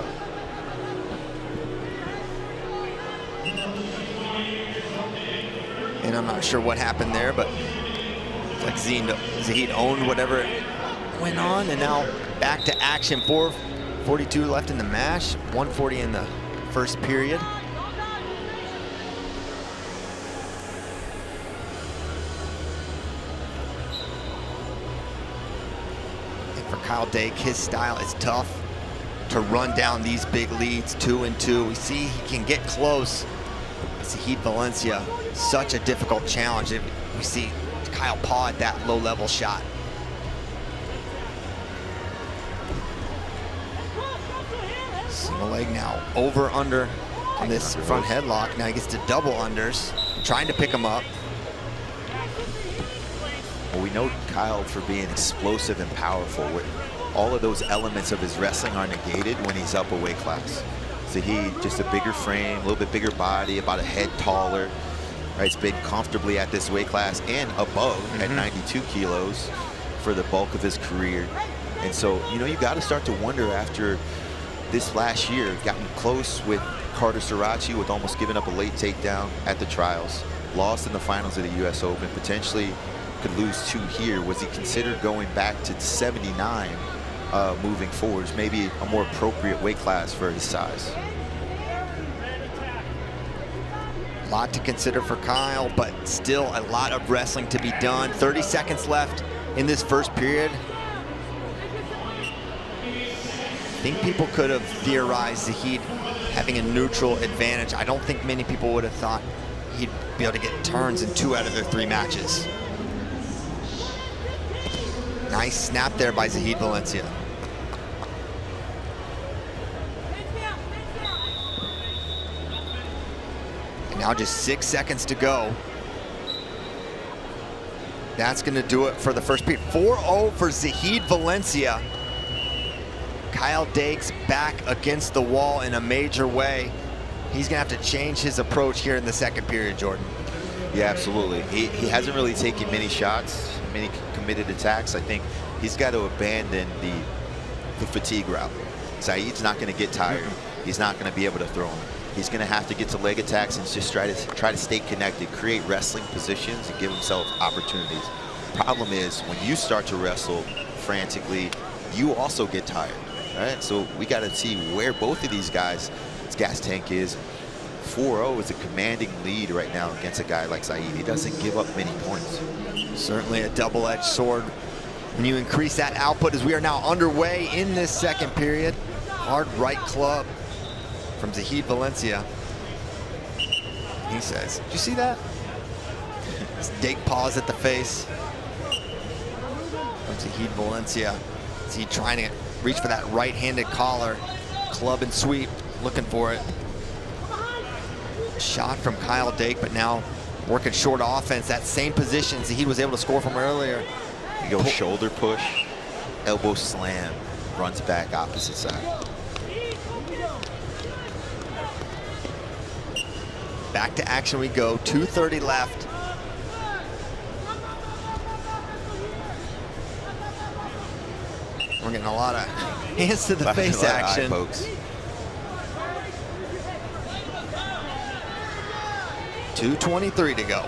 And I'm not sure what happened there, but it's like Zahid owned whatever went on, and now back to action. 4:42 left in the match, 1:40 in the first period. And for Kyle Dake, his style is tough to run down these big leads, 2-2. We see he can get close. Zahid Valencia, such a difficult challenge. We see Kyle paw at that low-level shot. Single leg now, over, under on this front headlock. Now he gets to double unders, trying to pick him up. Well, we know Kyle for being explosive and powerful. All of those elements of his wrestling are negated when he's up a weight class. Zahid, just a bigger frame, a little bit bigger body, about a head taller. Right, he's been comfortably at this weight class and above at 92 kilos for the bulk of his career. And so, you know, you got to start to wonder after this last year, gotten close with Carter Sirachi with almost giving up a late takedown at the trials, lost in the finals of the US Open, potentially could lose 2 here. Was he considered going back to 79 moving forwards, maybe a more appropriate weight class for his size? A lot to consider for Kyle, but still a lot of wrestling to be done. 30 seconds left in this first period. I think people could have theorized Zahid having a neutral advantage. I don't think many people would have thought he'd be able to get turns in 2 out of their 3 matches. Nice snap there by Zahid Valencia. And now just 6 seconds to go. That's gonna do it for the first period. 4-0 for Zahid Valencia. Kyle Dake's back against the wall in a major way. He's gonna have to change his approach here in the second period, Jordan. Yeah, absolutely. He hasn't really taken many shots, many committed attacks. I think he's got to abandon the fatigue route. Zahid's not gonna get tired. He's not gonna be able to throw him. He's gonna have to get to leg attacks and just try to stay connected, create wrestling positions and give himself opportunities. Problem is, when you start to wrestle frantically, you also get tired, right? So we gotta see where both of these guys' gas tank is. 4-0 is a commanding lead right now against a guy like Zahid. He doesn't give up many points. Certainly a double-edged sword when you increase that output, as we are now underway in this second period. Hard right club from Zahid Valencia. He says, did you see that? Dake paws at the face from Zahid Valencia. Is he trying to reach for that right-handed collar? Club and sweep, looking for it. Shot from Kyle Dake, but now working short offense. That same position Zahid was able to score from earlier. You go shoulder push, elbow slam, runs back opposite side. Back to action we go, 2:30 left. We're getting a lot of hands to the face action. Folks. 2:23 to go.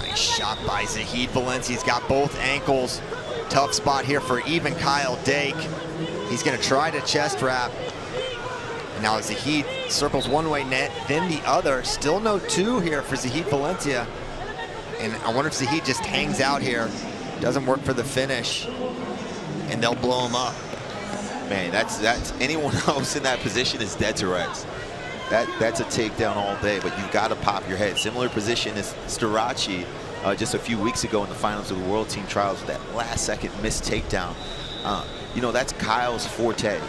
Nice shot by Zahid Valencia. He's got both ankles. Tough spot here for even Kyle Dake. He's gonna try to chest wrap. And now Zahid circles one way net, then the other. Still no 2 here for Zahid Valencia. And I wonder if Zahid just hangs out here, doesn't work for the finish, and they'll blow him up. Man, that's anyone else in that position is dead to rights. That's a takedown all day, but you've got to pop your head. Similar position as Starachi just a few weeks ago in the finals of the World Team Trials with that last-second missed takedown. You know, that's Kyle's forte.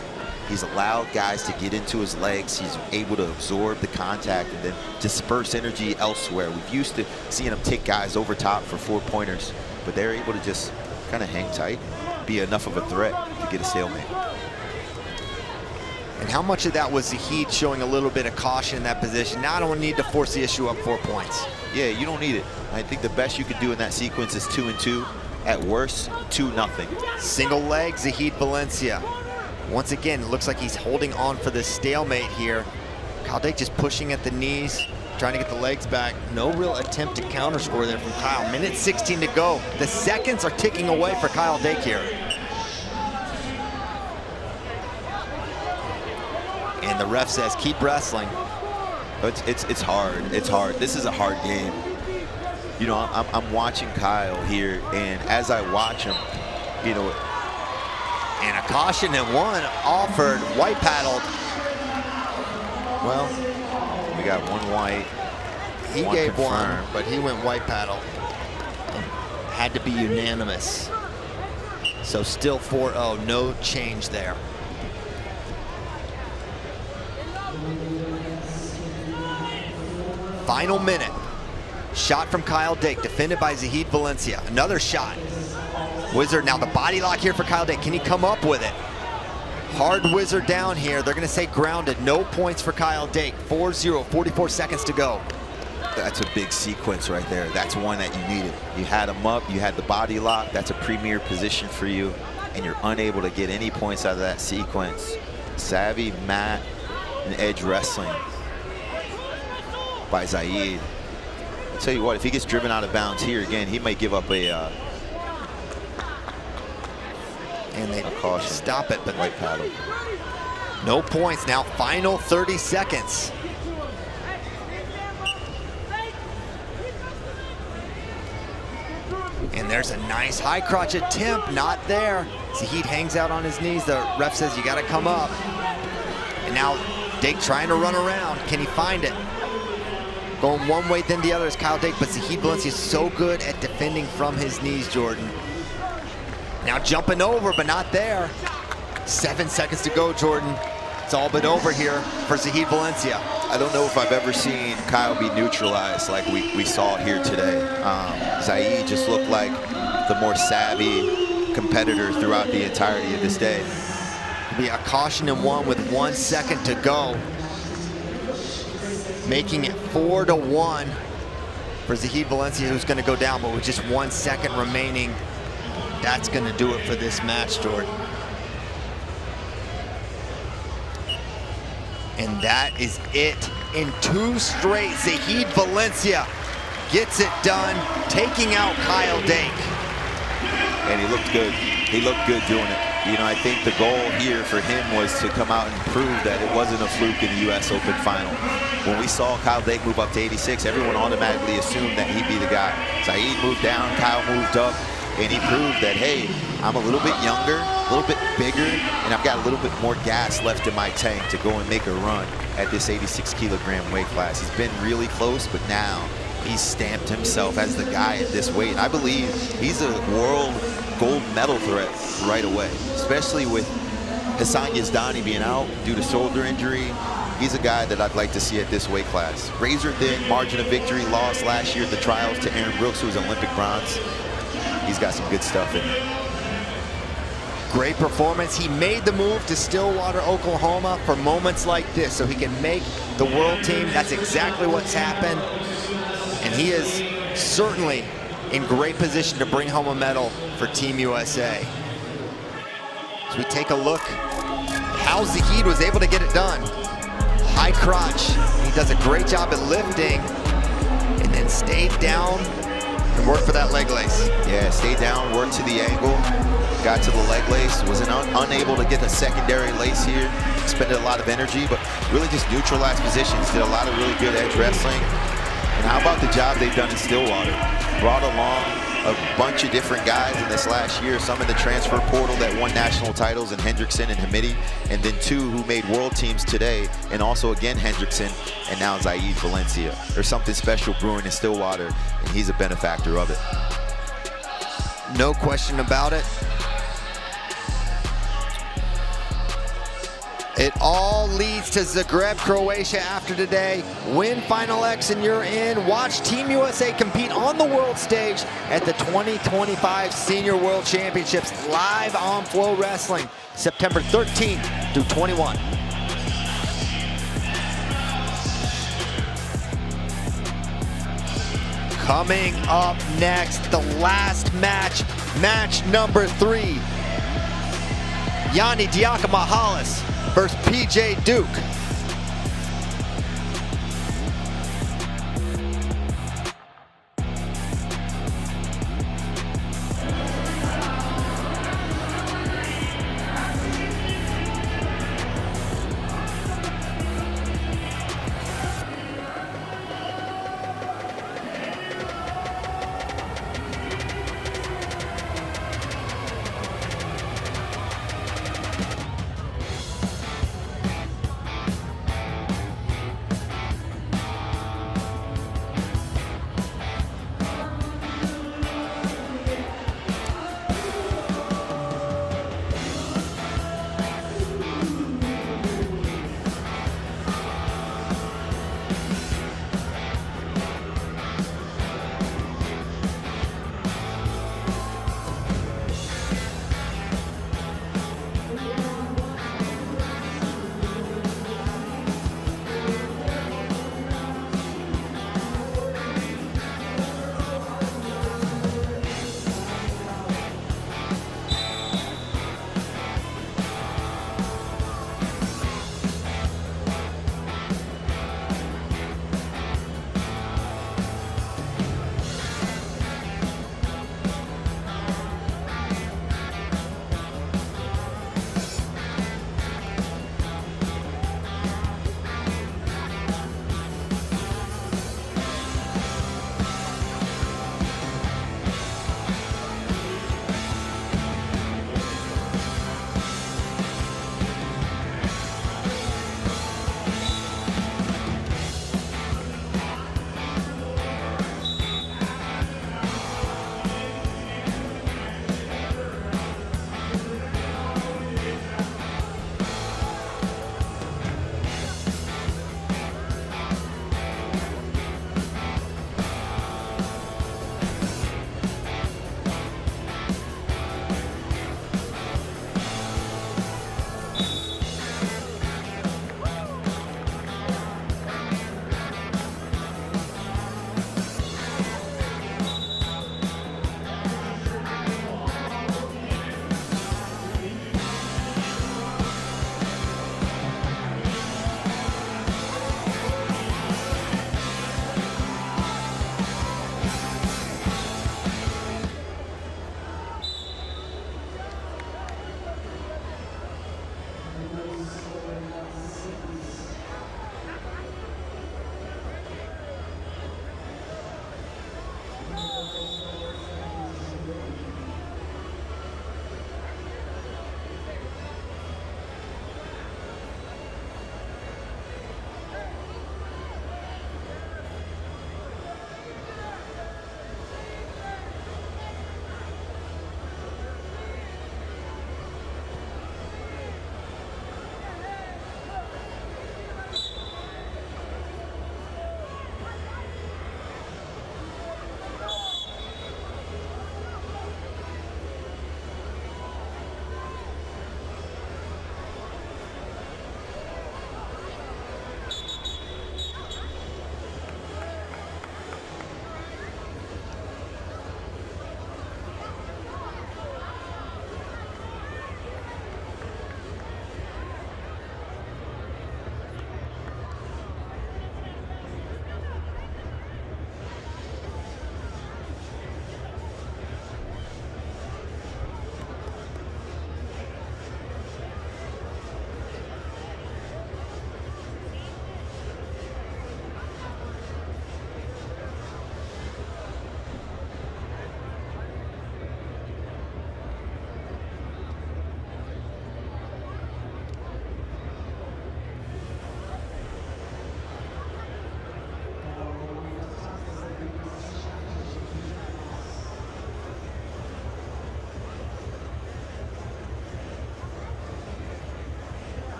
He's allowed guys to get into his legs. He's able to absorb the contact and then disperse energy elsewhere. We've used to seeing him take guys over top for 4-pointers, but they're able to just kind of hang tight, be enough of a threat to get a stalemate. And how much of that was Zahid showing a little bit of caution in that position? Now I don't need to force the issue up 4 points. Yeah, you don't need it. I think the best you could do in that sequence is 2 and 2. At worst, 2-0. Single leg, Zahid Valencia. Once again, it looks like he's holding on for the stalemate here. Kyle Dake just pushing at the knees, trying to get the legs back. No real attempt to counter score there from Kyle. Minute 16 to go. The seconds are ticking away for Kyle Dake here. And the ref says, keep wrestling. It's hard. It's hard. This is a hard game. You know, I'm watching Kyle here, and as I watch him, you know, and a caution and one offered, white paddled. Well, we got one white. He gave confirmed. One, but he went white paddle. Had to be unanimous. So still 4-0, no change there. Final minute. Shot from Kyle Dake, defended by Zahid Valencia. Another shot. Wizard, now the body lock here for Kyle Dake. Can he come up with it? Hard wizard down here. They're gonna say grounded. No points for Kyle Dake. 4-0, 44 seconds to go. That's a big sequence right there. That's one that you needed. You had him up, you had the body lock. That's a premier position for you, and you're unable to get any points out of that sequence. Savvy, mat, and edge wrestling by Zahid. I'll tell you what, if he gets driven out of bounds here again, he might give up a and they caution. Stop it, but white paddle. No points now, final 30 seconds. And there's a nice high crotch attempt, not there. Zahid hangs out on his knees. The ref says you gotta come up. And now Dake trying to run around. Can he find it? Going one way then the other is Kyle Dake, but Zahid Valencia is so good at defending from his knees, Jordan. Now jumping over, but not there. 7 seconds to go, Jordan. It's all but over here for Zahid Valencia. I don't know if I've ever seen Kyle be neutralized like we saw here today. Zahid just looked like the more savvy competitor throughout the entirety of this day. Be a caution in one with 1 second to go. Making it 4-1 for Zahid Valencia, who's gonna go down, but with just 1 second remaining, that's gonna do it for this match, Jordan. And that is it. In 2 straight, Zahid Valencia gets it done, taking out Kyle Dake. And he looked good. He looked good doing it. You know, I think the goal here for him was to come out and prove that it wasn't a fluke in the U.S. Open final. When we saw Kyle Dake move up to 86, everyone automatically assumed that he'd be the guy. Zahid moved down, Kyle moved up, and he proved that, hey, I'm a little bit younger, a little bit bigger, and I've got a little bit more gas left in my tank to go and make a run at this 86 kilogram weight class. He's been really close, but now he's stamped himself as the guy at this weight. And I believe he's a world gold medal threat right away, especially with Hassan Yazdani being out due to shoulder injury. He's a guy that I'd like to see at this weight class. Razor thin margin of victory, lost last year at the trials to Aaron Brooks, who was Olympic bronze. He's got some good stuff in him. Great performance. He made the move to Stillwater, Oklahoma for moments like this so he can make the world team. That's exactly what's happened. And he is certainly in great position to bring home a medal for Team USA. As we take a look how Zahid was able to get it done. High crotch. He does a great job at lifting and then stayed down and worked for that leg lace. Yeah, stayed down, worked to the angle, got to the leg lace, was unable to get a secondary lace here, expended a lot of energy, but really just neutralized positions, did a lot of really good edge wrestling. And how about the job they've done in Stillwater? Brought along a bunch of different guys in this last year, some in the transfer portal that won national titles in Hendrickson and Hamidi, and then 2 who made world teams today, and also again Hendrickson, and now Zahid Valencia. There's something special brewing in Stillwater, and he's a benefactor of it. No question about it. It all leads to Zagreb, Croatia after today. Win Final X and you're in. Watch Team USA compete on the world stage at the 2025 Senior World Championships live on FloWrestling, September 13th through 21. Coming up next, the last match, match number 3. Yanni Dyakomihalis versus PJ Duke.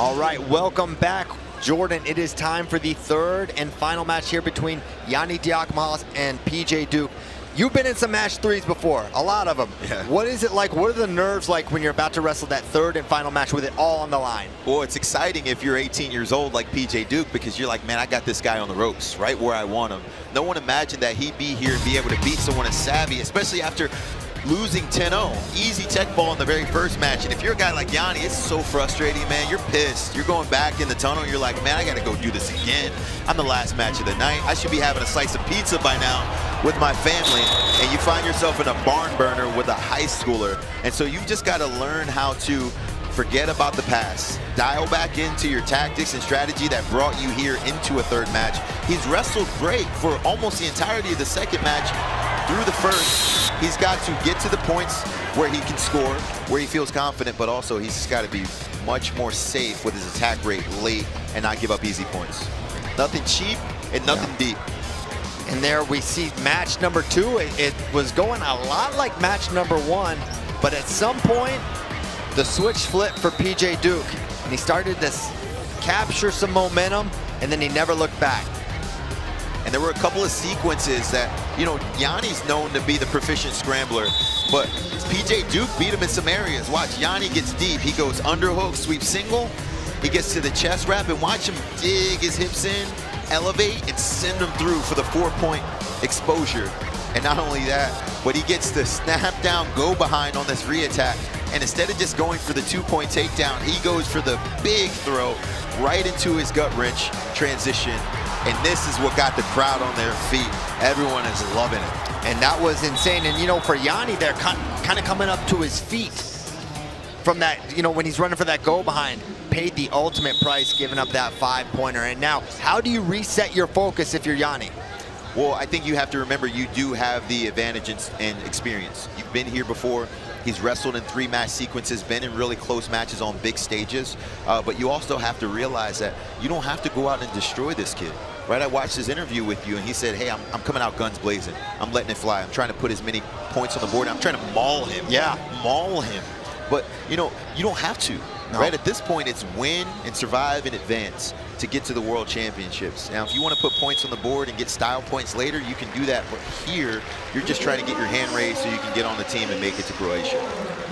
All right, welcome back, Jordan. It is time for the third and final match here between Yianni Dyakomihalis and PJ Duke. You've been in some match threes before, a lot of them. Yeah. What is it like? What are the nerves like when you're about to wrestle that third and final match with it all on the line? Well, it's exciting if you're 18 years old like PJ Duke, because you're like, man, I got this guy on the ropes, right where I want him. No one imagined that he'd be here and be able to beat someone as savvy, especially after losing 10-0. Easy tech ball in the very first match. And if you're a guy like Yianni, it's so frustrating, man. You're pissed. You're going back in the tunnel. You're like, man, I got to go do this again. I'm the last match of the night. I should be having a slice of pizza by now with my family. And you find yourself in a barn burner with a high schooler. And so you've just got to learn how to forget about the past. Dial back into your tactics and strategy that brought you here into a third match. He's wrestled great for almost the entirety of the second match. Through the first, he's got to get to the points where he can score, where he feels confident, but also he's just got to be much more safe with his attack rate late and not give up easy points. Nothing cheap and nothing deep. And there we see match number 2. It was going a lot like match number 1, but at some point, the switch flipped for PJ Duke, and he started to capture some momentum, and then he never looked back. And there were a couple of sequences that, you know, Yianni's known to be the proficient scrambler, but PJ Duke beat him in some areas. Watch, Yianni gets deep. He goes underhook, sweep single. He gets to the chest wrap, and watch him dig his hips in, elevate, and send him through for the 4-point exposure. And not only that, but he gets the snap down, go behind on this re-attack. And instead of just going for the 2-point takedown, he goes for the big throw right into his gut wrench transition. And this is what got the crowd on their feet. Everyone is loving it. And that was insane. And, you know, for Yianni, they're kind of coming up to his feet from that, you know, when he's running for that go behind. Paid the ultimate price, giving up that 5-pointer. And now, how do you reset your focus if you're Yianni? Well, I think you have to remember you do have the advantage and experience. You've been here before. He's wrestled in 3 match sequences, been in really close matches on big stages. But you also have to realize that you don't have to go out and destroy this kid. Right, I watched his interview with you, and he said, hey, I'm coming out guns blazing. I'm letting it fly. I'm trying to put as many points on the board. I'm trying to maul him. Yeah. Maul him. But, you know, you don't have to. No. Right, at this point, it's win and survive and advance to get to the World Championships. Now, if you want to put points on the board and get style points later, you can do that. But here, you're just trying to get your hand raised so you can get on the team and make it to Croatia.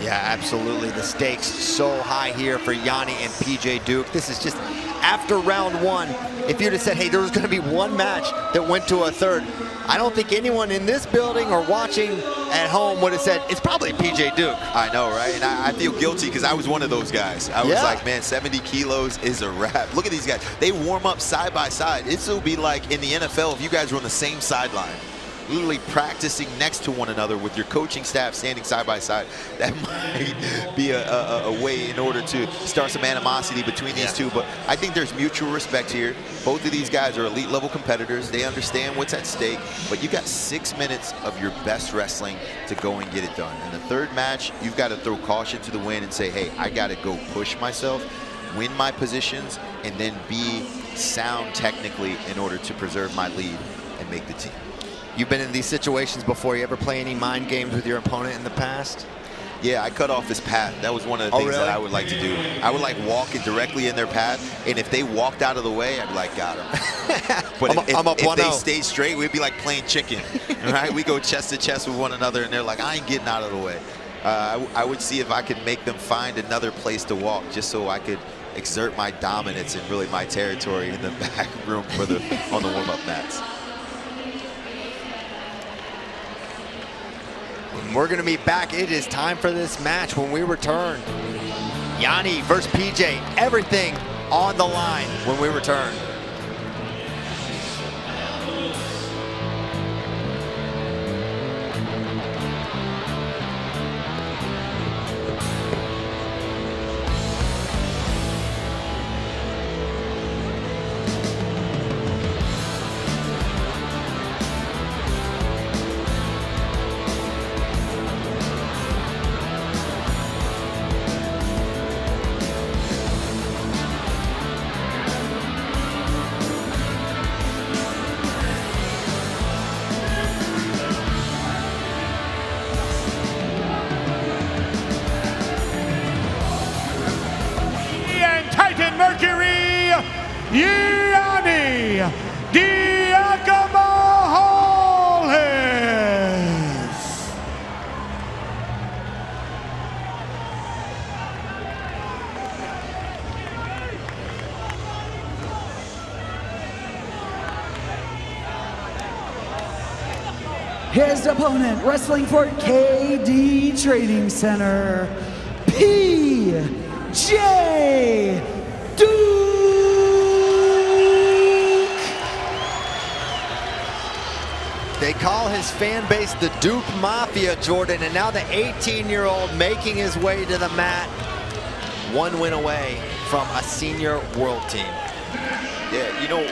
Yeah, absolutely. The stakes so high here for Yianni and PJ Duke. This is just after round 1. If you'd have said, hey, there was going to be one match that went to a third, I don't think anyone in this building or watching at home would have said, it's probably PJ Duke. I know, right? And I feel guilty because I was one of those guys. I was like, man, 70 kilos is a wrap. Look at these guys. They warm up side by side. This will be like in the NFL if you guys were on the same sideline, literally practicing next to one another with your coaching staff standing side by side. That might be a way in order to start some animosity between these two. But I think there's mutual respect here. Both of these guys are elite level competitors. They understand what's at stake. But you got 6 minutes of your best wrestling to go and get it done. In the third match, you've got to throw caution to the wind and say, hey, I got to go push myself, win my positions, and then be sound technically in order to preserve my lead and make the team. You've been in these situations before. You ever play any mind games with your opponent in the past? Yeah, I cut off his path. That was one of the things that I would like to do. I would like walk it directly in their path, and if they walked out of the way, I'd be like, got him. But if they stayed straight, we'd be like playing chicken, right? We go chest to chest with one another, and they're like, I ain't getting out of the way. I would see if I could make them find another place to walk just so I could exert my dominance and really my territory in the back room for on the warm-up mats. We're going to be back. It is time for this match when we return. Yianni versus PJ. Everything on the line when we return. Yanni Dyakomihalis. His opponent, wrestling for KD Training Center, PJ Duke. They call his fan base the Duke Mafia, Jordan, and now the 18-year-old making his way to the mat, one win away from a senior world team. Yeah, you know,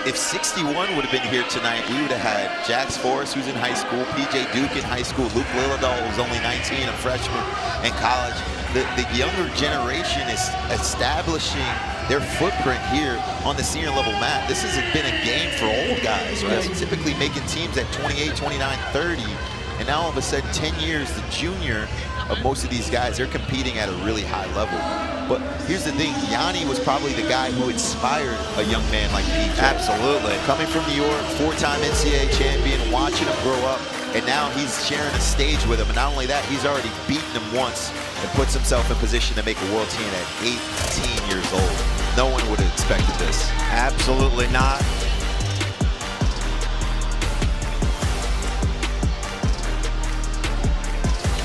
if 61 would have been here tonight, we would have had Jax Forrest, who's in high school, PJ Duke in high school, Luke Lilledahl, who's only 19, a freshman in college. The younger generation is establishing their footprint here on the senior level mat. This has been a game for old guys, right? Typically making teams at 28, 29, 30, and now all of a sudden 10 years, the junior of most of these guys, they're competing at a really high level. But here's the thing, Yanni was probably the guy who inspired a young man like PJ. Absolutely. Coming from New York, 4-time NCAA champion, watching him grow up, and now he's sharing a stage with him. And not only that, he's already beaten him once and puts himself in position to make a world team at 18 years old. No one would have expected this. Absolutely not.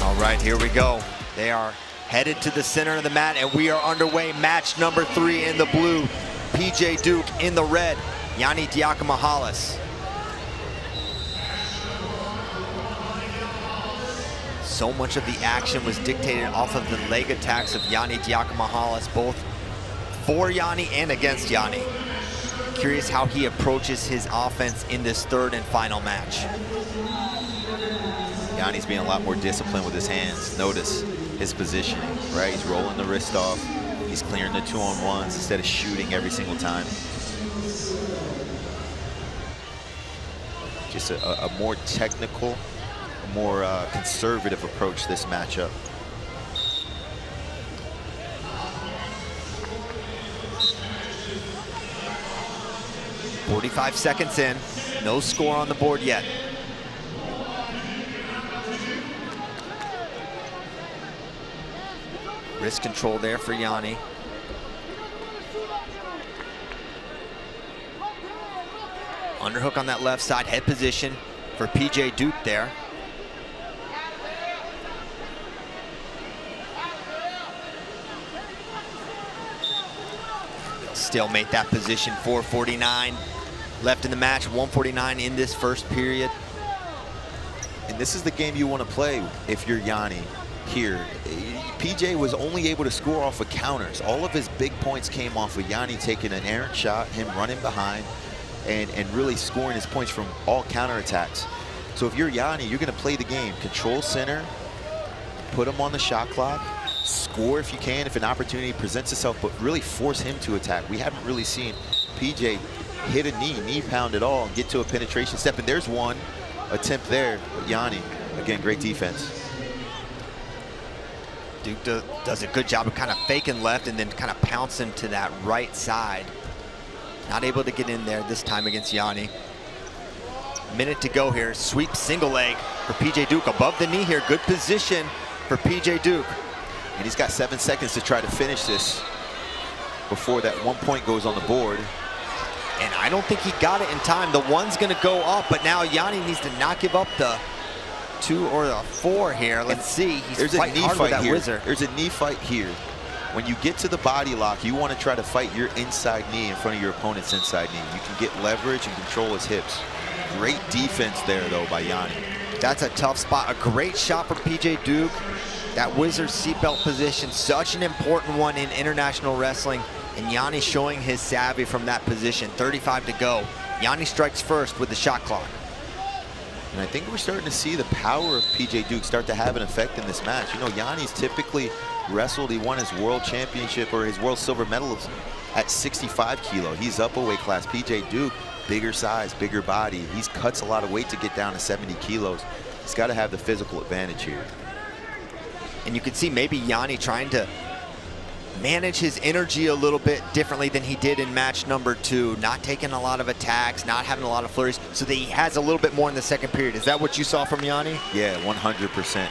All right, here we go. They are headed to the center of the mat, and we are underway. Match number 3 in the blue. PJ Duke in the red. Yanni Dyakomihalis. So much of the action was dictated off of the leg attacks of Yanni Dyakomihalis, both for Yanni and against Yanni. Curious how he approaches his offense in this third and final match. Yanni's being a lot more disciplined with his hands. Notice his positioning, right? He's rolling the wrist off. He's clearing the 2-on-1s instead of shooting every single time. Just a more technical, more conservative approach to this matchup. .45 seconds in, no score on the board yet. Wrist control there for Yanni. Underhook on that left side, head position for PJ Duke there. Stalemate that position, 4:49 left in the match, 1:49 in this first period. And this is the game you want to play if you're Yanni here. PJ was only able to score off of counters. All of his big points came off of Yanni taking an errant shot, him running behind, and really scoring his points from all counterattacks. So if you're Yanni, you're going to play the game. Control center, put him on the shot clock, score if you can, if an opportunity presents itself, but really force him to attack. We haven't really seen PJ hit a knee pound at all, and get to a penetration step. And there's one attempt there, but Yanni, again, great defense. Duke does a good job of kind of faking left and then kind of pouncing to that right side. Not able to get in there this time against Yanni. Minute to go here. Sweep single leg for PJ Duke. Above the knee here. Good position for PJ Duke. And he's got 7 seconds to try to finish this before that 1 point goes on the board. And I don't think he got it in time. The 1's going to go up, but now Yanni needs to not give up the 2 or the 4 here. Let's see. He's fighting hard with that whizzer. There's a knee fight here. When you get to the body lock, you want to try to fight your inside knee in front of your opponent's inside knee. You can get leverage and control his hips. Great defense there, though, by Yanni. That's a tough spot. A great shot from PJ Duke. That whizzer seatbelt position, such an important one in international wrestling. And Yanni showing his savvy from that position. 35 to go. Yanni strikes first with the shot clock. And I think we're starting to see the power of PJ Duke start to have an effect in this match. You know, Yanni's typically wrestled, he won his world championship or his world silver medal at 65 kilo. He's up a weight class. PJ Duke, bigger size, bigger body. He cuts a lot of weight to get down to 70 kilos. He's got to have the physical advantage here. And you can see maybe Yanni trying to manage his energy a little bit differently than he did in match number 2, not taking a lot of attacks, not having a lot of flurries, so that he has a little bit more in the second period. Is that what you saw from Yanni? Yeah, 100%.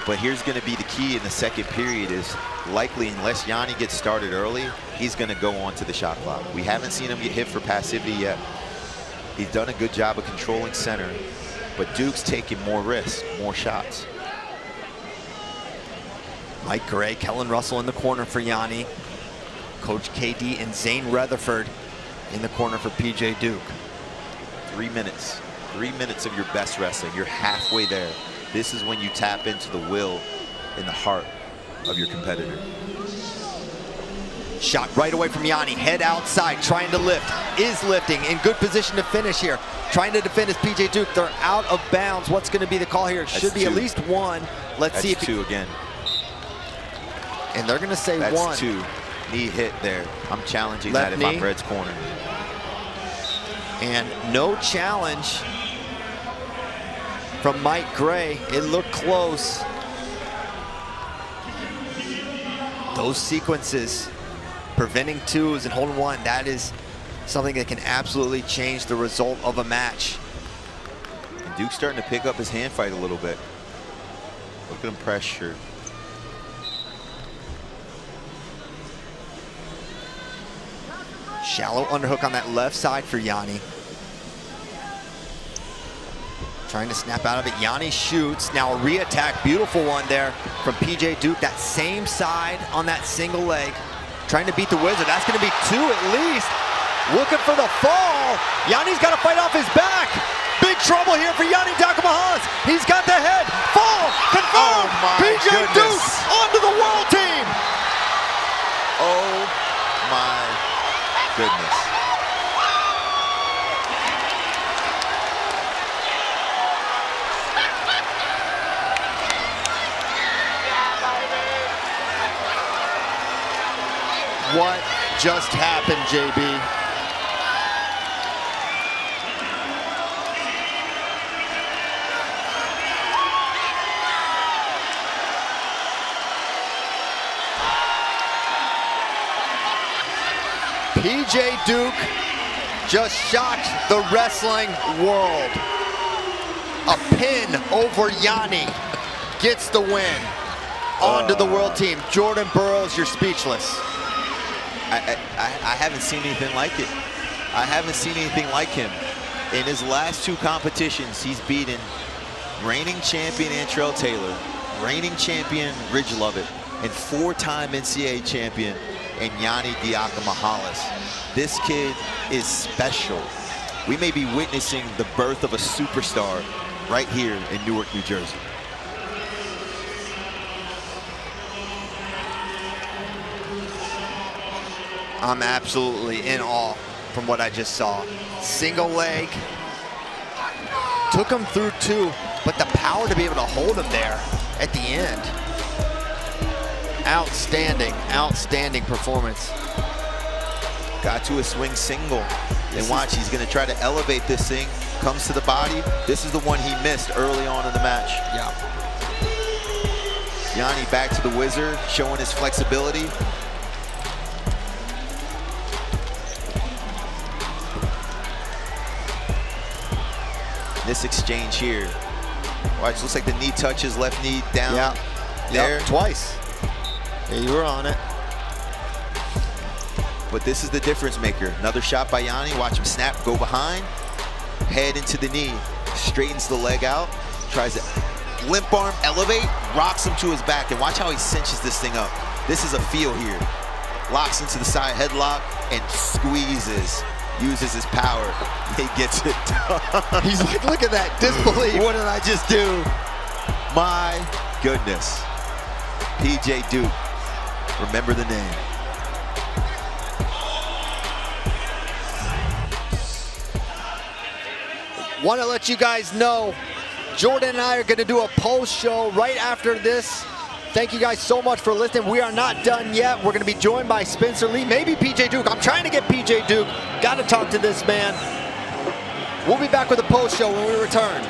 But here's going to be the key in the second period is likely, unless Yanni gets started early, he's going to go on to the shot clock. We haven't seen him get hit for passivity yet. He's done a good job of controlling center, but Duke's taking more risks, more shots. Mike Gray, Kellen Russell in the corner for Yanni. Coach KD and Zane Rutherford in the corner for PJ Duke. 3 minutes. 3 minutes of your best wrestling. You're halfway there. This is when you tap into the will and the heart of your competitor. Shot right away from Yanni, head outside, trying to lift, is lifting, in good position to finish here. Trying to defend his PJ Duke. They're out of bounds. What's going to be the call here? Should be at least 1. Let's see if that's 2 again. And they're going to say that's 1. That's 2. Knee hit there. I'm challenging Left that knee. if I'm Red's corner. And no challenge from Mike Gray. It looked close. Those sequences, preventing 2s and holding 1, that is something that can absolutely change the result of a match. And Duke's starting to pick up his hand fight a little bit. Look at him pressure. Shallow underhook on that left side for Yanni. Trying to snap out of it. Yanni shoots. Now a re-attack. Beautiful one there from PJ Duke. That same side on that single leg. Trying to beat the Wizard. That's going to be 2 at least. Looking for the fall. Yanni's got to fight off his back. Big trouble here for Yanni Dyakomihalis. He's got the head. Fall. Confirmed. Oh PJ Duke onto the world team. Oh my goodness. What just happened, JB? PJ Duke just shocked the wrestling world. A pin over Yanni gets the win. On to the world team. Jordan Burroughs, you're speechless. I haven't seen anything like it. I haven't seen anything like him. In his last 2 competitions, he's beaten reigning champion Antrell Taylor, reigning champion Ridge Lovett, and 4-time NCAA champion and Yanni Dyakomihalis. This kid is special. We may be witnessing the birth of a superstar right here in Newark, New Jersey. I'm absolutely in awe from what I just saw. Single leg. Took him through 2, but the power to be able to hold him there at the end. Outstanding, outstanding performance. Got to a swing single. And watch, he's gonna try to elevate this thing. Comes to the body. This is the one he missed early on in the match. Yeah. Yanni back to the Wizard, showing his flexibility. This exchange here. Watch, looks like the knee touches left knee down. Yeah. There. Yep, twice. Yeah, you were on it. But this is the difference maker. Another shot by Yanni. Watch him snap, go behind, head into the knee, straightens the leg out, tries to limp arm, elevate, rocks him to his back, and watch how he cinches this thing up. This is a feel here. Locks into the side headlock and squeezes. Uses his power. He gets it done. He's like, look at that disbelief. What did I just do? My goodness. PJ Duke. Remember the name. Want to let you guys know, Jordan and I are going to do a post show right after this. Thank you guys so much for listening. We are not done yet. We're going to be joined by Spencer Lee, maybe PJ Duke. I'm trying to get PJ Duke. Got to talk to this man. We'll be back with a post show when we return.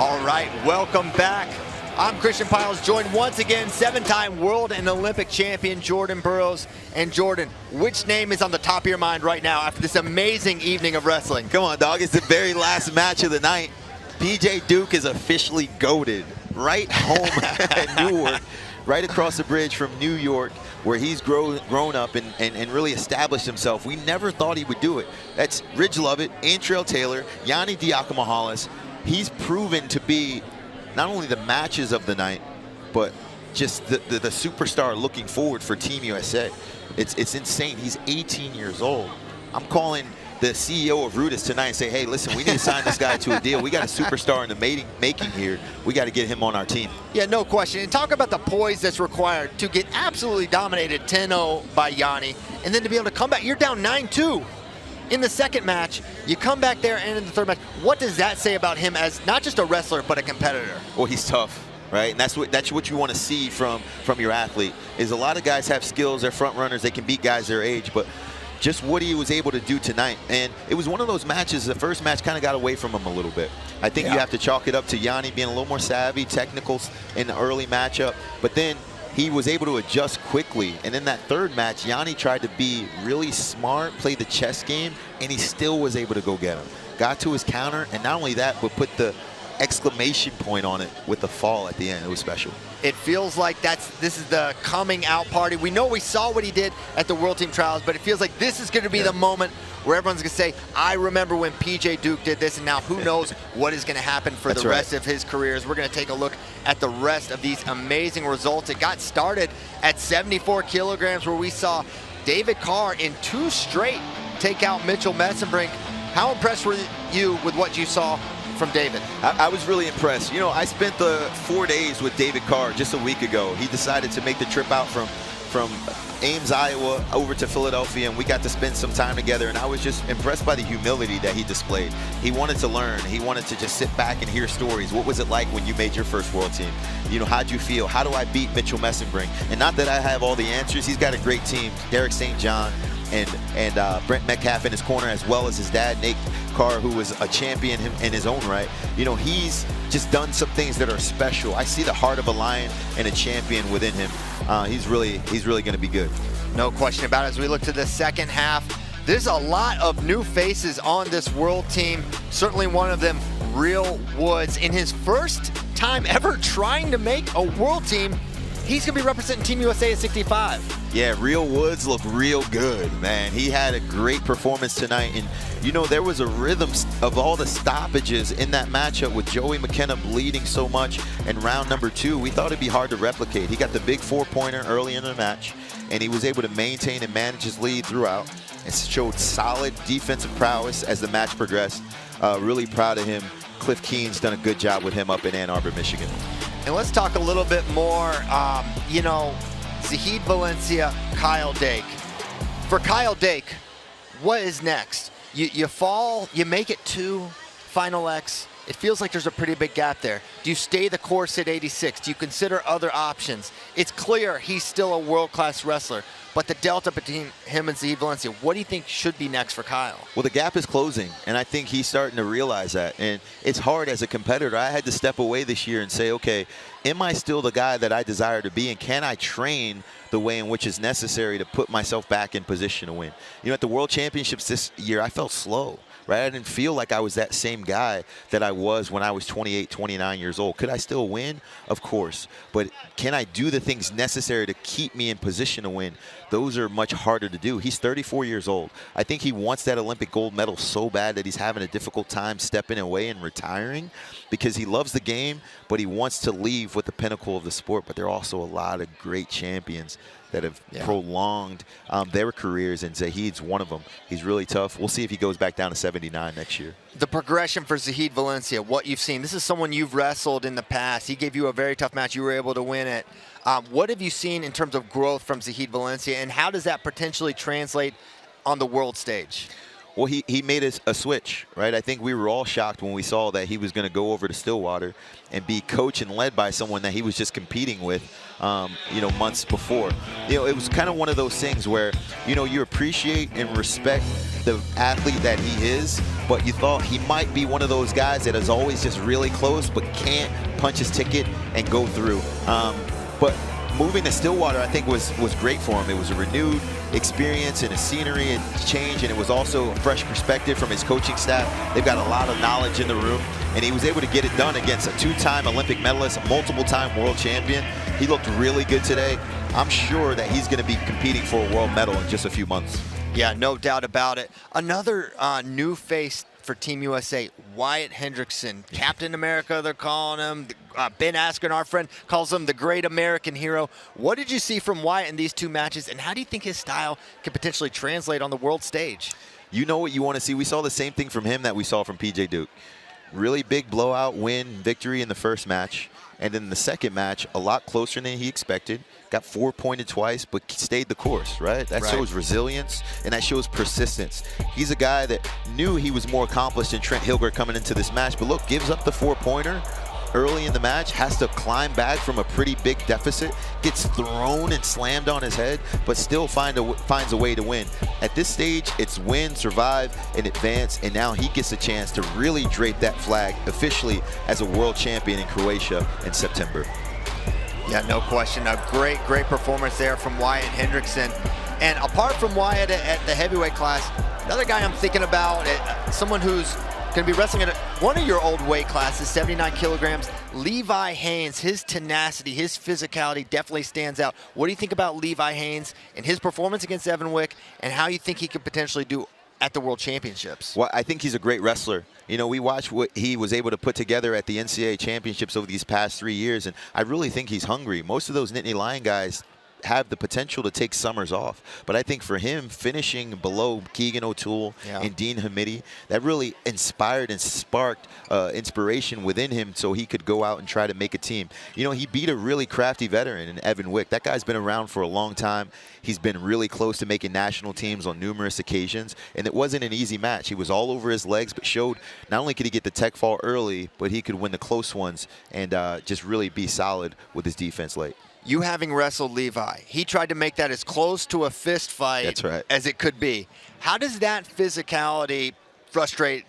All right, welcome back. I'm Christian Piles, joined once again, 7-time world and Olympic champion Jordan Burroughs. And Jordan, which name is on the top of your mind right now after this amazing evening of wrestling? Come on, dog. It's the very last match of the night. PJ Duke is officially goated right home at Newark, right across the bridge from New York, where he's grown up and really established himself. We never thought he would do it. That's Ridge Lovett, Antrell Taylor, Yanni Dyakomihalis. He's proven to be not only the matches of the night, but just the superstar looking forward for Team USA. It's insane. He's 18 years old. I'm calling the CEO of Rudis tonight and say, hey, listen, we need to sign this guy to a deal. We got a superstar in the making here. We got to get him on our team. Yeah, no question. And talk about the poise that's required to get absolutely dominated 10-0 by Yanni, and then to be able to come back. You're down 9-2 in the second match. You come back there and in the third match. What does that say about him as not just a wrestler, but a competitor? Well, he's tough, right? And that's what you want to see from your athlete, is a lot of guys have skills. They're front runners. They can beat guys their age, but just what he was able to do tonight. And it was one of those matches, the first match kind of got away from him a little bit. I think you have to chalk it up to Yanni being a little more savvy, technicals in the early matchup, but then he was able to adjust quickly. And in that third match, Yanni tried to be really smart, play the chess game, and he still was able to go get him. Got to his counter, and not only that, but put the exclamation point on it with the fall at the end. It was special. It feels like this is the coming out party. We know we saw what he did at the World Team Trials, but it feels like this is going to be the moment where everyone's going to say, I remember when PJ Duke did this, and now who knows what is going to happen for the rest of his careers. We're going to take a look at the rest of these amazing results. It got started at 74 kilograms, where we saw David Carr in 2 straight take out Mitchell Mesenbrink. How impressed were you with what you saw from David? I was really impressed. You know, I spent the 4 days with David Carr just a week ago. He decided to make the trip out from Ames, Iowa, over to Philadelphia, and we got to spend some time together, and I was just impressed by the humility that he displayed. He wanted to learn. He wanted to just sit back and hear stories. What was it like when you made your first world team? You know, how'd you feel? How do I beat Mitchell Mesenbrink? And not that I have all the answers. He's got a great team. Derek St. John and Brent Metcalf in his corner, as well as his dad, Nate Carr, who was a champion in his own right. You know, he's just done some things that are special. I see the heart of a lion and a champion within him. He's really going to be good. No question about it. As we look to the second half, there's a lot of new faces on this world team. Certainly one of them, Real Woods. In his first time ever trying to make a world team, he's going to be representing Team USA at 65. Yeah, Real Woods looked real good, man. He had a great performance tonight. And, you know, there was a rhythm of all the stoppages in that matchup with Joey McKenna bleeding so much in round number 2. We thought it'd be hard to replicate. He got the big 4-pointer early in the match, and he was able to maintain and manage his lead throughout and showed solid defensive prowess as the match progressed. Really proud of him. Cliff Keen's done a good job with him up in Ann Arbor, Michigan. And let's talk a little bit more, you know, Zahid Valencia, Kyle Dake. For Kyle Dake, what is next? You fall, you make it to Final X. It feels like there's a pretty big gap there. Do you stay the course at 86? Do you consider other options? It's clear he's still a world-class wrestler, but the delta between him and Zahid Valencia, what do you think should be next for Kyle? Well, the gap is closing, and I think he's starting to realize that. And it's hard as a competitor. I had to step away this year and say, okay, am I still the guy that I desire to be, and can I train the way in which is necessary to put myself back in position to win? You know, at the World Championships this year, I felt slow. Right? I didn't feel like I was that same guy that I was when I was 28, 29 years old. Could I still win? Of course. But can I do the things necessary to keep me in position to win? Those are much harder to do. He's 34 years old. I think he wants that Olympic gold medal so bad that he's having a difficult time stepping away and retiring, because he loves the game, but he wants to leave with the pinnacle of the sport. But there are also a lot of great champions that have prolonged their careers, and Zahid's one of them. He's really tough. We'll see if he goes back down to 79 next year. The progression for Zahid Valencia, what you've seen, this is someone you've wrestled in the past. He gave you a very tough match. You were able to win it. What have you seen in terms of growth from Zahid Valencia, and how does that potentially translate on the world stage? Well, he made a switch, right? I think we were all shocked when we saw that he was going to go over to Stillwater and be coached and led by someone that he was just competing with, months before. It was kind of one of those things where, you appreciate and respect the athlete that he is, but you thought he might be one of those guys that is always just really close but can't punch his ticket and go through. But moving to Stillwater, I think, was great for him. It was a renewed experience and a scenery and change, and it was also a fresh perspective from his coaching staff. They've got a lot of knowledge in the room, and he was able to get it done against a 2-time Olympic medalist, a multiple-time world champion. He looked really good today. I'm sure that he's going to be competing for a world medal in just a few months. Yeah, no doubt about it. Another new face for Team USA, Wyatt Hendrickson, Captain America, they're calling him. Ben Askren, our friend, calls him the great American hero. What did you see from Wyatt in these 2 matches, and how do you think his style could potentially translate on the world stage? You know what you want to see. We saw the same thing from him that we saw from PJ Duke. Really big blowout win, victory in the first match. And then the second match, a lot closer than he expected. Got 4-pointed twice, but stayed the course, right? That shows resilience, and that shows persistence. He's a guy that knew he was more accomplished than Trent Hillger coming into this match, but look, gives up the 4-pointer early in the match, has to climb back from a pretty big deficit, gets thrown and slammed on his head, but still finds a way to win. At this stage, it's win, survive, and advance, and now he gets a chance to really drape that flag officially as a world champion in Croatia in September. Yeah, no question. A great performance there from Wyatt Hendrickson. And apart from Wyatt at the heavyweight class, another guy I'm thinking about, someone who's going to be wrestling at one of your old weight classes, 79 kilograms, Levi Haines. His tenacity, his physicality definitely stands out. What do you think about Levi Haines and his performance against Evan Wick, and how you think he could potentially do at the World Championships? Well, I think he's a great wrestler. We watched what he was able to put together at the NCAA championships over these past 3 years, and I really think he's hungry. Most of those Nittany Lion guys have the potential to take summers off. But I think for him, finishing below Keegan O'Toole and Dean Hamidi, that really inspired and sparked inspiration within him so he could go out and try to make a team. He beat a really crafty veteran in Evan Wick. That guy's been around for a long time. He's been really close to making national teams on numerous occasions, and it wasn't an easy match. He was all over his legs, but showed not only could he get the tech fall early, but he could win the close ones and just really be solid with his defense late. You having wrestled Levi, he tried to make that as close to a fist fight as it could be. How does that physicality frustrate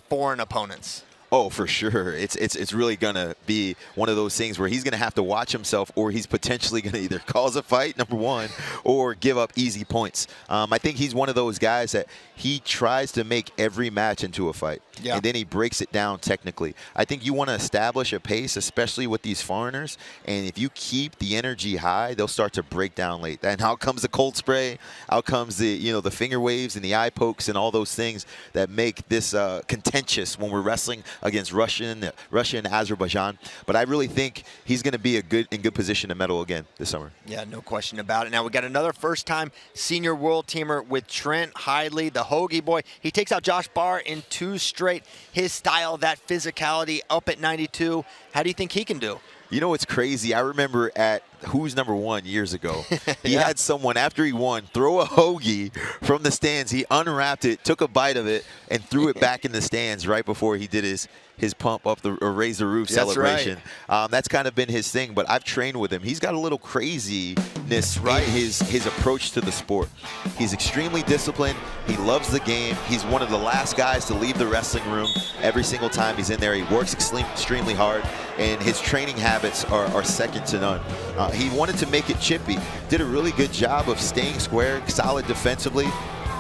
foreign opponents? Oh, for sure. It's really going to be one of those things where he's going to have to watch himself, or he's potentially going to either cause a fight, number one, or give up easy points. I think he's one of those guys that he tries to make every match into a fight, and then he breaks it down technically. I think you want to establish a pace, especially with these foreigners, and if you keep the energy high, they'll start to break down late. And out comes the cold spray, out comes the the finger waves and the eye pokes and all those things that make this contentious when we're wrestling against Russia and Azerbaijan. But I really think he's going to be in good position to medal again this summer. Yeah, no question about it. Now we got another first-time senior world teamer with Trent Hidlay, the Hoagie boy. He takes out Josh Barr in 2 straight. His style, that physicality up at 92. How do you think he can do? It's crazy. I remember at Who's Number One years ago, he had someone, after he won, throw a hoagie from the stands. He unwrapped it, took a bite of it, and threw it back in the stands right before he did his pump up or raise the roof celebration. That's kind of been his thing, but I've trained with him. He's got a little craziness in his approach to the sport. He's extremely disciplined. He loves the game. He's one of the last guys to leave the wrestling room every single time he's in there. He works extremely hard, and his training habits are second to none. He wanted to make it chippy. Did a really good job of staying square, solid defensively.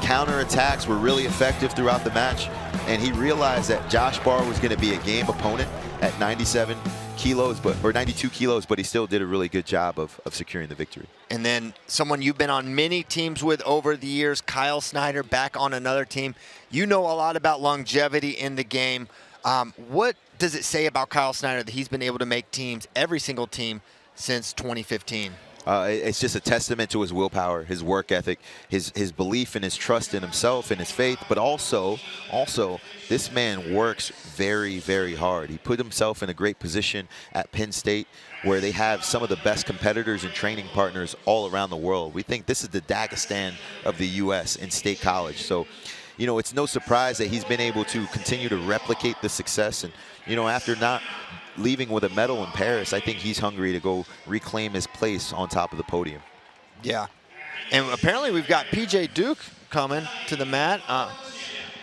Counterattacks were really effective throughout the match, and he realized that Josh Barr was going to be a game opponent at 92 kilos, but he still did a really good job of securing the victory. And then someone you've been on many teams with over the years, Kyle Snyder, back on another team. You know a lot about longevity in the game. What does it say about Kyle Snyder that he's been able to make teams, every single team, since 2015? It's just a testament to his willpower, his work ethic, his belief and his trust in himself and his faith, but also this man works very, very hard. He put himself in a great position at Penn State, where they have some of the best competitors and training partners all around the world. We think this is the Dagestan of the U.S. in State College. So you know, it's no surprise that he's been able to continue to replicate the success. And, you know, after not leaving with a medal in Paris, I think he's hungry to go reclaim his place on top of the podium. Yeah. And apparently we've got PJ Duke coming to the mat.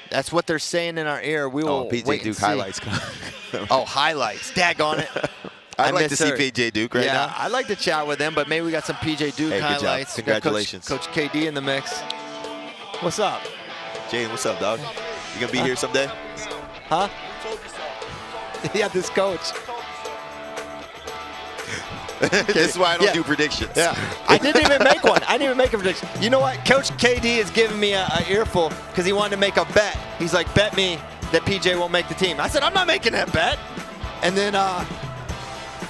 That's what they're saying in our ear. We will PJ Duke highlights. Oh, highlights. Daggone it. I'd like to see PJ Duke right now. I'd like to chat with him, but maybe we got some PJ Duke highlights. Congratulations. Coach KD in the mix. What's up? Jane, what's up, dog? You going to be here someday? Huh? Yeah, this coach. This is why I don't do predictions. Yeah, I didn't even make one. I didn't even make a prediction. You know what? Coach KD is giving me an earful because he wanted to make a bet. He's like, bet me that PJ won't make the team. I said, I'm not making that bet. And then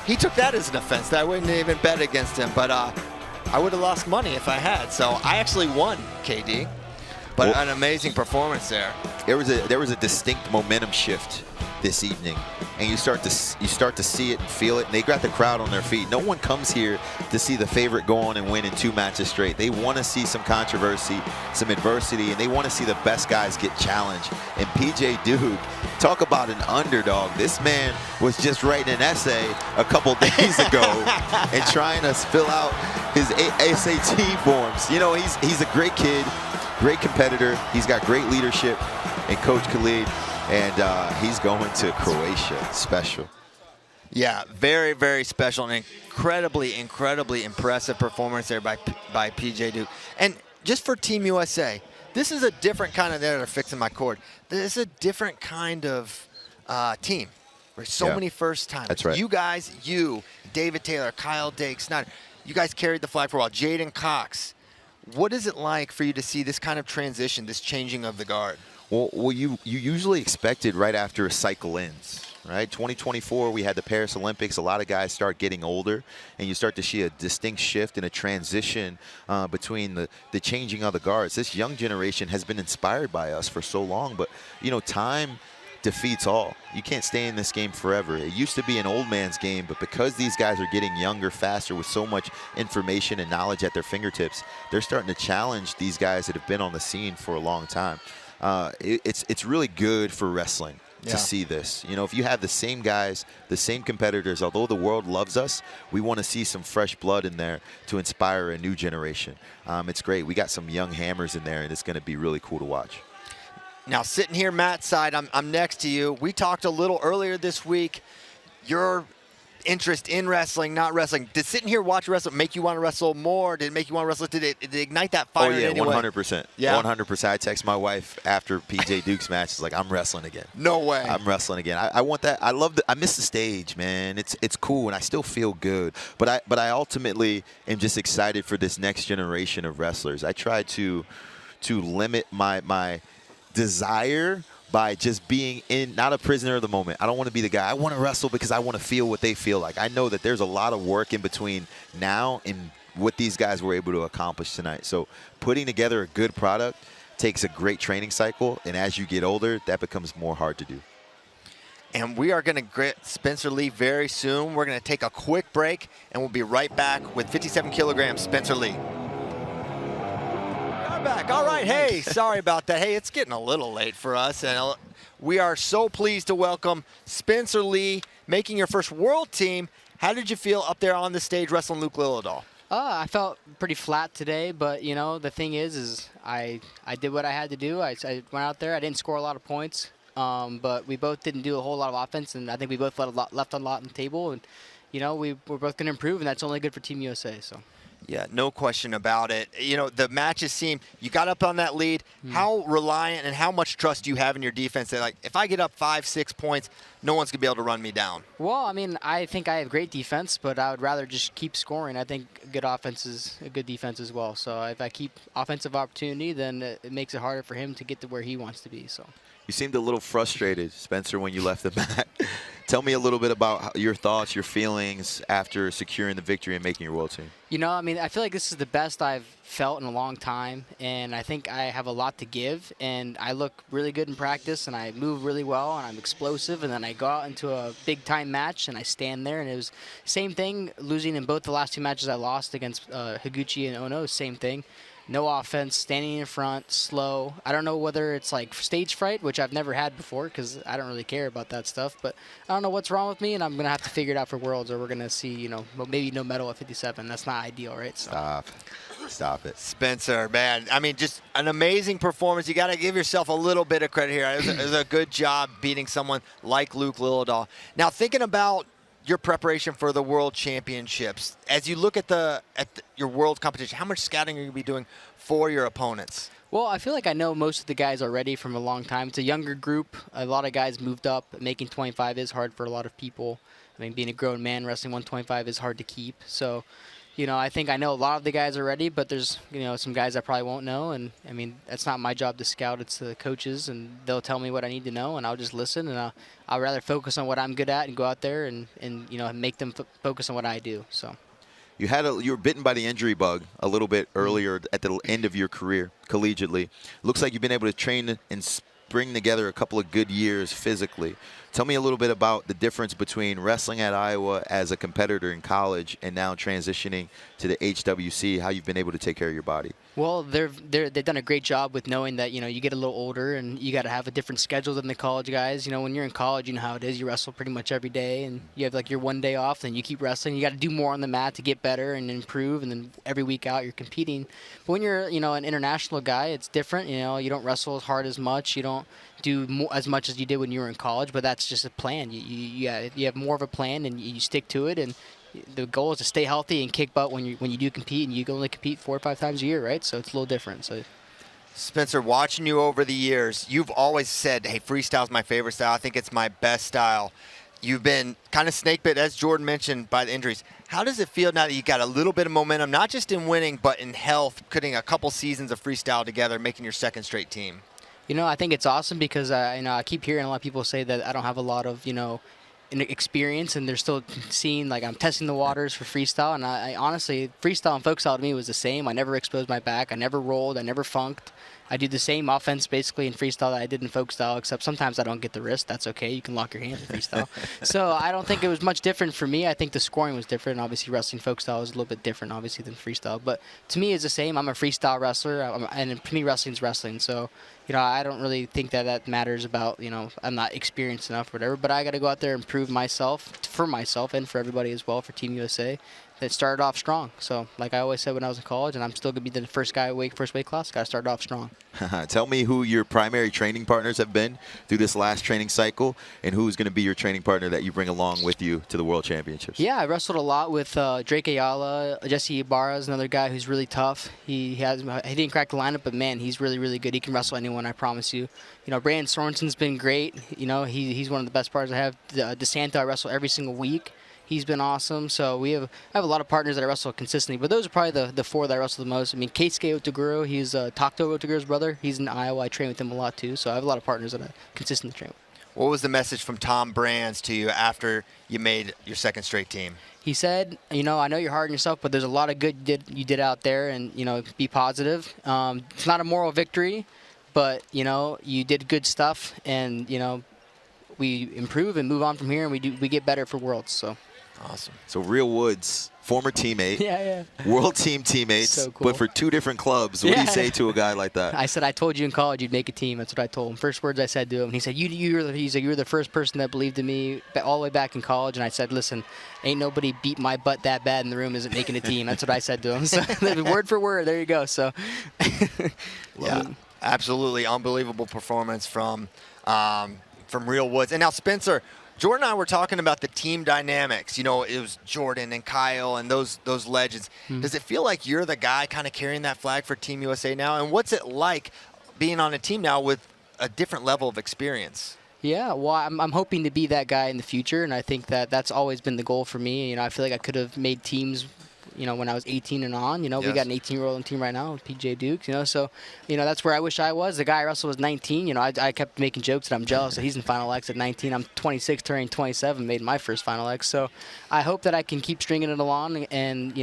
he took that as an offense that I wouldn't even bet against him. But I would have lost money if I had. So I actually won, KD. But an amazing performance there. There was a distinct momentum shift this evening, and you start to see it and feel it, and they got the crowd on their feet. No one comes here to see the favorite go on and win in 2 matches straight. They want to see some controversy, some adversity, and they want to see the best guys get challenged. And PJ Duke, talk about an underdog. This man was just writing an essay a couple days ago and trying to fill out his SAT forms. You know, he's a great kid, great competitor. He's got great leadership and Coach Khalid. And he's going to Croatia. Special. Yeah, very, very special and incredibly, incredibly impressive performance there by PJ Duke. And just for Team USA, this is a different kind of, they're fixing my cord. This is a different kind of team. There's so many first timers. That's right. You guys, David Taylor, Kyle Dake, Snyder, you guys carried the flag for a while. Jaden Cox. What is it like for you to see this kind of transition, this changing of the guard? Well, you usually expect it right after a cycle ends, right? 2024, we had the Paris Olympics. A lot of guys start getting older, and you start to see a distinct shift and a transition between the changing of the guards. This young generation has been inspired by us for so long, but, you know, time defeats all. You can't stay in this game forever. It used to be an old man's game, but because these guys are getting younger, faster, with so much information and knowledge at their fingertips, they're starting to challenge these guys that have been on the scene for a long time. It's really good for wrestling to see this. You know, if you have the same guys, the same competitors, although the world loves us, we want to see some fresh blood in there to inspire a new generation. It's great. We got some young hammers in there, and it's going to be really cool to watch. Now, sitting here, Matt's side, I'm next to you. We talked a little earlier this week. Your interest in wrestling, not wrestling. Did sitting here watch wrestling make you want to wrestle more? Did it make you want to wrestle? Did it ignite that fire in any way? 100%. Yeah, 100%. I text my wife after PJ Duke's match. It's like, I'm wrestling again. No way. I'm wrestling again. I want that. I miss the stage, man. It's cool, and I still feel good. But I ultimately am just excited for this next generation of wrestlers. I try to limit my desire by just being not a prisoner of the moment. I don't want to be the guy. I want to wrestle because I want to feel what they feel like. I know that there's a lot of work in between now and what these guys were able to accomplish tonight. So putting together a good product takes a great training cycle, and as you get older, that becomes more hard to do. And we are going to get Spencer Lee very soon. We're going to take a quick break, and we'll be right back with 57 kilograms Spencer Lee. Back. All right. Hey, sorry about that. Hey, it's getting a little late for us, and we are so pleased to welcome Spencer Lee, making your first world team. How did you feel up there on the stage wrestling Luke Lilledahl? I felt pretty flat today, but you know the thing is I did what I had to do. I went out there. I didn't score a lot of points, but we both didn't do a whole lot of offense, and I think we both left a lot on the table. And you know we're both going to improve, and that's only good for Team USA. So. Yeah, no question about it. You know, the matches seem, you got up on that lead. How reliant and how much trust do you have in your defense that, like, if I get up 5-6 points, no one's going to be able to run me down? Well, I mean, I think I have great defense, but I would rather just keep scoring. I think good offense is a good defense as well. So if I keep offensive opportunity, then it makes it harder for him to get to where he wants to be. So. You seemed a little frustrated, Spencer, when you left the mat. Tell me a little bit about your thoughts, your feelings after securing the victory and making your world team. You know, I mean, I feel like this is the best I've felt in a long time, and I think I have a lot to give, and I look really good in practice, and I move really well, and I'm explosive, and then I go out into a big-time match, and I stand there, and it was same thing, losing in both the last 2 matches I lost against Higuchi and Ono, same thing. no offense, standing in front, slow. I don't know whether it's like stage fright, which I've never had before because I don't really care about that stuff. But I don't know what's wrong with me, and I'm going to have to figure it out for Worlds, or we're going to see, maybe no medal at 57. That's not ideal, right? So. Stop it. Spencer, man, I mean, just an amazing performance. You got to give yourself a little bit of credit here. It was a good job beating someone like Luke Lilledahl. Now, thinking about your preparation for the World Championships, as you look at your World competition, how much scouting are you going to be doing for your opponents? Well, I feel like I know most of the guys already from a long time. It's a younger group. A lot of guys moved up. Making 25 is hard for a lot of people. I mean, being a grown man, wrestling 125 is hard to keep. So, I think I know a lot of the guys already, but there's, some guys I probably won't know. And, I mean, that's not my job to scout. It's the coaches, and they'll tell me what I need to know, and I'll just listen. And I'll rather focus on what I'm good at and go out there and make them focus on what I do. So. You were bitten by the injury bug a little bit earlier at the end of your career collegiately. Looks like you've been able to train and bring together a couple of good years physically. Tell me a little bit about the difference between wrestling at Iowa as a competitor in college and now transitioning to the HWC, how you've been able to take care of your body. Well, they've done a great job with knowing that, you get a little older and you got to have a different schedule than the college guys. When you're in college, you know how it is. You wrestle pretty much every day, and you have like your one day off, then you keep wrestling. You got to do more on the mat to get better and improve, and then every week out you're competing. But when you're, an international guy, it's different. You don't wrestle as hard as much. You don't do as much as you did when you were in college, but that's just a plan. You have more of a plan, and you stick to it, and the goal is to stay healthy and kick butt when you do compete, and you can only compete 4 or 5 times a year, right? So it's a little different. So, Spencer, watching you over the years, you've always said, hey, freestyle's my favorite style. I think it's my best style. You've been kind of snake bit, as Jordan mentioned, by the injuries. How does it feel now that you got a little bit of momentum, not just in winning, but in health, putting a couple seasons of freestyle together, making your second straight team? I think it's awesome because, I keep hearing a lot of people say that I don't have a lot of, experience, and they're still seeing, like, I'm testing the waters for freestyle. And I honestly, freestyle and folk style to me was the same. I never exposed my back. I never rolled. I never funked. I do the same offense basically in freestyle that I did in folk style, except sometimes I don't get the wrist. That's okay. You can lock your hand in freestyle. So I don't think it was much different for me. I think the scoring was different. Obviously, wrestling folk style is a little bit different, obviously, than freestyle. But to me, it's the same. I'm a freestyle wrestler, and to me, wrestling's wrestling. So, I don't really think that matters about, I'm not experienced enough or whatever. But I got to go out there and prove myself, for myself and for everybody as well, for Team USA. That started off strong. So, like I always said when I was in college, and I'm still going to be the first weight class, got to start off strong. Tell me who your primary training partners have been through this last training cycle, and who's going to be your training partner that you bring along with you to the World Championships. Yeah, I wrestled a lot with Drake Ayala. Jesse Ibarra is another guy who's really tough. He didn't crack the lineup, but man, he's really, really good. He can wrestle anyone, I promise you. Brandon Sorensen's been great. He's one of the best partners I have. DeSanto, I wrestle every single week. He's been awesome. So I have a lot of partners that I wrestle consistently, but those are probably the 4 that I wrestle the most. I mean, Keisuke Otaguro, he's Takto Otaguro's brother. He's in Iowa. I train with him a lot too. So I have a lot of partners that I consistently train with. What was the message from Tom Brands to you after you made your second straight team? He said, I know you're hard on yourself, but there's a lot of good you did out there, and, be positive. It's not a moral victory, but, you did good stuff, and, we improve and move on from here, and we get better for Worlds. So. Awesome. So Real Woods, former teammate, yeah. World team teammates, so cool. But for 2 different clubs. What do you say to a guy like that? I said, I told you in college you'd make a team. That's what I told him. First words I said to him. And he said, you were the first person that believed in me all the way back in college. And I said, listen, ain't nobody beat my butt that bad in the room isn't making a team. That's what I said to him. So word for word, there you go. So, yeah, absolutely unbelievable performance from Real Woods. And now, Spencer, Jordan and I were talking about the team dynamics. It was Jordan and Kyle and those legends. Does it feel like you're the guy kind of carrying that flag for Team USA now? And what's it like being on a team now with a different level of experience? Yeah, well, I'm hoping to be that guy in the future, and I think that's always been the goal for me. I feel like I could have made teams when I was 18 and on. Yes. We got an 18-year-old on the team right now with PJ Dukes, so, that's where I wish I was. The guy I wrestled was 19. I kept making jokes that I'm jealous that he's in Final X at 19. I'm 26, turning 27, made my first Final X. So I hope that I can keep stringing it along and,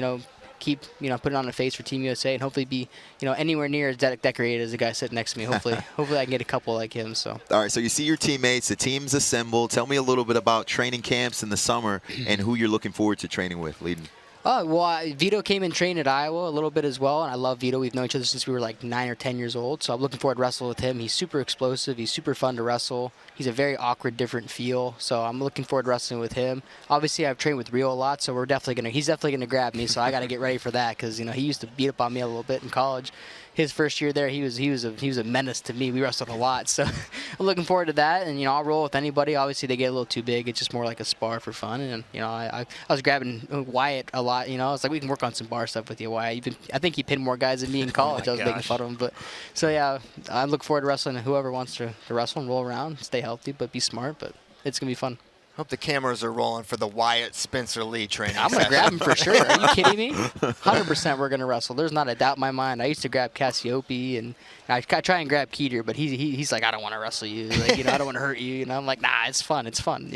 keep, putting on a face for Team USA and hopefully be, anywhere near as decorated as the guy sitting next to me. Hopefully I can get a couple like him. So. All right, so you see your teammates, the team's assembled. Tell me a little bit about training camps in the summer and who you're looking forward to training with, leading. Oh, well, Vito came and trained at Iowa a little bit as well, and I love Vito. We've known each other since we were like 9 or 10 years old, so I'm looking forward to wrestling with him. He's super explosive. He's super fun to wrestle. He's a very awkward, different feel, so I'm looking forward to wrestling with him. Obviously, I've trained with Rio a lot, so he's definitely gonna grab me, so I got to get ready for that because he used to beat up on me a little bit in college. His first year there, he was a menace to me. We wrestled a lot, so I'm looking forward to that. And I'll roll with anybody. Obviously, they get a little too big. It's just more like a spar for fun. And I was grabbing Wyatt a lot. I was like, we can work on some bar stuff with you, Wyatt. I think he pinned more guys than me in college. I was making fun of him, but so yeah, I look forward to wrestling. And whoever wants to wrestle and roll around, stay healthy, but be smart. But it's gonna be fun. Hope the cameras are rolling for the Wyatt Spencer Lee training. I'm going to grab him for sure. Are you kidding me? 100% we're going to wrestle. There's not a doubt in my mind. I used to grab Cassiope, and I try and grab Keeter, but he's like, I don't want to wrestle you. Like, I don't want to hurt you. I'm like, nah, it's fun. It's fun,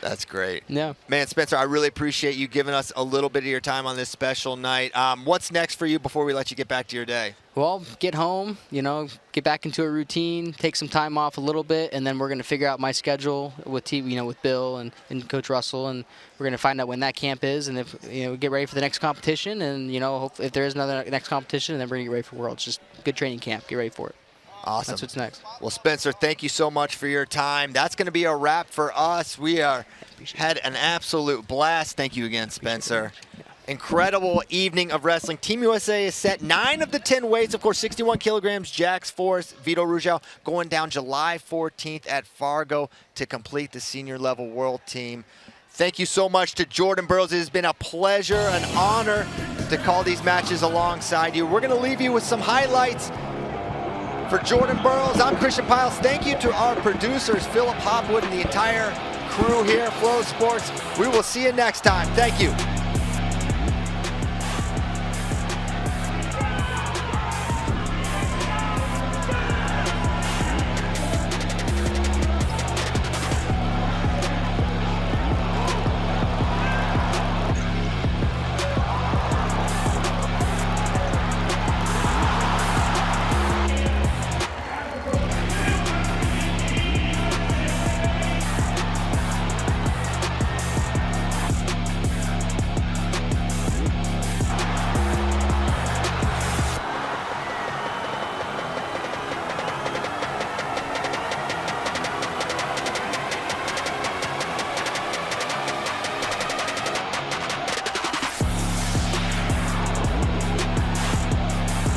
That's great. Yeah. Man, Spencer, I really appreciate you giving us a little bit of your time on this special night. What's next for you before we let you get back to your day? Well, get home, get back into a routine, take some time off a little bit, and then we're going to figure out my schedule with with Bill and Coach Russell, and we're going to find out when that camp is, and if get ready for the next competition, and if there is another next competition, then we're going to get ready for Worlds. Just good training camp. Get ready for it. Awesome. That's what's next. Well, Spencer, thank you so much for your time. That's going to be a wrap for us. We had an absolute blast. Thank you again, Spencer. Incredible evening of wrestling. Team USA is set 9 of the 10 weights. Of course, 61 kilograms. Jax Forrest, Vito Ruggiero going down July 14th at Fargo to complete the senior level world team. Thank you so much to Jordan Burroughs. It has been a pleasure, an honor to call these matches alongside you. We're going to leave you with some highlights. For Jordan Burroughs, I'm Christian Piles. Thank you to our producers, Philip Hopwood, and the entire crew here at Flow Sports. We will see you next time. Thank you.